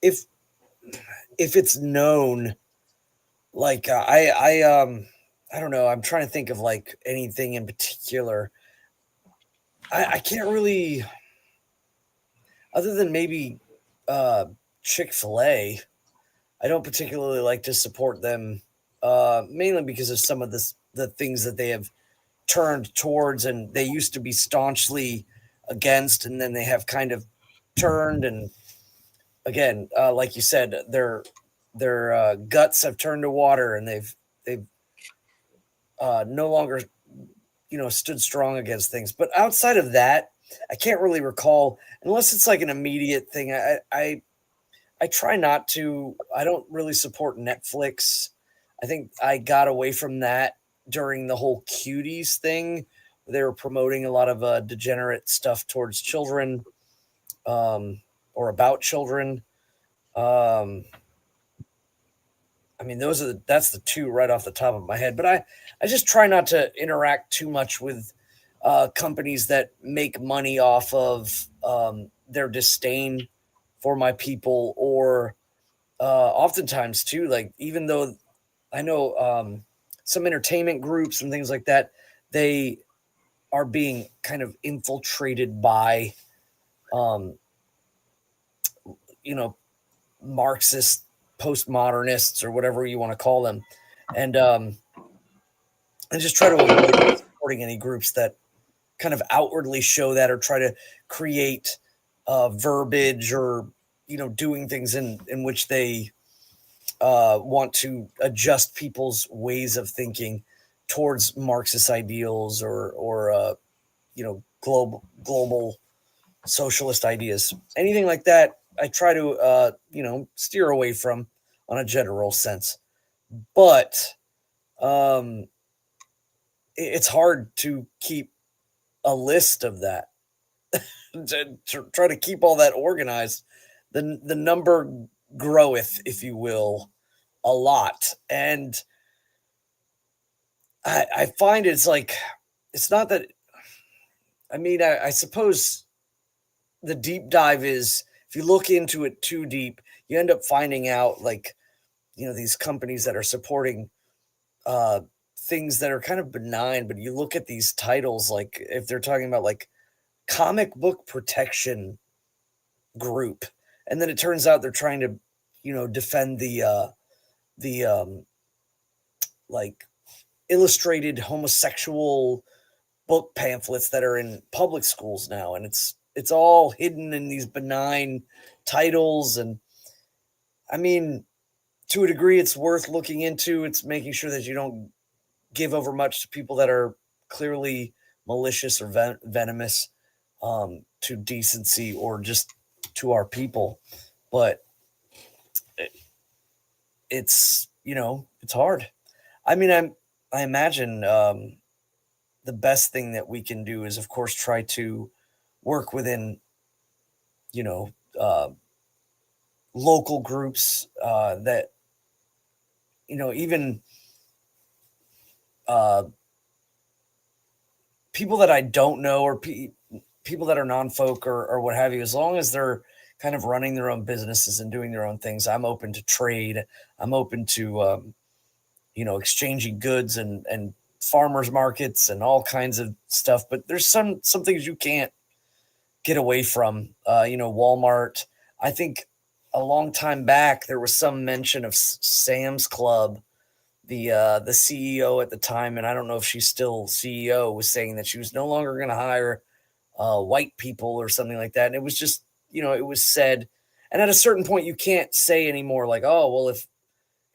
if it's known, like I don't know, I'm trying to think of like anything in particular. I can't really, other than maybe Chick-fil-A, I don't particularly like to support them, mainly because of some of the things that they have turned towards, and they used to be staunchly against, and then they have kind of turned, and again, like you said, their guts have turned to water, and they've no longer stood strong against things. But outside of that, I can't really recall, unless it's like an immediate thing. I try not to. I don't really support Netflix. I think I got away from that during the whole cuties thing. They were promoting a lot of degenerate stuff towards children, or about children. I mean, that's the two right off the top of my head. But I just try not to interact too much with companies that make money off of their disdain for my people, or oftentimes too, like, even though I know some entertainment groups and things like that, they are being kind of infiltrated by, um, Marxist postmodernists or whatever you want to call them, and I just try to avoid supporting any groups that kind of outwardly show that, or try to create verbiage, or doing things in which they want to adjust people's ways of thinking towards Marxist ideals, or global socialist ideas. Anything like that, I try to steer away from on a general sense. But it's hard to keep a list of that, to try to keep all that organized. The number groweth, if you will, a lot. And I find it's like, it's not that, I mean, I suppose the deep dive is, if you look into it too deep, you end up finding out, like, these companies that are supporting things that are kind of benign, but you look at these titles, like if they're talking about like comic book protection group, and then it turns out they're trying to, defend the like illustrated homosexual book pamphlets that are in public schools now, and it's all hidden in these benign titles. And I mean, to a degree, it's worth looking into. It's making sure that you don't give over much to people that are clearly malicious or venomous to decency, or just to our people. But it's it's hard. I mean, I imagine the best thing that we can do is, of course, try to work within uh, local groups that even uh, people that I don't know, or people that are non-folk, or what have you. As long as they're kind of running their own businesses and doing their own things, I'm open to trade. I'm open to exchanging goods, and farmers markets and all kinds of stuff. But there's some things you can't get away from. Walmart. I think a long time back there was some mention of Sam's Club. The CEO at the time, and I don't know if she's still CEO, was saying that she was no longer going to hire white people or something like that. And it was just, it was said. And at a certain point, you can't say anymore, like, oh, well, if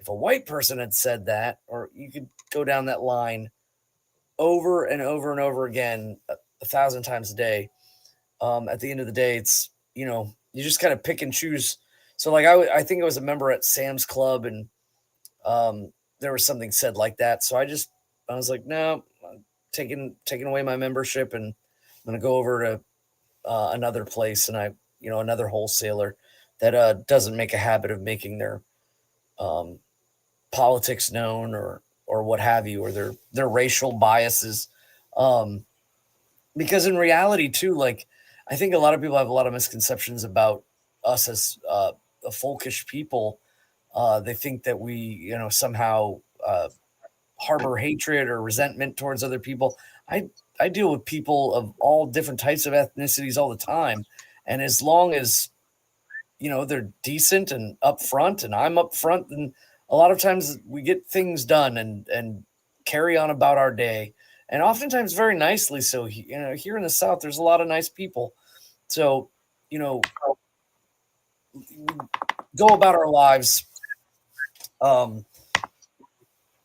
a white person had said that, or you could go down that line over and over and over again, 1,000 times a day. At the end of the day, it's, you just kind of pick and choose. So like, I think I was a member at Sam's Club, and there was something said like that. So I was like, no, I'm taking away my membership, and I'm going to go over to another place, and another wholesaler that doesn't make a habit of making their politics known, or what have you, or their racial biases. Because in reality too, like, I think a lot of people have a lot of misconceptions about us as a folkish people. They think that we, somehow harbor hatred or resentment towards other people. I deal with people of all different types of ethnicities all the time, and as long as they're decent and upfront, and I'm upfront, and a lot of times we get things done, and carry on about our day, and oftentimes very nicely. So here in the South, there's a lot of nice people. So go about our lives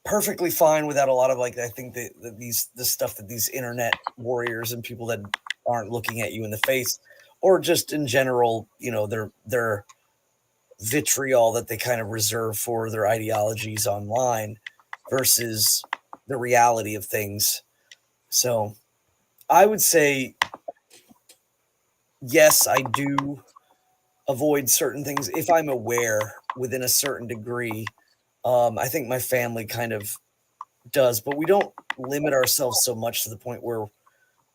perfectly fine without a lot of, like, I think the stuff that these internet warriors and people that aren't looking at you in the face, or just in general, their vitriol that they kind of reserve for their ideologies online versus the reality of things. So I would say, yes, I do avoid certain things if I'm aware within a certain degree. I think my family kind of does, but we don't limit ourselves so much to the point where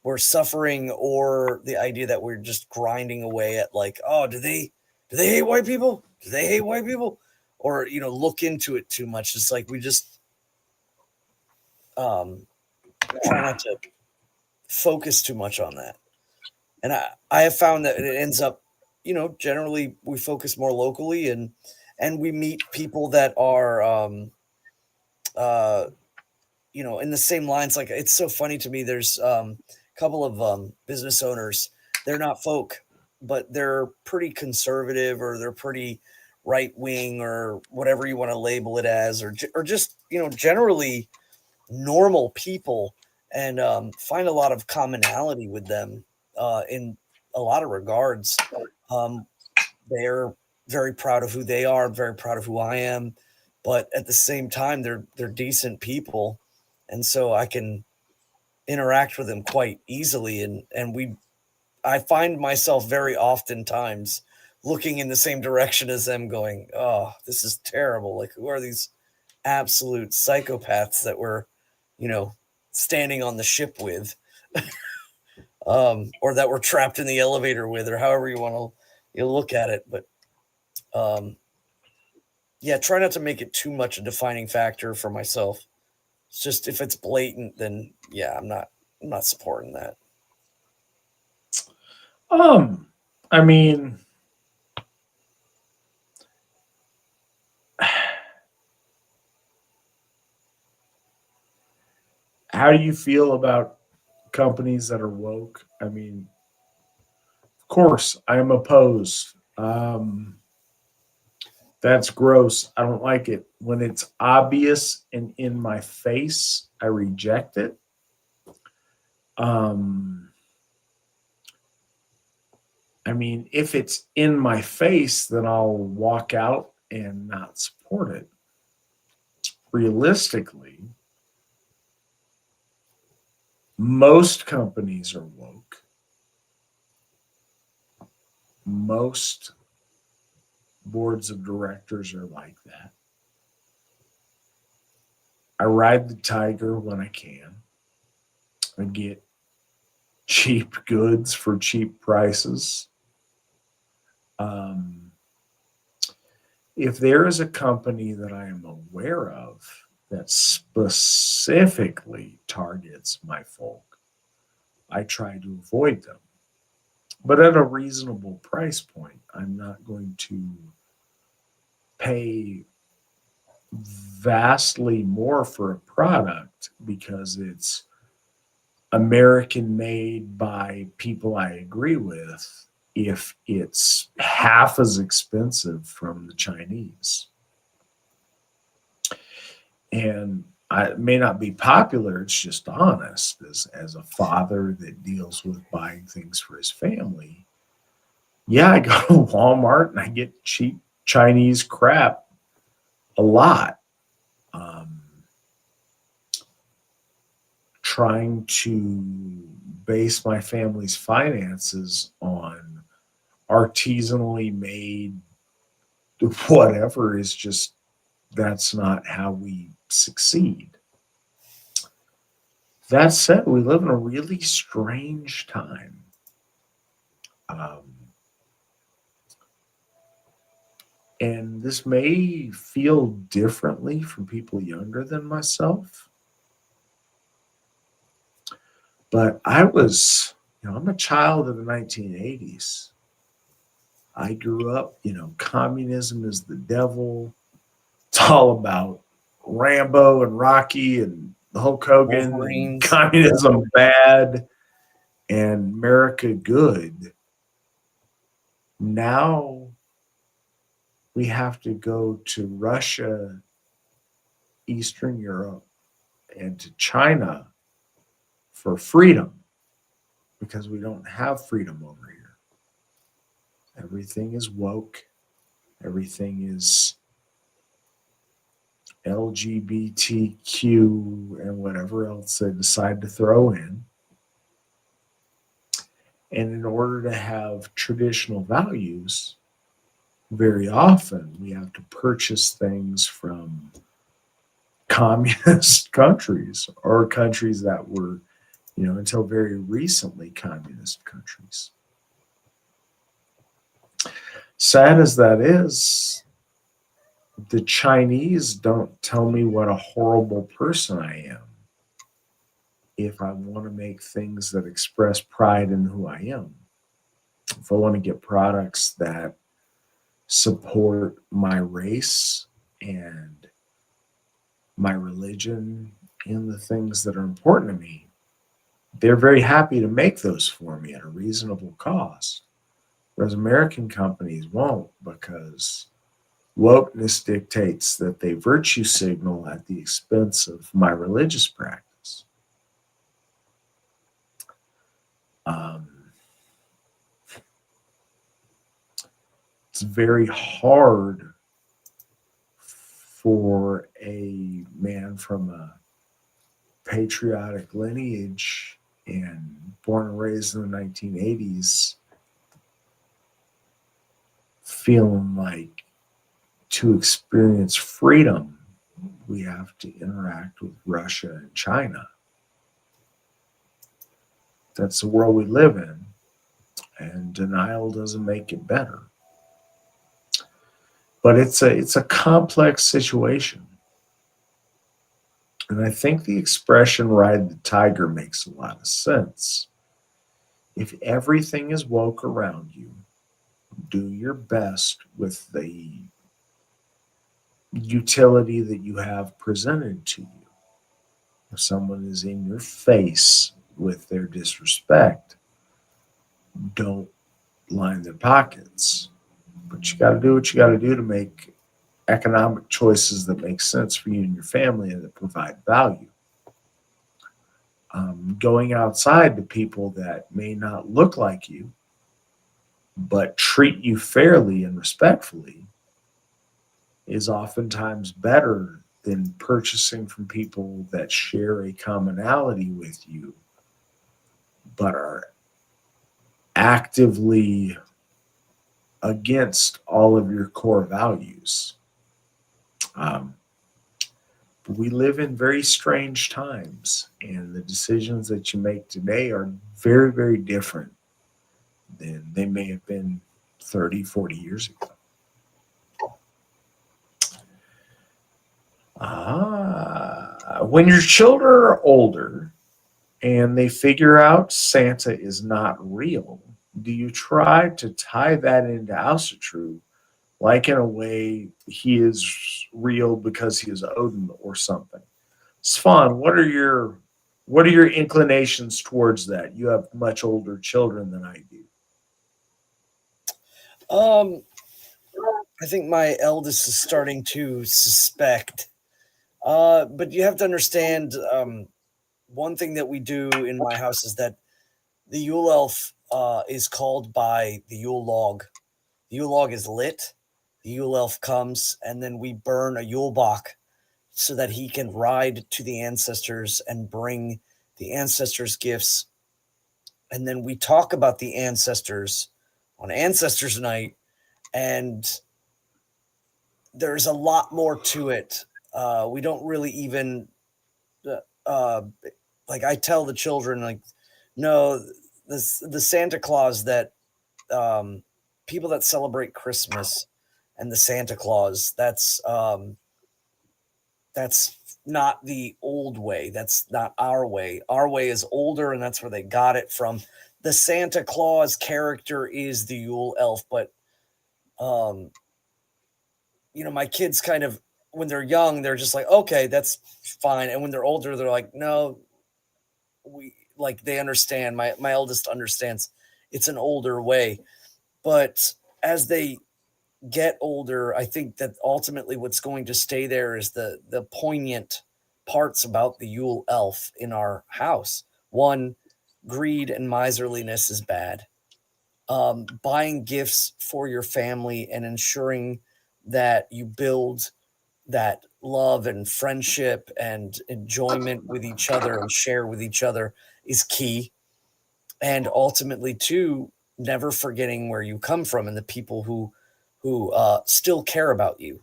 we're suffering, or the idea that we're just grinding away at like, oh, do they hate white people? Do they hate white people? Or, look into it too much. It's like we just try not to focus too much on that. And I have found that it ends up, generally we focus more locally, and we meet people that are in the same lines. Like, it's so funny to me. There's a couple of business owners. They're not folk, but they're pretty conservative, or they're pretty right wing, or whatever you want to label it as, or just generally normal people, and find a lot of commonality with them in a lot of regards. They're very proud of who they are. I'm very proud of who I am, but at the same time, they're decent people, and so I can interact with them quite easily. And I find myself very oftentimes looking in the same direction as them, going, "Oh, this is terrible! Like, who are these absolute psychopaths that we're, standing on the ship with, or that we're trapped in the elevator with, or however you want to look at it." But yeah, try not to make it too much a defining factor for myself. It's just, if it's blatant, then yeah, I'm not supporting that. I mean, how do you feel about companies that are woke? I mean, of course, I am opposed. That's gross. I don't like it. When it's obvious and in my face, I reject it. I mean, if it's in my face, then I'll walk out and not support it. Realistically, most companies are woke. Most boards of directors are like that. I ride the tiger when I can. I get cheap goods for cheap prices. If there is a company that I am aware of that specifically targets my folk, I try to avoid them. But at a reasonable price point, I'm not going to pay vastly more for a product because it's American made by people I agree with, if it's half as expensive from the Chinese. And it may not be popular, it's just honest. As a father that deals with buying things for his family, yeah, I go to Walmart and I get cheap Chinese crap a lot. Trying to base my family's finances on artisanally made whatever is just, that's not how we succeed. That said, we live in a really strange time. And this may feel differently from people younger than myself. But I'm a child of the 1980s. I grew up, communism is the devil. It's all about Rambo and Rocky and Hulk Hogan, and communism bad and America good. Now we have to go to Russia, Eastern Europe, and to China for freedom, because we don't have freedom over here. Everything is woke. Everything is LGBTQ and whatever else they decide to throw in. And in order to have traditional values, very often we have to purchase things from communist countries or countries that were, until very recently, communist countries. Sad as that is, the Chinese don't tell me what a horrible person I am if I want to make things that express pride in who I am. If I want to get products that support my race and my religion and the things that are important to me, they're very happy to make those for me at a reasonable cost. Whereas American companies won't, because wokeness dictates that they virtue signal at the expense of my religious practice. It's very hard for a man from a patriotic lineage and born and raised in the 1980s feeling like to experience freedom, we have to interact with Russia and China. That's the world we live in, and denial doesn't make it better. But it's a complex situation. And I think the expression ride the tiger makes a lot of sense. If everything is woke around you, do your best with the utility that you have presented to you. If someone is in your face with their disrespect, don't line their pockets. But you got to do what you got to do to make economic choices that make sense for you and your family and that provide value. Going outside to people that may not look like you, but treat you fairly and respectfully is oftentimes better than purchasing from people that share a commonality with you, but are actively against all of your core values. We live in very strange times, and the decisions that you make today are very, very different than they may have been 30, 40 years ago. When your children are older and they figure out Santa is not real, do you try to tie that into Asatru, like in a way he is real because he is Odin or something? Svan, what are your inclinations towards that? You have much older children than I do. I think my eldest is starting to suspect. But you have to understand, one thing that we do in my house is that the Yule elf is called by the Yule log. The Yule log is lit. The Yule elf comes, and then we burn a Yule bach so that he can ride to the ancestors and bring the ancestors' gifts. And then we talk about the ancestors on Ancestors Night, and there's a lot more to it. We don't really even like I tell the children, like, no, the Santa Claus that people that celebrate Christmas and the Santa Claus, that's not the old way. That's not our way. Our way is older, and that's where they got it from. The Santa Claus character is the Yule elf, but my kids kind of, when they're young, they're just like, okay, that's fine. And when they're older, they're like, no, they understand. My eldest understands it's an older way. But as they get older, I think that ultimately what's going to stay there is the poignant parts about the Yule elf in our house. One, greed and miserliness is bad. Buying gifts for your family and ensuring that you build that love and friendship and enjoyment with each other and share with each other is key. And ultimately, too, never forgetting where you come from and the people who still care about you.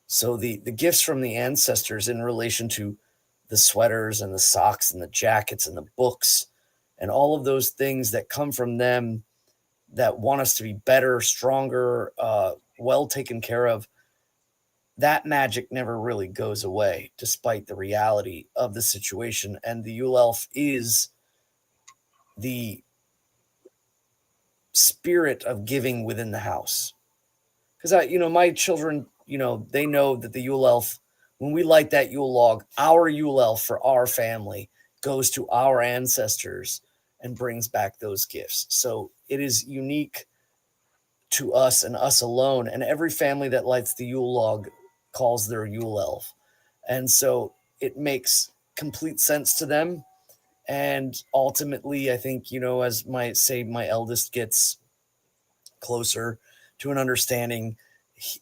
So the gifts from the ancestors in relation to the sweaters and the socks and the jackets and the books and all of those things that come from them that want us to be better, stronger, well taken care of, that magic never really goes away, despite the reality of the situation. And the Yule Elf is the spirit of giving within the house. Because my children, they know that the Yule Elf, when we light that Yule log, our Yule Elf for our family goes to our ancestors and brings back those gifts. So it is unique to us and us alone. And every family that lights the Yule log calls their Yule Elf. And so it makes complete sense to them. And ultimately, I think, as my eldest gets closer to an understanding,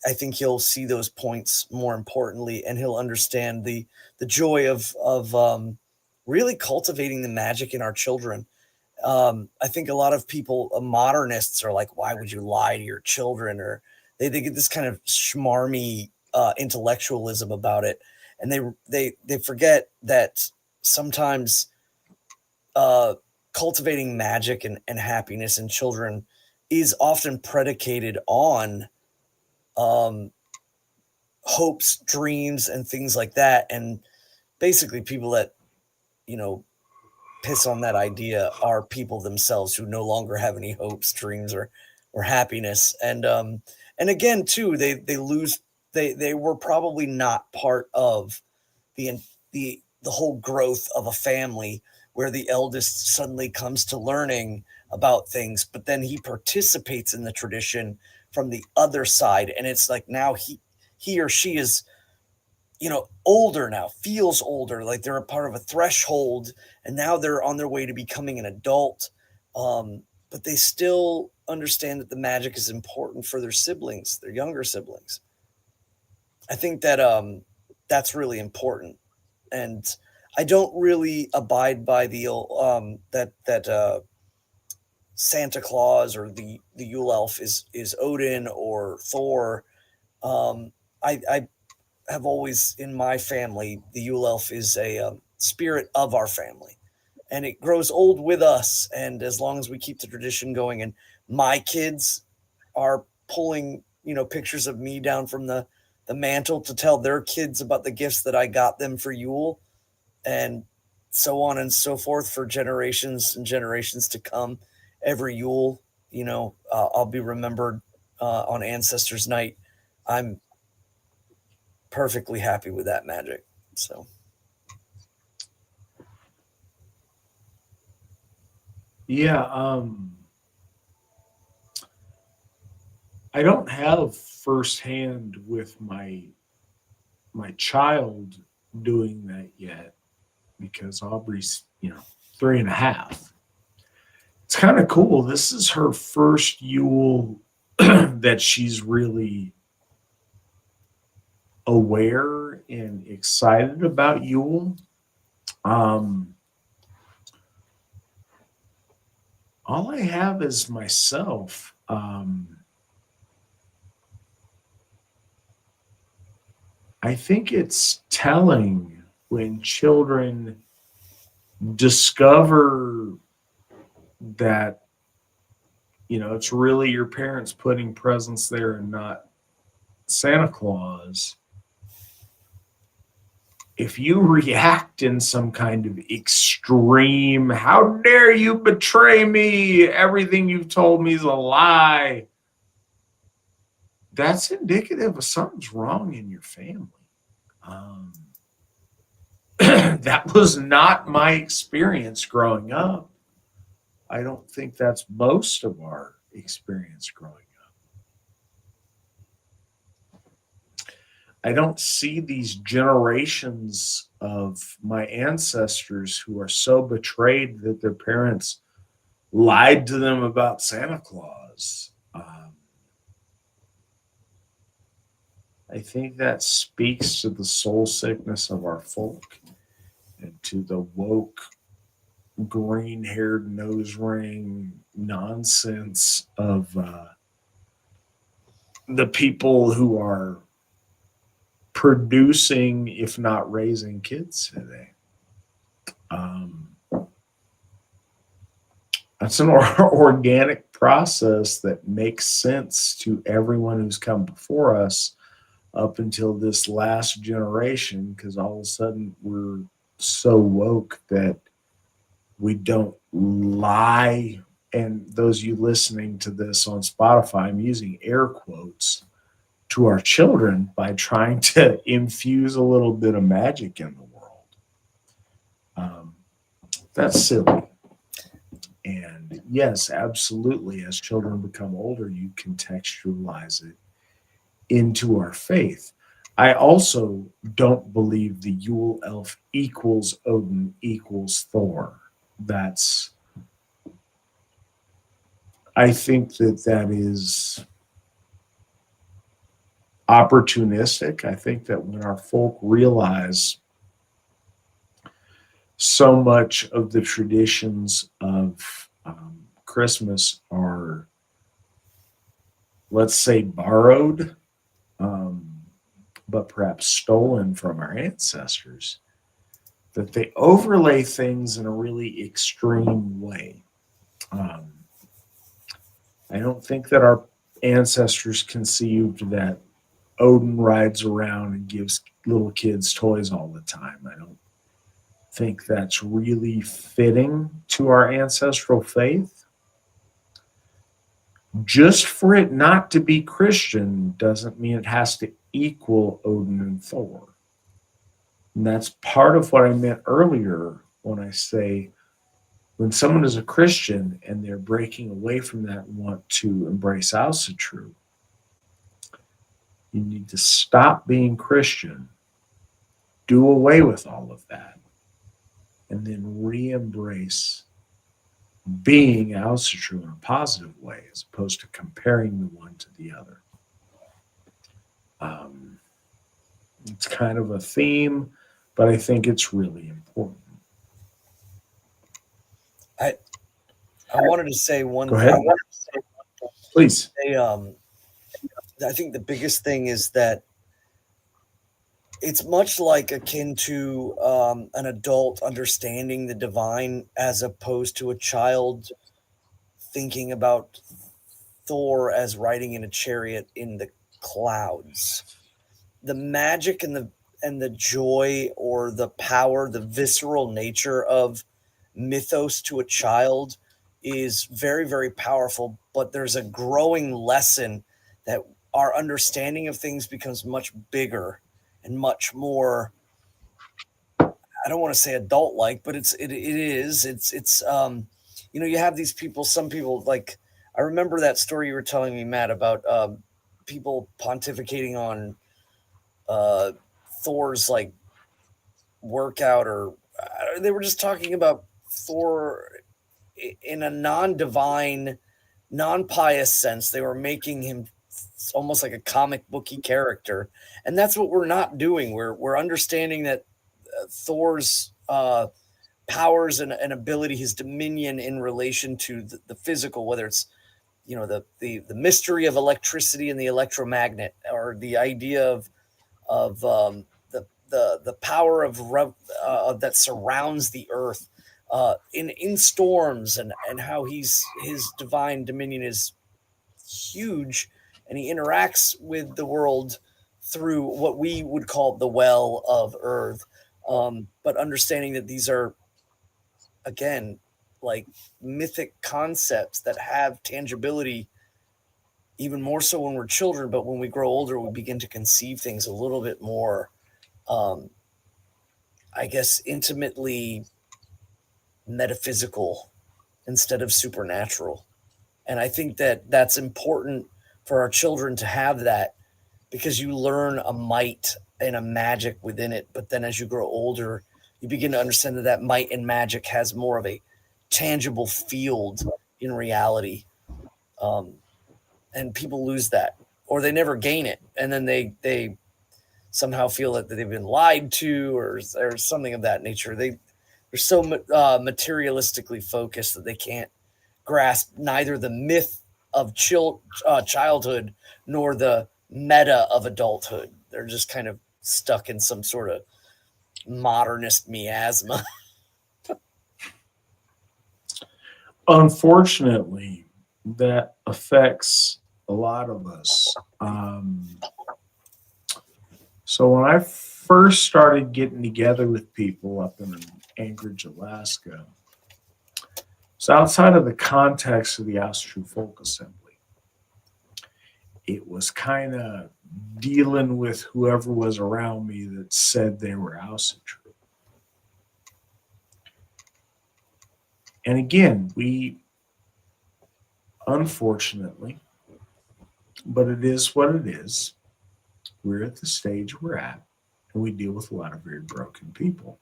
I think he'll see those points more importantly, and he'll understand the joy of really cultivating the magic in our children. I think a lot of people, modernists, are like, "Why would you lie to your children?" Or they get this kind of schmarmy intellectualism about it, and they forget that sometimes cultivating magic and happiness in children is often predicated on hopes, dreams, and things like that. And basically, people that piss on that idea are people themselves who no longer have any hopes, dreams, or happiness. And again, too, they lose. They were probably not part of the whole growth of a family where the eldest suddenly comes to learning about things, but then he participates in the tradition from the other side, and it's like now he or she is older now, feels older, like they're a part of a threshold, and now they're on their way to becoming an adult, but they still understand that the magic is important for their siblings, their younger siblings. I think that that's really important. And I don't really abide by the that Santa Claus or the Yule Elf is Odin or Thor. I have always, in my family, the Yule Elf is a spirit of our family, and it grows old with us. And as long as we keep the tradition going, and my kids are pulling pictures of me down from the mantle to tell their kids about the gifts that I got them for Yule, and so on and so forth for generations and generations to come. Every Yule, I'll be remembered on Ancestors Night. I'm perfectly happy with that magic. So. Yeah, I don't have firsthand with my child doing that yet, because Aubrey's 3.5. It's kind of cool. This is her first Yule that she's really aware and excited about Yule. All I have is myself. I think it's telling when children discover that it's really your parents putting presents there and not Santa Claus. If you react in some kind of extreme, how dare you betray me, everything you've told me is a lie, that's indicative of something's wrong in your family. That was not my experience growing up. I don't think that's most of our experience growing up. I don't see these generations of my ancestors who are so betrayed that their parents lied to them about Santa Claus. I think that speaks to the soul sickness of our folk and to the woke, green haired nose ring nonsense of the people who are producing, if not raising kids today. That's an organic process that makes sense to everyone who's come before us up until this last generation, because all of a sudden we're so woke that we don't lie. And those of you listening to this on Spotify, I'm using air quotes to our children by trying to infuse a little bit of magic in the world. That's silly. And yes, absolutely, as children become older, you contextualize it into our faith. I also don't believe the Yule elf equals Odin equals Thor. I think that is opportunistic. I think that when our folk realize so much of the traditions of Christmas are, let's say, borrowed, but perhaps stolen from our ancestors, that they overlay things in a really extreme way. I don't think that our ancestors conceived that Odin rides around and gives little kids toys all the time. I don't think that's really fitting to our ancestral faith. Just for it not to be Christian doesn't mean it has to equal Odin and Thor. And that's part of what I meant earlier when I say when someone is a Christian and they're breaking away from that and want to embrace Asatru, you need to stop being Christian, do away with all of that, and then re-embrace being Asatru in a positive way as opposed to comparing the one to the other. It's kind of a theme, but I think it's really important. I wanted to say one Go thing. ahead. Please. I think the biggest thing is that it's much like akin to an adult understanding the divine as opposed to a child thinking about Thor as riding in a chariot in the clouds. The magic and the joy or the power, the visceral nature of mythos to a child is very, very powerful, but there's a growing lesson that our understanding of things becomes much bigger and much more, I don't want to say adult like, but it's you have these people, some people, like I remember that story you were telling me, Matt, about people pontificating on Thor's like workout, or they were just talking about Thor in a non-divine, non-pious sense. They were making him almost like a comic booky character, and that's what we're not doing. We're understanding that Thor's powers and ability, his dominion in relation to the physical, whether it's the mystery of electricity and the electromagnet, or the idea of the power of that surrounds the earth in storms, and how his divine dominion is huge, and he interacts with the world through what we would call the well of earth, but understanding that these are, again, like mythic concepts that have tangibility, even more so when we're children, but when we grow older we begin to conceive things a little bit more, I guess, intimately metaphysical instead of supernatural. And I think that that's important for our children to have that, because you learn a might and a magic within it. But then as you grow older, you begin to understand that might and magic has more of a tangible field in reality. And people lose that or they never gain it, and then they somehow feel that they've been lied to, or something of that nature. They're so materialistically focused that they can't grasp neither the myth of childhood nor the meta of adulthood. They're just kind of stuck in some sort of modernist miasma. Unfortunately, that affects a lot of us. So when I first started getting together with people up in Anchorage, Alaska, it's outside of the context of the Asatru Folk Assembly. It was kind of dealing with whoever was around me that said they were Asatru. And again, we, unfortunately, but it is what it is, we're at the stage we're at, and we deal with a lot of very broken people.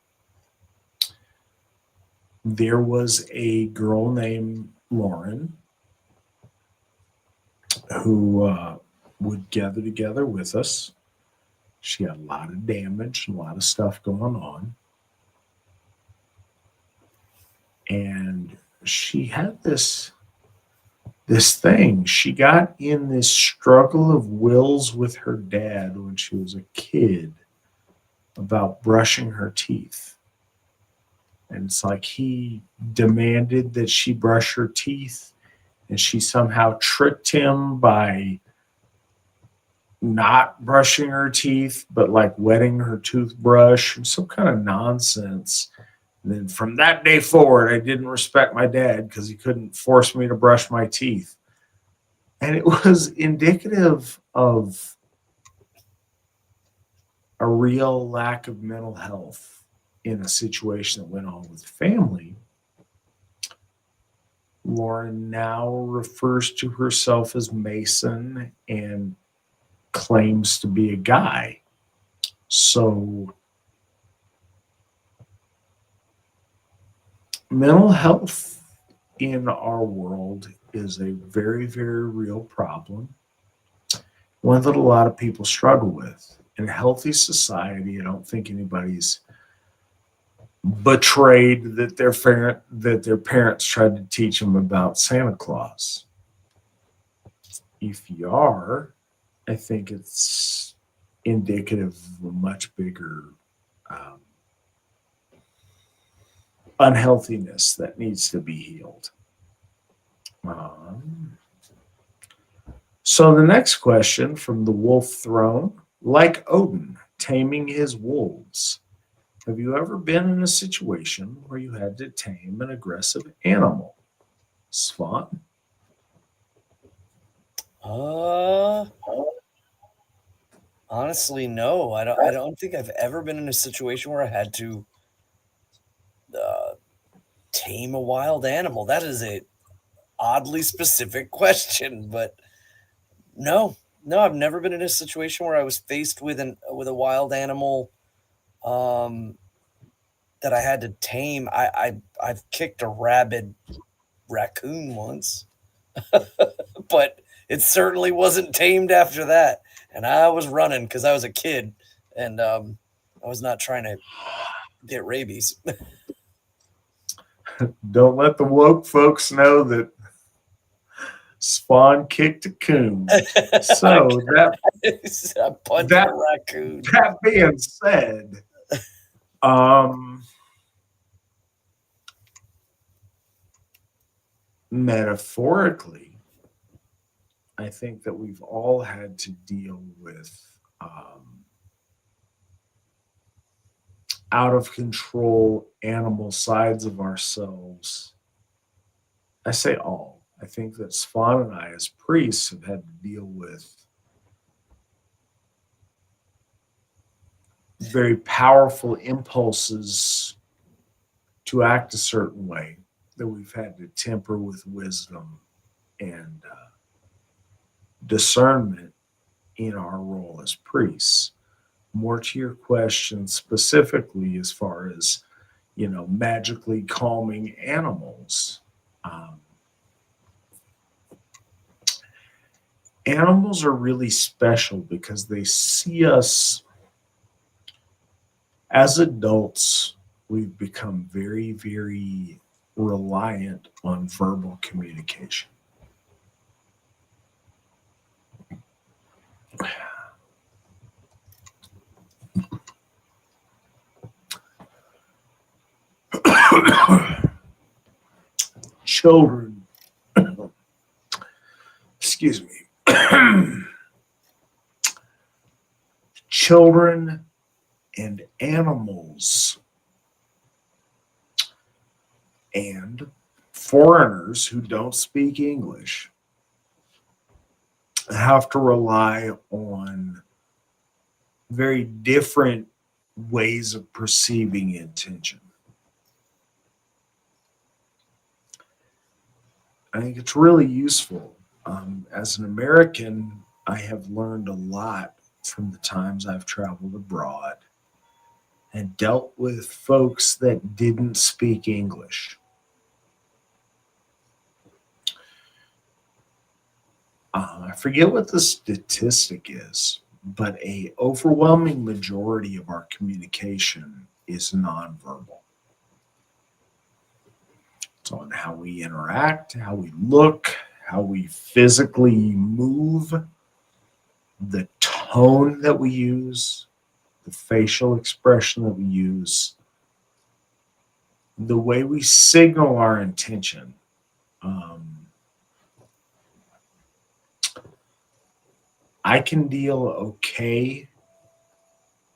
There was a girl named Lauren who would gather together with us. She had a lot of damage and a lot of stuff going on. And she had this thing. She got in this struggle of wills with her dad when she was a kid about brushing her teeth. And it's like he demanded that she brush her teeth, and she somehow tricked him by not brushing her teeth, but like wetting her toothbrush, some kind of nonsense. And then from that day forward, I didn't respect my dad because he couldn't force me to brush my teeth. And it was indicative of a real lack of mental health in a situation that went on with family. Lauren now refers to herself as Mason and claims to be a guy. So mental health in our world is a very, very real problem, one that a lot of people struggle with. In a healthy society, I don't think anybody's betrayed that their parents tried to teach them about Santa Claus. If you are, I think it's indicative of a much bigger unhealthiness that needs to be healed. So the next question from the Wolf Throne, like Odin taming his wolves, have you ever been in a situation where you had to tame an aggressive animal? Svan? Honestly, no. I don't think I've ever been in a situation where I had to tame a wild animal. That is a oddly specific question, but no, I've never been in a situation where I was faced with a wild animal that I had to tame. I've kicked a rabid raccoon once, but it certainly wasn't tamed after that. And I was running because I was a kid, and I was not trying to get rabies. Don't let the woke folks know that Svan kicked a coon. So I punched a raccoon. That being said, metaphorically, I think that we've all had to deal with out of control animal sides of ourselves. I say all. I think that Svan and I, as priests, have had to deal with very powerful impulses to act a certain way that we've had to temper with wisdom and discernment in our role as priests. More to your question specifically, as far as, magically calming animals. animals are really special because they see us as adults. We've become very, very reliant on verbal communication. Children, excuse me, children and animals and foreigners who don't speak English have to rely on very different ways of perceiving intention. I think it's really useful. As an American, I have learned a lot from the times I've traveled abroad and dealt with folks that didn't speak English. I forget what the statistic is, but an overwhelming majority of our communication is nonverbal. It's on how we interact, how we look, how we physically move, the tone that we use, the facial expression that we use, the way we signal our intention. I can deal okay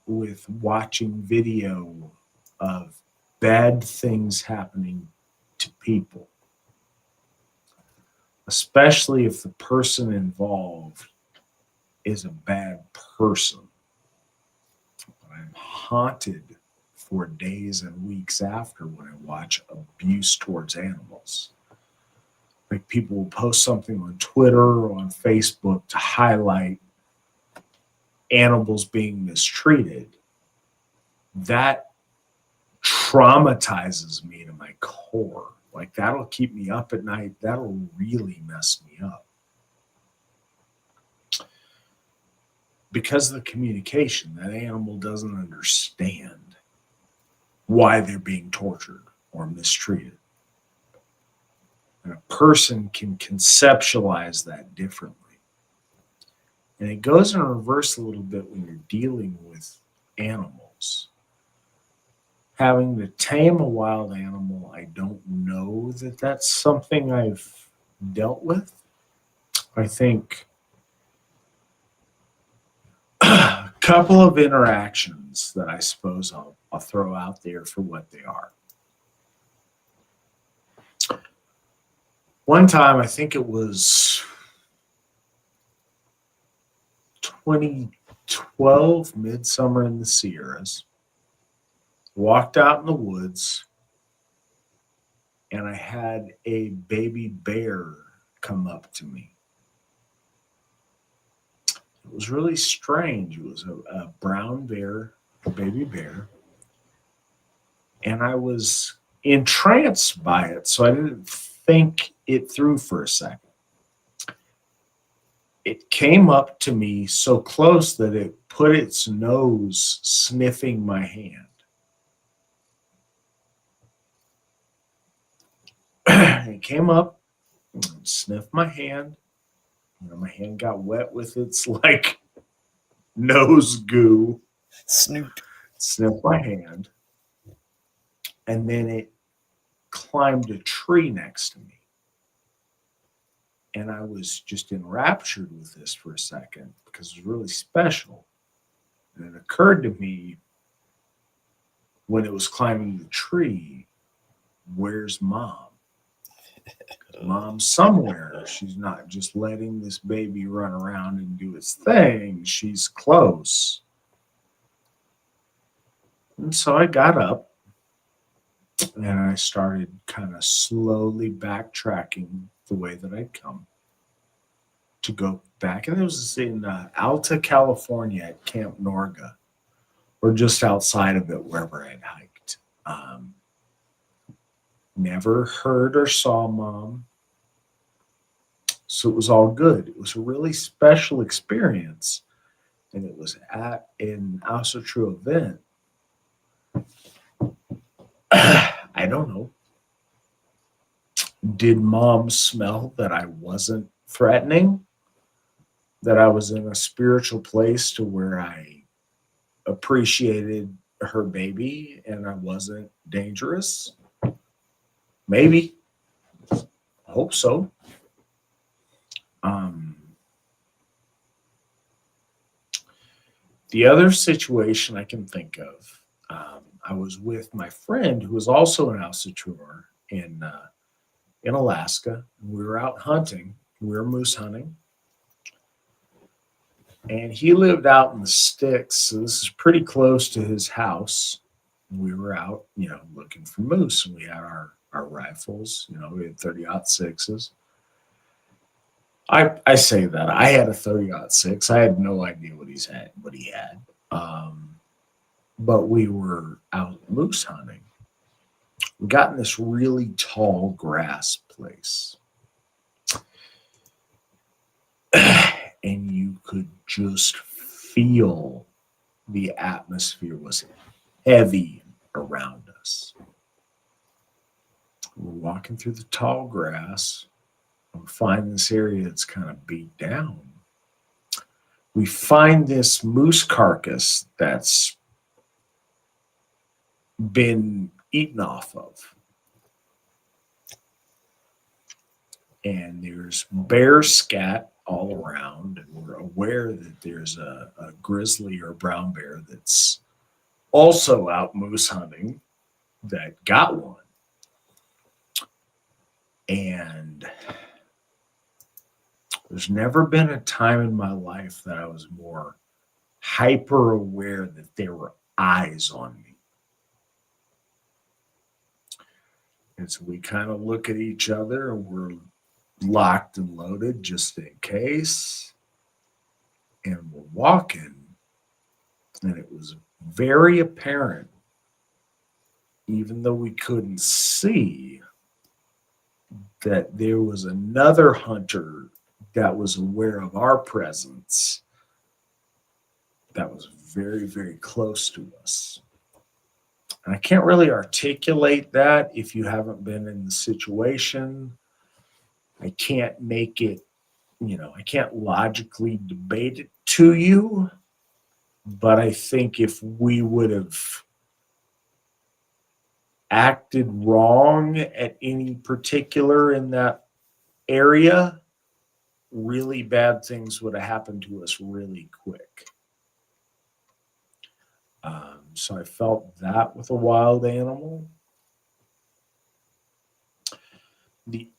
with watching video of bad things happening to people, especially if the person involved is a bad person. I'm haunted for days and weeks after when I watch abuse towards animals. Like people will post something on Twitter or on Facebook to highlight animals being mistreated. That traumatizes me to my core. Like that'll keep me up at night. That'll really mess me up. Because of the communication, that animal doesn't understand why they're being tortured or mistreated. And a person can conceptualize that differently. And it goes in reverse a little bit when you're dealing with animals. Having to tame a wild animal, I don't know that that's something I've dealt with. I think a couple of interactions that I suppose I'll throw out there for what they are. One time, I think it was 2012, midsummer in the Sierras, walked out in the woods, and I had a baby bear come up to me. It was really strange. It was a brown bear, a baby bear, and I was entranced by it, so I didn't think it through for a second. It came up to me so close that it put its nose sniffing my hand. It came up and sniffed my hand. My hand got wet with its like nose goo. Snoot. Sniffed my hand. And then it climbed a tree next to me. And I was just enraptured with this for a second because it was really special. And it occurred to me when it was climbing the tree, where's mom? Mom's somewhere. She's not just letting this baby run around and do its thing. She's close. And so I got up and I started kind of slowly backtracking the way that I'd come to go back. And it was in Alta, California at Camp Norga, or just outside of it, wherever I'd hiked. Never heard or saw mom. So it was all good. It was a really special experience. And it was at an Asatru event. I don't know. Did mom smell that I wasn't threatening? That I was in a spiritual place to where I appreciated her baby and I wasn't dangerous? Maybe. I hope so. The other situation I can think of, I was with my friend who was also an Asatru in Alaska. We were out hunting. We were moose hunting. And he lived out in the sticks, so this is pretty close to his house. We were out, looking for moose, and we had our rifles. We had 30-06s. I say that I had a 30-06. I had no idea what he had. But we were out moose hunting. We got in this really tall grass place. And you could just feel the atmosphere was heavy around us. We're walking through the tall grass. We find this area that's kind of beat down. We find this moose carcass that's been eaten off of. And there's bear scat all around, and we're aware that there's a grizzly or brown bear that's also out moose hunting that got one. And there's never been a time in my life that I was more hyper aware that there were eyes on me. And so we kind of look at each other and we're locked and loaded just in case. And we're walking. And it was very apparent, even though we couldn't see, that there was another hunter that was aware of our presence that was very, very close to us. And I can't really articulate that if you haven't been in the situation. I can't make it, I can't logically debate it to you. But I think if we would have acted wrong at any particular in that area, really bad things would have happened to us really quick. So I felt that with a wild animal. The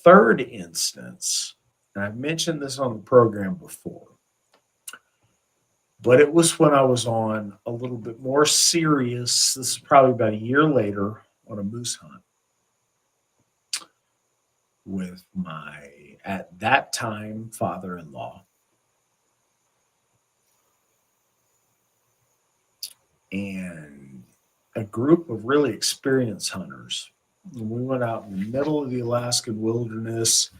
third instance, and I've mentioned this on the program before, but it was when I was on a little bit more serious, this is probably about a year later, on a moose hunt with my, at that time, father-in-law. And a group of really experienced hunters. And we went out in the middle of the Alaskan wilderness.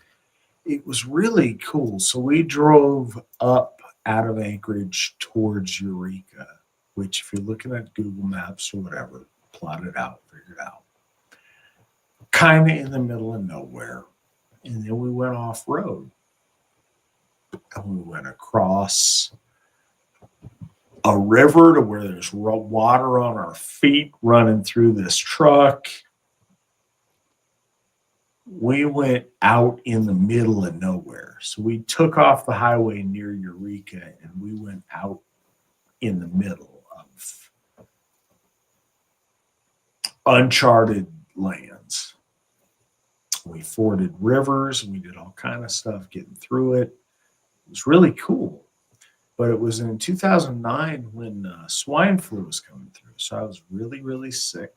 It was really cool. So we drove up out of Anchorage towards Eureka, which if you're looking at Google Maps or whatever, plot it out, figure it out. Kind of in the middle of nowhere. And then we went off-road. And we went across a river to where there's water on our feet running through this truck. We went out in the middle of nowhere. So we took off the highway near Eureka and we went out in the middle of uncharted lands. We forded rivers. We did all kind of stuff getting through it. It was really cool. But it was in 2009 when swine flu was coming through. So I was really, really sick.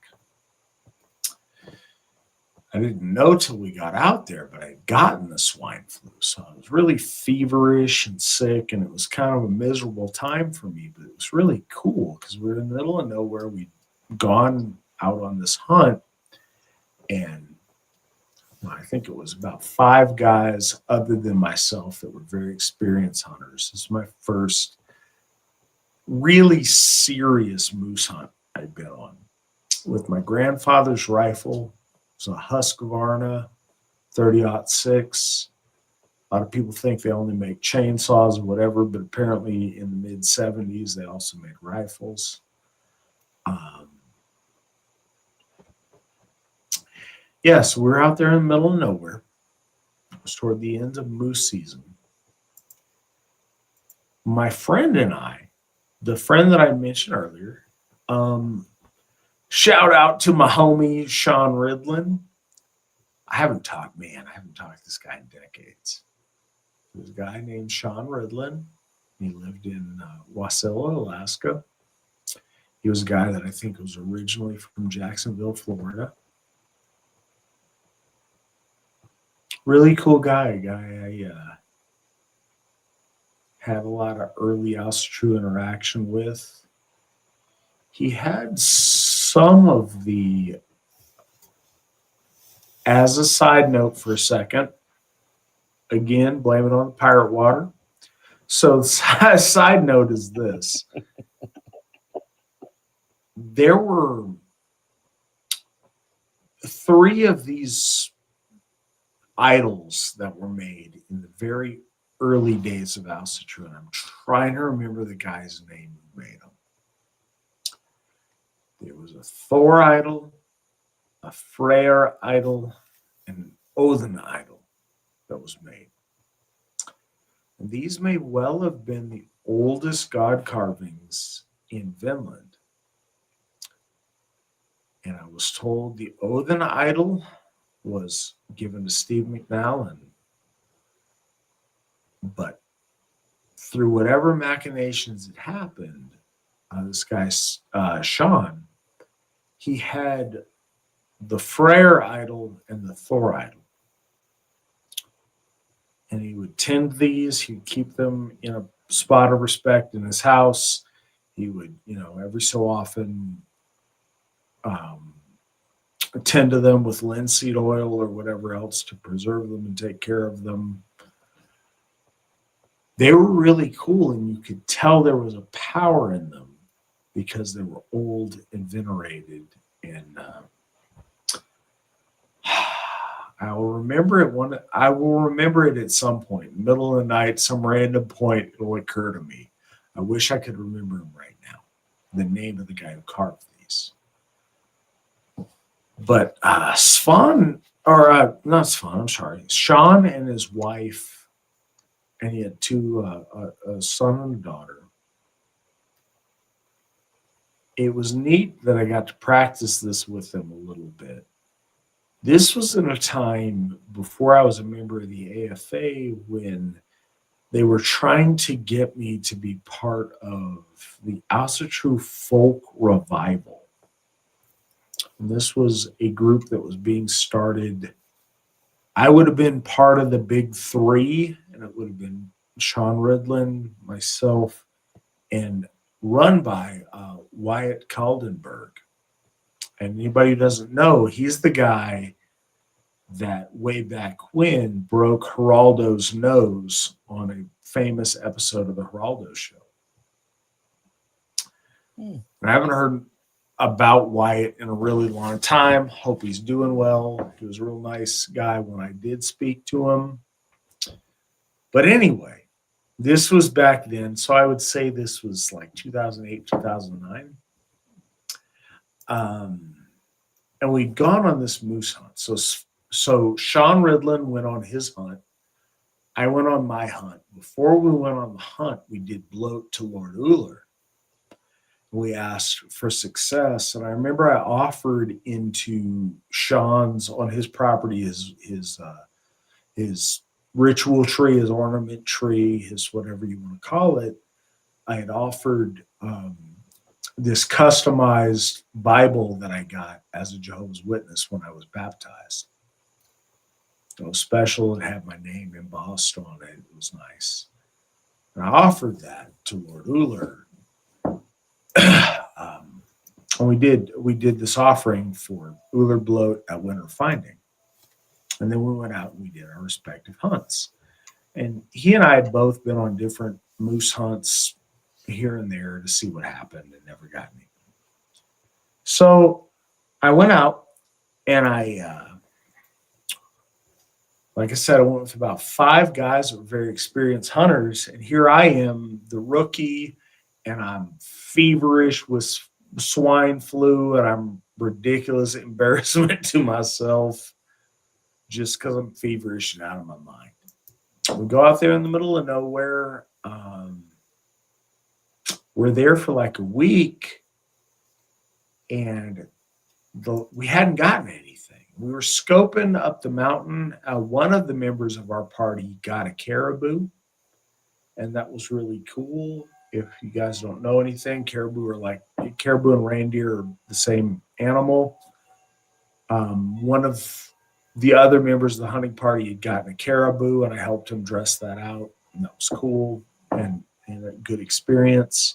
I didn't know till we got out there, but I had gotten the swine flu. So I was really feverish and sick, and it was kind of a miserable time for me. But it was really cool because we were in the middle of nowhere. We'd gone out on this hunt, and I think it was about 5 guys other than myself that were very experienced hunters. This is my first really serious moose hunt I'd been on. With my grandfather's rifle, it was a Husqvarna 30-06. A lot of people think they only make chainsaws or whatever, but apparently in the mid-70s, they also made rifles. So we're out there in the middle of nowhere. It was toward the end of moose season. My friend and I, the friend that I mentioned earlier, shout out to my homie, Sean Ridlin. I haven't talked to this guy in decades. There's a guy named Sean Ridlin. He lived in Wasilla, Alaska. He was a guy that I think was originally from Jacksonville, Florida. Really cool guy. I had a lot of early Asatru interaction with. He had some of the, as a side note for a second, again, blame it on the pirate water. So the side note is this. There were 3 of these idols that were made in the very early days of Asatru, and I'm trying to remember the guy's name who made them. There was a Thor idol, a Freyr idol, and an Odin idol that was made. And these may well have been the oldest god carvings in Vinland. And I was told the Odin idol was given to Steve McNallen. But through whatever machinations had happened, this guy, Sean, he had the Freyr idol and the Thor idol. And he would tend these. He'd keep them in a spot of respect in his house. He would, every so often tend to them with linseed oil or whatever else to preserve them and take care of them. They were really cool, and you could tell there was a power in them because they were old and venerated. And I will remember it at some point, middle of the night, some random point. It'll occur to me. I wish I could remember him right now, the name of the guy who carved these. But Sean and his wife, and he had 2, a son and a daughter. It was neat that I got to practice this with them a little bit. This was in a time before I was a member of the AFA when they were trying to get me to be part of the Asatru folk revival. And this was a group that was being started. I would have been part of the big 3, and it would have been Sean Ridlin, myself, and run by Wyatt Kaldenberg. And anybody who doesn't know, he's the guy that way back when broke Geraldo's nose on a famous episode of the Geraldo show. And I haven't heard about Wyatt in a really long time. Hope he's doing well. He was a real nice guy when I did speak to him. But anyway, this was back then. So I would say this was like 2008, 2009. And we'd gone on this moose hunt. So Sean Ridlin went on his hunt. I went on my hunt. Before we went on the hunt, we did bloat to Lord Uller. We asked for success, and I remember I offered into Sean's on his property his ritual tree, his ornament tree, his whatever you want to call it. I had offered this customized Bible that I got as a Jehovah's Witness when I was baptized. It was special. It had my name embossed on it. It was nice. And I offered that to Lord Uller. And we did this offering for Uller Bloat at winter finding. And then we went out and we did our respective hunts. And he and I had both been on different moose hunts here and there to see what happened and never got anything. So I went out and like I said, I went with about 5 guys that were very experienced hunters. And here I am, the rookie, and I'm feverish with swine flu, and I'm ridiculous embarrassment to myself just because I'm feverish and out of my mind. We go out there in the middle of nowhere. We're there for like a week, and we hadn't gotten anything. We were scoping up the mountain. One of the members of our party got a caribou, and that was really cool. If you guys don't know anything, caribou and reindeer are the same animal. One of the other members of the hunting party had gotten a caribou, and I helped him dress that out, and that was cool and a good experience.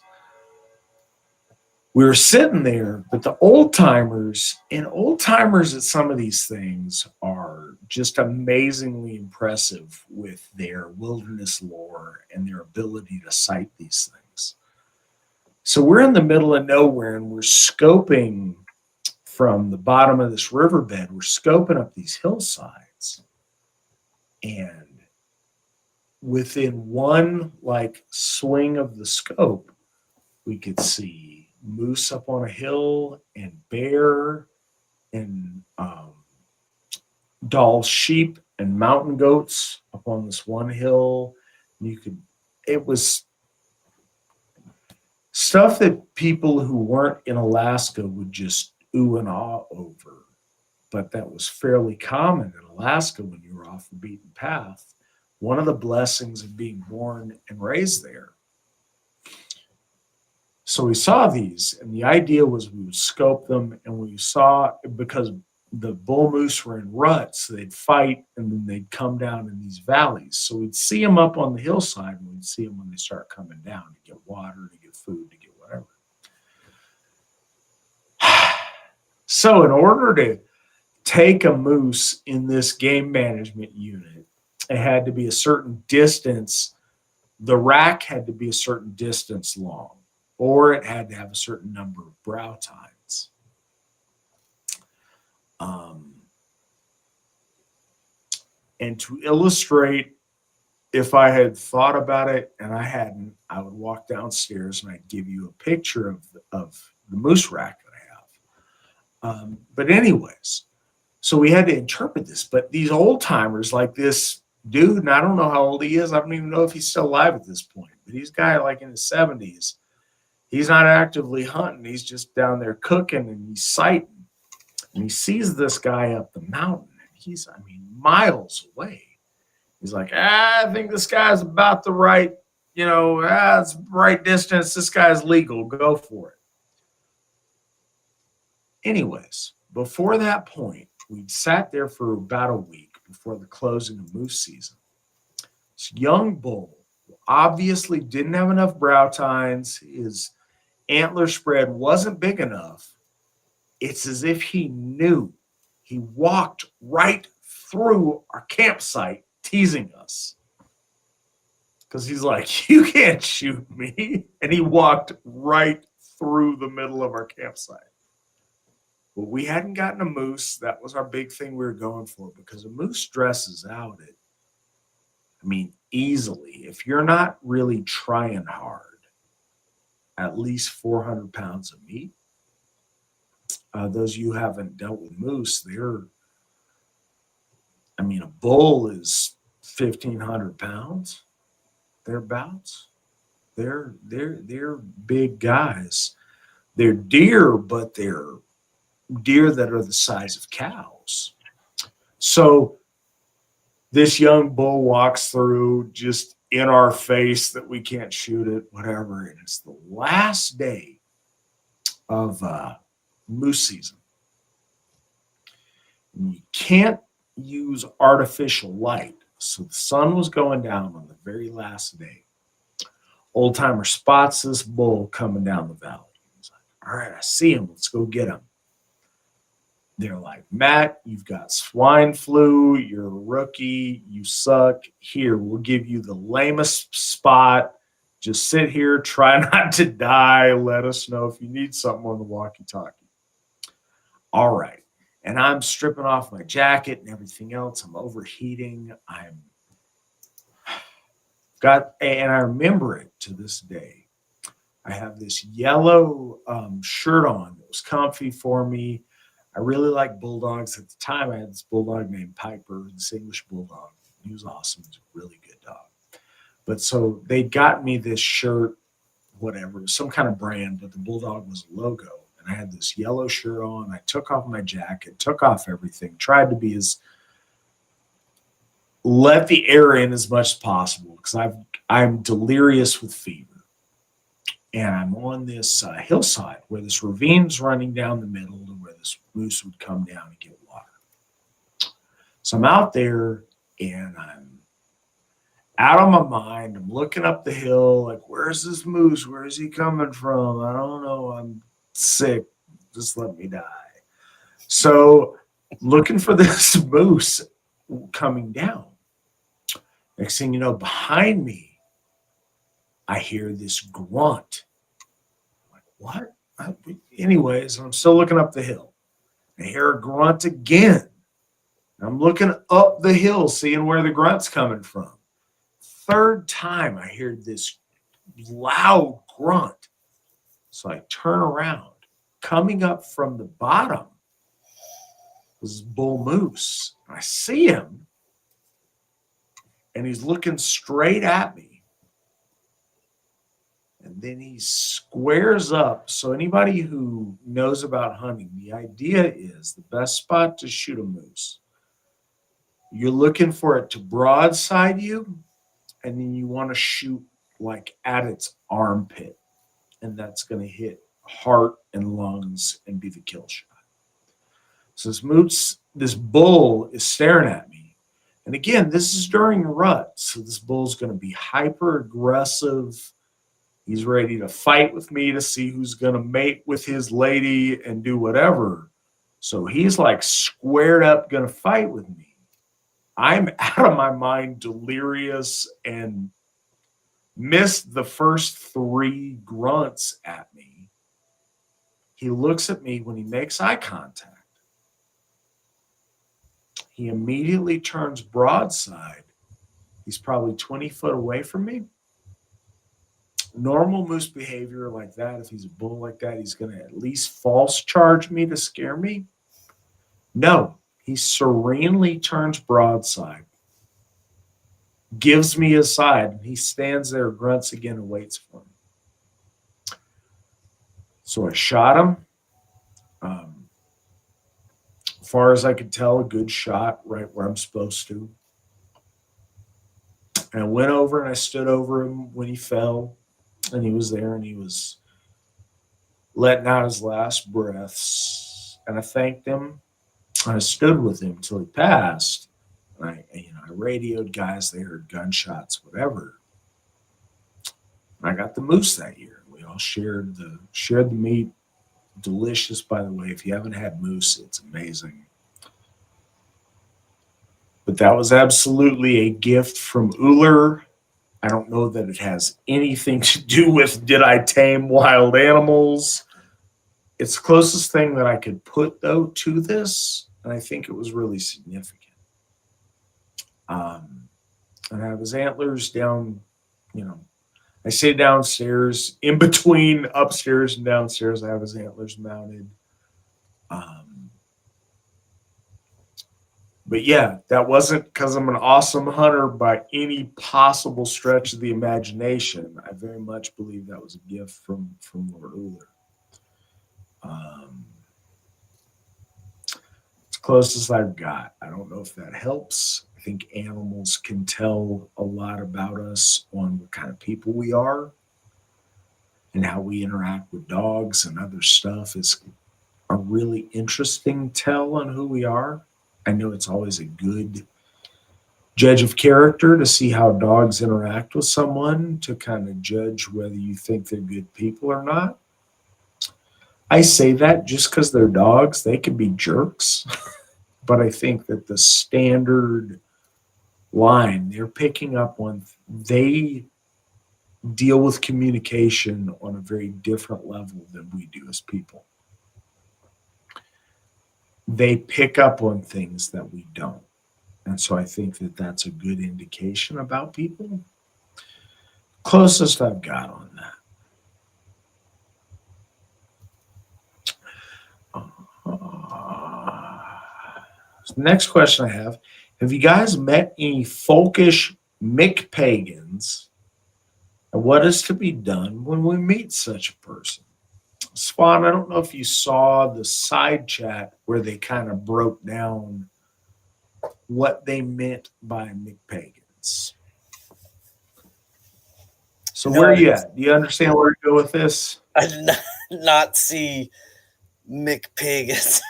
We were sitting there, but the old timers at some of these things are just amazingly impressive with their wilderness lore and their ability to cite these things. So we're in the middle of nowhere, and we're scoping from the bottom of this riverbed. We're scoping up these hillsides, and within one like swing of the scope, we could see moose up on a hill and bear and Dall sheep and mountain goats up on this one hill. It was stuff that people who weren't in Alaska would just ooh and ah over, but that was fairly common in Alaska when you were off the beaten path. One of the blessings of being born and raised there. So we saw these, and the idea was we would scope them, and we saw, because the bull moose were in ruts, so they'd fight, and then they'd come down in these valleys. So we'd see them up on the hillside, and we'd see them when they start coming down to get water, to get food, to get whatever. So in order to take a moose in this game management unit, it had to be a certain distance. The rack had to be a certain distance long, or it had to have a certain number of brow tines. And to illustrate, if I had thought about it and I hadn't, I would walk downstairs and I'd give you a picture of the moose rack that I have. But anyways, so we had to interpret this. But these old timers, like this dude, and I don't know how old he is. I don't even know if he's still alive at this point. But he's a guy like in his 70s. He's not actively hunting. He's just down there cooking, and he's sighting. And he sees this guy up the mountain, and he's, miles away. He's like, I think this guy's about the right, it's the right distance. This guy's legal. Go for it. Anyways, before that point, we'd sat there for about a week before the closing of moose season. This young bull obviously didn't have enough brow tines. His antler spread wasn't big enough. It's as if he knew. He walked right through our campsite, teasing us. Because he's like, you can't shoot me. And he walked right through the middle of our campsite. But we hadn't gotten a moose. That was our big thing we were going for, because a moose dresses out it, easily. If you're not really trying hard, at least 400 pounds of meat. Those of you who haven't dealt with moose, a bull is 1,500 pounds, thereabouts. They're big guys. They're deer, but they're deer that are the size of cows. So this young bull walks through just in our face that we can't shoot it, whatever. And it's the last day of moose season. And you can't use artificial light. So the sun was going down on the very last day. Old timer spots this bull coming down the valley. He's like, all right, I see him. Let's go get him. They're like, Matt, you've got swine flu. You're a rookie. You suck. Here, we'll give you the lamest spot. Just sit here. Try not to die. Let us know if you need something on the walkie-talkie. All right. And I'm stripping off my jacket and everything else. I'm overheating. And I remember it to this day. I have this yellow shirt on that was comfy for me. I really like bulldogs. At the time, I had this bulldog named Piper, this English bulldog. He was awesome. He was a really good dog. But so they got me this shirt, whatever, some kind of brand, but the bulldog was a logo. And I had this yellow shirt on. I took off my jacket, took off everything, tried to be let the air in as much as possible because I'm delirious with fever. And I'm on this hillside where this ravine's running down the middle to where this moose would come down and get water. So I'm out there and I'm out of my mind. I'm looking up the hill like, where's this moose? Where is he coming from? I don't know. I'm sick. Just let me die. So looking for this moose coming down. Next thing you know, behind me, I hear this grunt. I'm like, what? Anyways, I'm still looking up the hill. I hear a grunt again. I'm looking up the hill, seeing where the grunt's coming from. Third time, I hear this loud grunt. So I turn around. Coming up from the bottom was bull moose. I see him, and he's looking straight at me. And then he squares up. So anybody who knows about hunting, the idea is the best spot to shoot a moose. You're looking for it to broadside you, and then you want to shoot like at its armpit. And that's going to hit heart and lungs and be the kill shot. So this bull is staring at me. And again, this is during rut. So this bull's going to be hyper aggressive. He's ready to fight with me to see who's going to mate with his lady and do whatever. So he's like squared up, going to fight with me. I'm out of my mind, delirious, and missed the first 3 grunts at me. He looks at me when he makes eye contact. He immediately turns broadside. He's probably 20 foot away from me. Normal moose behavior like that, if he's a bull like that, he's going to at least false charge me to scare me. No, he serenely turns broadside, gives me his side, and he stands there, grunts again, and waits for me. So I shot him. As far as I could tell, a good shot right where I'm supposed to. And I went over and I stood over him when he fell. And he was there and he was letting out his last breaths. And I thanked him. I stood with him till he passed. And I radioed guys. They heard gunshots, whatever. And I got the moose that year. We all shared the meat. Delicious, by the way. If you haven't had moose, it's amazing. But that was absolutely a gift from Uller. I don't know that it has anything to do with did I tame wild animals. It's the closest thing that I could put, though, to this, and I think it was really significant. And I have his antlers down, I say downstairs, in between upstairs and downstairs, I have his antlers mounted. But yeah, that wasn't because I'm an awesome hunter by any possible stretch of the imagination. I very much believe that was a gift from Lord Uller. It's close as I've got. I don't know if that helps. I think animals can tell a lot about us on what kind of people we are, and how we interact with dogs and other stuff is a really interesting tell on who we are. I know it's always a good judge of character to see how dogs interact with someone to kind of judge whether you think they're good people or not. I say that just because they're dogs, they can be jerks. But I think that the standard line they're picking up on, they deal with communication on a very different level than we do as people. They pick up on things that we don't. And so I think that that's a good indication about people. Closest I've got on that. Next question I have you guys met any folkish Mick pagans? And what is to be done when we meet such a person? Swan, I don't know if you saw the side chat where they kind of broke down what they meant by Mick pagans. So No, where are you at? Do you understand where to go with this? I did not see Mick pagans.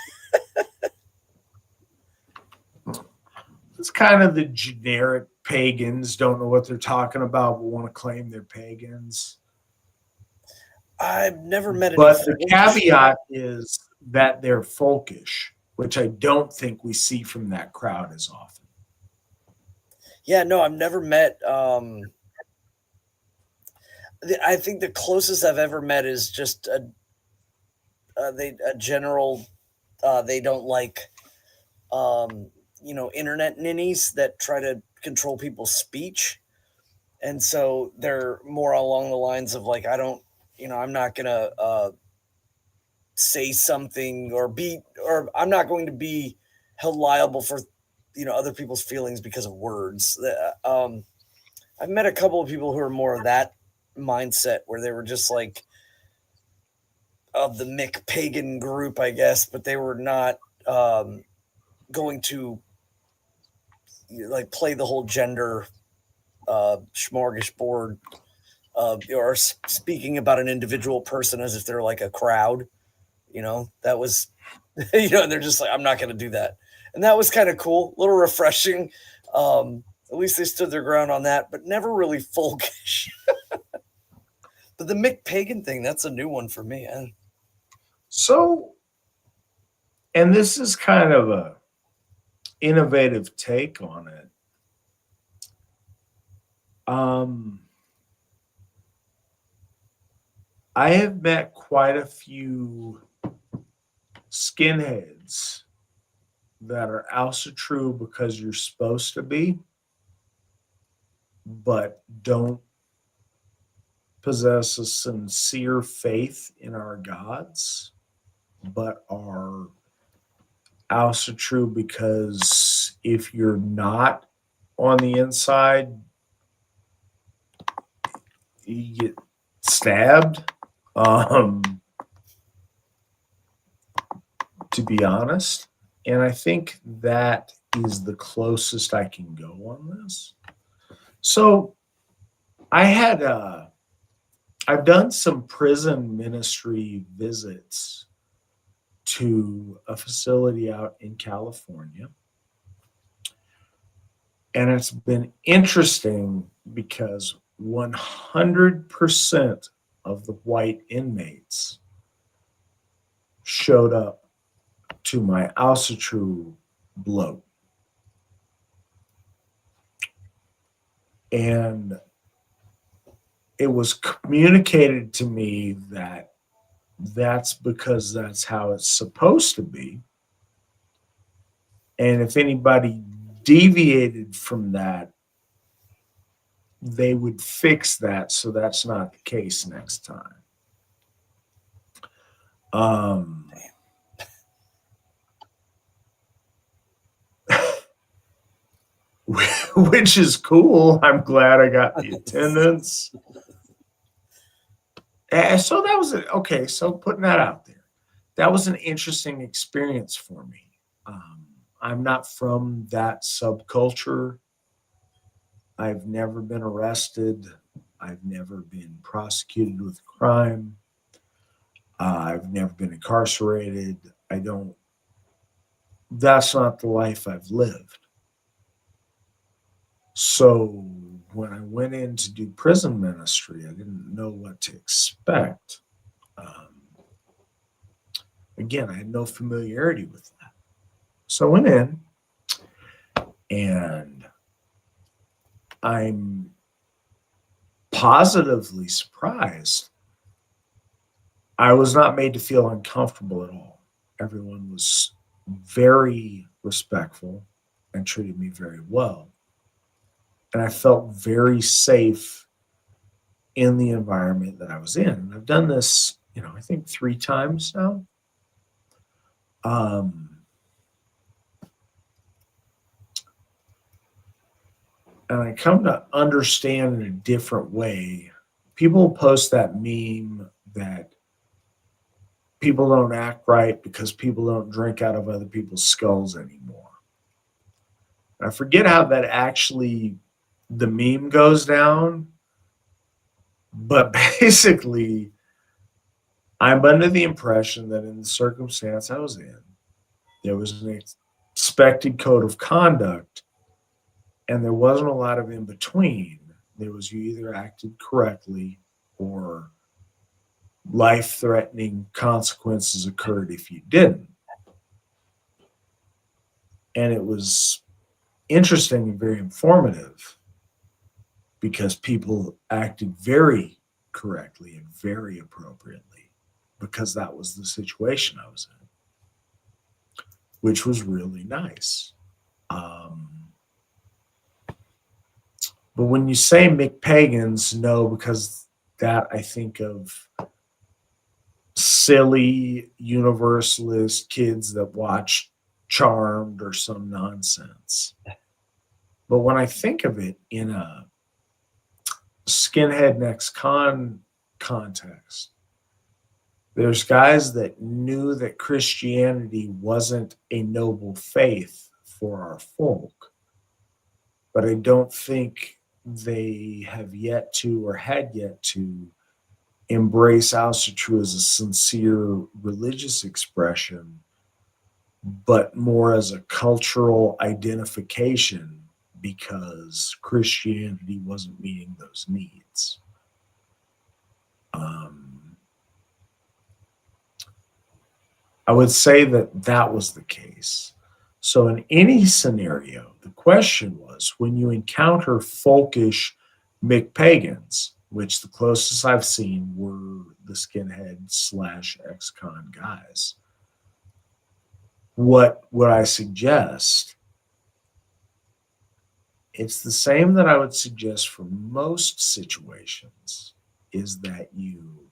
It's kind of the generic pagans, don't know what they're talking about, but want to claim they're pagans. I've never met But any the caveat is that they're folkish, which I don't think we see from that crowd as often. Yeah, no, I've never met. I think the closest I've ever met is just a general. They don't like, internet ninnies that try to control people's speech, and so they're more along the lines of like, I don't, I'm not gonna say something or I'm not going to be held liable for, other people's feelings because of words. I've met a couple of people who are more of that mindset where they were just like of the Mick pagan group, I guess, but they were not going to like play the whole gender smorgasbord or speaking about an individual person as if they're like a crowd. That was, and they're just like, I'm not going to do that. And that was kind of cool, a little refreshing. At least they stood their ground on that, but never really folkish. But the Mick pagan thing, that's a new one for me. So, and this is kind of a innovative take on it. I have met quite a few skinheads that are Asatru because you're supposed to be, but don't possess a sincere faith in our gods, but are Asatru because if you're not on the inside, you get stabbed. To be honest, and I think that is the closest I can go on this. So I've done some prison ministry visits to a facility out in California. And it's been interesting because 100% of the white inmates showed up to my Asatru bloat. And it was communicated to me that that's because that's how it's supposed to be. And if anybody deviated from that, they would fix that so that's not the case next time. Which is cool. I'm glad I got the attendance. So that was it. Okay, so putting that out there, that was an interesting experience for me. I'm not from that subculture. I've never been arrested. I've never been prosecuted with crime. I've never been incarcerated. That's not the life I've lived. So when I went in to do prison ministry, I didn't know what to expect. Again, I had no familiarity with that. So I went in, and I'm positively surprised. I was not made to feel uncomfortable at all. Everyone was very respectful and treated me very well. And I felt very safe in the environment that I was in. And I've done this, I think 3 times now. And I come to understand in a different way. People post that meme that people don't act right because people don't drink out of other people's skulls anymore. I forget how that actually, the meme goes down, but basically, I'm under the impression that in the circumstance I was in, there was an expected code of conduct, and there wasn't a lot of in between. There was, you either acted correctly or life-threatening consequences occurred if you didn't. And it was interesting and very informative because people acted very correctly and very appropriately because that was the situation I was in, which was really nice. But when you say McPagans, no, because that I think of silly universalist kids that watch Charmed or some nonsense. But when I think of it in a skinhead next con context, there's guys that knew that Christianity wasn't a noble faith for our folk, but I don't think they have yet to or had yet to embrace Asatru as a sincere religious expression, but more as a cultural identification because Christianity wasn't meeting those needs. I would say that that was the case. So in any scenario, the question was, when you encounter folkish McPagans, which the closest I've seen were the skinhead / ex-con guys, what would I suggest? It's the same that I would suggest for most situations, is that you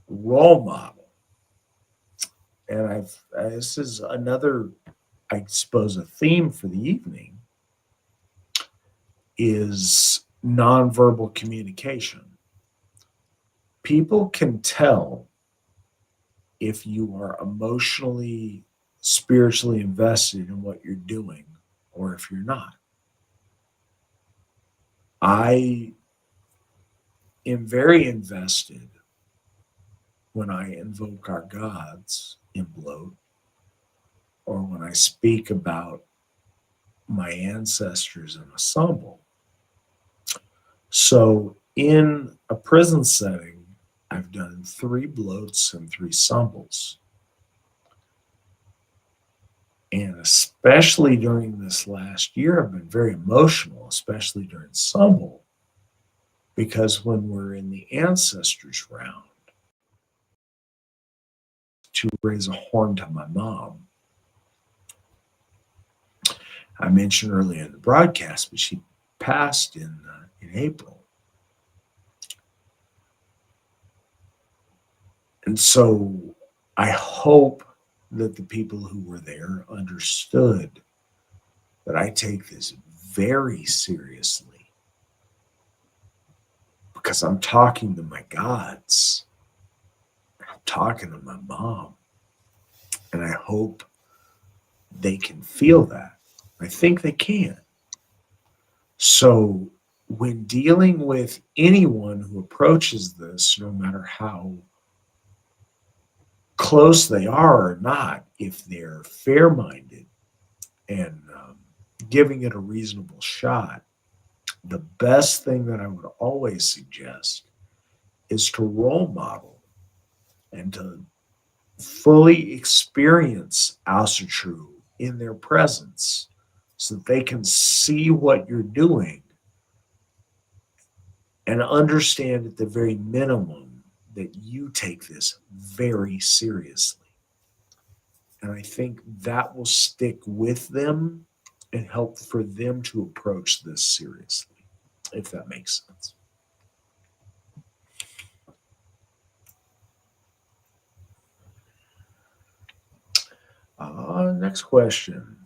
role model. And this is another, I suppose, a theme for the evening, is nonverbal communication. People can tell if you are emotionally, spiritually invested in what you're doing or if you're not. I am very invested when I invoke our gods in bloat, or when I speak about my ancestors in a symbol. So in a prison setting, I've done 3 bloats and 3 symbols. And especially during this last year, I've been very emotional, especially during symbol, because when we're in the ancestors round, to raise a horn to my mom. I mentioned earlier in the broadcast, but she passed in April. And so I hope that the people who were there understood that I take this very seriously, because I'm talking to my gods. I'm talking to my mom. And I hope they can feel that. I think they can. So when dealing with anyone who approaches this, no matter how close they are or not, if they're fair-minded and giving it a reasonable shot, the best thing that I would always suggest is to role model and to fully experience Asatru in their presence so that they can see what you're doing and understand at the very minimum that you take this very seriously. And I think that will stick with them and help for them to approach this seriously, if that makes sense. Next question.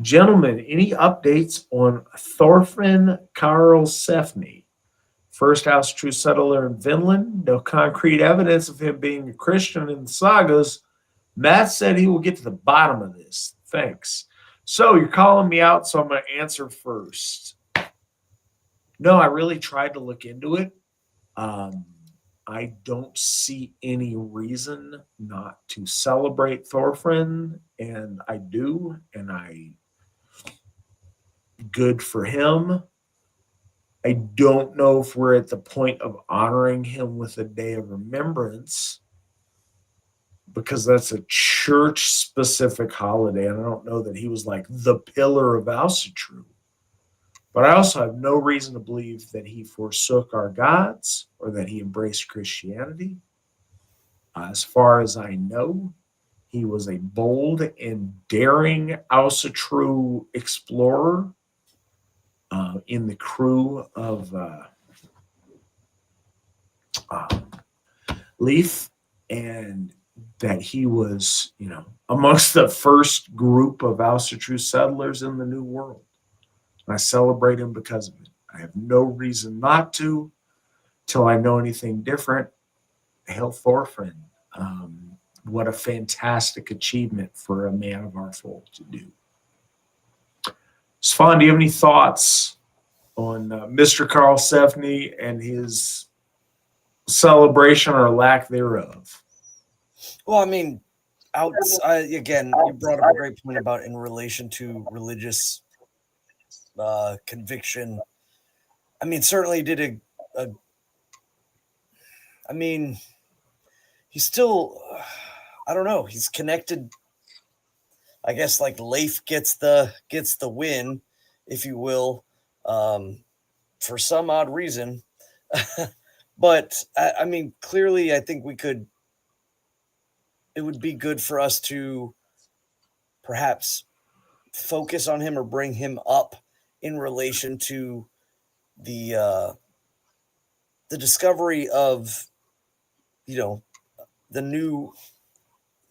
Gentlemen, any updates on Thorfinn Karlsefni? First Asatru settler in Finland. No concrete evidence of him being a Christian in the sagas. Matt said he will get to the bottom of this. Thanks. So you're calling me out, so I'm going to answer first. No, I really tried to look into it. I don't see any reason not to celebrate Thorfinn, and I do, and good for him. I don't know if we're at the point of honoring him with a day of remembrance, because that's a church-specific holiday, and I don't know that he was like the pillar of Asatru. But I also have no reason to believe that he forsook our gods or that he embraced Christianity. As far as I know, he was a bold and daring Asatru explorer in the crew of Leaf, and that he was, amongst the first group of Asatru settlers in the New World. I celebrate him because of it. I have no reason not to till I know anything different. Hail Thorfinn. What a fantastic achievement for a man of our folk to do. Svan, do you have any thoughts on Mr. Karlsefni and his celebration or lack thereof? Well, I mean, again, you brought up a great point about in relation to religious conviction. I mean, certainly did he's still, I don't know, he's connected. I guess like Leif gets the win, if you will, for some odd reason. But I mean, clearly, I think it would be good for us to perhaps focus on him or bring him up in relation to the discovery of, the new,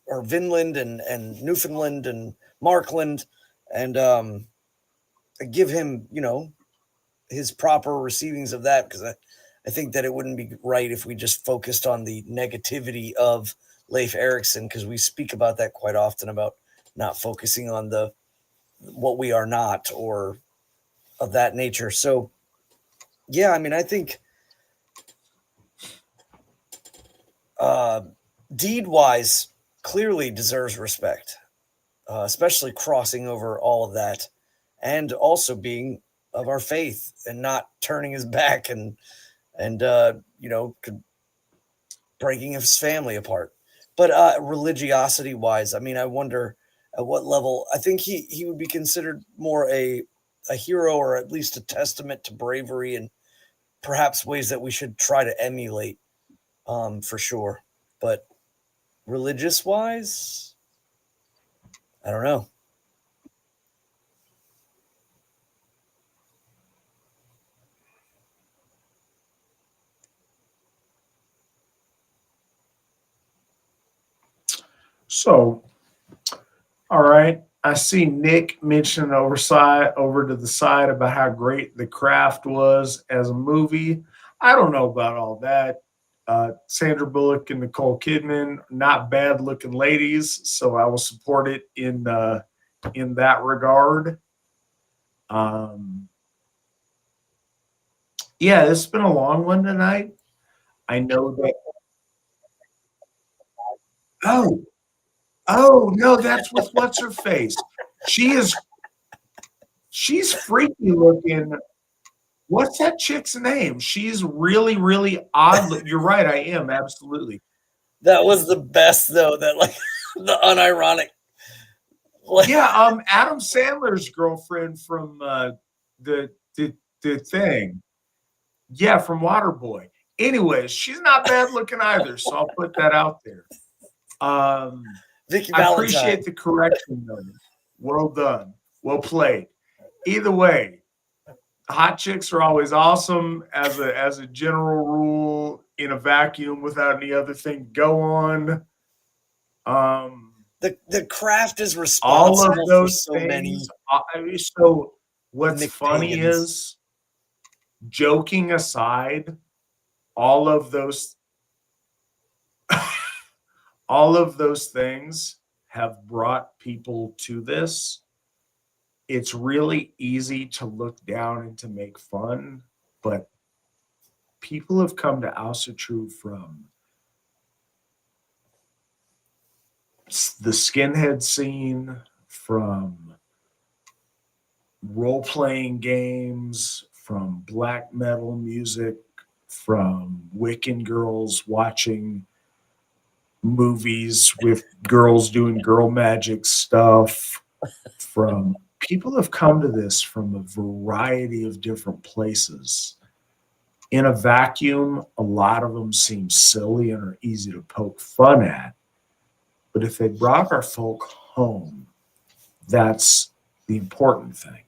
or Vinland and Newfoundland and Markland, and give him, his proper receivings of that, because I think that it wouldn't be right if we just focused on the negativity of Leif Erikson, because we speak about that quite often, about not focusing on what we are not, or of that nature. So, yeah, I mean, I think deed-wise clearly deserves respect, especially crossing over all of that, and also being of our faith and not turning his back and breaking his family apart. But religiosity-wise, I mean, I wonder at what level. I think he would be considered more a hero, or at least a testament to bravery, and perhaps ways that we should try to emulate, for sure. But religious-wise, I don't know. So, all right. I see Nick mentioning over to the side about how great The Craft was as a movie. I don't know about all that. Sandra Bullock and Nicole Kidman, not bad looking ladies, so I will support it in that regard. Yeah, it's been a long one tonight. I know that. Oh no, that's with what's her face. She's freaky looking. What's that chick's name? She's really, really odd. You're right, I am absolutely. That was the best though. That like the unironic. Like, Yeah, Adam Sandler's girlfriend from the thing. Yeah, from Waterboy. Anyways, she's not bad looking either, so I'll put that out there. Vicky I Valentine. appreciate the correction, though. Well done. Well played. Either way, hot chicks are always awesome as a general rule in a vacuum without any other thing to go on. The craft is All responsible of those for so things. many. So what's McPagans. funny is, joking aside, all of those things have brought people to this. It's really easy to look down and to make fun, but people have come to Asatru from the skinhead scene, from role-playing games, from black metal music, from Wiccan girls watching movies with girls doing girl magic stuff. From people have come to this from a variety of different places. In a vacuum, a lot of them seem silly and are easy to poke fun at. But if they brought our folk home, that's the important thing.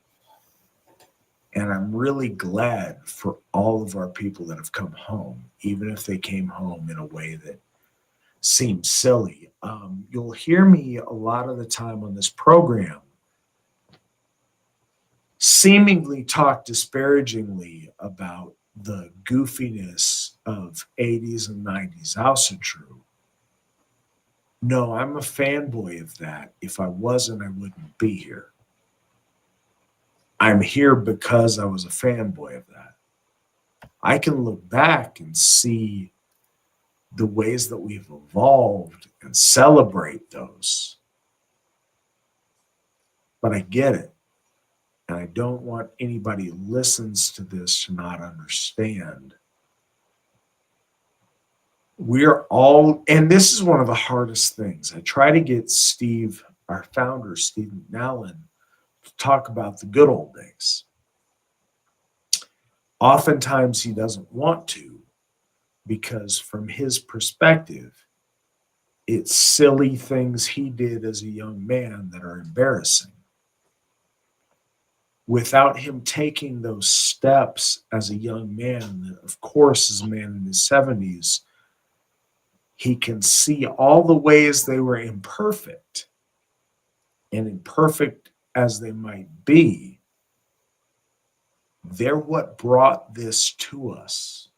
And I'm really glad for all of our people that have come home, even if they came home in a way that seems silly. You'll hear me a lot of the time on this program seemingly talk disparagingly about the goofiness of 80s and 90s Asatru. No, I'm a fanboy of that. If I wasn't, I wouldn't be here. I'm here because I was a fanboy of that. I can look back and see the ways that we've evolved and celebrate those. But I get it. And I don't want anybody who listens to this to not understand. We're all, and this is one of the hardest things. I try to get Steve, our founder, Steve McNallen, to talk about the good old days. Oftentimes he doesn't want to, because from his perspective, it's silly things he did as a young man that are embarrassing. Without him taking those steps as a young man, of course, as a man in his 70s, he can see all the ways they were imperfect. And imperfect as they might be, they're what brought this to us.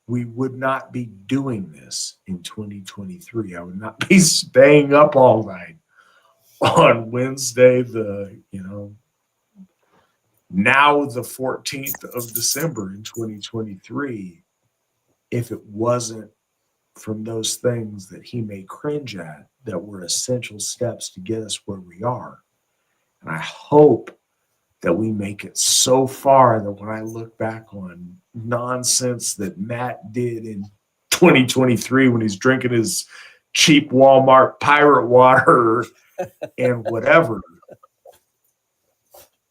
We would not be doing this in 2023. I would not be staying up all night on Wednesday, now the 14th of December in 2023, if it wasn't from those things that he may cringe at that were essential steps to get us where we are. And I hope that we make it so far that when I look back on nonsense that Matt did in 2023 when he's drinking his cheap Walmart pirate water and whatever,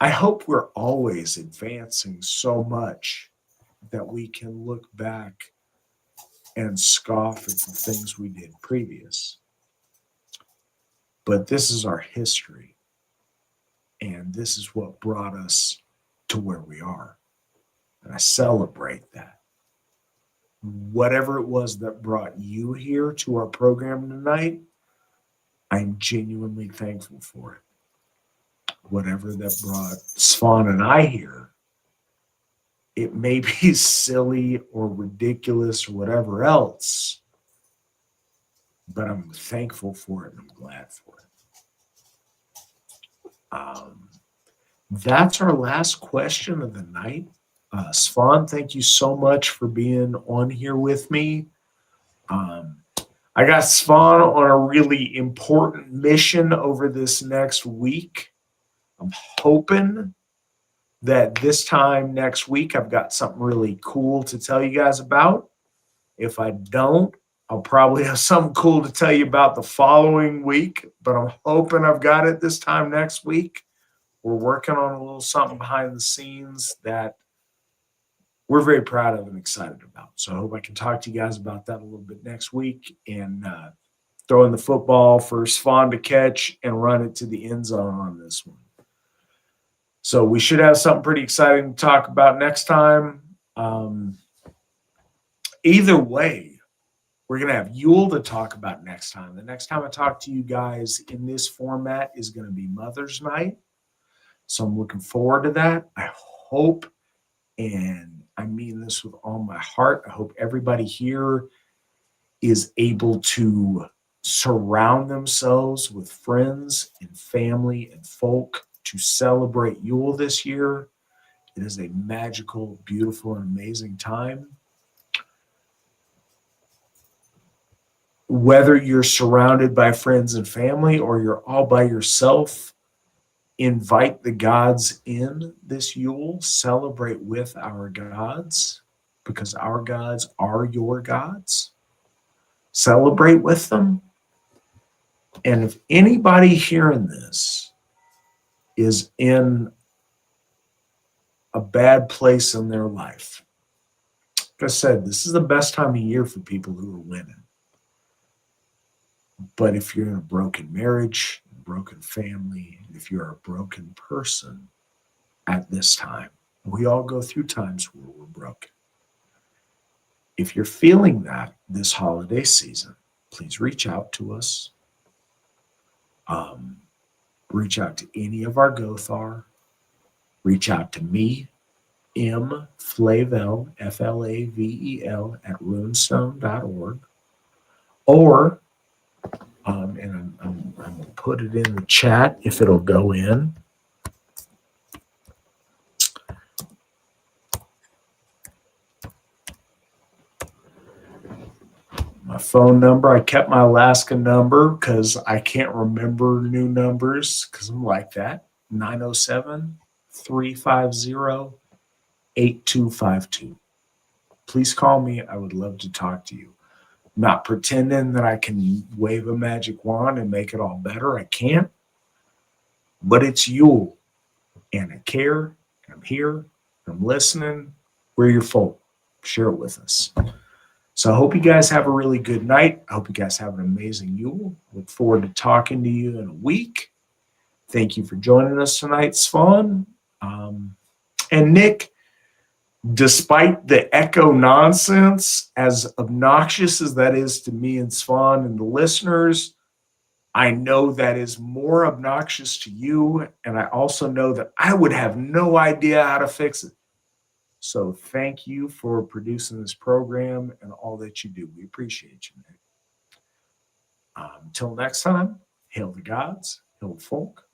I hope we're always advancing so much that we can look back and scoff at the things we did previous. But this is our history. And this is what brought us to where we are. And I celebrate that. Whatever it was that brought you here to our program tonight, I'm genuinely thankful for it. Whatever that brought Svan and I here, it may be silly or ridiculous or whatever else, but I'm thankful for it and I'm glad for it. That's our last question of the night. Svan, thank you so much for being on here with me. I got Svan on a really important mission over this next week. I'm hoping that this time next week I've got something really cool to tell you guys about. If I don't, I'll probably have something cool to tell you about the following week, but I'm hoping I've got it this time next week. We're working on a little something behind the scenes that we're very proud of and excited about. So I hope I can talk to you guys about that a little bit next week and throw in the football for Svan to catch and run it to the end zone on this one. So we should have something pretty exciting to talk about next time. Either way, we're going to have Yule to talk about next time. The next time I talk to you guys in this format is going to be Mother's Night. So I'm looking forward to that. I hope, and I mean this with all my heart, I hope everybody here is able to surround themselves with friends and family and folk to celebrate Yule this year. It is a magical, beautiful, and amazing time. Whether you're surrounded by friends and family or you're all by yourself, invite the gods in this Yule. Celebrate with our gods because our gods are your gods. Celebrate with them. And if anybody hearing this is in a bad place in their life, like I said, this is the best time of year for people who are winning. But if you're in a broken marriage, a broken family, if you're a broken person at this time, we all go through times where we're broken. If you're feeling that this holiday season, please reach out to us. Reach out to any of our Gothar. Reach out to me, M. Flavel, Flavel, at runestone.org. Or and I'm going to put it in the chat if it'll go in. My phone number, I kept my Alaska number because I can't remember new numbers because I'm like that. 907-350-8252. Please call me. I would love to talk to you. Not pretending that I can wave a magic wand and make it all better. I can't. But it's Yule. And I care. I'm here. I'm listening. We're your folk. Share it with us. So I hope you guys have a really good night. I hope you guys have an amazing Yule. Look forward to talking to you in a week. Thank you for joining us tonight, Svan. And Nick, despite the echo nonsense, as obnoxious as that is to me and Svan and the listeners, I know that is more obnoxious to you. And I also know that I would have no idea how to fix it. So thank you for producing this program and all that you do. We appreciate you, Nick. Until next time, hail the gods, hail the folk,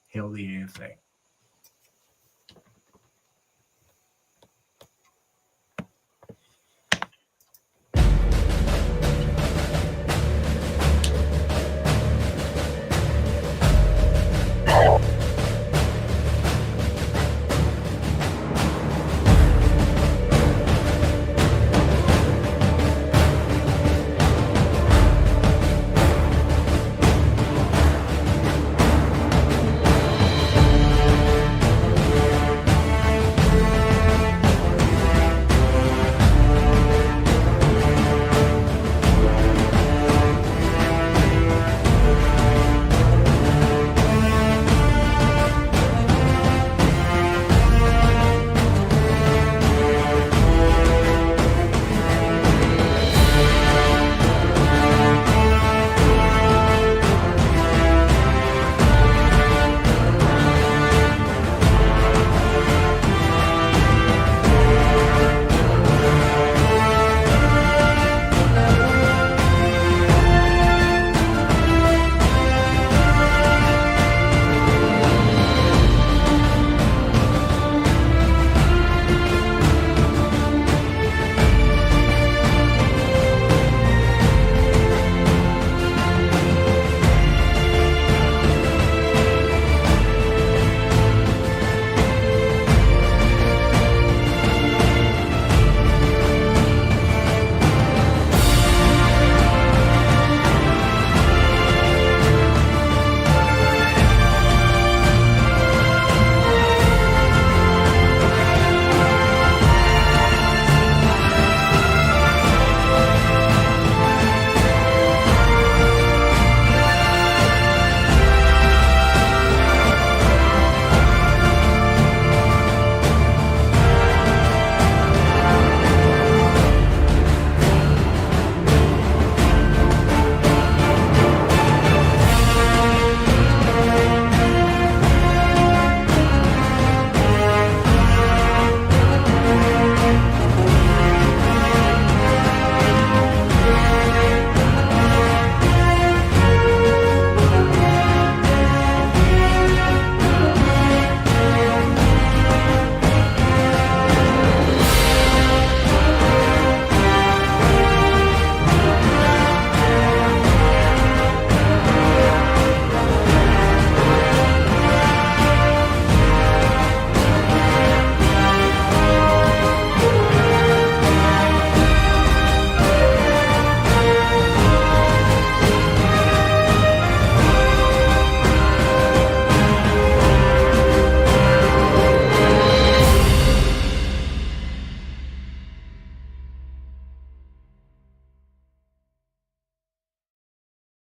hail the AFA.